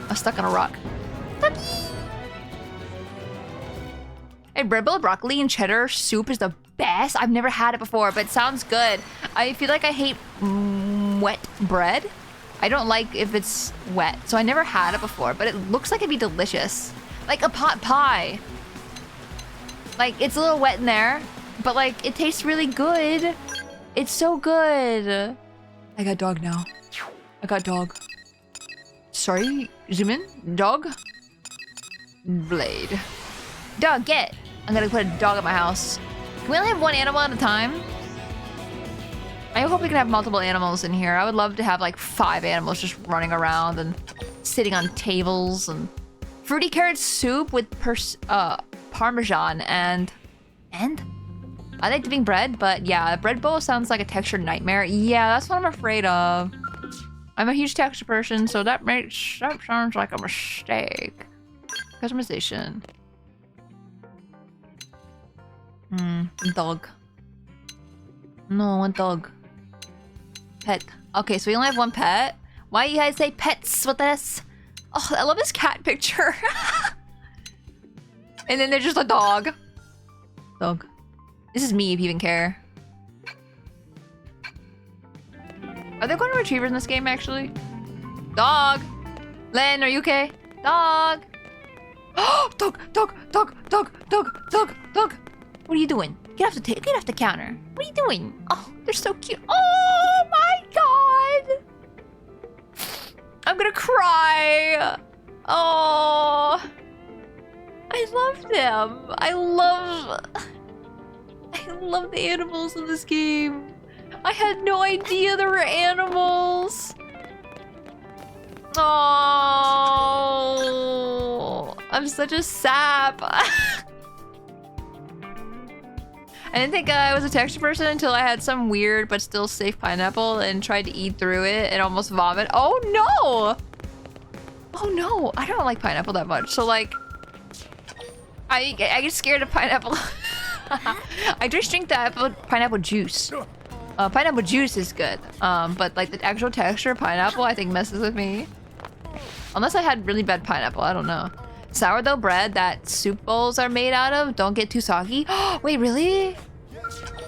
I'm stuck on a rock. Doggy. Hey, bread bowl, broccoli and cheddar soup is the best. I've never had it before, but it sounds good. I feel like I hate wet bread. I don't like if it's wet, so I never had it before, but it looks like it'd be delicious. Like a pot pie. Like, it's a little wet in there, but like, it tastes really good. It's so good. I got dog now. I got dog. Sorry, zoom in. Dog. Blade. Dog, get. I'm gonna put a dog at my house. Can we only have one animal at a time? I hope we can have multiple animals in here. I would love to have like 5 animals just running around and sitting on tables and fruity carrot soup with parmesan and I like dipping bread, but yeah, a bread bowl sounds like a textured nightmare. Yeah, that's what I'm afraid of. I'm a huge texture person, so that sounds like a mistake. Customization. Dog. No, one dog. Pet. Okay, so we only have one pet. Why you guys say pets with this? Oh, I love this cat picture. And then there's just a dog. Dog. This is me if you even care. Are there golden retrievers in this game actually? Dog! Len, are you okay? Dog! Oh, dog, dog, dog, dog, dog, dog, dog. What are you doing? Get off the counter. What are you doing? Oh, they're so cute. Oh my god! I'm gonna cry. Oh, I love them. I love the animals in this game. I had no idea there were animals. Oh, I'm such a sap. I didn't think I was a texture person until I had some weird but still safe pineapple and tried to eat through it and almost vomit. Oh no! Oh no, I don't like pineapple that much. So like, I get scared of pineapple. I just drink the pineapple juice. Pineapple juice is good. But like the actual texture of pineapple I think messes with me. Unless I had really bad pineapple, I don't know. Sourdough bread that soup bowls are made out of don't get too soggy. Wait, really?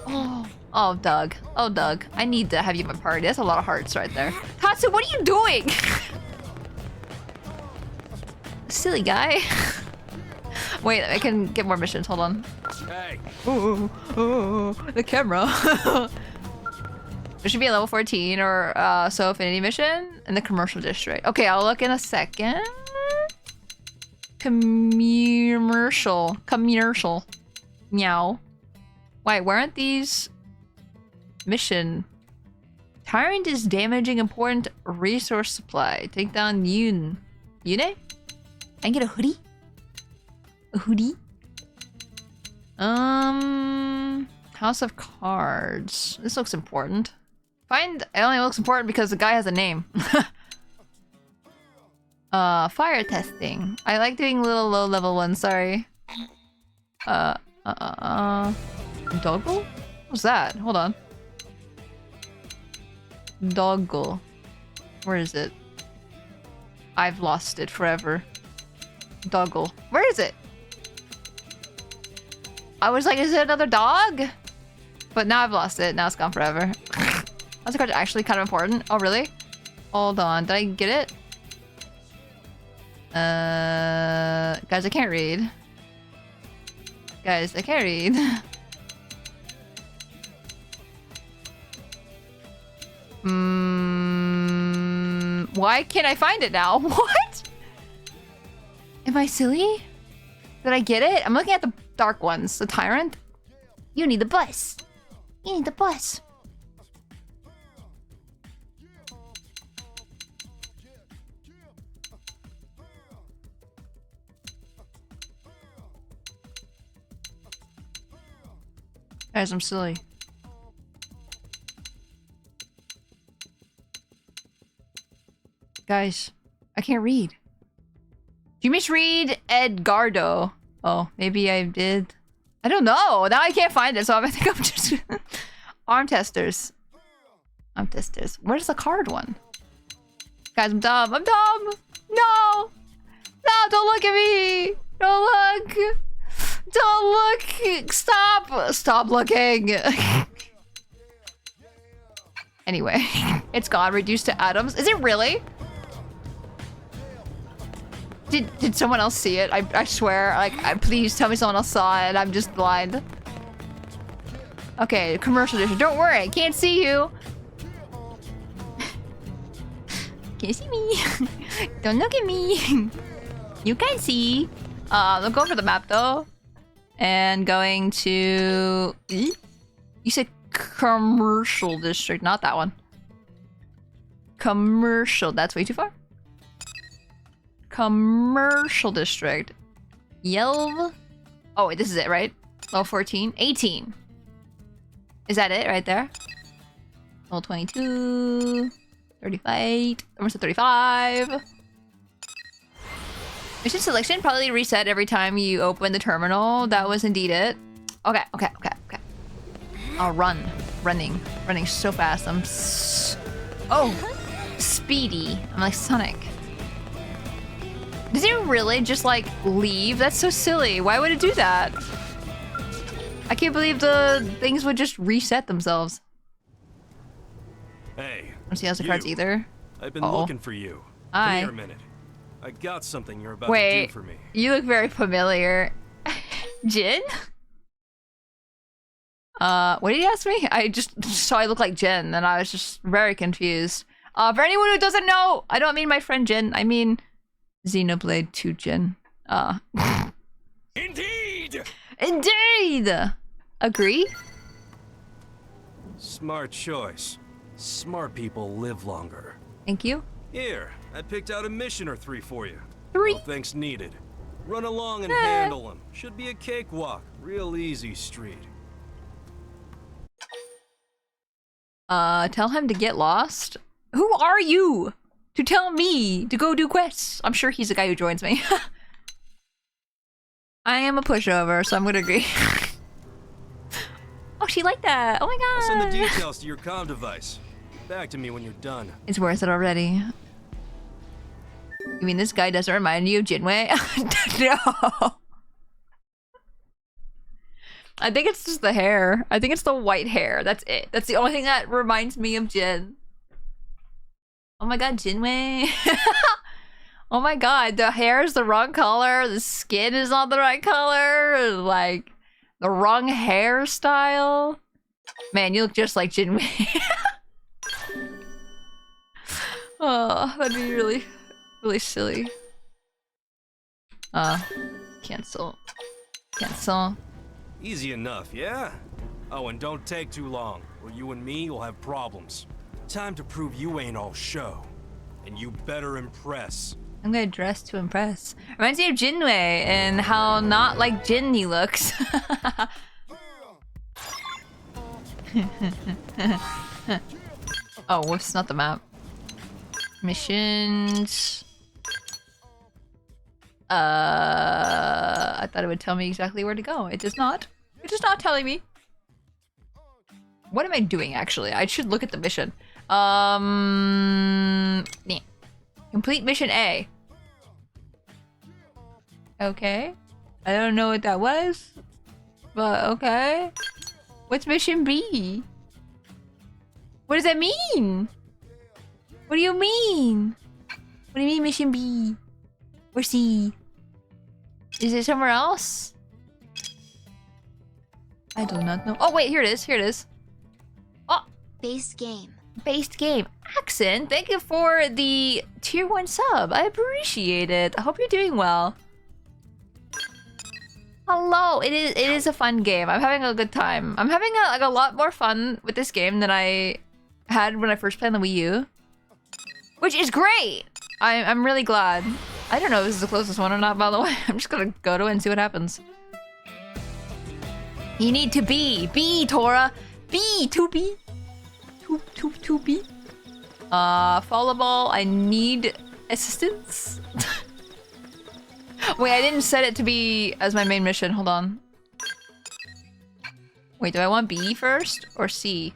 Oh, Doug. Oh, Doug. I need to have you in my party. That's a lot of hearts right there. Tatsu, what are you doing? Silly guy. Wait, I can get more missions. Hold on.
Hey.
Oh, the camera. There should be a level 14 or so affinity mission in the commercial district. Okay, I'll look in a second. Commercial. Meow. Wait, why aren't these mission? Tyrant is damaging important resource supply. Take down Yune. Yune? I can get a hoodie? A hoodie? House of Cards. This looks important. It only looks important because the guy has a name. Fire testing. I like doing little low-level ones, sorry. Doggle? What's that? Hold on. Doggle. Where is it? I've lost it forever. Doggle. Where is it? I was like, is it another dog? But now I've lost it. Now it's gone forever. That's actually kind of important. Oh, really? Hold on. Did I get it? Guys, I can't read. Guys, I can't read. Why can't I find it now? What? Am I silly? Did I get it? I'm looking at the dark ones. The Tyrant? You need the bus. You need the bus. Guys, I'm silly. Guys, I can't read. You misread Edgardo. Oh, maybe I did. I don't know. Now I can't find it, so I think I'm just... Arm testers. Arm testers. Where's the card one? Guys, I'm dumb. I'm dumb. No! No, don't look at me! Don't look! Don't look! Stop! Stop looking! Anyway, it's gone. Reduced to atoms. Is it really? Did someone else see it? I swear. Like, please tell me someone else saw it. I'm just blind. Okay, commercial district. Don't worry, I can't see you. Can't see me. Don't look at me. You can't see. I'm going for the map though. And going to... You said commercial district, not that one. Commercial, that's way too far. Commercial district. Yelv. Oh, wait, this is it, right? Level 14. 18. Is that it right there? Level 22. 35. Almost at 35. Mission selection probably reset every time you open the terminal. That was indeed it. Okay. I'll run. running so fast. Oh, speedy. I'm like Sonic. Does it really just like leave? That's so silly. Why would it do that? I can't believe the things would just reset themselves.
Hey.
I don't see the cards either.
I've been looking for you.
Hi.
Come here a minute. I got something you're about
Wait,
to do for me.
You look very familiar. Jin? What did he ask me? I just saw I look like Jin, and I was just very confused. For anyone who doesn't know, I don't mean my friend Jin. I mean Xenoblade 2 Jin.
Indeed!
Indeed! Agree?
Smart choice. Smart people live longer.
Thank you.
Here, I picked out a mission or 3 for you.
3?
No thanks needed. Run along and handle them. Should be a cakewalk. Real easy street.
Tell him to get lost? Who are you to tell me to go do quests? I'm sure he's the guy who joins me. I am a pushover, so I'm gonna agree. Oh, she liked that. Oh my god.
I'll send the details to your comm device. Back to me when you're done.
It's worth it already. You mean this guy doesn't remind you of Jinwei? No. I think it's just the hair. I think it's the white hair. That's it. That's the only thing that reminds me of Jin. Oh my god, Jinwei. Oh my god, the hair is the wrong color. The skin is not the right color. Like, the wrong hairstyle. Man, you look just like Jinwei. Oh, that'd be really, really silly. Cancel. Cancel.
Easy enough, yeah? Oh, and don't take too long, or you and me will have problems. Time to prove you ain't all show. And you better impress.
I'm gonna dress to impress. Reminds me of Jinwei and how not like Jin he looks. Oh, whoops, not the map. Missions. I thought it would tell me exactly where to go. It does not. It is not telling me. What am I doing, actually? I should look at the mission. Yeah. Complete mission A. Okay. I don't know what that was. But okay. What's mission B? What does that mean? What do you mean? What do you mean mission B? Or C? Is it somewhere else? I do not know. Oh wait, here it is. Here it is. Oh,
base game.
Based game. Accent, thank you for the tier 1 sub. I appreciate it. I hope you're doing well. Hello. It is a fun game. I'm having a good time. I'm having a lot more fun with this game than I had when I first played on the Wii U, which is great. I'm really glad. I don't know if this is the closest one or not, by the way. I'm just gonna go to it and see what happens. You need to be Tora. To be. Follow ball, I need assistance. Wait, I didn't set it to be as my main mission. Hold on. Wait, do I want B first or C?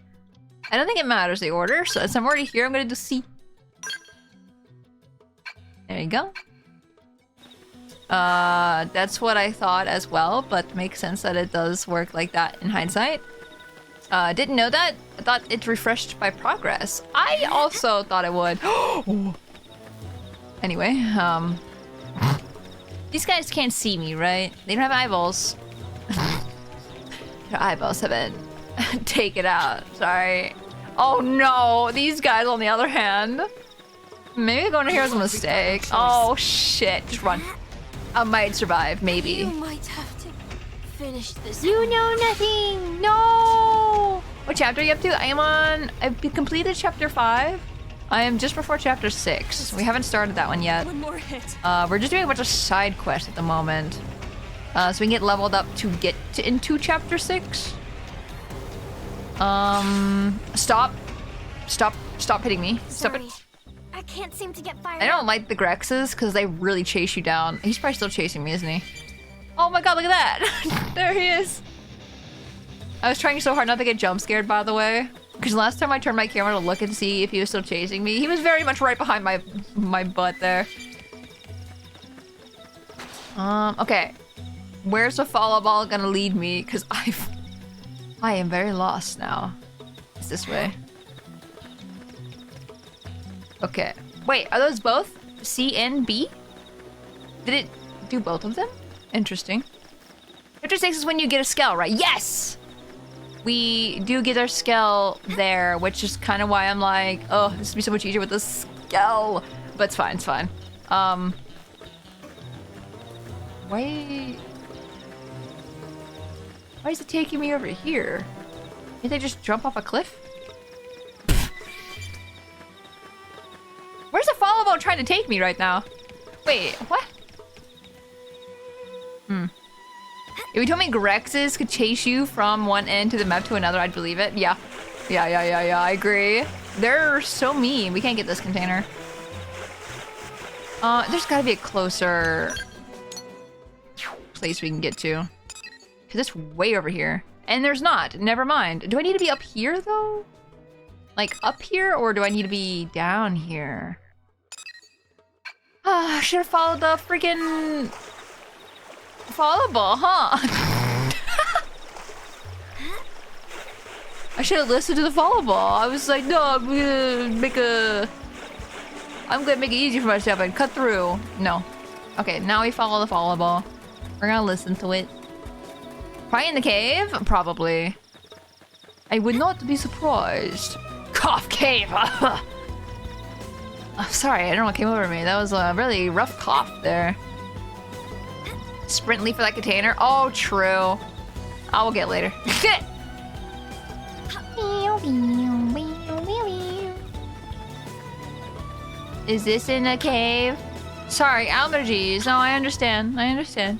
I don't think it matters the order, so since I'm already here, I'm gonna do C. There you go. That's what I thought as well, but makes sense that it does work like that in hindsight. Didn't know that. I thought it refreshed by progress. I also thought it would. Anyway, these guys can't see me, right? They don't have eyeballs. Their eyeballs have been taken out. Sorry. Oh no, these guys on the other hand. Maybe going here was a mistake. Oh shit, just run. I might survive, maybe.
You might have to finish this.
You know nothing. No. What chapter are you up to? I've completed chapter 5. I am just before chapter 6. We haven't started that one yet.
One more hit.
We're just doing a bunch of side quests at the moment. So we can get leveled up to get into chapter 6. Stop hitting me. Stop it.
I can't seem to get fired.
I don't like the Grexes because they really chase you down. He's probably still chasing me, isn't he? Oh my god, look at that! There he is. I was trying so hard not to get jump scared, by the way. Because last time I turned my camera to look and see if he was still chasing me, he was very much right behind my butt there. Okay. Where's the follow ball gonna lead me? Because I am very lost now. It's this way. Okay. Wait, are those both C and B? Did it do both of them? Interesting. Chapter 6 is when you get a skull, right? Yes! We do get our skull there, which is kind of why I'm like, oh, this would be so much easier with the skull. But it's fine, it's fine. Why is it taking me over here? Did they just jump off a cliff? Where's the follow boat trying to take me right now? Wait, what? If you told me Grexes could chase you from one end to the map to another, I'd believe it. Yeah. Yeah, I agree. They're so mean. We can't get this container. There's gotta be a closer place we can get to. Cause it's way over here. And there's not. Never mind. Do I need to be up here, though? Like, up here? Or do I need to be down here? Ah, I should have followed the freaking follow ball, huh? I should have listened to the follow ball. I was like, no, I'm gonna make it easy for myself and cut through. No. Okay, now we follow the follow ball. We're gonna listen to it. Probably in the cave? Probably. I would not be surprised. Cough cave! Oh, sorry, I don't know what came over me. That was a really rough cough there. Sprint leaf for that container? Oh, true. I will get later. Is this in a cave? Sorry, allergies. No, I understand. I understand.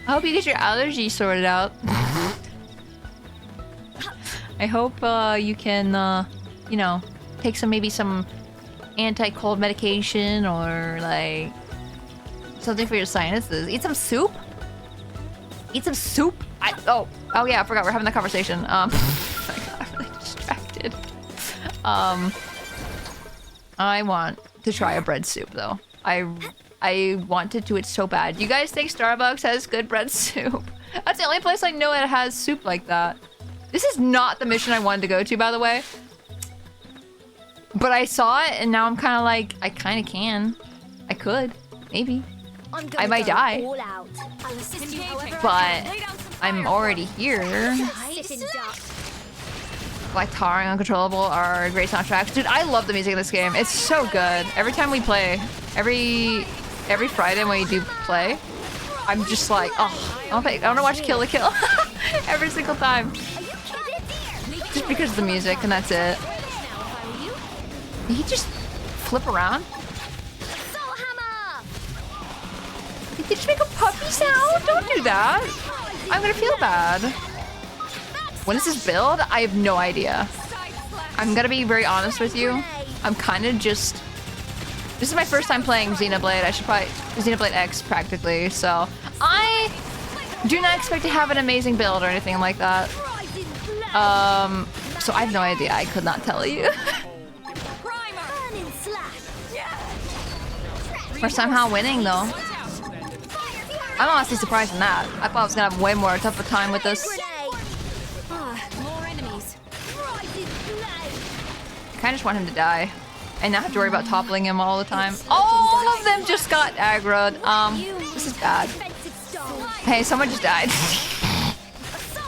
I hope you get your allergies sorted out. I hope you can, you know, take maybe some anti-cold medication or like something for your sinuses. Eat some soup? Eat some soup? Oh yeah, I forgot we're having that conversation. I got really distracted. I want to try a bread soup though. I want to do it so bad. You guys think Starbucks has good bread soup? That's the only place I know that has soup like that. This is not the mission I wanted to go to, by the way. But I saw it and now I'm kind of like, I kind of can. I could, maybe. I might die. But I'm already here. Like Tar and Uncontrollable are great soundtracks. Dude, I love the music in this game. It's so good. Every time we play, every Friday when we do play, I'm just like, oh, I want to watch Kill la Kill every single time. Just because of the music, and that's it. Did he just flip around? Did he just make a puppy sound? Don't do that. I'm gonna feel bad. When is this build? I have no idea. I'm gonna be very honest with you. I'm kind of just... This is my first time playing Xenoblade. I should probably... Xenoblade X, practically. So, I do not expect to have an amazing build or anything like that. So I have no idea. I could not tell you. We're somehow winning, though. I'm honestly surprised in that. I thought I was gonna have way more tougher time with this. I kinda just want him to die. And not have to worry about toppling him all the time. All of them just got aggroed. This is bad. Hey, someone just died.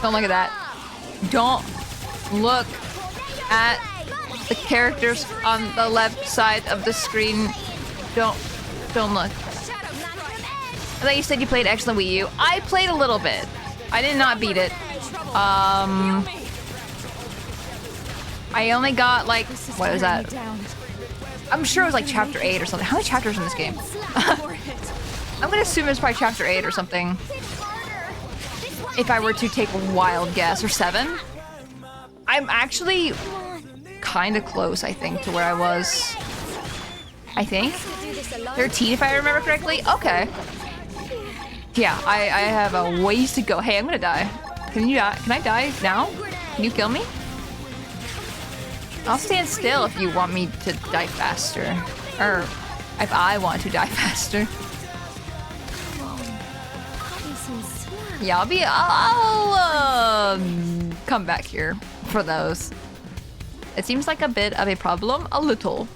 Don't look at that. Don't look at the characters on the left side of the screen. Don't look. I thought you said you played X on the Wii U. I played a little bit. I did not beat it. I only got like, what was that? I'm sure it was like chapter 8 or something. How many chapters in this game? I'm gonna assume it's probably chapter 8 or something. If I were to take a wild guess, or 7. I'm actually kind of close, I think, to where I was. I think 13, if I remember correctly. Okay. Yeah, I have a ways to go. Hey, I'm gonna die. Can you die? Can I die now? Can you kill me? I'll stand still if you want me to die faster. Or if I want to die faster. Yeah, I'll come back here for those. It seems like a bit of a problem. A little.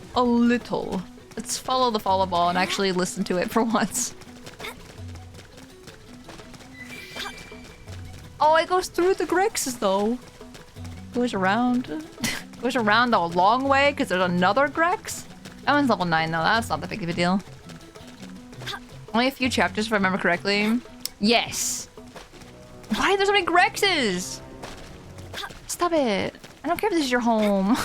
Let's follow the follow ball and actually listen to it for once. Oh, it goes through the Grexes though. Goes around. Goes around the long way because there's another Grex. That one's level 9 though. That's not that big of a deal. Only a few chapters if I remember correctly. Yes. Why are there so many Grexes? Stop it. I don't care if this is your home.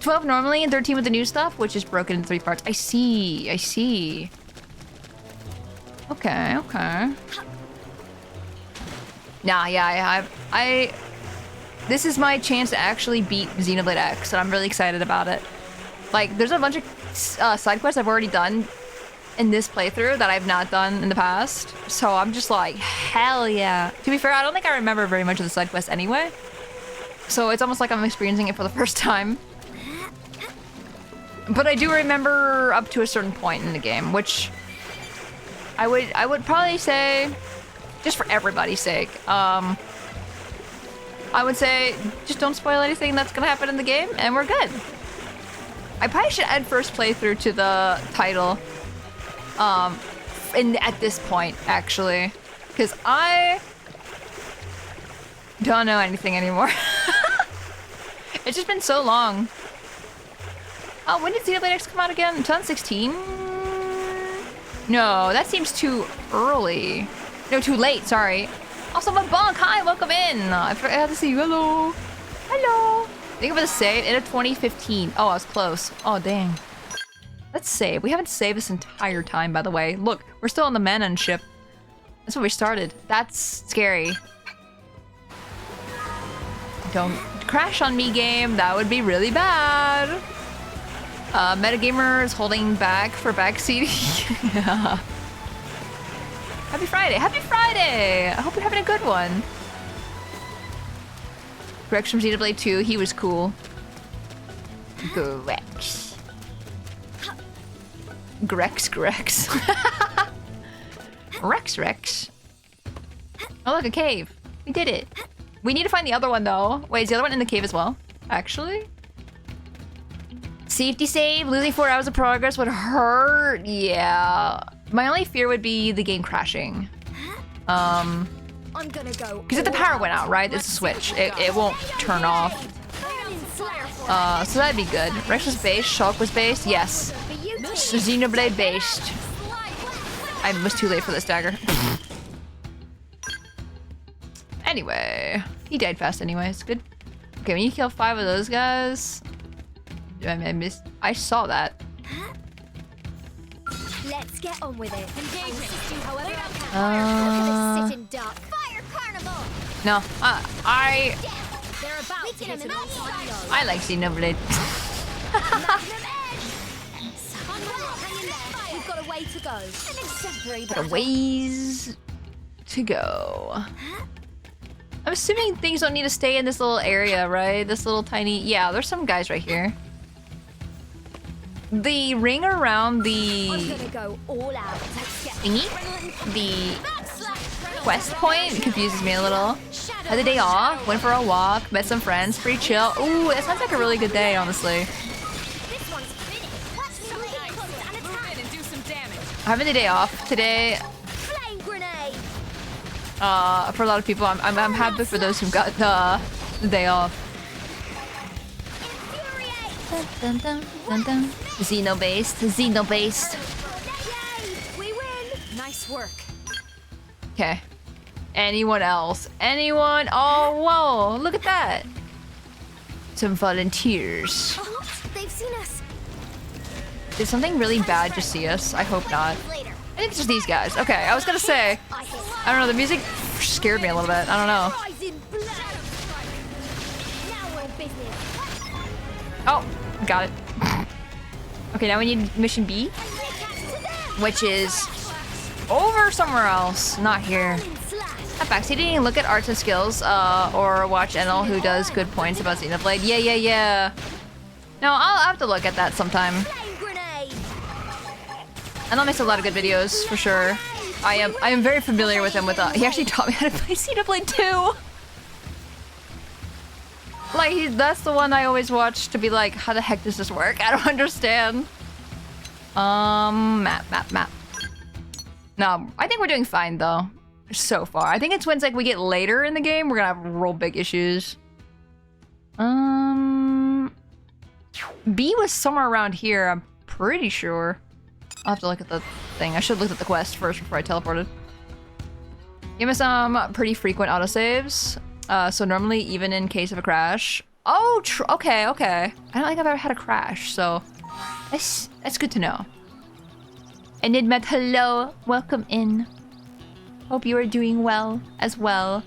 12 normally and 13 with the new stuff, which is broken into 3 parts. I see. Okay. Nah, yeah, this is my chance to actually beat Xenoblade X, and I'm really excited about it. Like, there's a bunch of side quests I've already done in this playthrough that I've not done in the past. So I'm just like, hell yeah. To be fair, I don't think I remember very much of the side quests anyway. So it's almost like I'm experiencing it for the first time. But I do remember up to a certain point in the game, which I would probably say, just for everybody's sake, I would say just don't spoil anything that's gonna happen in the game, and we're good. I probably should add first playthrough to the title, at this point, actually, because I don't know anything anymore. It's just been so long. Oh, when did Xenoblade X come out again? 2016? No, that seems too early. No, too late, sorry. Also, my bunk, hi, welcome in. I forgot to see you, hello. Hello. Think of it as save in 2015. Oh, I was close. Oh, dang. Let's save. We haven't saved this entire time, by the way. Look, we're still on the Manon ship. That's where we started. That's scary. Don't crash on me, game. That would be really bad. Metagamer is holding back for backseating. Yeah. Happy Friday. Happy Friday. I hope you're having a good one. Grex from Xenoblade 2. He was cool. Grex. Grex. Rex. Oh, look, a cave. We did it. We need to find the other one, though. Wait, is the other one in the cave as well? Actually? Safety save. Losing 4 hours of progress would hurt. Yeah. My only fear would be the game crashing.
I'm gonna go.
Because if the power went out, right? It's a switch. It won't turn off. So that'd be good. Rex was based. Shulk was based. Yes. Xenoblade based. I was too late for this dagger. Anyway, he died fast anyway. It's good. Okay, when you kill 5 of those guys, I missed. I saw that.
Let's get on with it. Sit in duck. Fire carnival.
No, I like Xenoblade.
We've got a way to go. An exemplary
Got a ways to go. I'm assuming things don't need to stay in this little area, right? This little tiny... Yeah, there's some guys right here. The ring around the... thingy? The quest point confuses me a little. Had the day off, went for a walk, met some friends, pretty chill. Ooh, that sounds like a really good day, honestly. Having the day off today. For a lot of people, I'm happy for those who got the day off. Xeno-based.
We win. Nice work.
Okay. Anyone else? Anyone? Oh, whoa! Look at that. Some volunteers.
Oh, they've seen us.
Did something really bad just see us? I hope not. I think it's just these guys. Okay, I was gonna say. I don't know. The music scared me a little bit. I don't know. Oh, got it. Okay, now we need mission B, which is over somewhere else, not here. Not backseating and look at arts and skills, or watch Enel who does good points about Xenoblade. Yeah. No, I'll have to look at that sometime. Enel makes a lot of good videos, for sure. I am very familiar with him he actually taught me how to play Xenoblade 2! Like, that's the one I always watch to be like, how the heck does this work? I don't understand. Map. No, I think we're doing fine, though. So far. I think it's when we get later in the game, we're gonna have real big issues. B was somewhere around here, I'm pretty sure. I'll have to look at the thing. I should look at the quest first before I teleported. Give me some pretty frequent autosaves. So normally, even in case of a crash. Oh, okay. I don't think I've ever had a crash, so that's good to know. Enigmat, hello, welcome in. Hope you are doing well as well.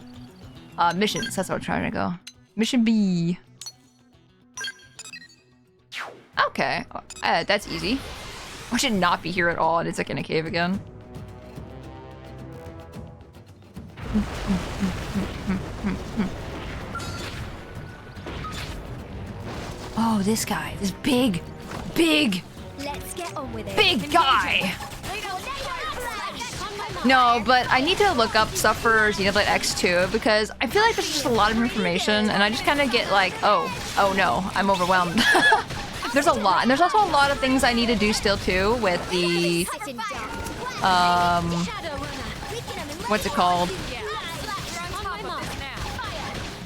Missions, that's what I'm trying to go. Mission B. Okay, that's easy. I should not be here at all, and it's like in a cave again. Oh, this guy, this big.
Let's get on with it.
Big guy. No, but I need to look up stuff for Xenoblade X2 because I feel like there's just a lot of information, and I just kind of get like, oh no, I'm overwhelmed. There's a lot, and there's also a lot of things I need to do still too with the what's it called?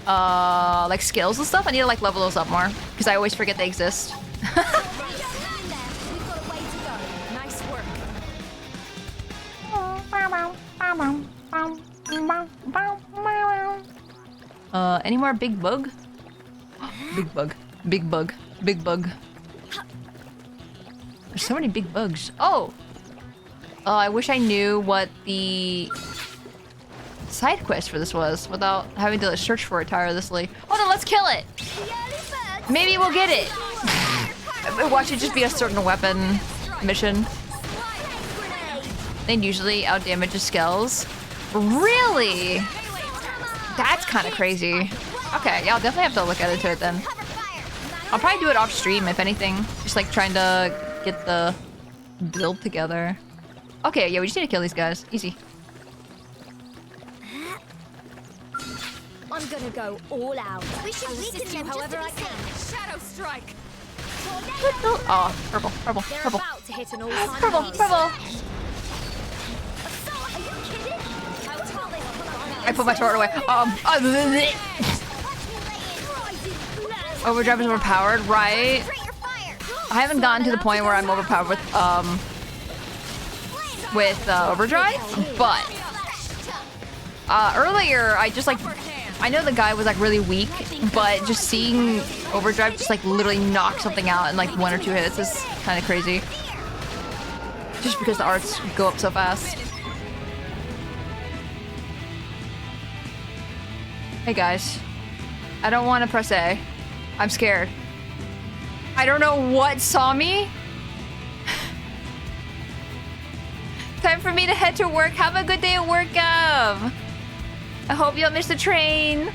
Like skills and stuff. I need to like level those up more because I always forget they exist.
Nice work.
Any more big bug? Big bug. There's so many big bugs. Oh! I wish I knew what the side quest for this was without having to search for it tirelessly. Oh no, let's kill it! Maybe we'll get it! Watch it just be a certain weapon mission. Then usually outdamage the skells. Really? That's kind of crazy. Okay, yeah, I'll definitely have to look at it then. I'll probably do it off stream, if anything. Just like trying to get the build together. Okay, yeah, we just need to kill these guys. Easy.
I'm gonna go all out. We should weaken them however I can.
Shadow strike.
Oh, purple.
They're about to hit an all-time
Purple. I put my sword away. Overdrive is overpowered, right? I haven't gotten to the point where I'm overpowered with overdrive, but earlier I know the guy was like really weak, but just seeing overdrive just like literally knock something out in like 1 or 2 hits is kind of crazy. Just because the arts go up so fast. Hey guys, I don't want to press A. I'm scared. I don't know what saw me. Time for me to head to work. Have a good day at work, Gav. I hope you don't miss the train.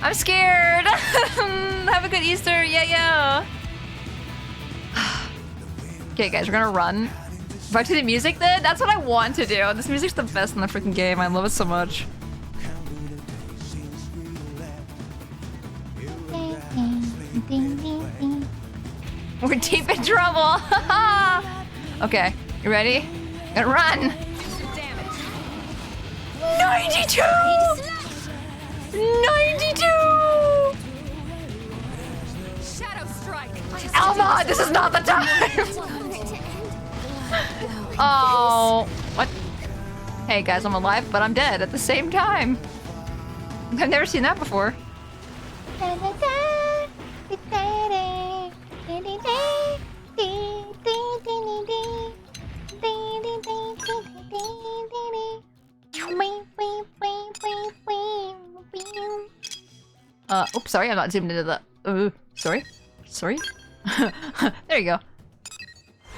I'm scared. Have a good Easter. Yeah. Okay, guys, we're gonna run. Back to the music then? That's what I want to do. This music's the best in the freaking game. I love it so much. We're deep in trouble. Okay, you ready? Gonna run. 92! 92!
Shadow strike.
Alma, this is not the time. Oh, what? Hey guys, I'm alive, but I'm dead at the same time. I've never seen that before. Oops, sorry, I'm not zoomed into the... sorry? There you go.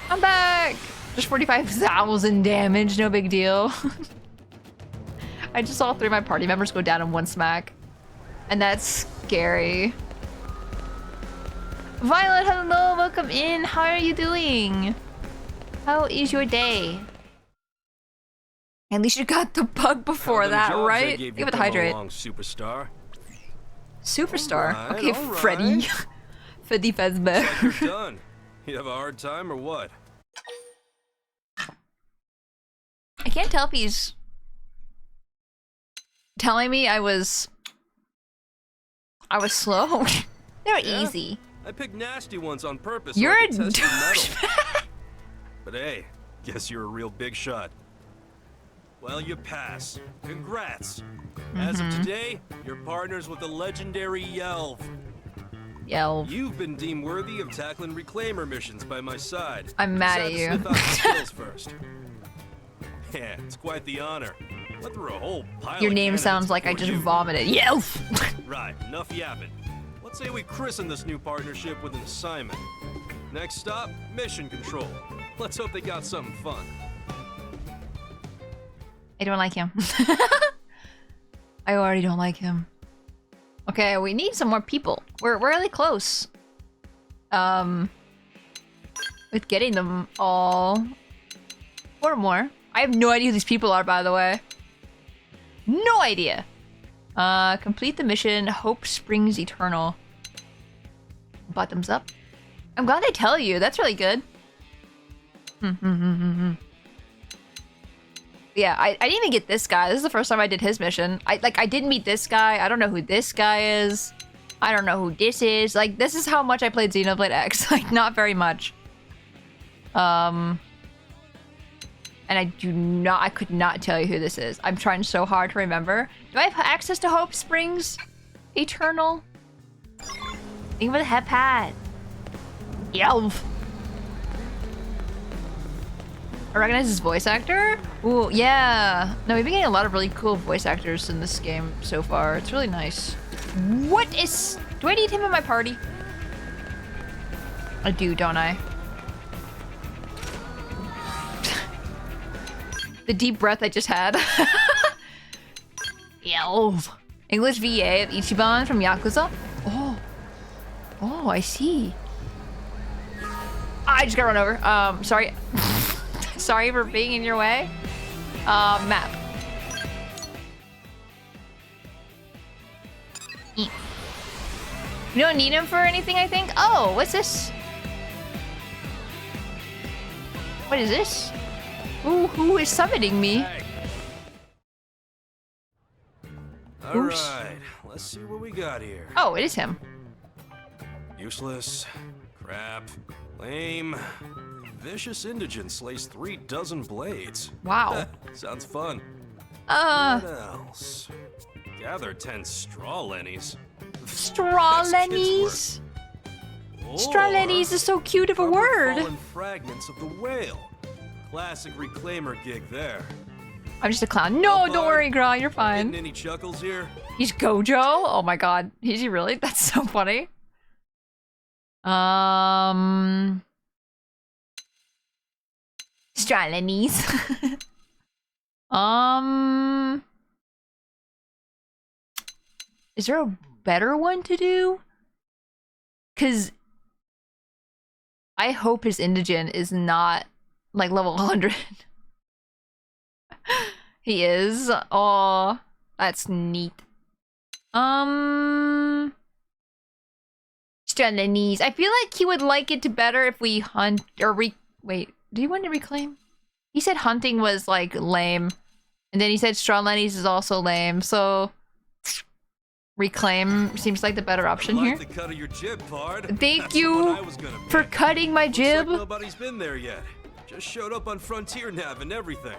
I'm back! Just 45,000 damage, no big deal. I just saw 3 of my party members go down in one smack. And that's scary. Violet, hello, welcome in. How are you doing? How is your day? At least you got the bug before that, right? Give it the hydrate.
Superstar.
Superstar?
All right,
okay,
all right.
Freddy. Freddy Fazbear.
Like you're done. You have a hard time or what?
I can't tell if he's telling me I was slow. They were easy.
I picked nasty ones on purpose.
You're
so I
a
could test your
douche.
mettle. But hey, guess you're a real big shot. Well, you pass. Congrats. As of today, you're partners with the legendary Yelv.
Yelv.
You've been deemed worthy of tackling reclaimer missions by my side.
I'm mad at
Just
you.
had to sniff out your skills first. Yeah, it's quite the honor. Went through a whole pile
Your
of
name
candidates
sounds like I
before
just
you.
vomited. Yelv.
Right, enough yapping. Let's say we christen this new partnership with an assignment. Next stop, mission control. Let's hope they got something fun.
I don't like him. I already don't like him. Okay, we need some more people. We're really close. With getting them all. Or more. I have no idea who these people are, by the way. No idea. Complete the mission. Hope springs eternal. Bottoms up. I'm glad they tell you. That's really good. Yeah, I didn't even get this guy. This is the first time I did his mission. I didn't meet this guy. I don't know who this guy is. I don't know who this is. Like, this is how much I played Xenoblade X. Like, not very much. And I could not tell you who this is. I'm trying so hard to remember. Do I have access to Hope Springs Eternal? Think of the head pad. Yelv. I recognize his voice actor? Ooh, yeah. No, we've been getting a lot of really cool voice actors in this game so far. It's really nice. What is... Do I need him in my party? I do, don't I? The deep breath I just had. Yelv. English VA of Ichiban from Yakuza? Oh. Oh, I see. I just got run over. Sorry. Sorry for being in your way. Map. You don't need him for anything, I think? Oh, what's this? What is this? Ooh, who is summoning me?
Alright, let's see what we got here.
Oh, it is him.
Useless, crap, lame, vicious indigent slays 3 dozen blades.
Wow.
Sounds fun.
What
What else? Gather 10 straw lennies.
Straw
That's kids'
lennies?
work.
Straw
Or
lennies is so cute of a
rubber
word.
fallen fragments of the whale. Classic reclaimer gig there.
I'm just a clown. No, don't worry, girl. You're
Getting
fine.
any chuckles here?
He's Gojo? Oh my god. Is he really? That's so funny. Straw lennies. Is there a better one to do? Cause I hope his indigent is not like level 100. He is. Oh, that's neat. Stralenese. I feel like he would like it to better if we hunt or wait, do you want to reclaim? He said hunting was like lame. And then he said Stralenese is also lame, so reclaim seems like the better option
I
here.
like the cut of your jib, Pard.
Thank
That's
you
the one I was gonna
for
pick.
cutting my
Looks
jib.
like nobody's been there yet. Just showed up on Frontier Nav and everything.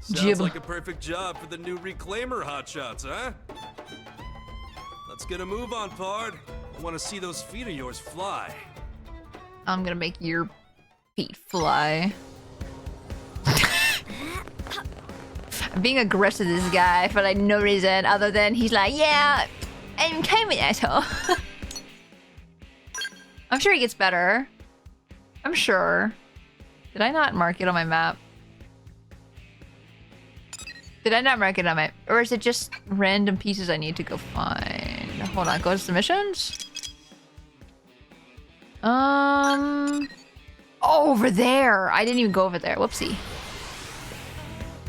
Sounds
Jib.
like a perfect job for the new reclaimer hotshots, huh? Let's get a move on, Pard. I want to see those feet of yours fly.
I'm gonna make your feet fly. I'm being aggressive to this guy for like no reason other than he's like, yeah, I'm kind of an asshole. I'm sure he gets better. I'm sure. Did I not mark it on my map? Did I not mark it on my... Or is it just random pieces I need to go find? Hold on, go to submissions? Over there! I didn't even go over there. Whoopsie.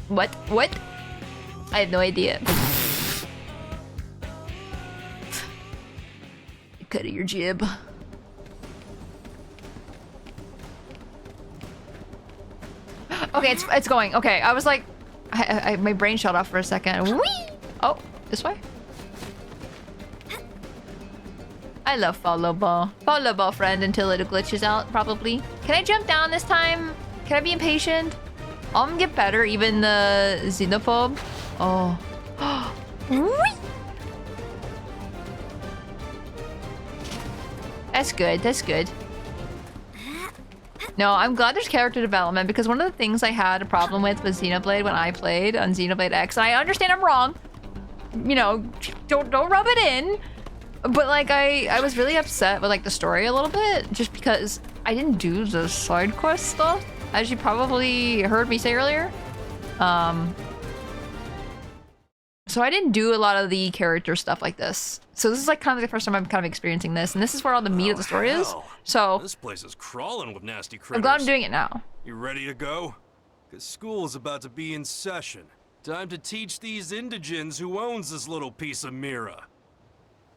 What? What? I had no idea. Cut of your jib. Okay, it's going. Okay, I was like... my brain shut off for a second. Whee! Oh, this way? I love follow ball. Follow ball, friend, until it glitches out, probably. Can I jump down this time? Can I be impatient? I'm gonna get better, even the xenophobe. Oh. Whee! That's good, that's good. No, I'm glad there's character development because one of the things I had a problem with Xenoblade when I played on Xenoblade X, and I understand I'm wrong. You know, don't rub it in. But like I was really upset with like the story a little bit just because I didn't do the side quest stuff, as you probably heard me say earlier. So I didn't do a lot of the character stuff like this. So this is like kind of the first time I'm kind of experiencing this, and this is where all the meat of the story is. So
this place is crawling with nasty critters.
I'm glad I'm doing it now.
You ready to go? Cause school is about to be in session. Time to teach these indigents who owns this little piece of Mira.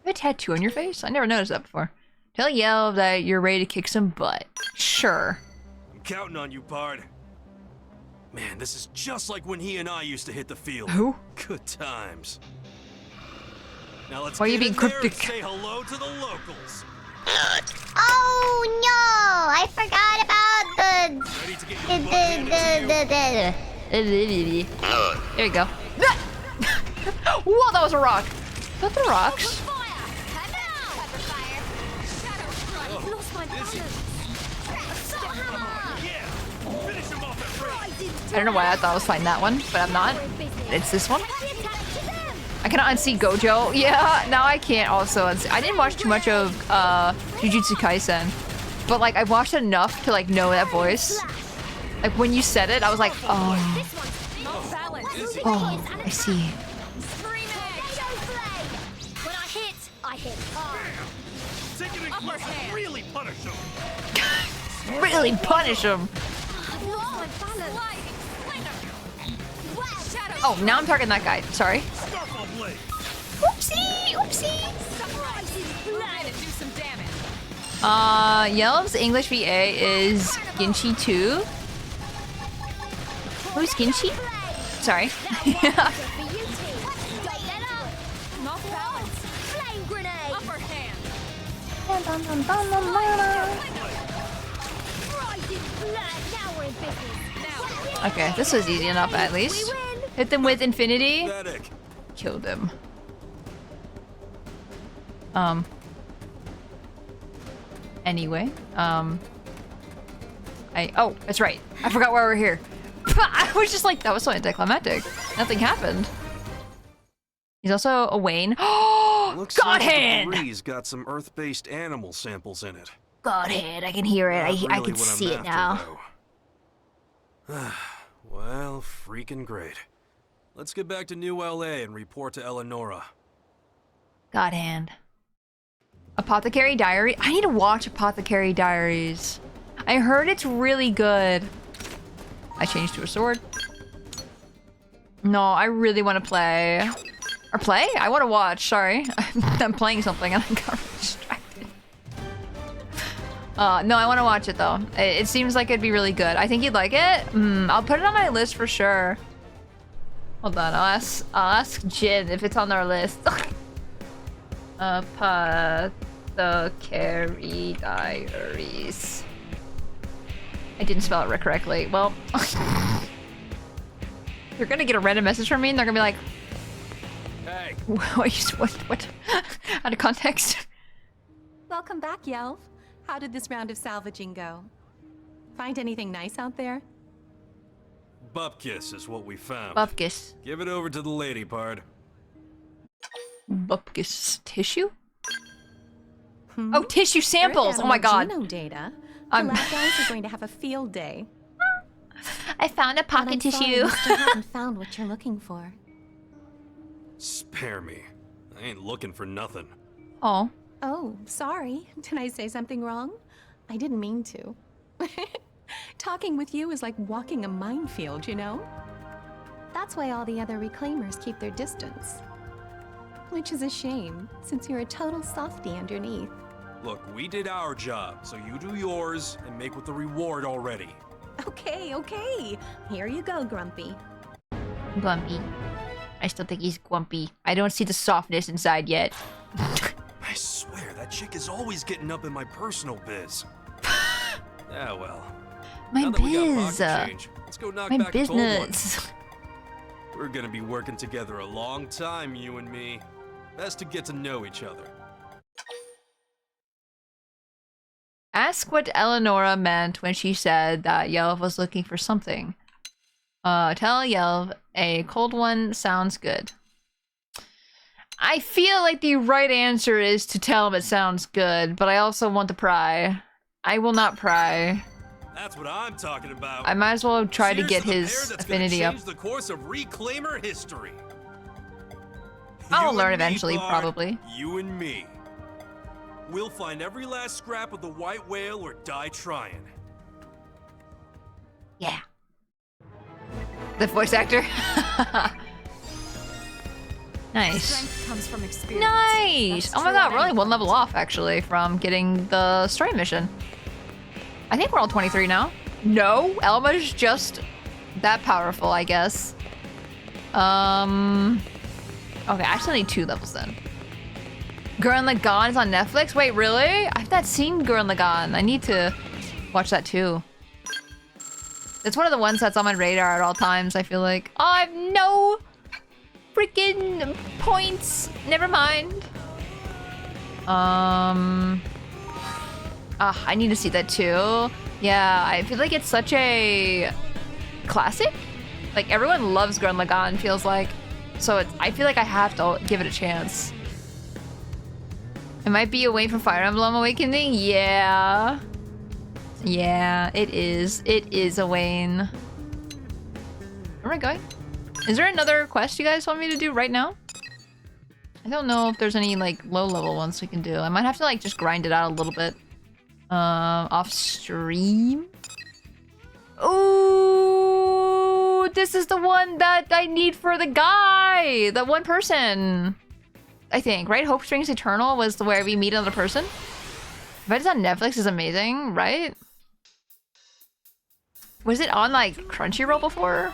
You have a tattoo on your face? I never noticed that before. Tell Yell that you're ready to kick some butt. Sure.
I'm counting on you, Pard. Man, this is just like when he and I used to hit the field.
Who?
Good times. Now let's
Why are you
get
being
in there
cryptic?
and say hello to the locals.
Oh no! I forgot about
There you go. Whoa, that was a rock. Not the rocks. I don't know why I thought I was fighting that one, but I'm not. It's this one. I cannot unsee Gojo. Yeah, now I can't also unsee. I didn't watch too much of Jujutsu Kaisen, but like I watched enough to like know that voice. Like when you said it, I was like, oh, oh, I see.
When I hit hard.
Really punish him.
Really punish him. Oh, now I'm targeting that guy. Sorry. Oopsie, oopsie. Yelv's English VA is Ginchi 2. Who's Ginchi? Sorry. Okay, this was easy enough at least. Hit them with infinity. Kill them. Anyway, oh, that's right. I forgot why we're here. I was just like, that was so anticlimactic. Nothing happened. He's also a Wayne. Oh,
Looks
Godhand!
like the debris got some Earth-based animal samples in it.
Godhand, I can hear it. I can see it now.
Well, freaking great. Let's get back to New LA and report to Eleonora.
Godhand. Apothecary Diary? I need to watch Apothecary Diaries. I heard it's really good. I changed to a sword. No, I really want to play. Or play? I want to watch, sorry. I'm playing something and I got distracted. No, I want to watch it though. It seems like it'd be really good. I think you'd like it. I'll put it on my list for sure. Hold on, I'll ask Jin if it's on our list. Apothecary Diaries. I didn't spell it correctly. Well, you're gonna get a random message from me and they're gonna be like,
hey,
what? Out of context.
Welcome back, Yelv. How did this round of salvaging go? Find anything nice out there?
Bupkis is what we found.
Bupkis.
Give it over to the lady, Pard.
Bupkis tissue? Oh, tissue samples! Oh my god.
Genome data. The lab guys are going to have a field day.
I found a
But
pocket
I'm sorry
tissue.
you still haven't found what you're looking for.
Spare me. I ain't looking for nothing.
Oh.
Oh, sorry. Did I say something wrong? I didn't mean to. Talking with you is like walking a minefield, you know? That's why all the other reclaimers keep their distance. Which is a shame, since you're a total softie underneath.
Look, we did our job, so you do yours and make with the reward already.
Okay, okay. Here you go, Grumpy.
Grumpy. I still think he's grumpy. I don't see the softness inside yet.
I swear, that chick is always getting up in my personal biz. Yeah, well.
My
now that we got
biz.
pocket change, let's go knock
My
back a cold one.
business.
We're gonna be working together a long time, you and me. Best to get to know each other.
Ask what Eleonora meant when she said that Yelv was looking for something. Tell Yelv a cold one sounds good. I feel like the right answer is to tell him it sounds good, but I also want to pry. I will not pry.
That's what I'm talking about.
I might as well try to
Here's
get
the pair
his
that's
affinity
gonna
up.
change the course of Reclaimer history.
I'll
You
learn
and me,
eventually,
Bard,
probably.
You and me. We'll find every last scrap of the white whale or die trying.
Yeah. The voice actor. Nice.
Strength comes from experience.
Nice.
That's
Oh my
true
god,
on
we're only
any
one level off actually from getting the story mission. I think we're all 23 now. No, Elma's just that powerful, I guess. Okay, I still need 2 levels then. Gurren Lagann is on Netflix? Wait, really? I've not seen Gurren Lagann. I need to watch that too. It's one of the ones that's on my radar at all times, I feel like. Oh, I have no freaking points. Never mind. I need to see that too. Yeah, I feel like it's such a classic. Like, everyone loves Gurren Lagann, feels like. So I feel like I have to give it a chance. It might be away from Fire Emblem Awakening? Yeah. Yeah, it is. It is Wayne. Where am I going? Is there another quest you guys want me to do right now? I don't know if there's any, like, low-level ones we can do. I might have to, like, just grind it out a little bit. Off stream? Ooh, this is the one that I need for the guy! The one person! I think, right? Hope Springs Eternal was the where we meet another person. But it's on Netflix is amazing, right? Was it on, like, Crunchyroll before?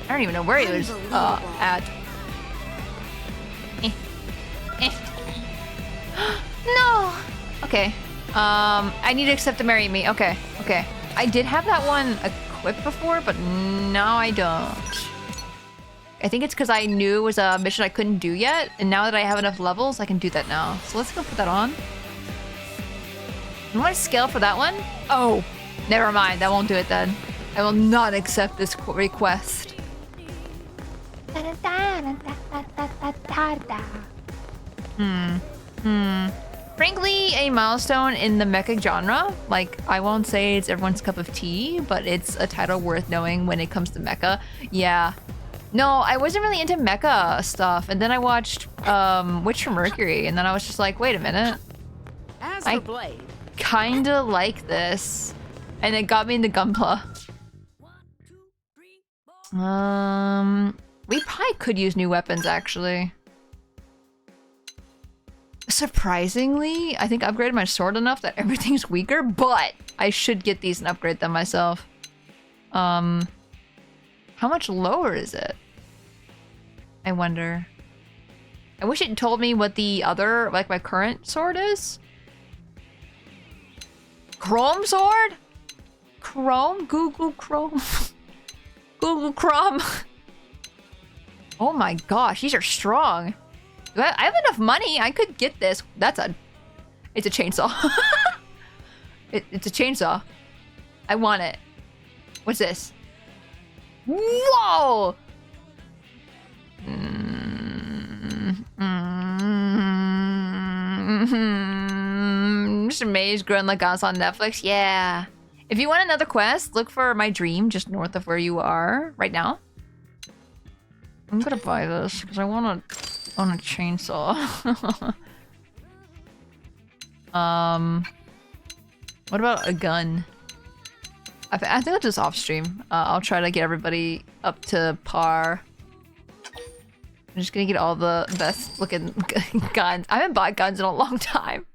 I don't even know where he was at. No! Okay. I need to accept to marry me. Okay, okay. I did have that one equipped before, but now I don't. I think it's because I knew it was a mission I couldn't do yet, and now that I have enough levels, I can do that now. So let's go put that on. You want to scale for that one? Oh, never mind. That won't do it then. I will not accept this request. Frankly, a milestone in the mecha genre. Like, I won't say it's everyone's cup of tea, but it's a title worth knowing when it comes to mecha. Yeah. No, I wasn't really into mecha stuff, and then I watched Witch from Mercury, and then I was just like, wait a minute. I kinda like this. And it got me into Gunpla. We probably could use new weapons, actually. Surprisingly, I think I upgraded my sword enough that everything's weaker, but I should get these and upgrade them myself. How much lower is it? I wonder. I wish it told me what the other, like my current sword is. Chrome sword? Chrome? Google Chrome? Google Chrome. Oh my gosh, these are strong. I have enough money. I could get this. It's a chainsaw. It's a chainsaw. I want it. What's this? Whoa! watched Maze Grown Like Us on Netflix? Yeah. If you want another quest, look for My Dream just north of where you are right now. I'm gonna buy this because I want a chainsaw. What about a gun? I think I'll just off stream. I'll try to get everybody up to par. I'm just gonna get all the best looking guns. I haven't bought guns in a long time.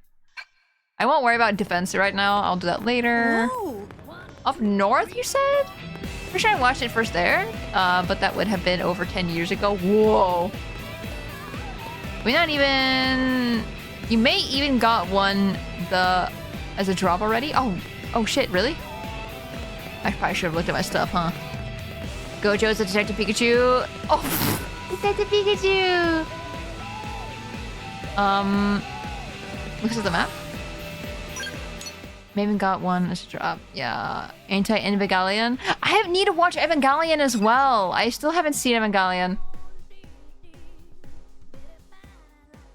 I won't worry about defense right now. I'll do that later. Whoa. Up north, you said? Pretty sure I watched it first there, but that would have been over 10 years ago. Whoa. We not even... You may even got one as a drop already. Oh shit, really? I probably should have looked at my stuff, huh? Gojo's a Detective Pikachu. Oh, Detective Pikachu. Looks at the map. Maybe got one as a drop. Yeah, Anti-Evangelion. I need to watch Evangelion as well. I still haven't seen Evangelion.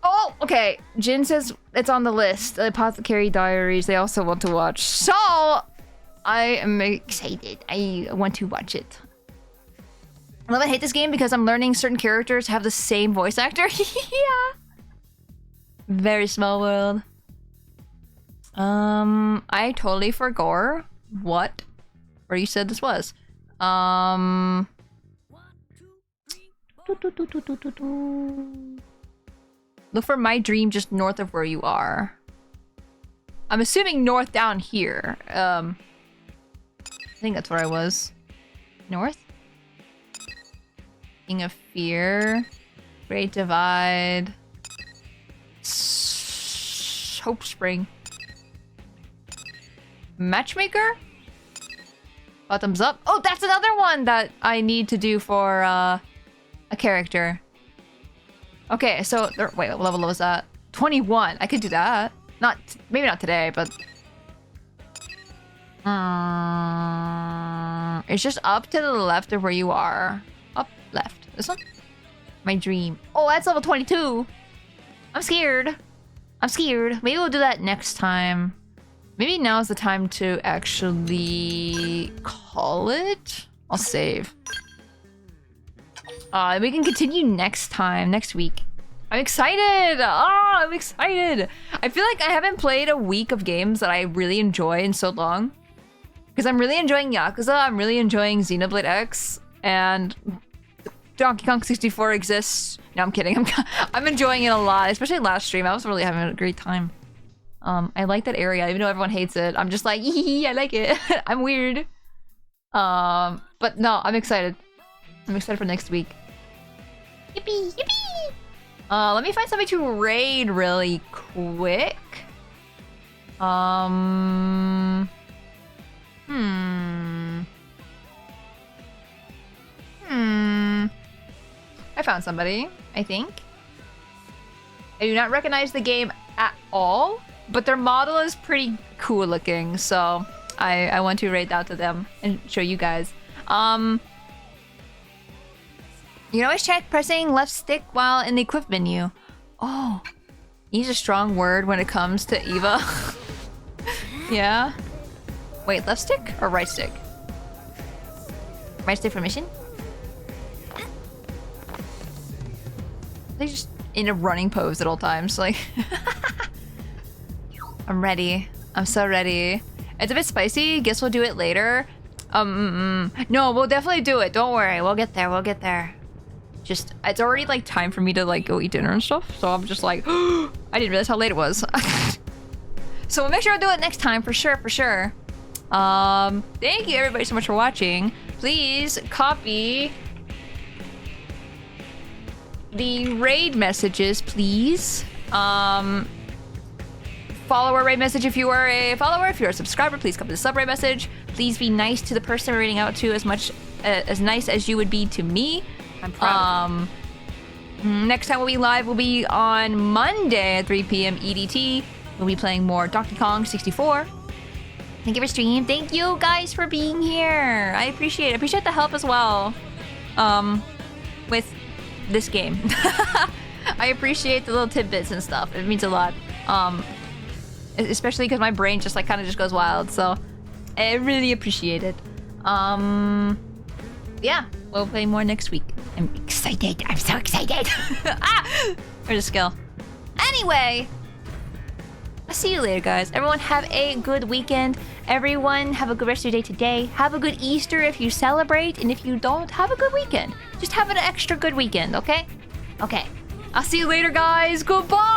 Oh, okay. Jin says it's on the list. The Apothecary Diaries. They also want to watch. So I am excited. I want to watch it. I love and hate this game because I'm learning certain characters have the same voice actor. Yeah. Very small world. I totally forgot what where you said this was. Look for My Dream just north of where you are. I'm assuming north down here. I think that's where I was. North? King of Fear. Great Divide. Hope Spring. Matchmaker? Bottoms Up. Oh, that's another one that I need to do for a character. Okay, so wait, what level was that? 21. I could do that. Maybe not today, but it's just up to the left of where you are. Up left. This one? My Dream. Oh, that's level 22. I'm scared. I'm scared. Maybe we'll do that next time. Maybe now is the time to actually call it. I'll save. We can continue next time, next week. I'm excited! I'm excited! I feel like I haven't played a week of games that I really enjoy in so long. Because I'm really enjoying Yakuza, I'm really enjoying Xenoblade X, and Donkey Kong 64 exists. No, I'm kidding. I'm enjoying it a lot, especially last stream. I was really having a great time. I like that area, even though everyone hates it. I'm just like, I like it. I'm weird. But no, I'm excited. I'm excited for next week. Yippee! Yippee! Let me find somebody to raid really quick. I found somebody, I think. I do not recognize the game at all, but their model is pretty cool looking, so I want to raid out to them and show you guys. You can always check pressing left stick while in the equip menu. Oh, use a strong word when it comes to Eva. Yeah. Wait, left stick or right stick? Right stick for mission? They just in a running pose at all times, like. I'm ready. I'm so ready. It's a bit spicy. Guess we'll do it later. No, we'll definitely do it. Don't worry. We'll get there. We'll get there. Just, it's already like time for me to like go eat dinner and stuff. So I'm just like, I didn't realize how late it was. So we'll make sure I'll do it next time for sure, for sure. Thank you everybody so much for watching. Please copy the raid messages, please. Follower raid message if you are a follower. If you're a subscriber, please copy the sub raid message. Please be nice to the person we're raiding out to as nice as you would be to me.
I'm proud.
Next time we'll be live will be on Monday at 3 p.m. EDT. We'll be playing more Donkey Kong 64. Thank you for stream. Thank you guys for being here. I appreciate it. I appreciate the help as well. With this game. I appreciate the little tidbits and stuff. It means a lot. especially because my brain just like kind of just goes wild. So I really appreciate it. Yeah, we'll play more next week. I'm excited. I'm so excited. Where's the skill? Anyway, I'll see you later, guys. Everyone have a good weekend. Everyone have a good rest of your day today. Have a good Easter if you celebrate, and if you don't, have a good weekend. Just have an extra good weekend, okay? Okay. I'll see you later, guys. Goodbye.